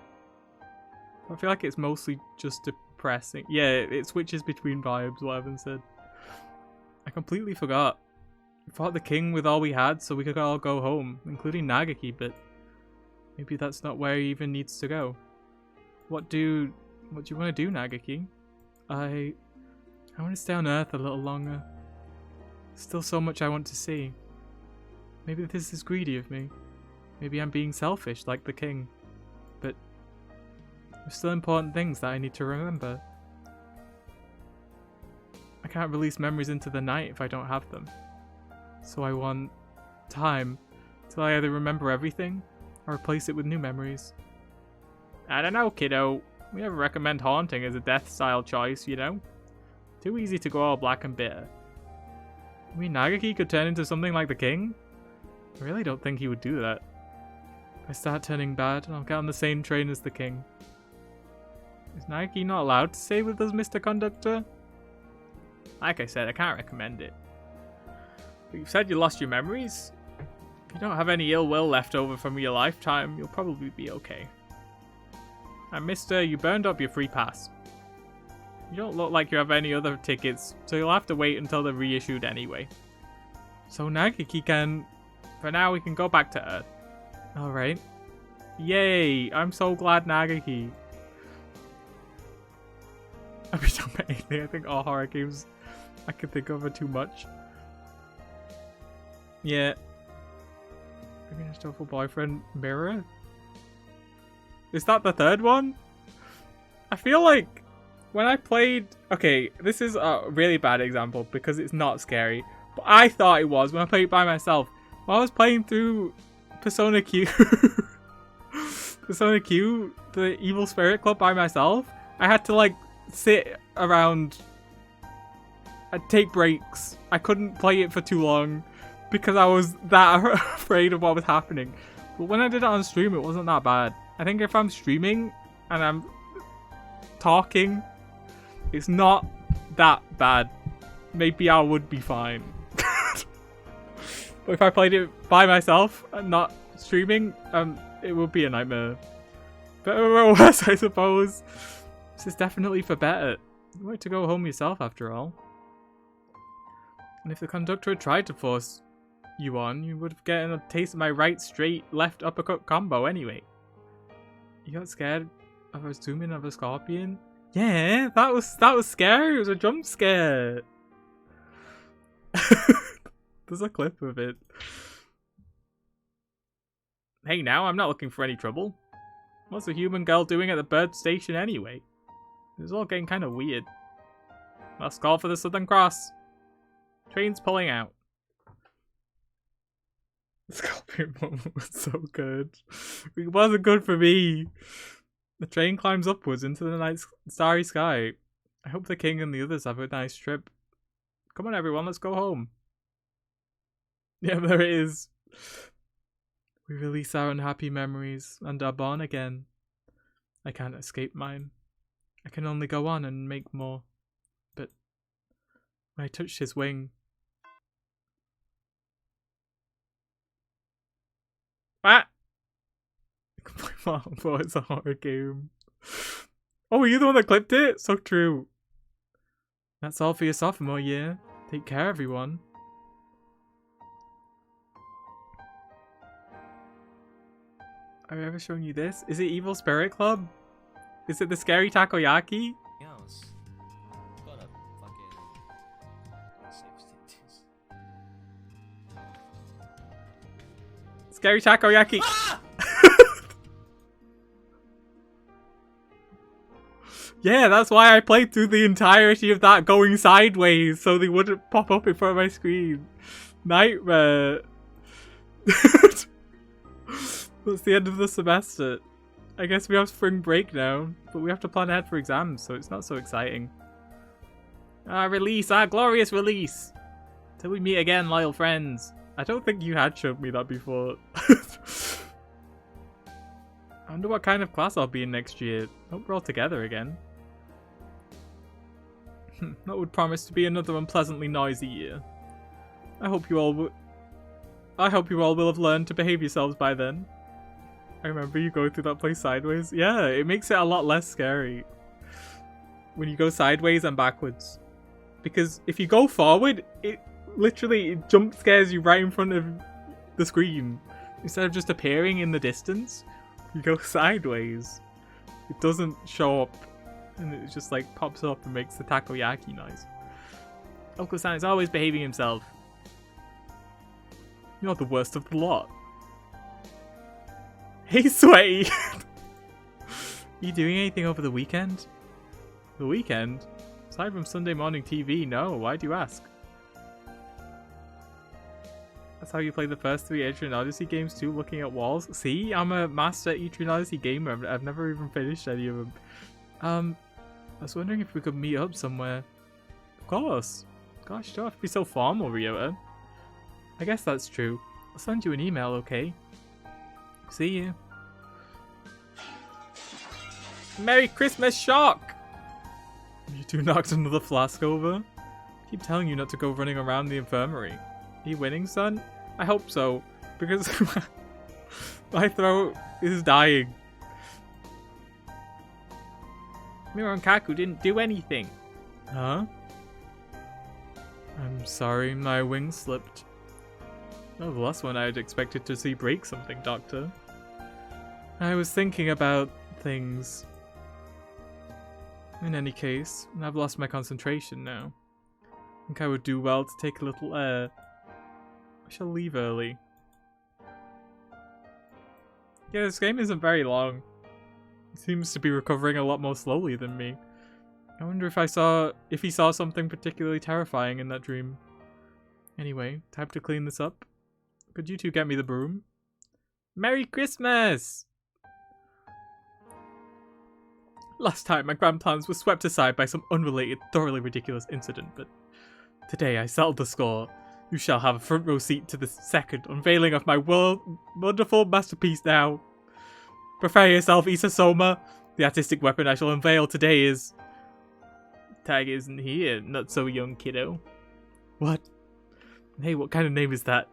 I feel like it's mostly just depressing. Yeah, it switches between vibes, what Evan said. I completely forgot. We fought the king with all we had so we could all go home, including Nagaki, but maybe that's not where he even needs to go. What do you want to do, Nagaki? I want to stay on Earth a little longer. Still so much I want to see. Maybe this is greedy of me. Maybe I'm being selfish like the king. But there's still important things that I need to remember. I can't release memories into the night if I don't have them. So I want time till I either remember everything or replace it with new memories. I don't know, kiddo. We never recommend haunting as a death style choice, you know? Too easy to go all black and bitter. You mean Nagaki could turn into something like the king? I really don't think he would do that. If I start turning bad, I'll get on the same train as the king. Is Nagaki not allowed to stay with us, Mr. Conductor? Like I said, I can't recommend it. But you've said you lost your memories? If you don't have any ill will left over from your lifetime, you'll probably be okay. And mister, you burned up your free pass. You don't look like you have any other tickets, so you'll have to wait until they're reissued anyway. So Nagaki can... For now, we can go back to Earth. Alright. Yay! I'm so glad Nagaki. I've been talking about anything. I think all horror games I can think of are too much. Yeah. Maybe a Hatoful boyfriend mirror? Is that the third one? I feel like when I played... Okay, this is a really bad example because it's not scary. But I thought it was when I played it by myself. When I was playing through Persona Q... Persona Q, the Evil Spirit Club by myself, I had to like sit around I'd take breaks. I couldn't play it for too long because I was that afraid of what was happening. But when I did it on stream, it wasn't that bad. I think if I'm streaming and I'm talking, it's not that bad. Maybe I would be fine. But if I played it by myself and not streaming, it would be a nightmare. Better or worse, I suppose. This is definitely for better. You want to go home yourself, after all. And if the conductor had tried to force you on, you would have gotten a taste of my right, straight, left uppercut combo anyway. You got scared of a zoom in of a scorpion? Yeah, that was scary. It was a jump scare. There's a clip of it. Hey now, I'm not looking for any trouble. What's the human girl doing at the bird station anyway? It's all getting kind of weird. Last call for the Southern Cross. Train's pulling out. The scorpion moment was so good. It wasn't good for me. The train climbs upwards into the night starry sky. I hope the king and the others have a nice trip. Come on everyone, let's go home. Yeah, there it is. We release our unhappy memories and are born again. I can't escape mine. I can only go on and make more. But when I touched his wing... Ah! My mom thought it's a horror game. Oh, were you the one that clipped it? So true. That's all for your sophomore year. Take care, everyone. Have I ever shown you this? Is it Evil Spirit Club? Is it the scary takoyaki? Else. Gotta fucking Scary takoyaki. Ah! Yeah, that's why I played through the entirety of that going sideways so they wouldn't pop up in front of my screen. Nightmare. That's the end of the semester. I guess we have spring break now, but we have to plan ahead for exams, so it's not so exciting. Release! Glorious release! Till we meet again, loyal friends. I don't think you had showed me that before. I wonder what kind of class I'll be in next year. Hope we're all together again. That would promise to be another unpleasantly noisy year. I hope you all will have learned to behave yourselves by then. I remember you going through that place sideways. Yeah, it makes it a lot less scary when you go sideways and backwards. Because if you go forward, it jump scares you right in front of the screen. Instead of just appearing in the distance, you go sideways. It doesn't show up, and it just like pops up and makes the takoyaki noise. Oko-san is always behaving himself. You're the worst of the lot. Hey, Sweaty! You doing anything over the weekend? The weekend? Aside from Sunday morning TV, no. Why do you ask? That's how you play the first 3 Etrian Odyssey games too, looking at walls? See? I'm a master Etrian Odyssey gamer. I've never even finished any of them. I was wondering if we could meet up somewhere. Of course. Gosh, you don't have to be so formal, Ryota. I guess that's true. I'll send you an email, okay? See you. Merry Christmas, Shock! You two knocked another flask over? I keep telling you not to go running around the infirmary. Are you winning, son? I hope so, because my throat is dying. Miro and Kaku didn't do anything. Huh? I'm sorry, my wing slipped. Oh, the last one I had expected to see break something, Doctor. I was thinking about things. In any case, I've lost my concentration now. I think I would do well to take a little air. I shall leave early. Yeah, this game isn't very long. He seems to be recovering a lot more slowly than me. I wonder if he saw something particularly terrifying in that dream. Anyway, time to clean this up. Could you two get me the broom? Merry Christmas! Last time, my grand plans were swept aside by some unrelated, thoroughly ridiculous incident, but Today I settled the score. You shall have a front row seat to the second unveiling of my wonderful masterpiece now. Prepare yourself, Isasoma. The artistic weapon I shall unveil today is... Tag isn't here, not so young, kiddo. What? Hey, what kind of name is that?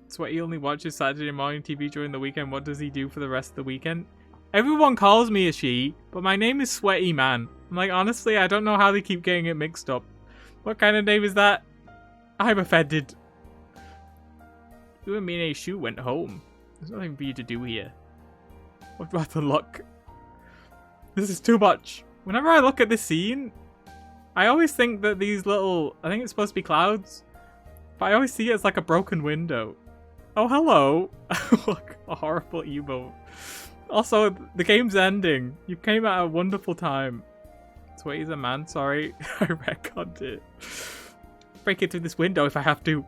Sweaty only watches Saturday morning TV during the weekend. What does he do for the rest of the weekend? Everyone calls me a she, but my name is Sweaty Man. I'm like, honestly, I don't know how they keep getting it mixed up. What kind of name is that? I'm offended. You and Mine Shu went home. There's nothing for you to do here. I'd rather look. This is too much. Whenever I look at this scene, I always think that these little... I think it's supposed to be clouds. But I always see it as like a broken window. Oh, hello. Look, a horrible emote. Also, the game's ending. You came at a wonderful time. Sweaty's a man, sorry. I retconned it. Break it through this window if I have to.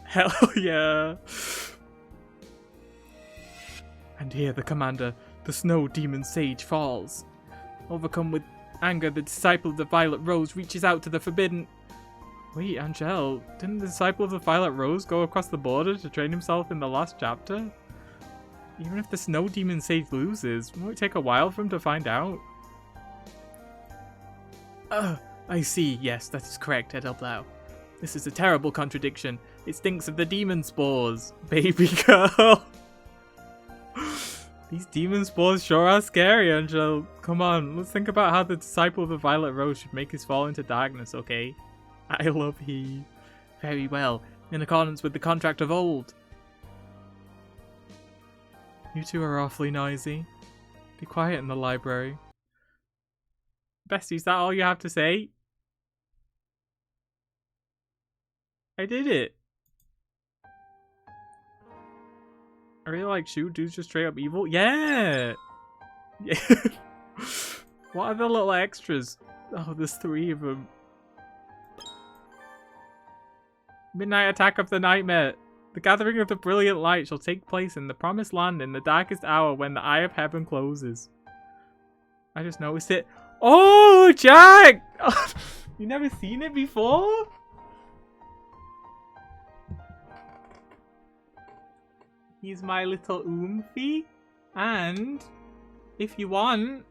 Hell yeah. And here the commander, the snow demon sage, falls. Overcome with anger, the disciple of the Violet Rose reaches out to the forbidden... Wait, Angel, didn't the disciple of the Violet Rose go across the border to train himself in the last chapter? Even if the snow demon sage loses, won't it take a while for him to find out? I see. Yes, that is correct, Edelblau. This is a terrible contradiction. It stinks of the demon spores, baby girl. These demon spores sure are scary, Angel. Come on, let's think about how the disciple of the Violet Rose should make his fall into darkness, okay? I love he. Very well, in accordance with the contract of old. You two are awfully noisy. Be quiet in the library. Bestie, is that all you have to say? I did it. I really like Shu. Dude's just straight up evil. Yeah! Yeah. What are the little extras? Oh, there's 3 of them. Midnight attack of the nightmare. The gathering of the brilliant light shall take place in the promised land in the darkest hour when the eye of heaven closes. I just noticed it. Oh, Jack! You never seen it before? He's my little Oomphy. And if you want,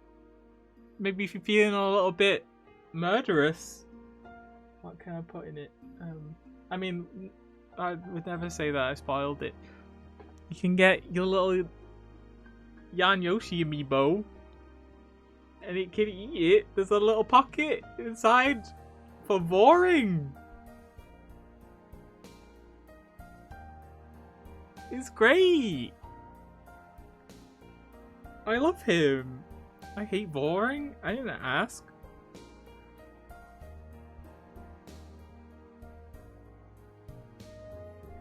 maybe if you're feeling a little bit murderous, what can I put in it? I mean, I would never say that I spoiled it. You can get your little Yan Yoshi amiibo, and it can eat it. There's a little pocket inside for boring. It's great. I love him. I hate boring. I didn't ask.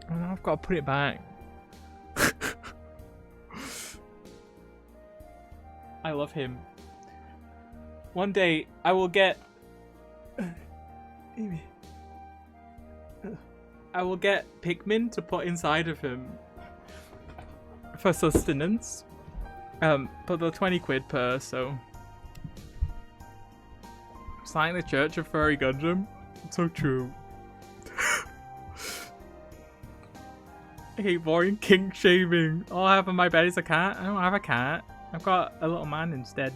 Oh, now I've got to put it back. I love him. One day I will get... I will get Pikmin to put inside of him for sustenance. But they're 20 quid per, so... Sign the Church of Furry Gundam. It's so true. I hate boring kink shaming. All I have on my bed is a cat. I don't have a cat. I've got a little man instead.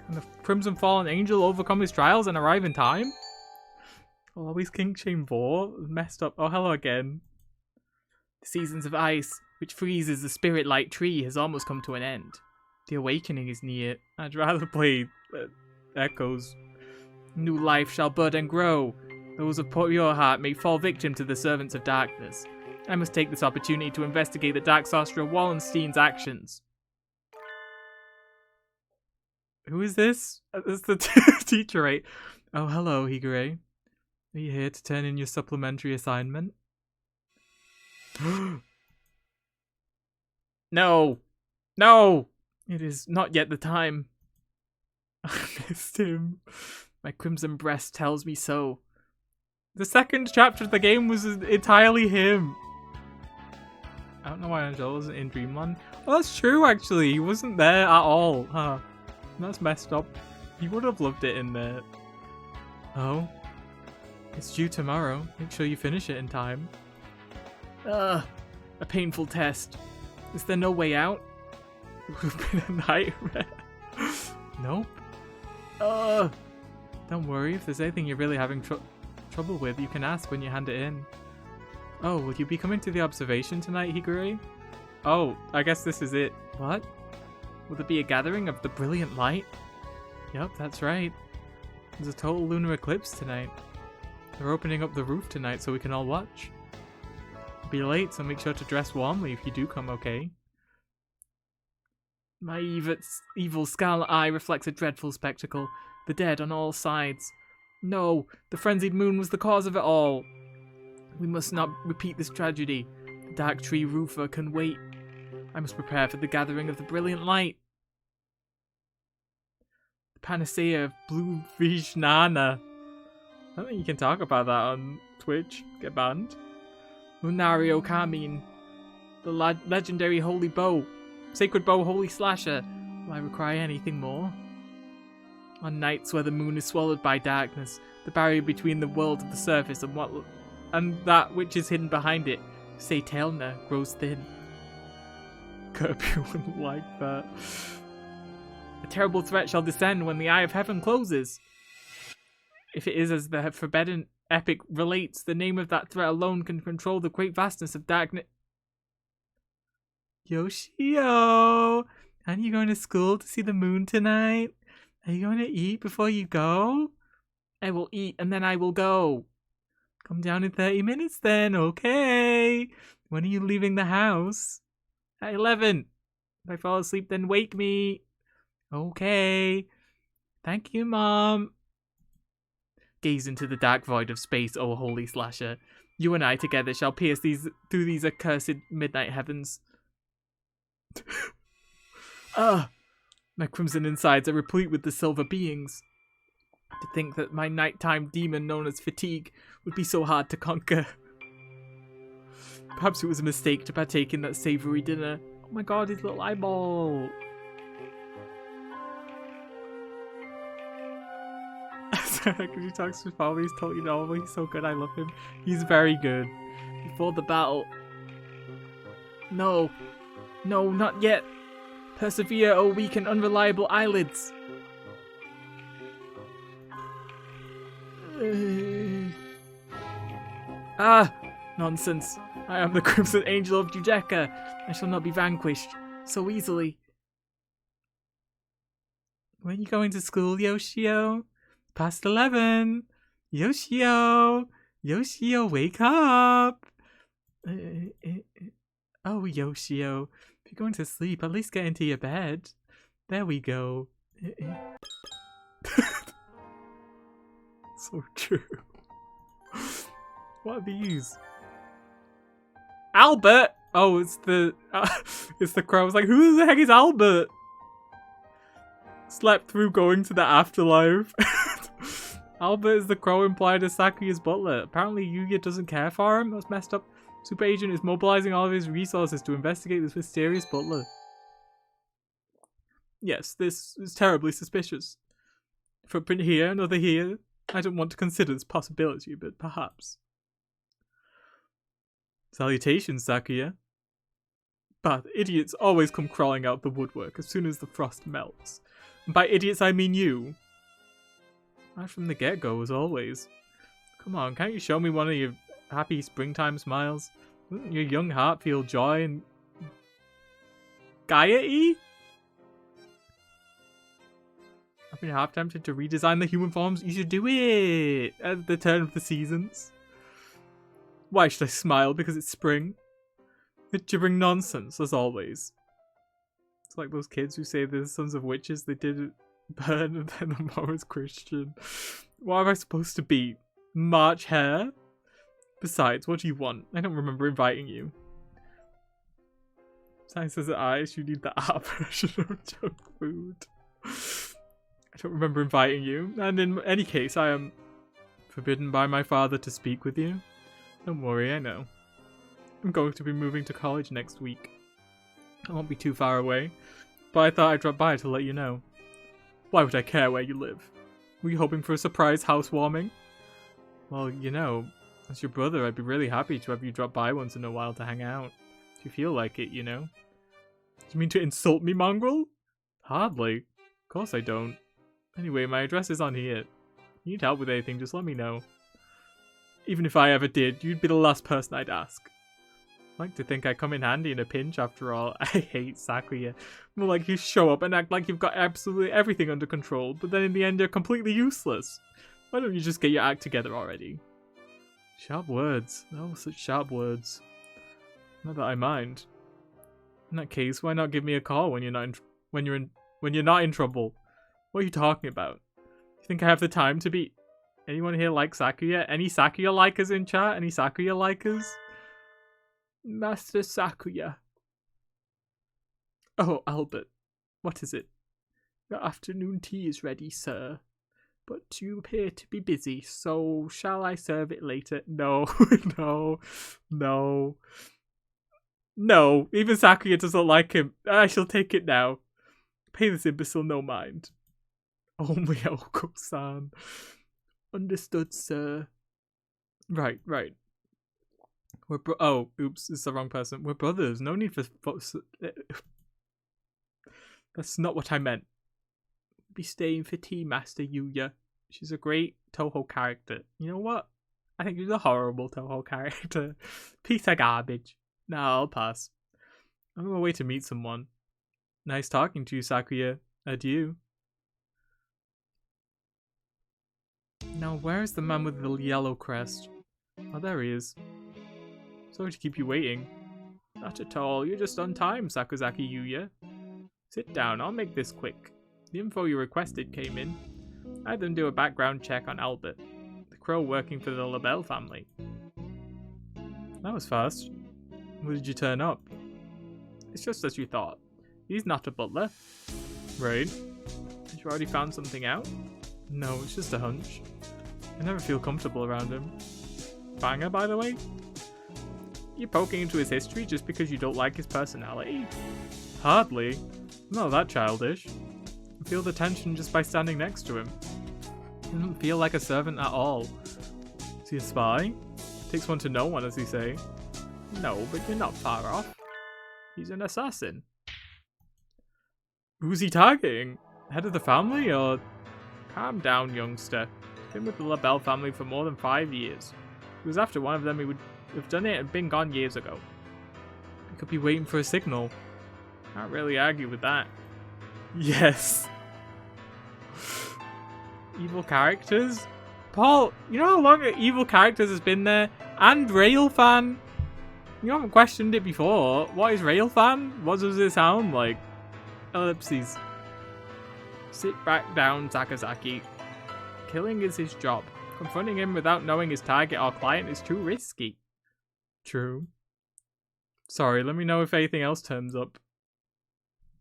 Can the Crimson Fallen Angel overcome his trials and arrive in time? I'll always kink shame Vor. Messed up. Oh, hello again. The seasons of ice, which freezes the spirit light tree, has almost come to an end. The awakening is near. I'd rather play Echoes. New life shall bud and grow. Those of pure heart may fall victim to the servants of darkness. I must take this opportunity to investigate the Dark Sorcerer Wallenstein's actions. Who is this? It's the teacher, right? Oh, hello, Higure. Are you here to turn in your supplementary assignment? No! No! It is not yet the time. I missed him. My crimson breast tells me so. The second chapter of the game was entirely him. I don't know why Angel wasn't in Dreamland. Well, that's true, actually. He wasn't there at all. Huh. That's messed up. He would have loved it in there. Oh? It's due tomorrow. Make sure you finish it in time. Ugh. A painful test. Is there no way out? It would have been a nightmare. Nope. Ugh. Don't worry. If there's anything you're really having trouble with, you can ask when you hand it in. Oh, will you be coming to the observation tonight, Higure? Oh, I guess this is it. What? Will there be a gathering of the brilliant light? Yep, that's right. There's a total lunar eclipse tonight. They're opening up the roof tonight so we can all watch. It'll be late, so make sure to dress warmly if you do come, okay? My evil scarlet eye reflects a dreadful spectacle. The dead on all sides. No, the frenzied moon was the cause of it all. We must not repeat this tragedy. The dark tree roofer can wait. I must prepare for the gathering of the brilliant light. The panacea of Blue Vijnana. I don't think you can talk about that on Twitch. Get banned. Lunario Carmine. The legendary holy bow. Sacred bow, holy slasher. Will I require anything more? On nights where the moon is swallowed by darkness, the barrier between the world of the surface and that which is hidden behind it, say Tailna, grows thin. Kirby wouldn't like that. A terrible threat shall descend when the eye of heaven closes. If it is as the forbidden epic relates, the name of that threat alone can control the great vastness of darkness. Yoshio! Aren't you going to school to see the moon tonight? Are you going to eat before you go? I will eat and then I will go. Come down in 30 minutes then, okay? When are you leaving the house? At 11. If I fall asleep, then wake me. Okay. Thank you, Mom. Gaze into the dark void of space, O holy slasher. You and I together shall pierce through these accursed midnight heavens. Ah! My crimson insides are replete with the silver beings. To think that my nighttime demon known as fatigue would be so hard to conquer. Perhaps it was a mistake to partake in that savory dinner. Oh my god, his little eyeball! Because he talks to his father, he's totally normal, he's so good, I love him. He's very good. Before the battle. No. No, not yet. Persevere, O weak and unreliable eyelids. Nonsense. I am the Crimson Angel of Judecca. I shall not be vanquished so easily. When are you going to school, Yoshio? Past 11. Yoshio! Yoshio, wake up! Oh, Yoshio. If you're going to sleep, at least get into your bed. There we go. So true. What are these? Albert! Oh, it's the crow. I was like, who the heck is Albert? Slept through going to the afterlife. Albert is the crow implied as Sakuya's butler. Apparently Yuya doesn't care for him. That's messed up. Super Agent is mobilizing all of his resources to investigate this mysterious butler. Yes, this is terribly suspicious. Footprint here, another here. I don't want to consider this possibility, but perhaps. Salutations, Sakuya. But idiots always come crawling out the woodwork as soon as the frost melts. And by idiots, I mean you. Right from the get-go, as always. Come on, can't you show me one of your happy springtime smiles? Doesn't your young heart feel joy and gaiety? I've been half tempted to redesign the human forms. You should do it at the turn of the seasons. Why should I smile? Because it's spring? It's gibbering nonsense, as always. It's like those kids who say they're the sons of witches. They did burn and then the mom was Christian. What am I supposed to be? March hare? Besides, what do you want? I don't remember inviting you. Science says that you need the app version of junk food. I don't remember inviting you, and in any case, I am forbidden by my father to speak with you. Don't worry, I know. I'm going to be moving to college next week. I won't be too far away, but I thought I'd drop by to let you know. Why would I care where you live? Were you hoping for a surprise housewarming? Well, you know, as your brother, I'd be really happy to have you drop by once in a while to hang out. If you feel like it, you know. Do you mean to insult me, mongrel? Hardly. Of course I don't. Anyway, my address is on here. If you need help with anything, just let me know. Even if I ever did, you'd be the last person I'd ask. I like to think I come in handy in a pinch after all. I hate Sakuya. More like you show up and act like you've got absolutely everything under control, but then in the end you're completely useless. Why don't you just get your act together already? Sharp words. Oh, such sharp words. Not that I mind. In that case, why not give me a call when you're not in trouble? What are you talking about? You think I have the time to be... Anyone here like Sakuya? Any Sakuya likers in chat? Any Sakuya likers? Master Sakuya. Oh, Albert. What is it? Your afternoon tea is ready, sir. But you appear to be busy, so shall I serve it later? No, no. Even Sakuya doesn't like him. I shall take it now. Pay this imbecile no mind. Oh, Miyoko-san. Understood, sir. Right. Oh, oops, it's the wrong person. We're brothers. No need for... That's not what I meant. Be staying for tea, Master Yuya. She's a great Toho character. You know what? I think she's a horrible Toho character. Piece of garbage. Nah, I'll pass. I'm on my way to meet someone. Nice talking to you, Sakuya. Adieu. Now, where is the man with the yellow crest? Oh, there he is. Sorry to keep you waiting. Not at all. You're just on time, Sakazaki Yuya. Sit down. I'll make this quick. The info you requested came in. I had them do a background check on Albert, the crow working for the LaBelle family. That was fast. When did you turn up? It's just as you thought. He's not a butler. Right. Had you already found something out? No, it's just a hunch. I never feel comfortable around him. Banger, by the way? You're poking into his history just because you don't like his personality? Hardly. I'm not that childish. I feel the tension just by standing next to him. He doesn't feel like a servant at all. Is he a spy? Takes one to know one, as they say. No, but you're not far off. He's an assassin. Who's he targeting? Head of the family, or...? Calm down, youngster. He's been with the LaBelle family for more than 5 years. If he was after one of them, he would have done it and been gone years ago. He could be waiting for a signal. Can't really argue with that. Yes. Evil characters? Paul, you know how long evil characters has been there? And Railfan? You haven't questioned it before. What is Railfan? What does it sound like? Ellipses. Sit back down, Sakazaki. Killing is his job. Confronting him without knowing his target or client is too risky. True. Sorry, let me know if anything else turns up.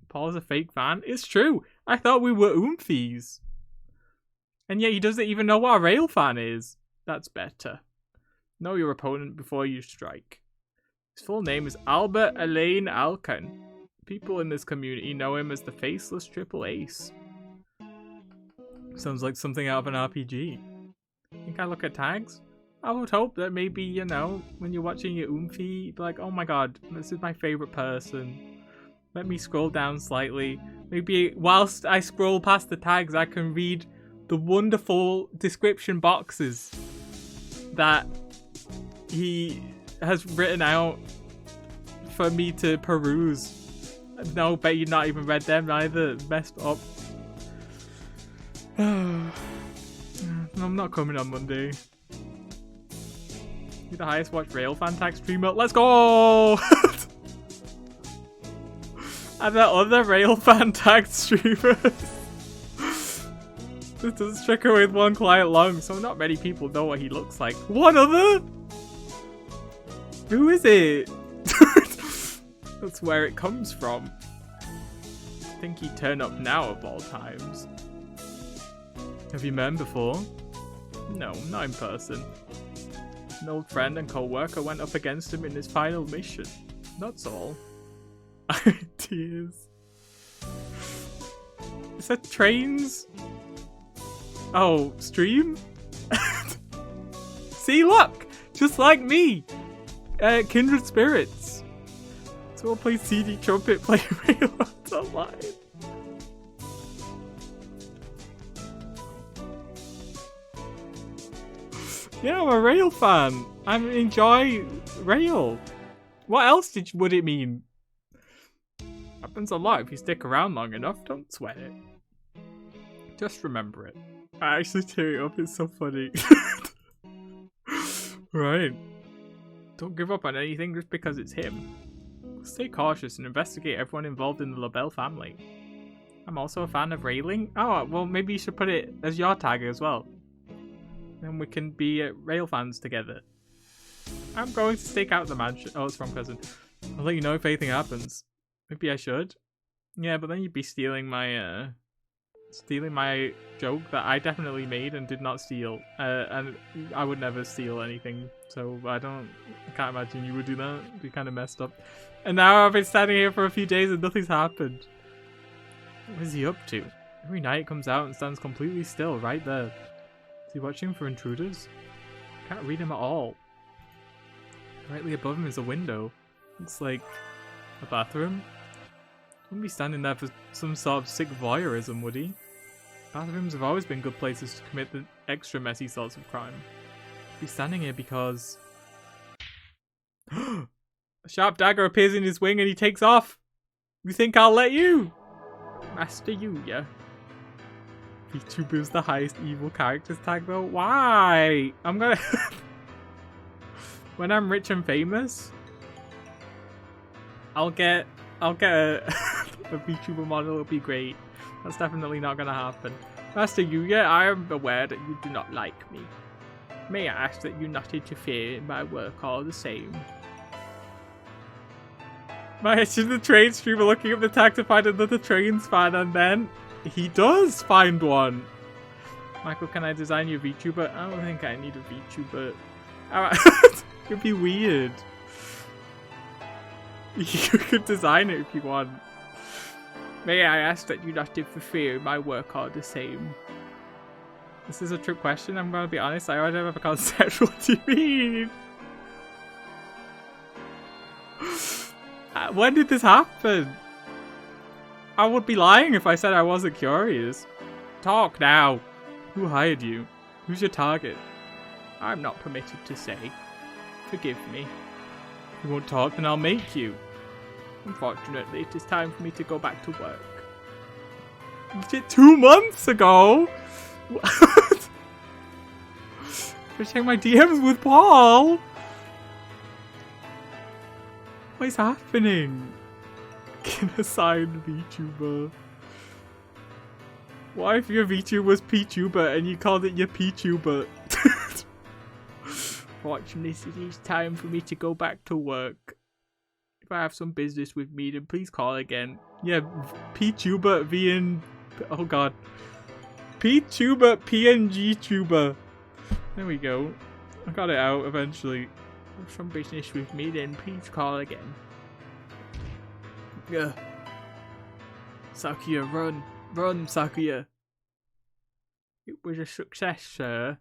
Paul's a fake fan? It's true! I thought we were oomfies. And yet he doesn't even know what a Railfan is. That's better. Know your opponent before you strike. His full name is Albert Elaine Alkan. People in this community know him as the Faceless Triple Ace. Sounds like something out of an RPG. Think I look at tags? I would hope that maybe, you know, when you're watching your Oomphy, you'd be like, oh my god, this is my favourite person. Let me scroll down slightly. Maybe whilst I scroll past the tags, I can read the wonderful description boxes that he has written out for me to peruse. No, bet you've not even read them either. Messed up. I'm not coming on Monday. You're the highest watched Railfan tag streamer. Let's go! And the other Railfan tag streamers. This does trick her with one client long, so not many people know what he looks like. One other? Who is it? That's where it comes from. I think he'd turn up now of all times. Have you met him before? No, not in person. An old friend and co-worker went up against him in his final mission. That's all. Tears. said trains. Oh, stream? See, look! Just like me! Kindred Spirits. So we'll play CD Trumpet, play Railroads online. Yeah, I'm a Rail fan. I enjoy Rail. What else would it mean? Happens a lot if you stick around long enough. Don't sweat it. Just remember it. I actually tear it up. It's so funny. Right. Don't give up on anything just because it's him. Stay cautious and investigate everyone involved in the LaBelle family. I'm also a fan of railing. Oh, well, maybe you should put it as your tag as well. Then we can be rail fans together. I'm going to stake out the mansion. Oh, it's from cousin. I'll let you know if anything happens. Maybe I should. Yeah, but then you'd be stealing my joke that I definitely made and did not steal. And I would never steal anything. So I can't imagine you would do that. It'd be kind of messed up. And now I've been standing here for a few days and nothing's happened. What is he up to? Every night he comes out and stands completely still right there. Is he watching for intruders? Can't read him at all. Directly above him is a window. Looks like a bathroom. Wouldn't be standing there for some sort of sick voyeurism, would he? Bathrooms have always been good places to commit the extra messy sorts of crime. He's standing here because... A sharp dagger appears in his wing and he takes off! You think I'll let you? Master Yuya. VTuber's the highest evil characters tag though? Why? I'm gonna... When I'm rich and famous, I'll get a VTuber model. It'll be great. That's definitely not gonna happen. Master Yuya, I am aware that you do not like me. May I ask that you not interfere in my work all the same? My head to the train streamer looking up the tag to find another Trains fan, and then he does find one. Michael, can I design your VTuber? I don't think I need a VTuber. It'd be weird. You could design it if you want. May I ask that you not interfere in my work all the same? This is a trick question, I'm gonna be honest. I already have a concept. What do you mean? When did this happen? I would be lying if I said I wasn't curious. Talk now. Who hired you? Who's your target? I'm not permitted to say. Forgive me. If you won't talk, then I'll make you. Unfortunately, it is time for me to go back to work. You did 2 months ago? What? I check my DMs with Paul. What is happening? Can assign VTuber. What if your VTuber was PTuber and you called it your PTuber? Fortunately, it is time for me to go back to work. If I have some business with me, then please call again. Yeah, PTuber, oh god. PTuber, PNG tuber. There we go. I got it out eventually. Have some business with me, then please call again. Yeah. Sakuya, run. Run, Sakuya. It was a success, sir.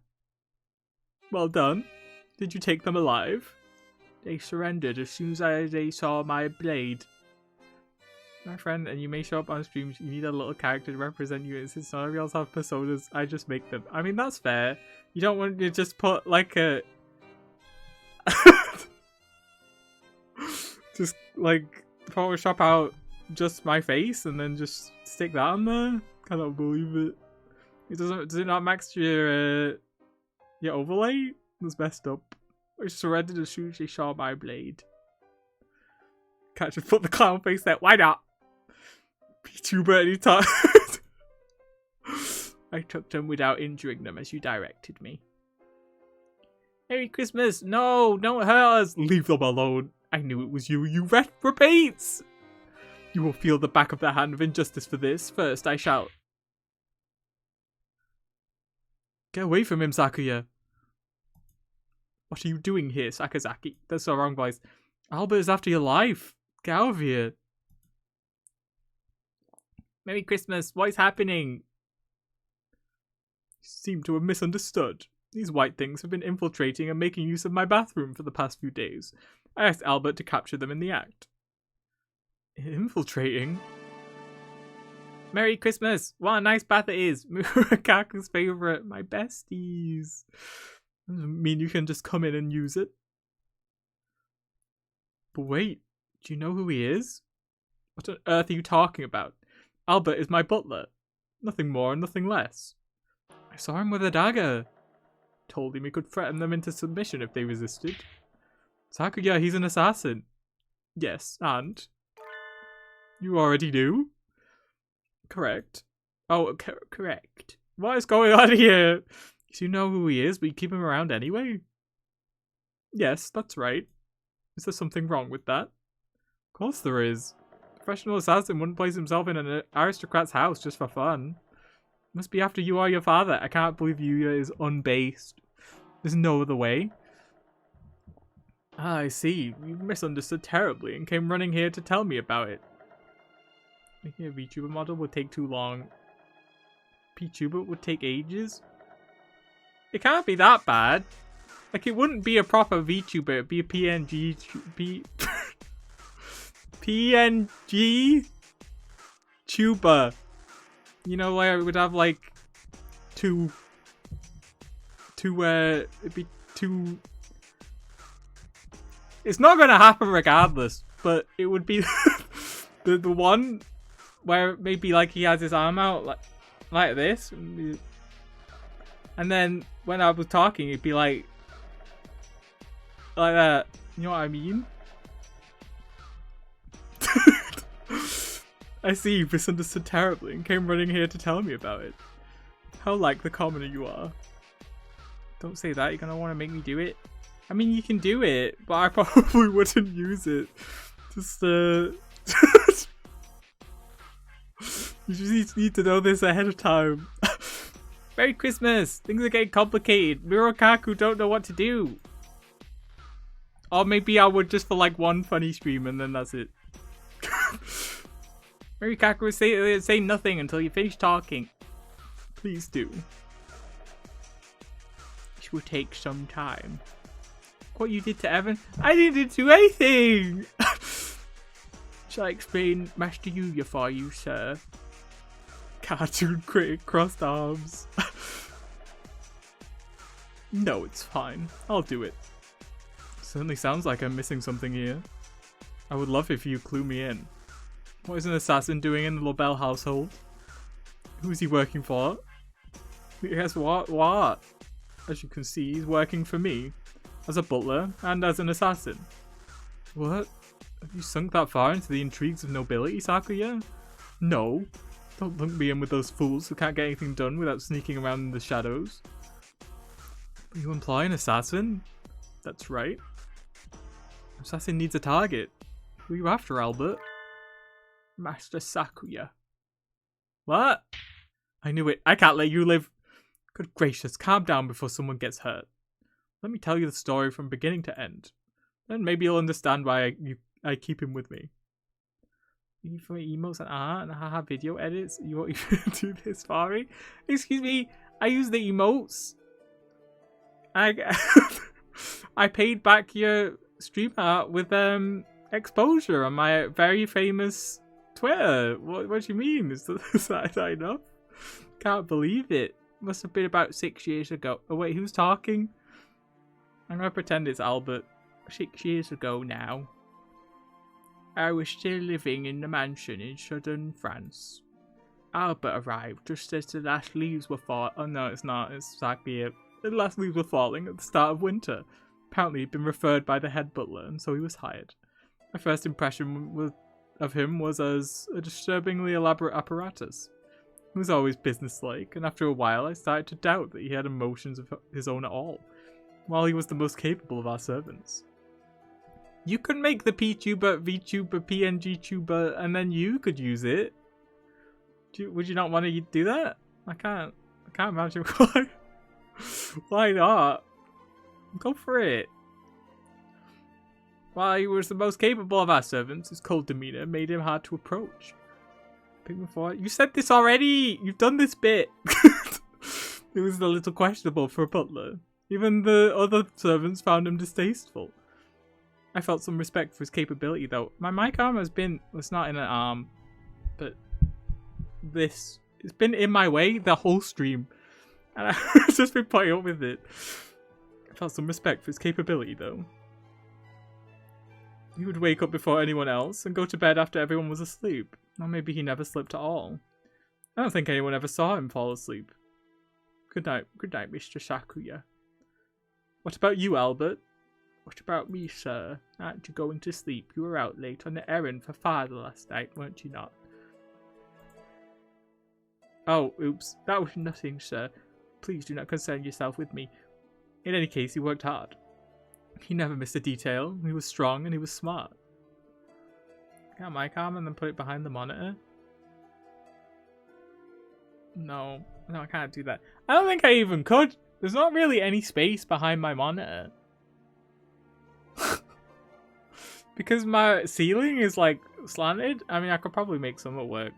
Well done. Did you take them alive? They surrendered as soon as they saw my blade. My friend, and you may show up on streams, you need a little character to represent you. Since none of y'all have personas, I just make them. I mean, that's fair. You don't want to just put like a... just like Photoshop out just my face and then just stick that on there? Cannot believe it. Does it not max your overlay? That's messed up. I surrendered as soon as they saw my blade. Can't just put the clown face there. Why not? VTuber anytime. I took them without injuring them as you directed me. Merry Christmas! No, don't hurt us! Leave them alone. I knew it was you, you repeats! You will feel the back of the hand of injustice for this. First, I shall... Get away from him, Sakuya. What are you doing here, Sakazaki? That's the wrong voice. Albert is after your life. Get out of here. Merry Christmas. What is happening? You seem to have misunderstood. These white things have been infiltrating and making use of my bathroom for the past few days. I asked Albert to capture them in the act. Infiltrating? Merry Christmas! What a nice bath it is! Murakaku's favourite. My besties. Doesn't mean you can just come in and use it. But wait, do you know who he is? What on earth are you talking about? Albert is my butler. Nothing more and nothing less. I saw him with a dagger. Told him he could threaten them into submission if they resisted. Sakuya, he's an assassin. Yes, and? You already knew? Correct. Oh, correct. What is going on here? You know who he is, but you keep him around anyway? Yes, that's right. Is there something wrong with that? Of course there is. A professional assassin wouldn't place himself in an aristocrat's house just for fun. Must be after you or your father. I can't believe Yuya is unbased. There's no other way. Ah, I see. You misunderstood terribly and came running here to tell me about it. Making a VTuber model would take too long. PTuber would take ages? It can't be that bad. Like, it wouldn't be a proper VTuber, it'd be a PNG... PNG... tuber. You know, where it would have, like, it'd be two... It's not gonna happen regardless, but it would be the one where maybe, like, he has his arm out, like this, and then when I was talking, it'd be like that. You know what I mean? I see you misunderstood terribly and came running here to tell me about it. How like the commoner you are. Don't say that, you're gonna want to make me do it. I mean, you can do it, but I probably wouldn't use it. Just, you just need to know this ahead of time. Merry Christmas! Things are getting complicated. Murakaku don't know what to do. Or maybe I would just for like one funny stream and then that's it. Murakaku say nothing until you finish talking. Please do. This will take some time. What you did to Evan? I didn't do anything! Shall I explain Master Yuya for you, sir? Cartoon critic crossed arms. No, it's fine. I'll do it. Certainly sounds like I'm missing something here. I would love if you clue me in. What is an assassin doing in the Lobel household? Who is he working for? Guess what? What? As you can see, he's working for me. As a butler and as an assassin. What? Have you sunk that far into the intrigues of nobility, Sakuya? No. Don't link me in with those fools who can't get anything done without sneaking around in the shadows. But you imply an assassin? That's right. Assassin needs a target. Who are you after, Albert? Master Sakuya. What? I knew it. I can't let you live. Good gracious, calm down before someone gets hurt. Let me tell you the story from beginning to end. Then maybe you'll understand why I keep him with me. For emotes and art and haha video edits, you won't even do this for me? Excuse me, I use the emotes. I paid back your stream art with exposure on my very famous Twitter. What do you mean? Is that enough? Can't believe it. Must have been about 6 years ago. Oh wait, who's talking? I'm gonna pretend it's Albert. 6 years ago now. I was still living in the mansion in southern France. Albert arrived just as the last leaves were falling. Oh no, it's not. It's exactly it. The last leaves were falling at the start of winter. Apparently he'd been referred by the head butler, and so he was hired. My first impression of him was as a disturbingly elaborate apparatus. He was always businesslike, and after a while I started to doubt that he had emotions of his own at all, while he was the most capable of our servants. You could make the P-tuber, V-tuber, PNG tuber, and then you could use it. Would you not want to do that? I can't imagine why. Why not? Go for it. While he was the most capable of our servants, his cold demeanor made him hard to approach. Pigman 4. You said this already! You've done this bit! It was a little questionable for a butler. Even the other servants found him distasteful. I felt some respect for his capability, though. My mic arm was not in an arm, but it's been in my way the whole stream. And I've just been putting up with it. I felt some respect for his capability, though. He would wake up before anyone else and go to bed after everyone was asleep. Or maybe he never slept at all. I don't think anyone ever saw him fall asleep. Good night, Mr. Sakuya. What about you, Albert? What about me, sir? Aren't you going to sleep? You were out late on an errand for father last night, weren't you not? Oh, oops. That was nothing, sir. Please do not concern yourself with me. In any case, he worked hard. He never missed a detail. He was strong and he was smart. Got my arm and then put it behind the monitor? No, I can't do that. I don't think I even could. There's not really any space behind my monitor. Because my ceiling is like slanted. I mean, I could probably make some work.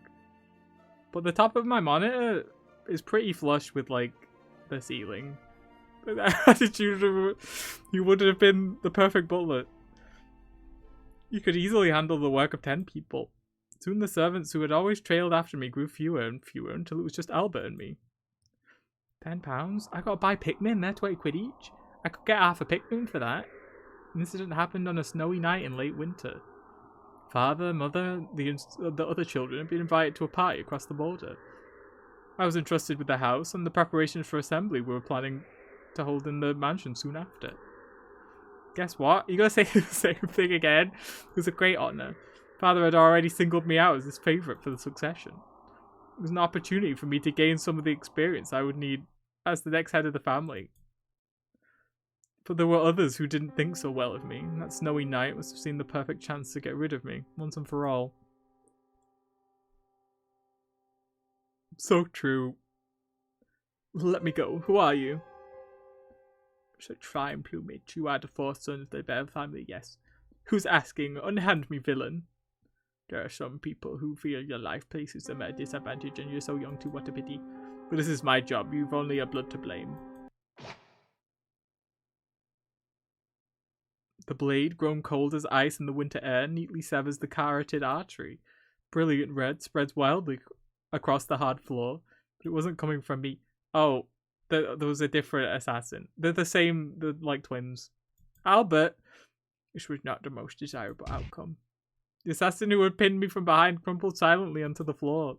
But the top of my monitor is pretty flush with like the ceiling. Attitude, you would have been the perfect butler. You could easily handle the work of 10 people. Soon the servants who had always trailed after me grew fewer and fewer until it was just Albert and me. £10? I gotta buy Pikmin, they're 20 quid each. I could get half a Pikmin for that. An incident happened on a snowy night in late winter. Father, mother, the other children had been invited to a party across the border. I was entrusted with the house and the preparations for assembly we were planning to hold in the mansion soon after. Guess what? You gotta say the same thing again. It was a great honour. Father had already singled me out as his favourite for the succession. It was an opportunity for me to gain some of the experience I would need as the next head of the family. But there were others who didn't think so well of me, and that snowy night must have seemed the perfect chance to get rid of me, once and for all. So true. Let me go. Who are you? Such fine plumage. You are the fourth son of the Bell family, yes. Who's asking? Unhand me, villain. There are some people who feel your life places them at a disadvantage and you're so young too, what a pity. But this is my job, you've only your blood to blame. The blade, grown cold as ice in the winter air, neatly severs the carotid artery. Brilliant red spreads wildly across the hard floor, but it wasn't coming from me. Oh, there was a different assassin. They're the same, they're like twins. Albert! This was not the most desirable outcome. The assassin who had pinned me from behind crumpled silently onto the floor.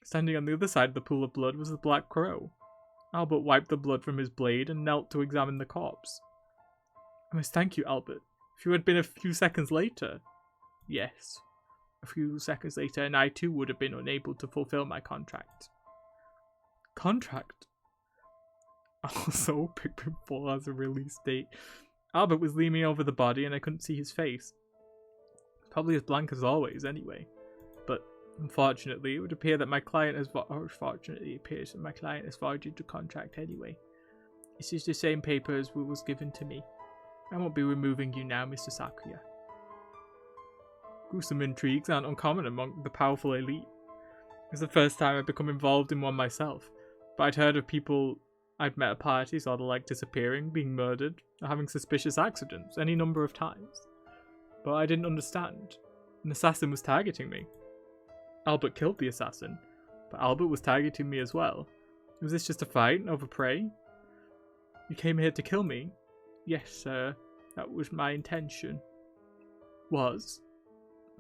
Standing on the other side of the pool of blood was the Black Crow. Albert wiped the blood from his blade and knelt to examine the corpse. I must thank you, Albert. If you had been a few seconds later... Yes. A few seconds later, and I too would have been unable to fulfill my contract. Contract? Also, Pikmin 4 has a release date. Albert was leaning over the body and I couldn't see his face. Probably as blank as always, anyway. But unfortunately, it would appear that my client has voided the contract anyway. This is the same paper as was given to me. I won't be removing you now, Mr. Sakuya. Gruesome intrigues aren't uncommon among the powerful elite. It was the first time I'd become involved in one myself, but I'd heard of people I'd met at parties or the like disappearing, being murdered, or having suspicious accidents any number of times. But I didn't understand. An assassin was targeting me. Albert killed the assassin, but Albert was targeting me as well. Was this just a fight over prey? You came here to kill me? Yes, sir. That was my intention. Was?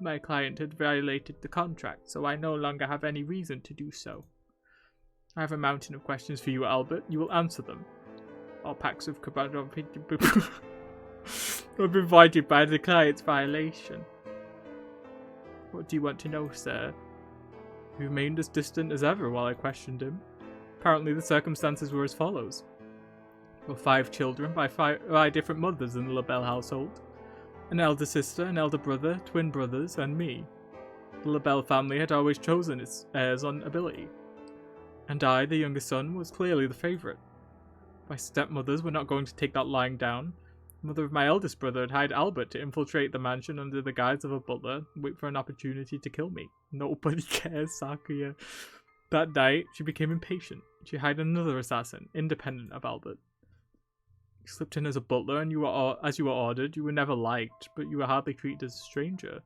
My client had violated the contract, so I no longer have any reason to do so. I have a mountain of questions for you, Albert. You will answer them. All packs of Kabadov have been voided by the client's violation. What do you want to know, sir? He remained as distant as ever while I questioned him. Apparently the circumstances were as follows. There were 5 children by 5 different mothers in the LaBelle household. An elder sister, an elder brother, twin brothers, and me. The LaBelle family had always chosen its heirs on ability. And I, the youngest son, was clearly the favourite. My stepmothers were not going to take that lying down, The mother of my eldest brother had hired Albert to infiltrate the mansion under the guise of a butler and wait for an opportunity to kill me. Nobody cares, Sakuya. That night, she became impatient. She hired another assassin, independent of Albert. You slipped in as a butler, and as you were ordered. You were never liked, but you were hardly treated as a stranger.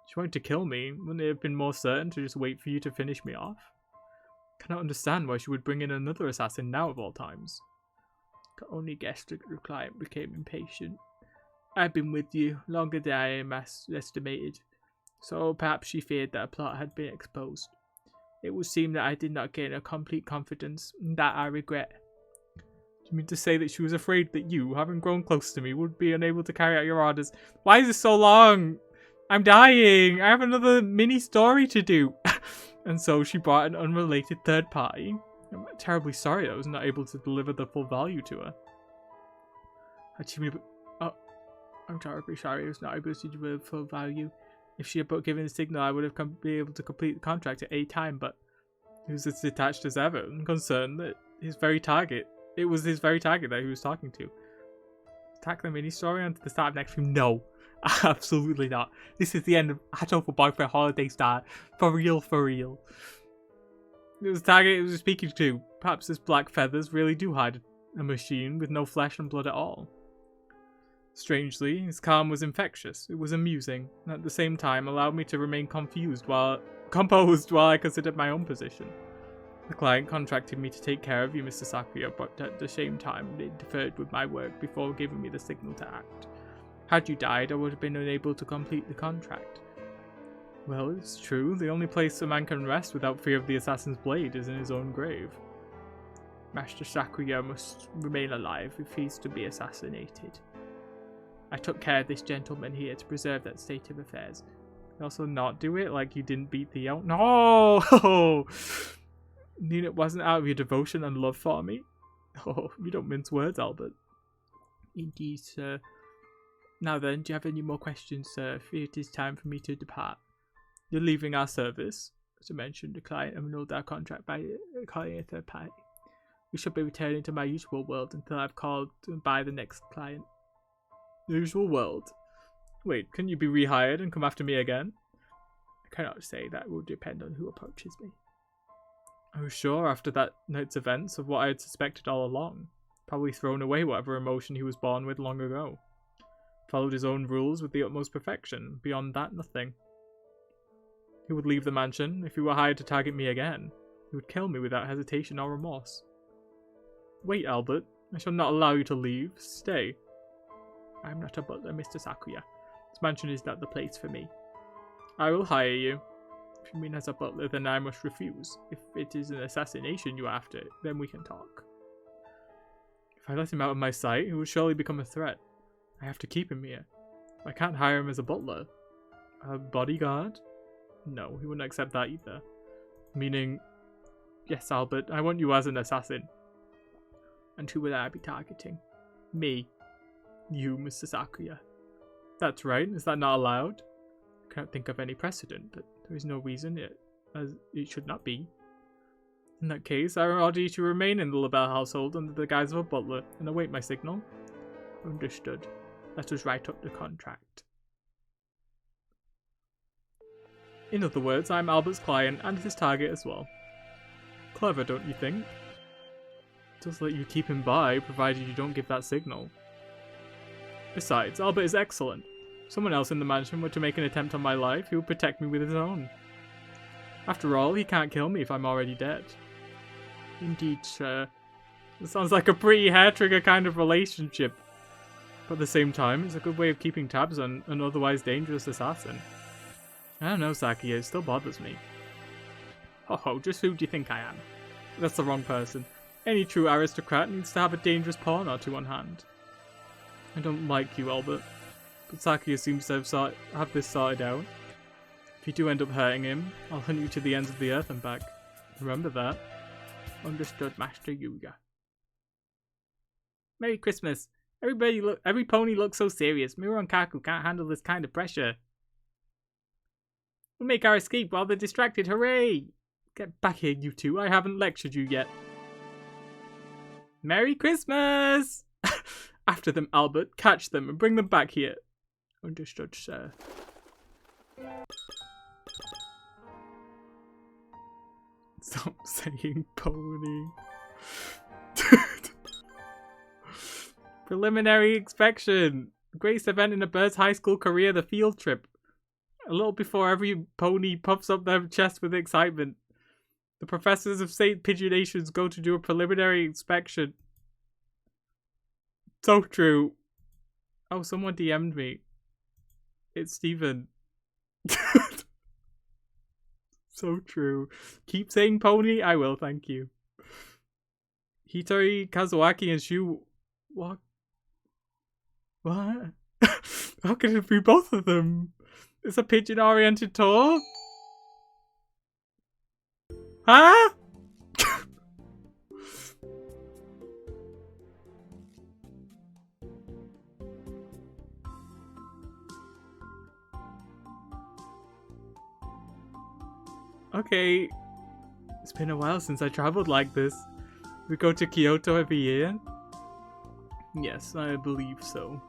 She wanted to kill me. Wouldn't it have been more certain to just wait for you to finish me off? I cannot understand why she would bring in another assassin now of all times. I could only guess that the client became impatient. I've been with you longer than I estimated, so perhaps she feared that a plot had been exposed. It would seem that I did not gain a complete confidence, and that I regret. Do you mean to say that she was afraid that you, having grown close to me, would be unable to carry out your orders? Why is this so long? I'm dying! I have another mini story to do! And so she brought an unrelated third party. I'm terribly sorry that I was not able to deliver the full value to her. I'm terribly sorry I was not able to deliver full value. If she had but given the signal, I would have been able to complete the contract at any time, but he was as detached as ever and concerned that it was his very target that he was talking to. Tack the mini-story onto the start of next film? No, absolutely not. This is the end of Hatoful Boyfriend Holiday Star. For real, for real. It was the target it was speaking to. Perhaps his black feathers really do hide a machine with no flesh and blood at all. Strangely, his calm was infectious. It was amusing, and at the same time allowed me to remain composed while I considered my own position. The client contracted me to take care of you, Mr. Sakuya, but at the same time they interfered with my work before giving me the signal to act. Had you died, I would have been unable to complete the contract. Well, it's true. The only place a man can rest without fear of the assassin's blade is in his own grave. Master Sakuya must remain alive if he's to be assassinated. I took care of this gentleman here to preserve that state of affairs. You also not do it like you didn't beat the elk. No! Mean it wasn't out of your devotion and love for me? Oh, you don't mince words, Albert. Indeed, sir. Now then, do you have any more questions, sir? It is time for me to depart. You're leaving our service. As I mentioned, the client annulled our contract by calling a third party. We shall be returning to my usual world until I've called by the next client. Usual world? Wait, can you be rehired and come after me again? I cannot say. That will depend on who approaches me. I was sure after that night's events of what I had suspected all along. Probably thrown away whatever emotion he was born with long ago. Followed his own rules with the utmost perfection. Beyond that, nothing. He would leave the mansion. If he were hired to target me again, he would kill me without hesitation or remorse. Wait, Albert. I shall not allow you to leave. Stay. I am not a butler, Mr. Sakuya. This mansion is not the place for me. I will hire you. If you mean as a butler, then I must refuse. If it is an assassination you are after, then we can talk. If I let him out of my sight, he will surely become a threat. I have to keep him here. I can't hire him as a butler. A bodyguard? No, he wouldn't accept that either. Meaning, yes, Albert, I want you as an assassin. And who will I be targeting? Me. You, Mr. Sakuya. That's right, is that not allowed? I can't think of any precedent, but there is no reason as it should not be. In that case, I order you to remain in the LaBelle household under the guise of a butler and await my signal. Understood. Let us write up the contract. In other words, I'm Albert's client and his target as well. Clever, don't you think? Just let you keep him by, provided you don't give that signal. Besides, Albert is excellent. If someone else in the mansion were to make an attempt on my life, he would protect me with his own. After all, he can't kill me if I'm already dead. Indeed, sir. It sounds like a pretty hair-trigger kind of relationship. But at the same time, it's a good way of keeping tabs on an otherwise dangerous assassin. I don't know, Sakuya, it still bothers me. Oh, just who do you think I am? That's the wrong person. Any true aristocrat needs to have a dangerous pawn or two on hand. I don't like you, Albert, but Sakuya seems to have this sorted out. If you do end up hurting him, I'll hunt you to the ends of the earth and back. Remember that. Understood, Master Yuya. Merry Christmas. Every pony looks so serious. Miura and Kaku can't handle this kind of pressure. We'll make our escape while they're distracted. Hooray! Get back here, you two. I haven't lectured you yet. Merry Christmas! After them, Albert. Catch them and bring them back here. Understood, sir. Stop saying pony. Preliminary inspection. Greatest event in a bird's high school career, the field trip. A little before every pony puffs up their chest with excitement. The professors of St. Pigeonations go to do a preliminary inspection. So true. Oh, someone DM'd me. It's Steven. So true. Keep saying pony? I will, thank you. Hitori, Kazuaki, and Shu... What? What? How could it be both of them? It's a pigeon-oriented tour? Huh? Okay. It's been a while since I traveled like this. We go to Kyoto every year? Yes, I believe so.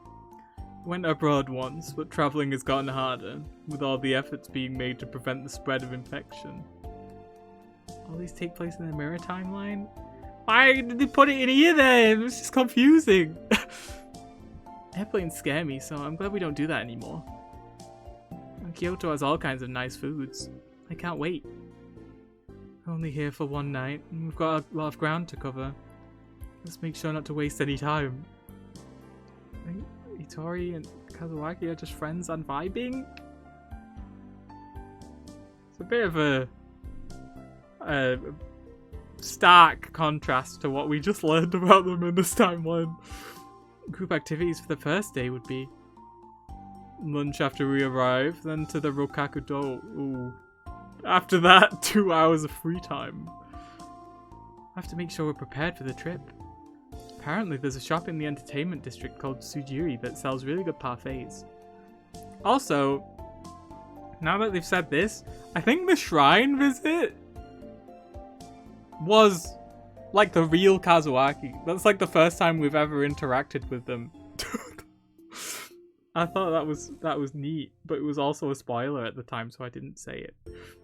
Went abroad once, but traveling has gotten harder, with all the efforts being made to prevent the spread of infection. All these take place in the mirror timeline? Why did they put it in here then? It's just confusing. Airplanes scare me, so I'm glad we don't do that anymore. And Kyoto has all kinds of nice foods. I can't wait. Only here for one night, and we've got a lot of ground to cover. Let's make sure not to waste any time. I think Hitori and Kazuaki are just friends and vibing? It's a bit of a stark contrast to what we just learned about them in this timeline. Group activities for the first day would be lunch after we arrive, then to the Rokakudo. Ooh. After that, 2 hours of free time. I have to make sure we're prepared for the trip. Apparently there's a shop in the entertainment district called Sujiri that sells really good parfaits. Also, now that they've said this, I think the shrine visit was like the real Kazuaki. That's like the first time we've ever interacted with them. I thought that was neat, but it was also a spoiler at the time, so I didn't say it.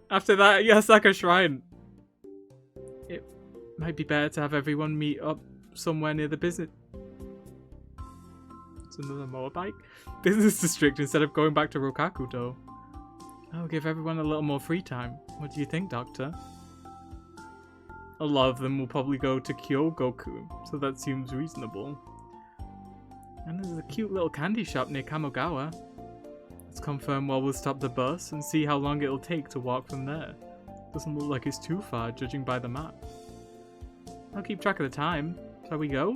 After that, Yasaka Shrine. It might be better to have everyone meet up somewhere near the business. It's another motorbike? Business district instead of going back to Rokakudo. I'll give everyone a little more free time. What do you think, Doctor? A lot of them will probably go to Kyogoku, so that seems reasonable. And there's a cute little candy shop near Kamogawa. Let's confirm while we'll stop the bus and see how long it'll take to walk from there. Doesn't look like it's too far, judging by the map. I'll keep track of the time. Shall we go?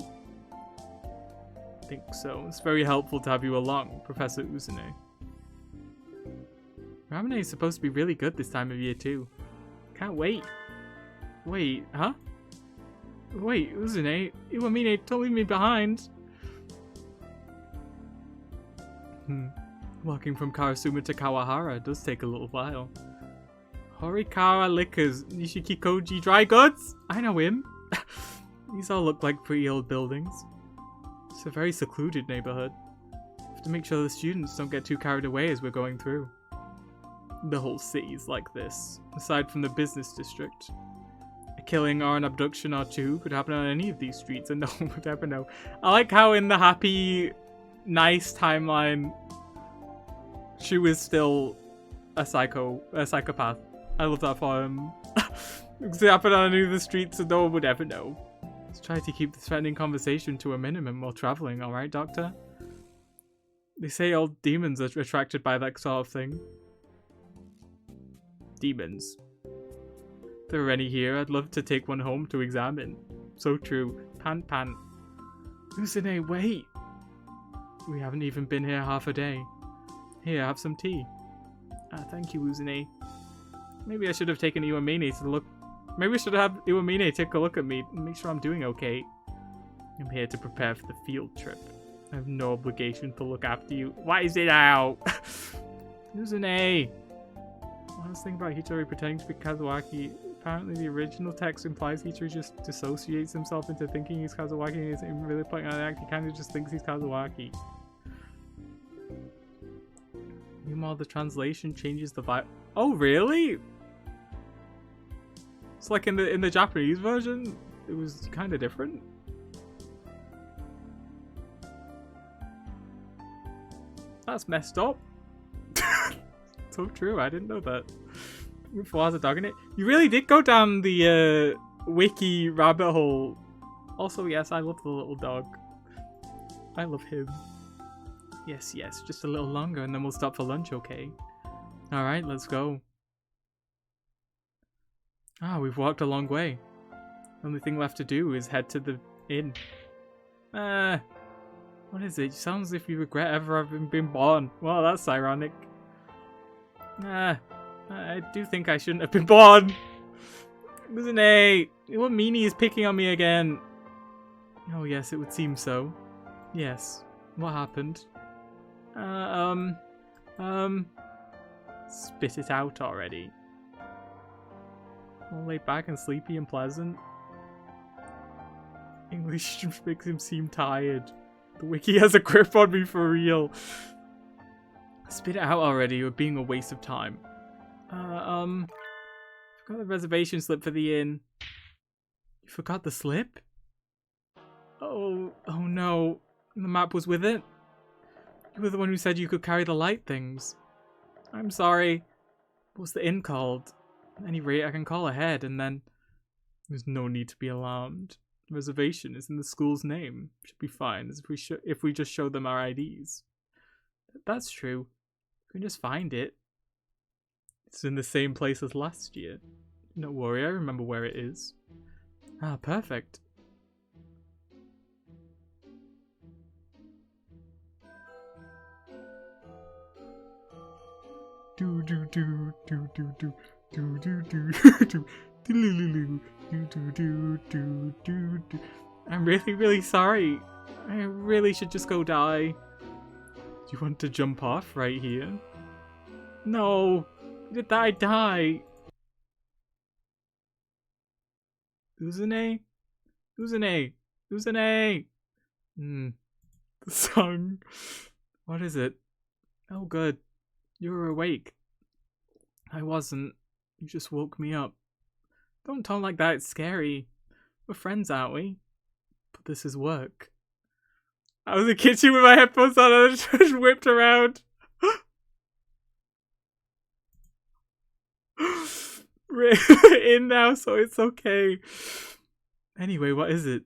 I think so. It's very helpful to have you along, Professor Uzune. Ramen is supposed to be really good this time of year too. Can't wait. Wait, huh? Wait, Uzune, Iwamine, don't leave me behind. Walking from Karasuma to Kawahara does take a little while. Horikawa Liquors, Nishiki Koji Dry Goods? I know him. These all look like pretty old buildings. It's a very secluded neighborhood. Have to make sure the students don't get too carried away as we're going through. The whole city's like this, aside from the business district. A killing or an abduction or two could happen on any of these streets and no one would ever know. I like how in the happy, nice timeline, Shu is still a psychopath. I love that for him. It could happen on any of the streets and no one would ever know. Let's try to keep the threatening conversation to a minimum while traveling, alright, Doctor? They say all demons are attracted by that sort of thing. Demons. If there are any here, I'd love to take one home to examine. So true. Pan. Uzune, wait! We haven't even been here half a day. Here, have some tea. Thank you, Uzune. Maybe I should have taken Iwamine to look. Maybe I should have Iwamine take a look at me and make sure I'm doing okay. I'm here to prepare for the field trip. I have no obligation to look after you. Why is it out? Uzune! I was thinking about Hitori pretending to be Kazuaki. Apparently the original text implies Ichiro just dissociates himself into thinking he's Kazawaki and isn't even really putting on an act, he kind of just thinks he's Kazawaki. Meanwhile, the translation changes the vibe. Oh, really? It's like in the Japanese version, it was kind of different. That's messed up. So true, I didn't know that. With a dog in it. You really did go down the wiki rabbit hole. Also, yes, I love the little dog. I love him. Yes, yes, just a little longer and then we'll stop for lunch, okay? Alright, let's go. Ah, we've walked a long way. Only thing left to do is head to the inn. What is it? Sounds as if you regret ever having been born. Well, that's ironic. I do think I shouldn't have been born. Uzune, what meanie is picking on me again? Oh yes, it would seem so. Yes. What happened? Spit it out already. All laid back and sleepy and pleasant. English makes him seem tired. The wiki has a grip on me for real. Spit it out already, you're being a waste of time. Forgot the reservation slip for the inn. You forgot the slip? Oh no. The map was with it? You were the one who said you could carry the light things. I'm sorry. What's the inn called? At any rate, I can call ahead and then... There's no need to be alarmed. The reservation is in the school's name. Should be fine as if we just show them our IDs. That's true. We can just find it. It's in the same place as last year. Don't worry, I remember where it is. Ah, perfect. Do do do do do do do do do do do do do do. I'm really sorry. I really should just go die. Do you want to jump off right here? No. Did I die? Uzune? Uzune! Uzune! The song. What is it? Oh good. You were awake. I wasn't. You just woke me up. Don't talk like that, it's scary. We're friends, aren't we? But this is work. I was in the kitchen with my headphones on and I just whipped around. We're in now, so it's okay. Anyway, what is it?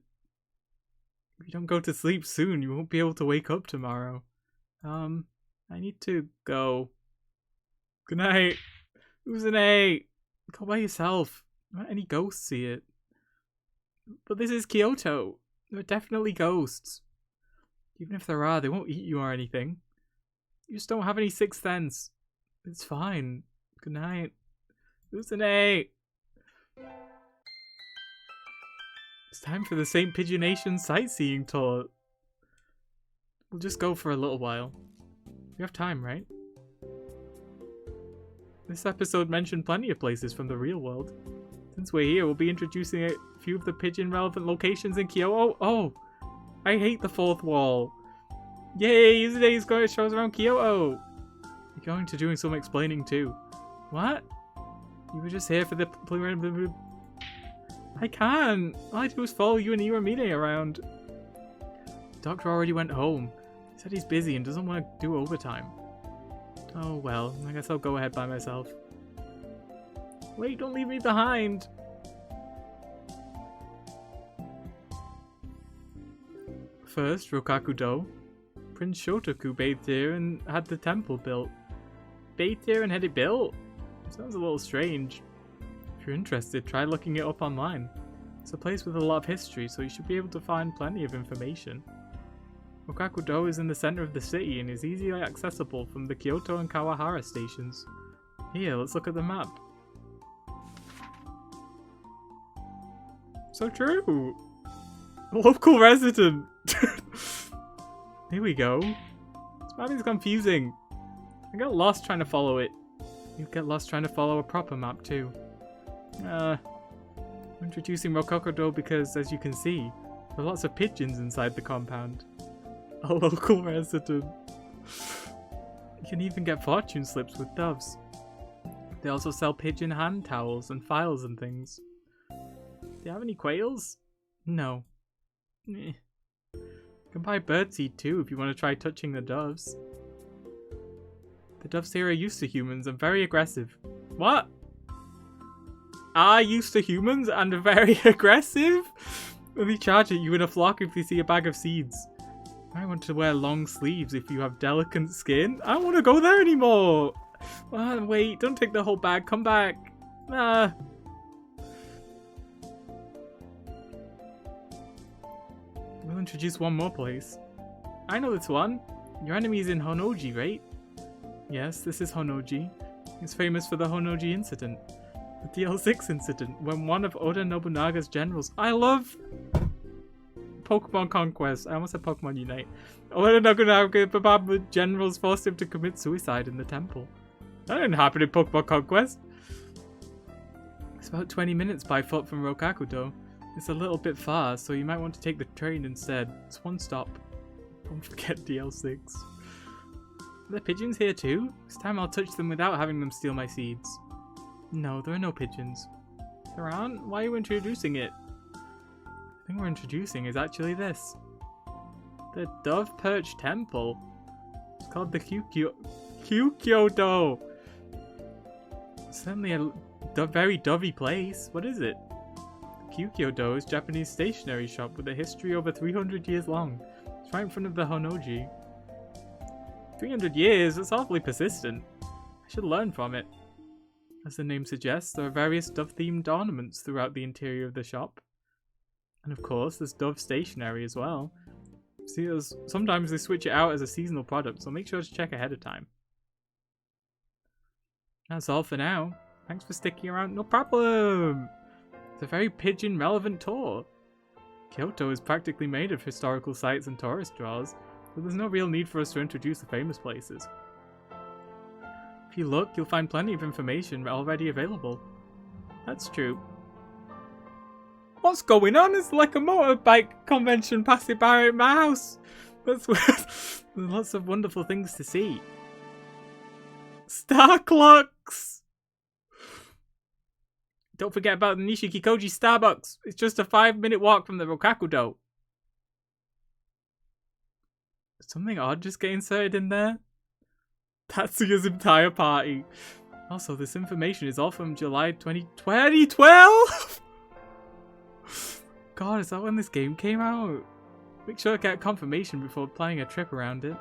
If you don't go to sleep soon, you won't be able to wake up tomorrow. I need to go. Good night. Uzune! Go by yourself. Not any ghosts see it. But this is Kyoto. There are definitely ghosts. Even if there are, they won't eat you or anything. You just don't have any sixth sense. It's fine. Good night. Uzune! It's time for the St. Pigeonation sightseeing tour. We'll just go for a little while. We have time, right? This episode mentioned plenty of places from the real world. Since we're here, we'll be introducing a few of the pigeon-relevant locations in Kyoto. Oh! I hate the fourth wall. Yay! Today's going to show us around Kyoto. You're going to doing some explaining too. What? You were just here for the... I can't! All I do is follow you and Iwamine around. The doctor already went home. He said he's busy and doesn't want to do overtime. Oh well, I guess I'll go ahead by myself. Wait, don't leave me behind! First, Rokaku-do. Prince Shotoku bathed here and had the temple built. Bathed here and had it built? Sounds a little strange. If you're interested, try looking it up online. It's a place with a lot of history, so you should be able to find plenty of information. Rokaku-do is in the center of the city and is easily accessible from the Kyoto and Kawahara stations. Here, let's look at the map. So true! A local resident! Here we go. This map is confusing. I got lost trying to follow it. You get lost trying to follow a proper map too. Introducing Rococo because, as you can see, there are lots of pigeons inside the compound. A local resident. You can even get fortune slips with doves. They also sell pigeon hand towels and files and things. Do you have any quails? No. You can buy birdseed too if you want to try touching the doves. The doves here are used to humans and very aggressive. What? Are used to humans and are very aggressive? They charge at you in a flock if they see a bag of seeds. I want to wear long sleeves if you have delicate skin. I don't want to go there anymore. Wait, don't take the whole bag. Come back. We'll introduce one more place. I know this one. Your enemy is in Honnoji, right? Yes, this is Honnoji. It's famous for the Honnoji incident. The DL6 incident, when one of Oda Nobunaga's generals... I love Pokemon Conquest. I almost said Pokemon Unite. Oda Nobunaga's generals forced him to commit suicide in the temple. That didn't happen in Pokemon Conquest. It's about 20 minutes by foot from Rokakudo. It's a little bit far, so you might want to take the train instead. It's one stop. Don't forget DL6. Are there pigeons here too? This time I'll touch them without having them steal my seeds. No, there are no pigeons. There aren't? Why are you introducing it? The thing we're introducing is actually this. The Dove Perch Temple. It's called the Kyukyo-do. It's certainly a very dovey place. What is it? The Kyukyo-do is a Japanese stationery shop with a history over 300 years long. It's right in front of the Honnoji. 300 years? That's awfully persistent. I should learn from it. As the name suggests, there are various dove-themed ornaments throughout the interior of the shop. And of course, there's dove stationery as well. See, sometimes they switch it out as a seasonal product, so make sure to check ahead of time. That's all for now. Thanks for sticking around. No problem! It's a very pigeon-relevant tour. Kyoto is practically made of historical sites and tourist draws, so there's no real need for us to introduce the famous places. If you look, you'll find plenty of information already available. That's true. What's going on? It's like a motorbike convention passing by at my house. That's there's lots of wonderful things to see. Star clocks! Don't forget about the Nishikikoji Starbucks. It's just a 5-minute walk from the Rokakudo. Did something odd just get inserted in there? Tatsuya's entire party. Also, this information is all from July 2012? God, is that when this game came out? Make sure to get confirmation before planning a trip around it.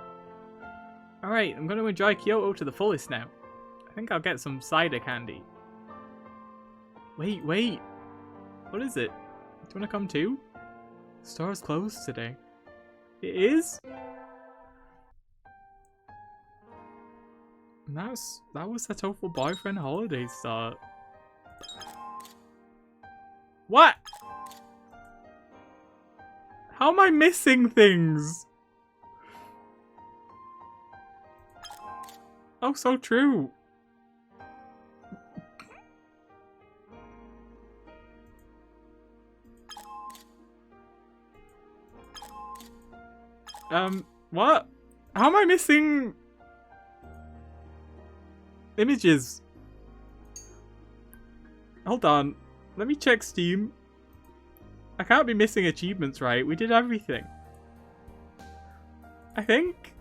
Alright, I'm going to enjoy Kyoto to the fullest now. I think I'll get some cider candy. Wait. What is it? Do you want to come too? The store is closed today. It is? And that was Hatoful boyfriend holiday start. What? How am I missing things? Oh, so true. What? How am I missing images? Hold on. Let me check Steam. I can't be missing achievements, right? We did everything. I think.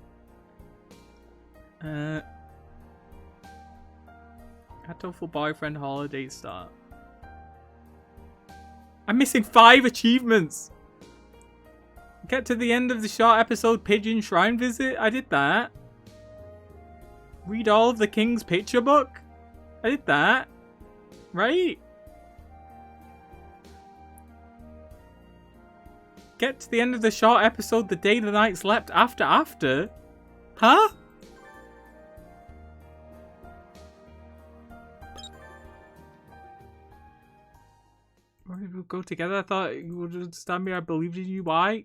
Hatoful boyfriend holiday start. I'm missing 5 achievements. Get to the end of the short episode Pigeon Shrine visit. I did that. Read all of the King's picture book. I did that. Right? Get to the end of the short episode The Day the Night Slept after. Huh? Why did we go together? I thought you would understand me. I believed in you. Why?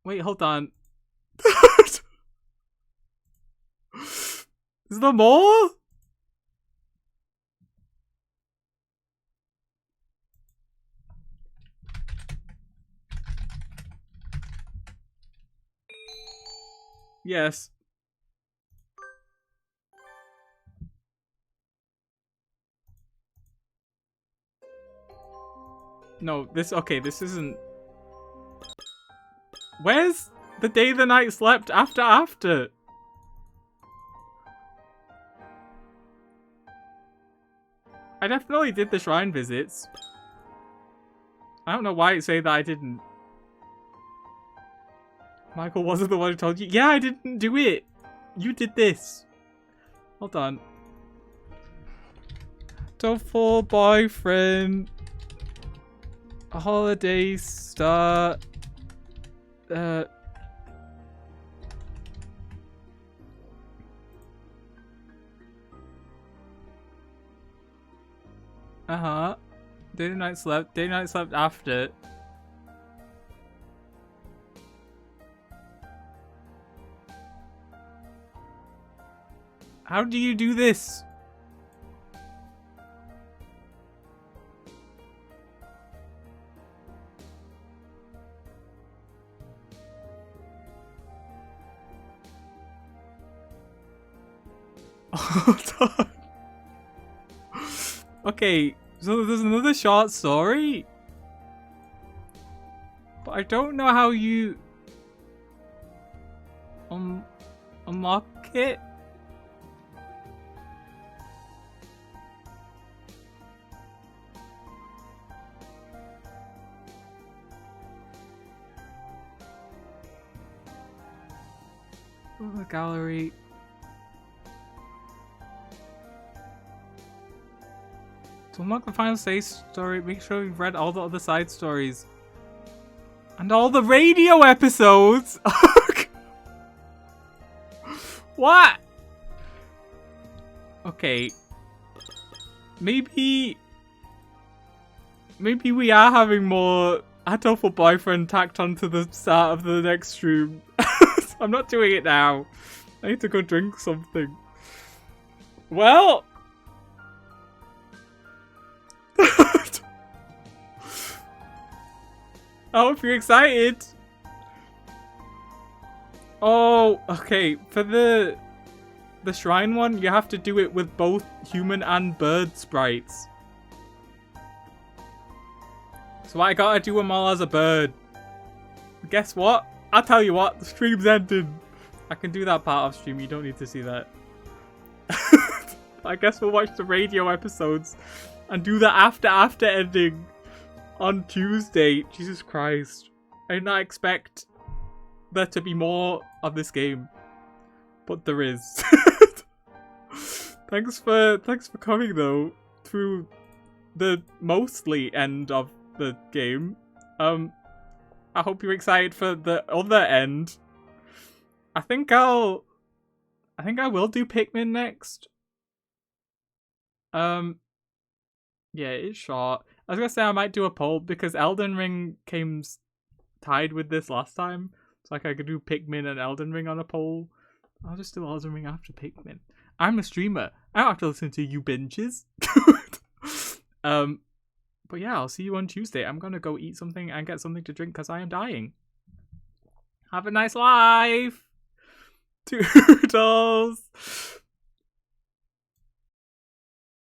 Wait, hold on. Is there more? Yes. No, this isn't. Where's the day the night slept after? I definitely did the shrine visits. I don't know why it say that I didn't. Michael wasn't the one who told you. Yeah, I didn't do it. You did this. Hold on. Hatoful boyfriend. A holiday start. Uh-huh. Day night slept after. How do you do this? Hold on. Okay, so there's another short story? But I don't know how you unlock it. Oh, the gallery. To unlock the final stage story, make sure you've read all the other side stories. And all the radio episodes! What? Okay. Maybe we are having more Hatoful boyfriend tacked onto the start of the next stream. I'm not doing it now. I need to go drink something. Well... I hope you're excited. Oh, okay. For the shrine one, you have to do it with both human and bird sprites. So I gotta do them all as a bird. Guess what? I'll tell you what, the stream's ended. I can do that part off stream, you don't need to see that. I guess we'll watch the radio episodes and do the after ending on Tuesday. Jesus Christ. I did not expect there to be more of this game. But there is. Thanks for coming though through the mostly end of the game. I hope you're excited for the other end. I think I will do Pikmin next. Yeah, it's short. I was gonna say I might do a poll because Elden Ring came tied with this last time. It's like I could do Pikmin and Elden Ring on a poll. I'll just do Elden Ring after Pikmin. I'm a streamer. I don't have to listen to you binges. But yeah, I'll see you on Tuesday. I'm gonna go eat something and get something to drink because I am dying. Have a nice life. Toodles.